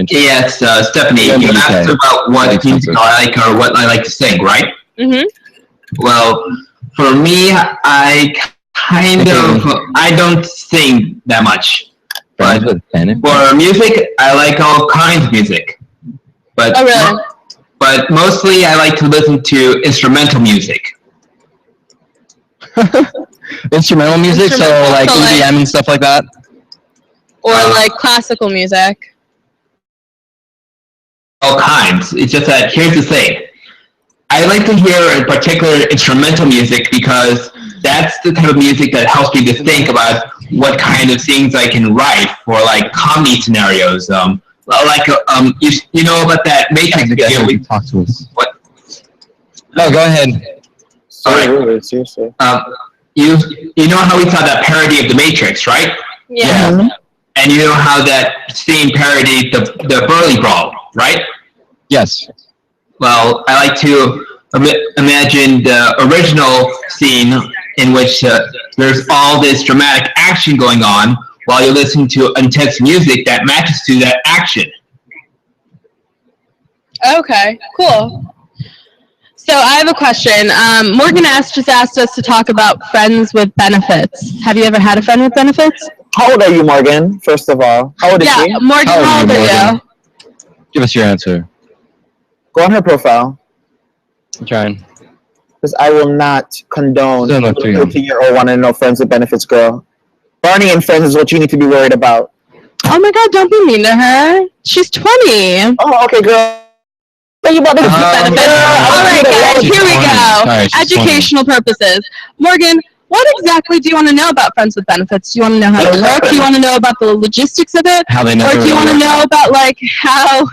S18: yes, Stephanie, you asked about what music I like or what I like to sing, right?
S19: Mm-hmm.
S18: Well, for me, I don't sing that much. But for music, I like all kinds of music. But but mostly, I like to listen to instrumental music.
S4: Instrumental music, so like EDM and stuff like that?
S19: Or like classical music?
S18: All kinds. It's just that, here's the thing. I like to hear in particular instrumental music because that's the type of music that helps me to think about what kind of things I can write for like comedy scenarios. Like you know about that Matrix video?
S4: Talk to us.
S18: What?
S4: No, go ahead.
S1: Sorry, seriously.
S18: You know how we saw that parody of the Matrix, right?
S19: Yeah.
S18: And you know how that scene parodied the Burly Brawl, right?
S4: Yes.
S18: Well, I like to imagine the original scene in which there's all this dramatic action going on while you're listening to intense music that matches to that action.
S19: Okay, cool. So I have a question. Morgan just asked us to talk about friends with benefits. Have you ever had a friend with benefits?
S1: How old are you, Morgan, first of all? How old is she?
S19: Yeah, Morgan, how old are you?
S4: Give us your answer.
S1: Go on her profile.
S4: I'm trying.
S1: because I will not condone a 13-year-old wanting to know friends with benefits girl. Barney and friends is what you need to be worried about.
S19: Oh my God, don't be mean to her. She's 20.
S1: Oh, okay, girl. What are you about to
S19: All right, guys, here we go.
S4: Sorry, she's
S19: Educational purposes. Morgan, what exactly do you want to know about friends with benefits? Do you want to know how they work? Do you want to know about the logistics of it?
S4: How they
S19: Or do you want to know about like how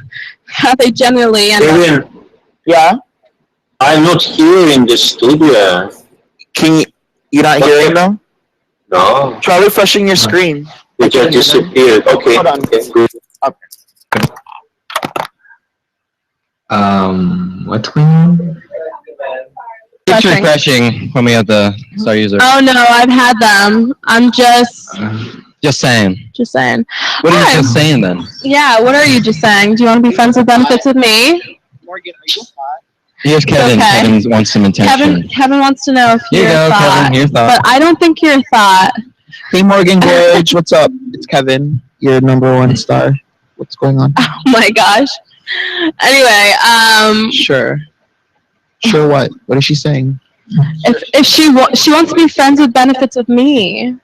S19: they generally end up?
S1: Yeah?
S5: I'm not here in the studio.
S1: You're not hearing them?
S5: No.
S1: Try refreshing your screen.
S5: It just disappeared. Okay.
S1: Hold on.
S18: What's going on?
S4: It's refreshing when we have the star user.
S19: Oh no, I've had them. I'm just
S4: saying.
S19: Just saying.
S4: What are you just saying then?
S19: Yeah, what are you just saying? Do you want to be friends with benefits with me?
S4: Here's Kevin.
S19: Okay.
S4: Kevin wants some attention.
S19: Kevin wants to know if
S4: Here
S19: you're
S4: you
S19: a
S4: go,
S19: thought.
S4: Kevin. Your thought.
S19: But I don't think you're a thought.
S1: Hey, Morgan Gorge. What's up? It's Kevin, your #1 star. What's going on?
S19: Oh my gosh. Anyway,
S1: Sure. Sure what? What is she saying?
S19: If she wants to be friends with benefits with me.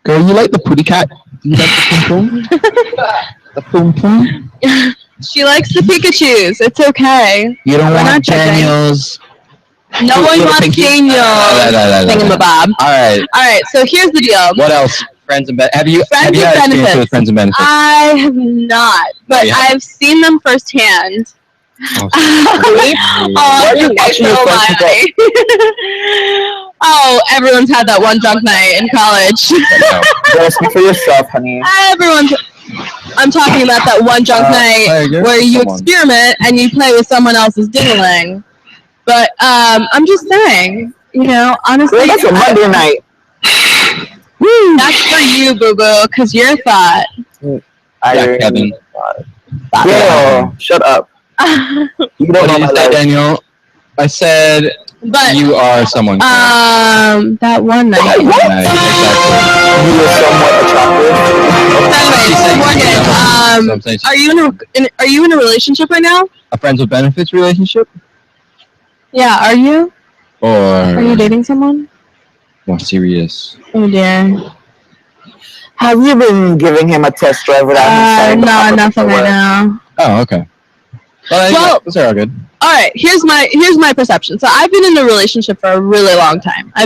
S1: Girl, you like the pooty cat? You like the poom poom? The poom poom?
S19: She likes the Pikachus. It's okay.
S1: You don't
S19: We're
S1: want
S19: not judging.
S1: Daniels.
S19: No one wants Daniel. Thingamabob.
S4: All
S19: right. So here's the deal.
S4: What else? Friends and benefits. Have you
S19: Friends
S4: had
S19: with
S4: experience
S19: benefits.
S4: with friends and benefits?
S19: I have not, but
S4: Yeah.
S19: I've seen them firsthand.
S1: Why are you watching your friends with
S19: Oh, everyone's had that one drunk night in college.
S1: Girl, speak for yourself, honey.
S19: I'm talking about that one drunk night
S1: Tiger,
S19: where you
S1: come on.
S19: experiment and you play with someone else's dingling. But I'm just saying, honestly.
S1: Girl, that's a Monday night.
S19: Woo, that's for you, boo boo, because you're a thought.
S4: Kevin.
S1: Girl, shut up. You don't know my life.
S4: Daniel? I said
S19: But
S4: you are someone.
S19: That one night.
S1: You were somewhat attractive.
S19: Anyways, Morgan, are you in a relationship right now?
S4: A friends with benefits relationship?
S19: Yeah, are you? Are you
S4: Or
S19: dating someone?
S4: more serious?
S19: Oh dear.
S1: Have you been giving him a test drive without him?
S19: No, nothing right now.
S4: Oh, okay.
S19: Well,
S4: those are all good.
S19: All right, here's my perception. So I've been in a relationship for a really long time. I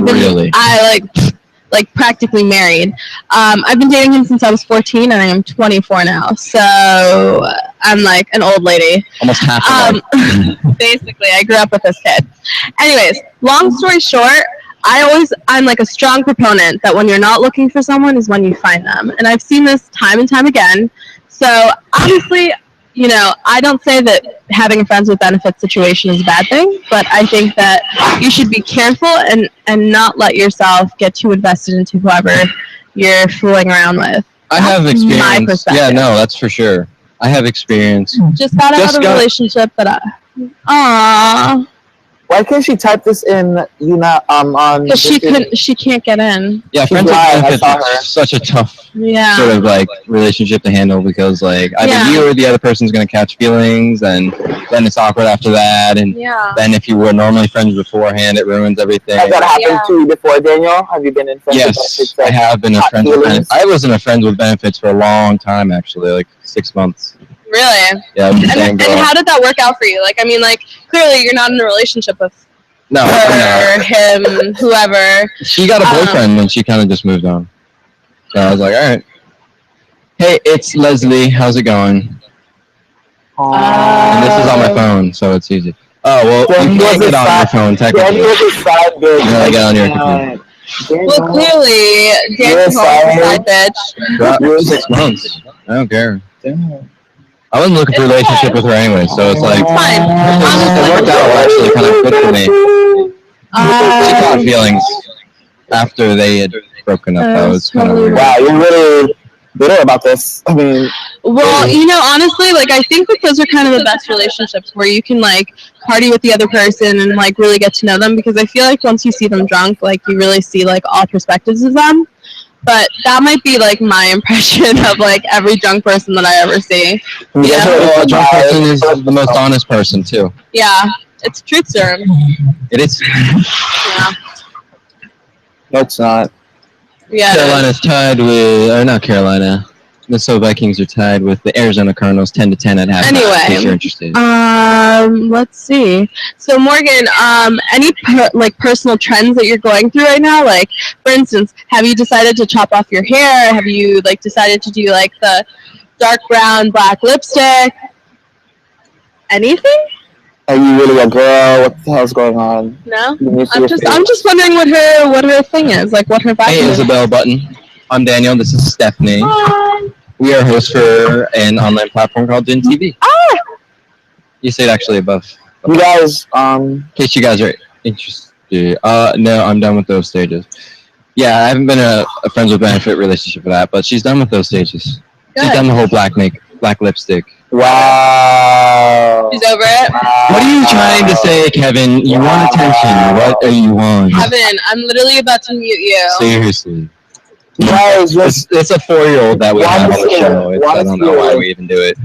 S19: practically married. I've been dating him since I was 14, and I am 24 now. So I'm like an old lady.
S4: Almost half a life.
S19: Basically, I grew up with this kid. Anyways, long story short, I'm like a strong proponent that when you're not looking for someone is when you find them. And I've seen this time and time again. So obviously, I don't say that having a friends with benefits situation is a bad thing, but I think that you should be careful and not let yourself get too invested into whoever you're fooling around with.
S4: I have
S19: That's my
S4: experience.
S19: perspective.
S4: Yeah, no, that's for sure. I have experience.
S19: Just got out of a relationship that Aww.
S1: Why can't she type this in? On
S19: Because she can't get in.
S4: Yeah, friends with benefits is such a tough sort of like relationship to handle because either you or the other person's gonna catch feelings, and then it's awkward after that, and then if you were normally friends beforehand, it ruins everything.
S1: Has that happened to you before, Daniel? Have you been in friends with benefits?
S4: Yes, I have been a friend with benefits. I was in a friends with benefits for a long time, actually, like 6 months.
S19: Really?
S4: Yeah, with the same
S19: And
S4: girl.
S19: how did that work out for you? Clearly you're not in a relationship with her, him, whoever.
S4: She got a boyfriend and she kind of just moved on. So I was like, all right. Hey, it's Leslie. How's it going? And this is on my phone, so it's easy. Oh, well, you can't get on your phone, technically. You gotta get on your computer.
S19: Well, clearly, Dan's a side bitch.
S4: About 6 months. I don't care. I wasn't looking for a relationship with her anyway, so it's like...
S19: It's fine.
S4: It worked out actually kind of good for me. She caught feelings after they had broken up. That was kind of weird.
S1: Wow, you're really bitter about this. I mean...
S19: Well, honestly, I think that those are kind of the best relationships where you can, party with the other person and, really get to know them, because I feel like once you see them drunk, you really see, all perspectives of them. But that might be, my impression of, every drunk person that I ever see.
S4: A drunk person is the most honest person, too.
S19: Yeah. It's truth serum.
S4: It is.
S19: Yeah.
S1: No, it's not.
S19: Yeah.
S4: Carolina's tied with, or not Carolina. The Minnesota Vikings are tied with the Arizona Cardinals 10-10 at halftime.
S19: Anyway,
S4: in case you're interested.
S19: Let's see. So Morgan, any personal trends that you're going through right now? Like, for instance, have you decided to chop off your hair? Have you decided to do the dark brown, black lipstick? Anything?
S1: Are you really a girl? What the hell's going on?
S19: No. I'm just wondering what her thing is, what her vibe
S4: Hey,
S19: is.
S4: Isabel Button. I'm Daniel. This is Stephanie.
S19: Hi.
S4: We are hosts for an online platform called DINtv.
S19: Ah!
S4: You say it actually above.
S1: You guys,
S4: in case you guys are interested. No, I'm done with those stages. Yeah, I haven't been a friends with benefit relationship for that, but she's done with those stages.
S19: Good.
S4: She's done the whole black lipstick.
S1: Wow.
S19: She's over it.
S4: What are you trying to say, Kevin? You want attention. What are you on?
S19: Kevin, I'm literally about to mute you.
S4: Seriously.
S1: Guys,
S4: It's a 4-year-old that we have on the show. I don't know why we even do it.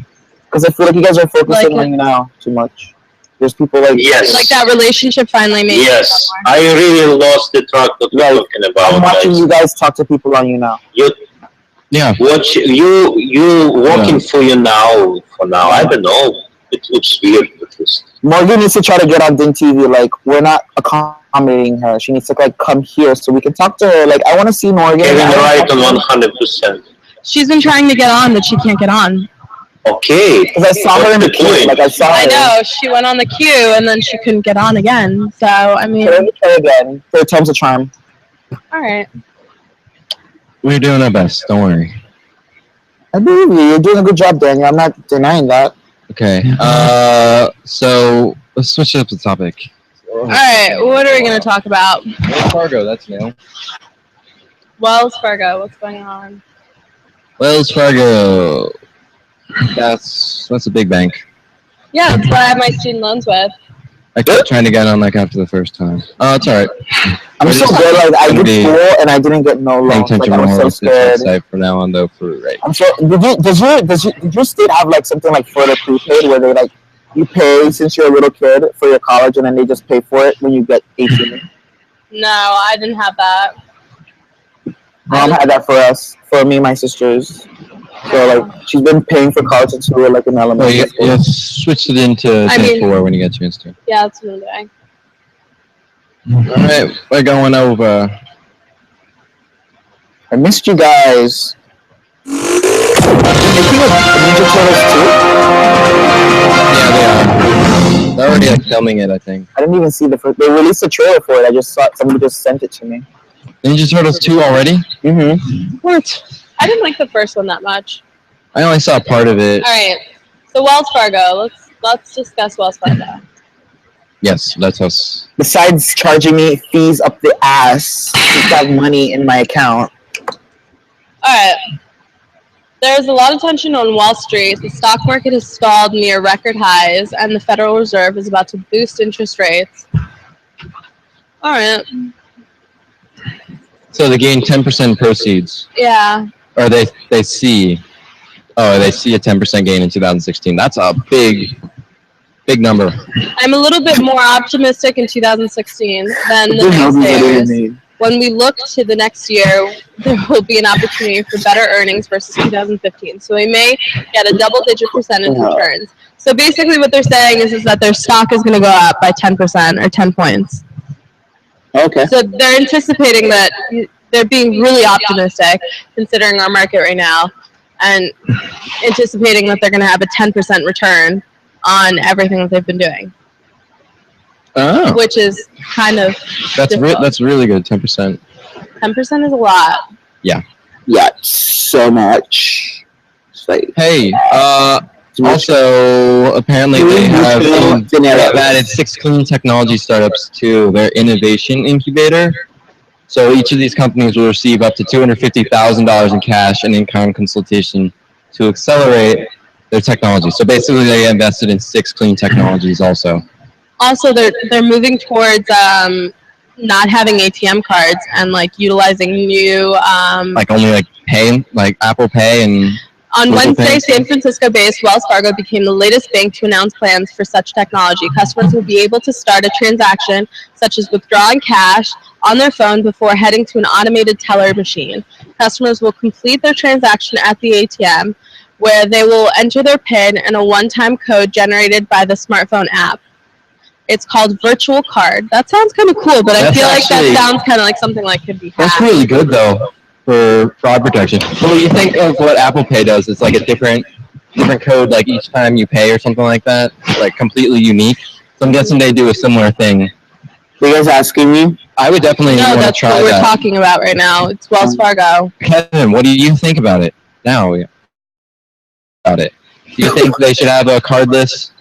S1: Because I feel like you guys are focusing on you now too much. There's people
S5: Yes.
S19: Like that relationship finally made
S5: Yes, I really lost the track of what you're talking about.
S1: I'm watching
S5: guys.
S1: you guys talk to people on you now.
S4: Yeah.
S5: Watch you working for you now. For now, I don't know. It looks weird with this.
S1: Morgan needs to try to get on DINtv. We're not accommodating her. She needs to come here so we can talk to her. I want to see Morgan.
S5: Kevin right on 100%.
S19: She's been trying to get on, but she can't get on.
S5: Okay.
S1: Because I saw her in the queue. I saw her.
S19: I know. She went on the queue, and then she couldn't get on again. So, I mean.
S1: Try again. Third time's a charm.
S19: All right.
S4: We're doing our best. Don't worry.
S1: I believe you. You're doing a good job, Daniel. I'm not denying that.
S4: Okay. So let's switch up the topic.
S19: All right. What are we going to talk about?
S4: Wells Fargo. That's new.
S19: Wells Fargo. What's going on?
S4: Wells Fargo. That's a big bank.
S19: Yeah, that's what I have my student loans with.
S4: I kept trying to get on after the first time. Oh, it's alright.
S1: I'm so good. I did school and I didn't get no loans.
S4: Paying attention
S1: I was
S4: more
S1: so
S4: to the
S1: scared.
S4: website from now on, though.
S1: I'm sure. Did your state have something further prepaid where they you pay since you're a little kid for your college and then they just pay for it when you get 18?
S19: No, I didn't have that.
S1: Mom had that for me and my sisters. So she's been paying for college since we were in elementary school.
S4: Yeah, switch it into 4 when you get a chance to.
S19: Yeah, that's what I'm doing.
S4: Alright, we're going over.
S1: I missed you guys. Ninja Turtles 2?
S4: Yeah, they are. They're already filming it, I think.
S1: I didn't even see the first. They released a trailer for it. I just saw somebody just sent it to me.
S4: Ninja Turtles 2 already?
S1: Mm-hmm.
S4: What?
S19: I didn't like the first one that much.
S4: I only saw part of it.
S19: All right. So Wells Fargo. Let's discuss Wells Fargo.
S4: Yes, that's us.
S1: Besides charging me fees up the ass, to got money in my account.
S19: All right. There's a lot of tension on Wall Street. The stock market has stalled near record highs, and the Federal Reserve is about to boost interest rates. All right.
S4: So they gain 10% proceeds.
S19: Yeah.
S4: Or they see. Oh, they see a 10% gain in 2016. That's a big number.
S19: I'm a little bit more optimistic in 2016 than the naysayers. When we look to the next year, there will be an opportunity for better earnings versus 2015. So we may get a double-digit percentage returns. So basically what they're saying is that their stock is going to go up by 10% or 10 points.
S1: Okay.
S19: So they're anticipating that they're being really optimistic considering our market right now and anticipating that they're going to have a 10% return on everything that they've been doing.
S4: Oh.
S19: Which is kind of
S4: that's really good. 10%.
S19: 10% is a lot.
S4: Yeah.
S1: Yeah, so much.
S4: Hey, also apparently they have added 6 clean technology startups to their innovation incubator. So each of these companies will receive up to $250,000 in cash and in-kind consultation to accelerate their technology. So basically, they invested in 6 clean technologies also.
S19: Also, they're moving towards not having ATM cards and utilizing new
S4: only pay, like Apple Pay and
S19: On Wednesday, San Francisco-based Wells Fargo became the latest bank to announce plans for such technology. Customers will be able to start a transaction, such as withdrawing cash, on their phone before heading to an automated teller machine. Customers will complete their transaction at the ATM, where they will enter their PIN and a one-time code generated by the smartphone app. It's called Virtual Card. That sounds kind of cool, but I feel like that sounds kind of like something like could be hacked.
S4: That's really good, though, for fraud protection. So you think of what Apple Pay does, it's like a different code like each time you pay or something like that, like completely unique. So I'm guessing they do a similar thing.
S1: You guys asking me?
S4: I would definitely want to try that.
S19: No, that's what we're talking about right now. It's Wells Fargo.
S4: Kevin, what do you think about it now? Do you think they should have a cardless?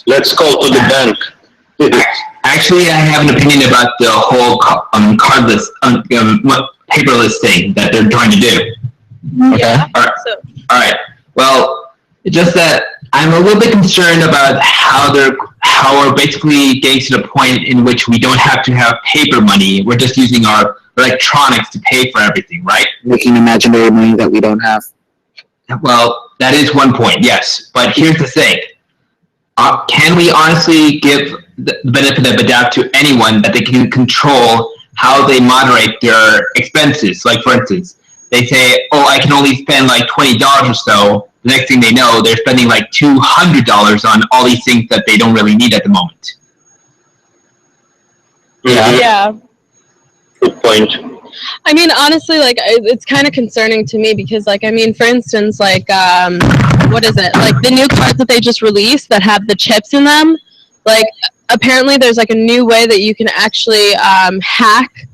S5: Let's call to the bank.
S18: Actually, I have an opinion about the whole cardless, paperless thing that they're trying to do.
S4: Okay.
S18: All right. Well, it's just that I'm a little bit concerned about how we're basically getting to the point in which we don't have to have paper money. We're just using our electronics to pay for everything, right?
S1: Making imaginary money that we don't have.
S18: Well, that is one point, yes. But here's the thing. Can we honestly give the benefit of the doubt to anyone that they can control how they moderate their expenses? Like, for instance, they say, oh, I can only spend like $20 or so. The next thing they know, they're spending like $200 on all these things that they don't really need at the moment.
S19: Yeah.
S5: Good point.
S19: I mean, honestly, like, it's kind of concerning to me because, like, I mean, for instance, like, what is it? Like, the new cards that they just released that have the chips in them, like, apparently there's, like, a new way that you can actually hack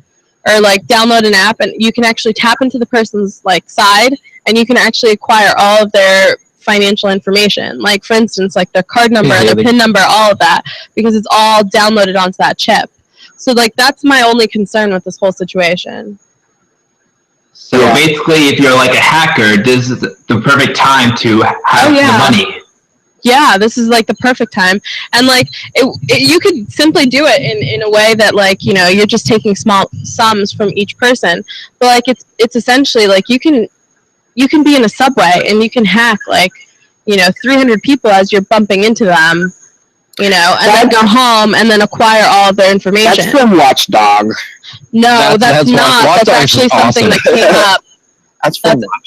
S19: or, like, download an app and you can actually tap into the person's, like, side and you can actually acquire all of their financial information. Like, for instance, like, their card number, their PIN number, all of that, because it's all downloaded onto that chip. So, like, that's my only concern with this whole situation.
S18: So basically, if you're like a hacker, this is the perfect time to have the money.
S19: Yeah, this is like the perfect time. And like, you could simply do it in a way that, like, you know, you're just taking small sums from each person. But like, it's essentially like you can be in a subway and you can hack like, you know, 300 people as you're bumping into them. You know, and then go home and then acquire all of their information.
S1: That's from Watchdog.
S19: No, that's not. That's actually something that came up. That's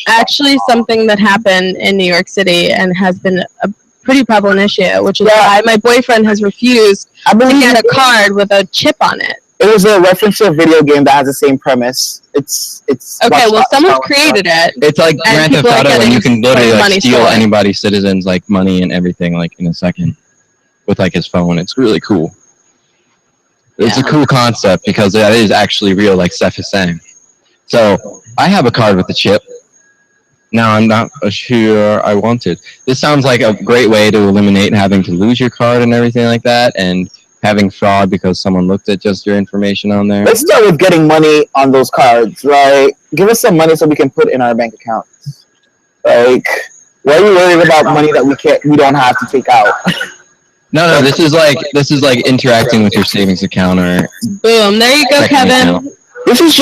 S19: actually something that happened in New York City and has been a pretty prevalent issue, which is why my boyfriend has refused to get a card with a chip on it.
S1: It was a reference to a video game that has the same premise. It's
S19: okay. Well, someone created it.
S4: It's like Grand Theft Auto, when you can literally like steal anybody's citizens' like money and everything like in a second with like his phone. It's really cool. It's a cool concept because that is actually real, like Seth is saying. So I have a card with the chip. Now I'm not sure I want it. This sounds like a great way to eliminate having to lose your card and everything like that, and having fraud because someone looked at just your information on there.
S1: Let's start with getting money on those cards, right? Give us some money so we can put in our bank accounts. Like, why are you worried about money that we don't have to take out?
S4: No, this is like interacting with your savings account or
S19: boom. There you go, Kevin.
S4: Account.
S1: This is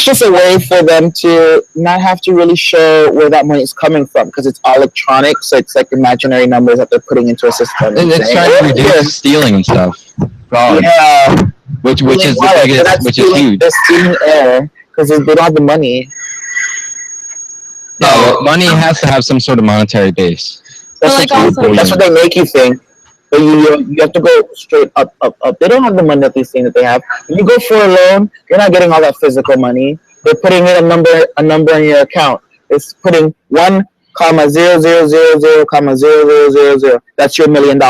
S1: just a way for them to not have to really show where that money is coming from because it's all electronic, so it's like imaginary numbers that they're putting into a system.
S4: And it's trying to reduce stealing and stuff. Fraud. Yeah. Which is the biggest, which is huge.
S1: They're stealing air because they don't have the money.
S4: No, money has to have some sort of monetary base.
S1: That's what they make you think. But you have to go straight up. They don't have the money that they say that they have. When you go for a loan, you're not getting all that physical money. They're putting in a number in your account. It's putting 1,000,000,000. That's your $1 million.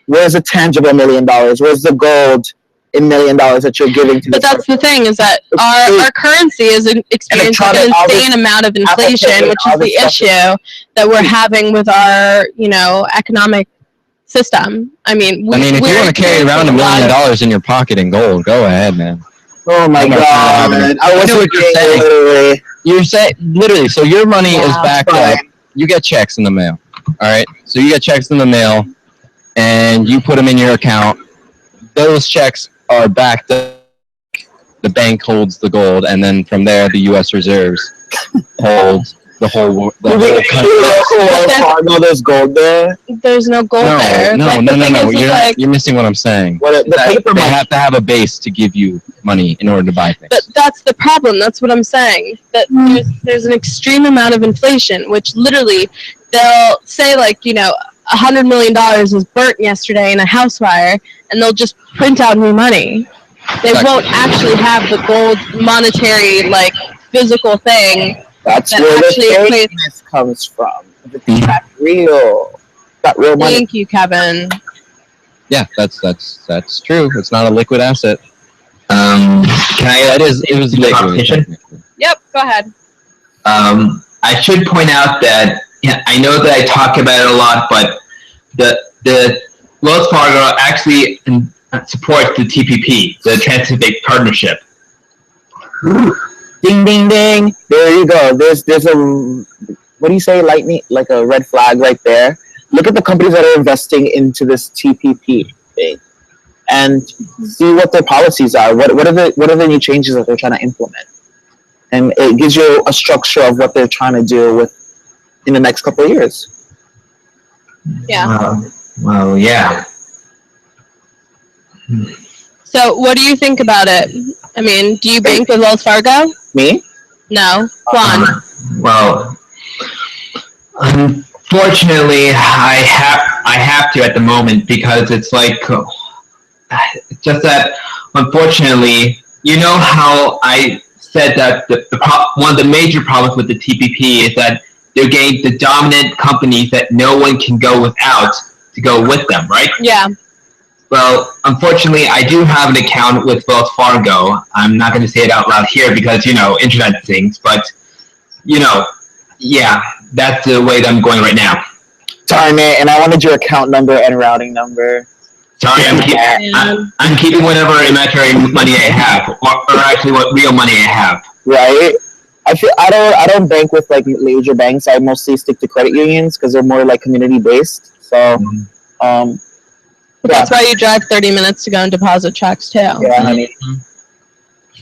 S1: Where's the tangible $1 million? Where's the gold in $1 million that you're giving to?
S19: But that's the thing is that our currency is experiencing an insane amount of inflation, which is the issue that we're having with our economic system. I mean,
S4: if you want to carry around $1 million in your pocket in gold, go ahead, man.
S1: Oh my God!
S4: I know what you're saying. Literally. You're saying literally. So your money is backed up. You get checks in the mail. All right. So you get checks in the mail, and you put them in your account. Those checks are backed up the bank holds the gold, and then from there the U.S. reserves hold the whole country.
S1: No, there's gold there.
S19: There's no gold there.
S4: No. You're missing what I'm saying. They have to have a base to give you money in order to buy things.
S19: But that's the problem. That's what I'm saying. That there's an extreme amount of inflation, which literally they'll say like, you know, $100 million was burnt yesterday in a house fire, and they'll just print out new money. They won't actually have the gold monetary, like, physical thing.
S1: That's where the fakeness comes from. It's not real. Not real money.
S19: Thank you, Kevin.
S4: Yeah, that's true. It's not a liquid asset.
S18: It was competition.
S19: Yep, go ahead.
S18: I should point out that I know that I talk about it a lot, but the Wells Fargo actually supports the TPP, the Trans-Pacific Partnership.
S1: Ding, ding, ding. There you go. There's a, what do you say, lightning, like a red flag right there. Look at the companies that are investing into this TPP thing and see what their policies are. What are the new changes that they're trying to implement? And it gives you a structure of what they're trying to do in the next couple of years.
S19: Yeah.
S18: Well, yeah.
S19: So what do you think about it? I mean, do you bank with Wells Fargo?
S1: Me?
S19: No. Juan?
S18: Well, unfortunately, I have to at the moment because it's like, it's just that, unfortunately, you know how I said that one of the major problems with the TPP is that they're getting the dominant companies that no one can go without to go with them, right?
S19: Yeah.
S18: Well, unfortunately, I do have an account with Wells Fargo. I'm not going to say it out loud here because, you know, internet things, but, you know, yeah, that's the way that I'm going right now.
S1: Darn it, and I wanted your account number and routing number.
S18: Sorry, I'm keeping whatever imaginary money I have, or actually what real money I have.
S1: Right? I don't bank with like major banks. I mostly stick to credit unions because they're more like community based. So,
S19: But that's why you drive 30 minutes to go and deposit checks too.
S1: Yeah, honey.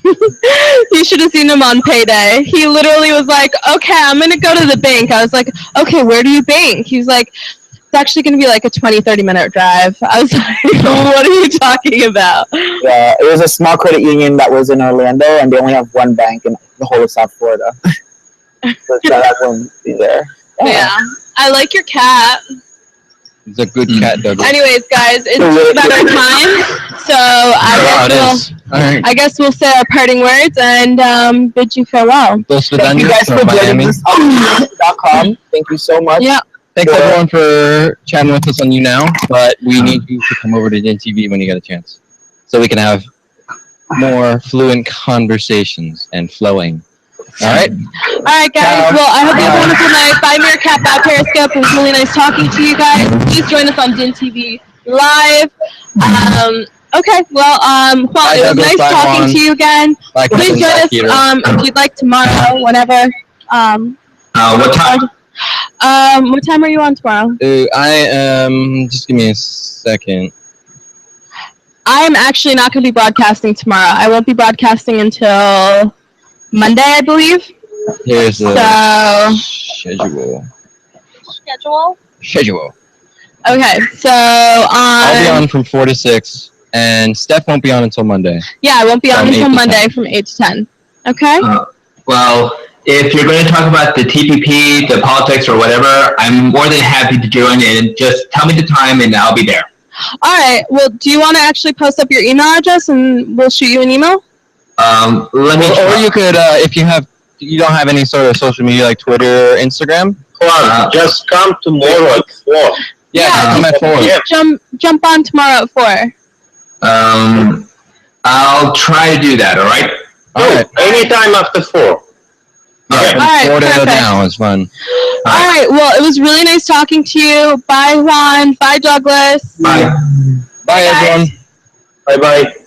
S19: You should have seen him on payday. He literally was like, okay, I'm going to go to the bank. I was like, okay, where do you bank? He was like, it's actually going to be like a 20-30 minute drive. I was like, what are you talking about?
S1: Yeah, it was a small credit union that was in Orlando, and they only have one bank in the whole of South Florida. So that wouldn't be there.
S19: Yeah. I like your cat.
S4: He's a good cat, Doug.
S19: Anyways, guys, it's about our time. So I guess we'll say our parting words and bid you farewell.
S1: Thank you guys for joining us on .com. Thank you so much.
S19: Yeah.
S4: Thanks everyone for chatting with us on YouNow, but we need you to come over to DINtv when you get a chance, so we can have more fluent conversations and flowing. All right.
S19: All right, guys. Well, I hope you have a wonderful night. Bye, Meerkat. Bye, Periscope. It was really nice talking to you guys. Please join us on DINtv live. Okay. Well, Juan, it was nice talking to you again. Please join us if you'd like tomorrow, whenever.
S18: What time?
S19: What time are you on tomorrow?
S4: I am. Just give me a second.
S19: I am actually not going to be broadcasting tomorrow. I won't be broadcasting until Monday, I believe.
S4: Here's the schedule.
S19: Okay, so
S4: I'll be on from 4 to 6, and Steph won't be on until Monday.
S19: Yeah, I won't be on until Monday from 8 to 10. Okay?
S18: Well, if you're going to talk about the TPP, the politics, or whatever, I'm more than happy to join in. Just tell me the time, and I'll be there.
S19: All right. Well, do you want to actually post up your email address, and we'll shoot you an email?
S18: Let me.
S4: Or you could, if you don't have any sort of social media like Twitter or Instagram.
S5: Just come tomorrow at 4.
S4: Yeah, come at 4.
S19: Yeah. Jump on tomorrow at 4.
S18: I'll try to do that. All right.
S4: All right.
S5: Anytime after 4.
S4: All right. 4 to now is fun.
S19: All right. Well, it was really nice talking to you. Bye, Juan. Bye, Douglas.
S18: Bye.
S4: Bye, everyone.
S5: Bye-bye.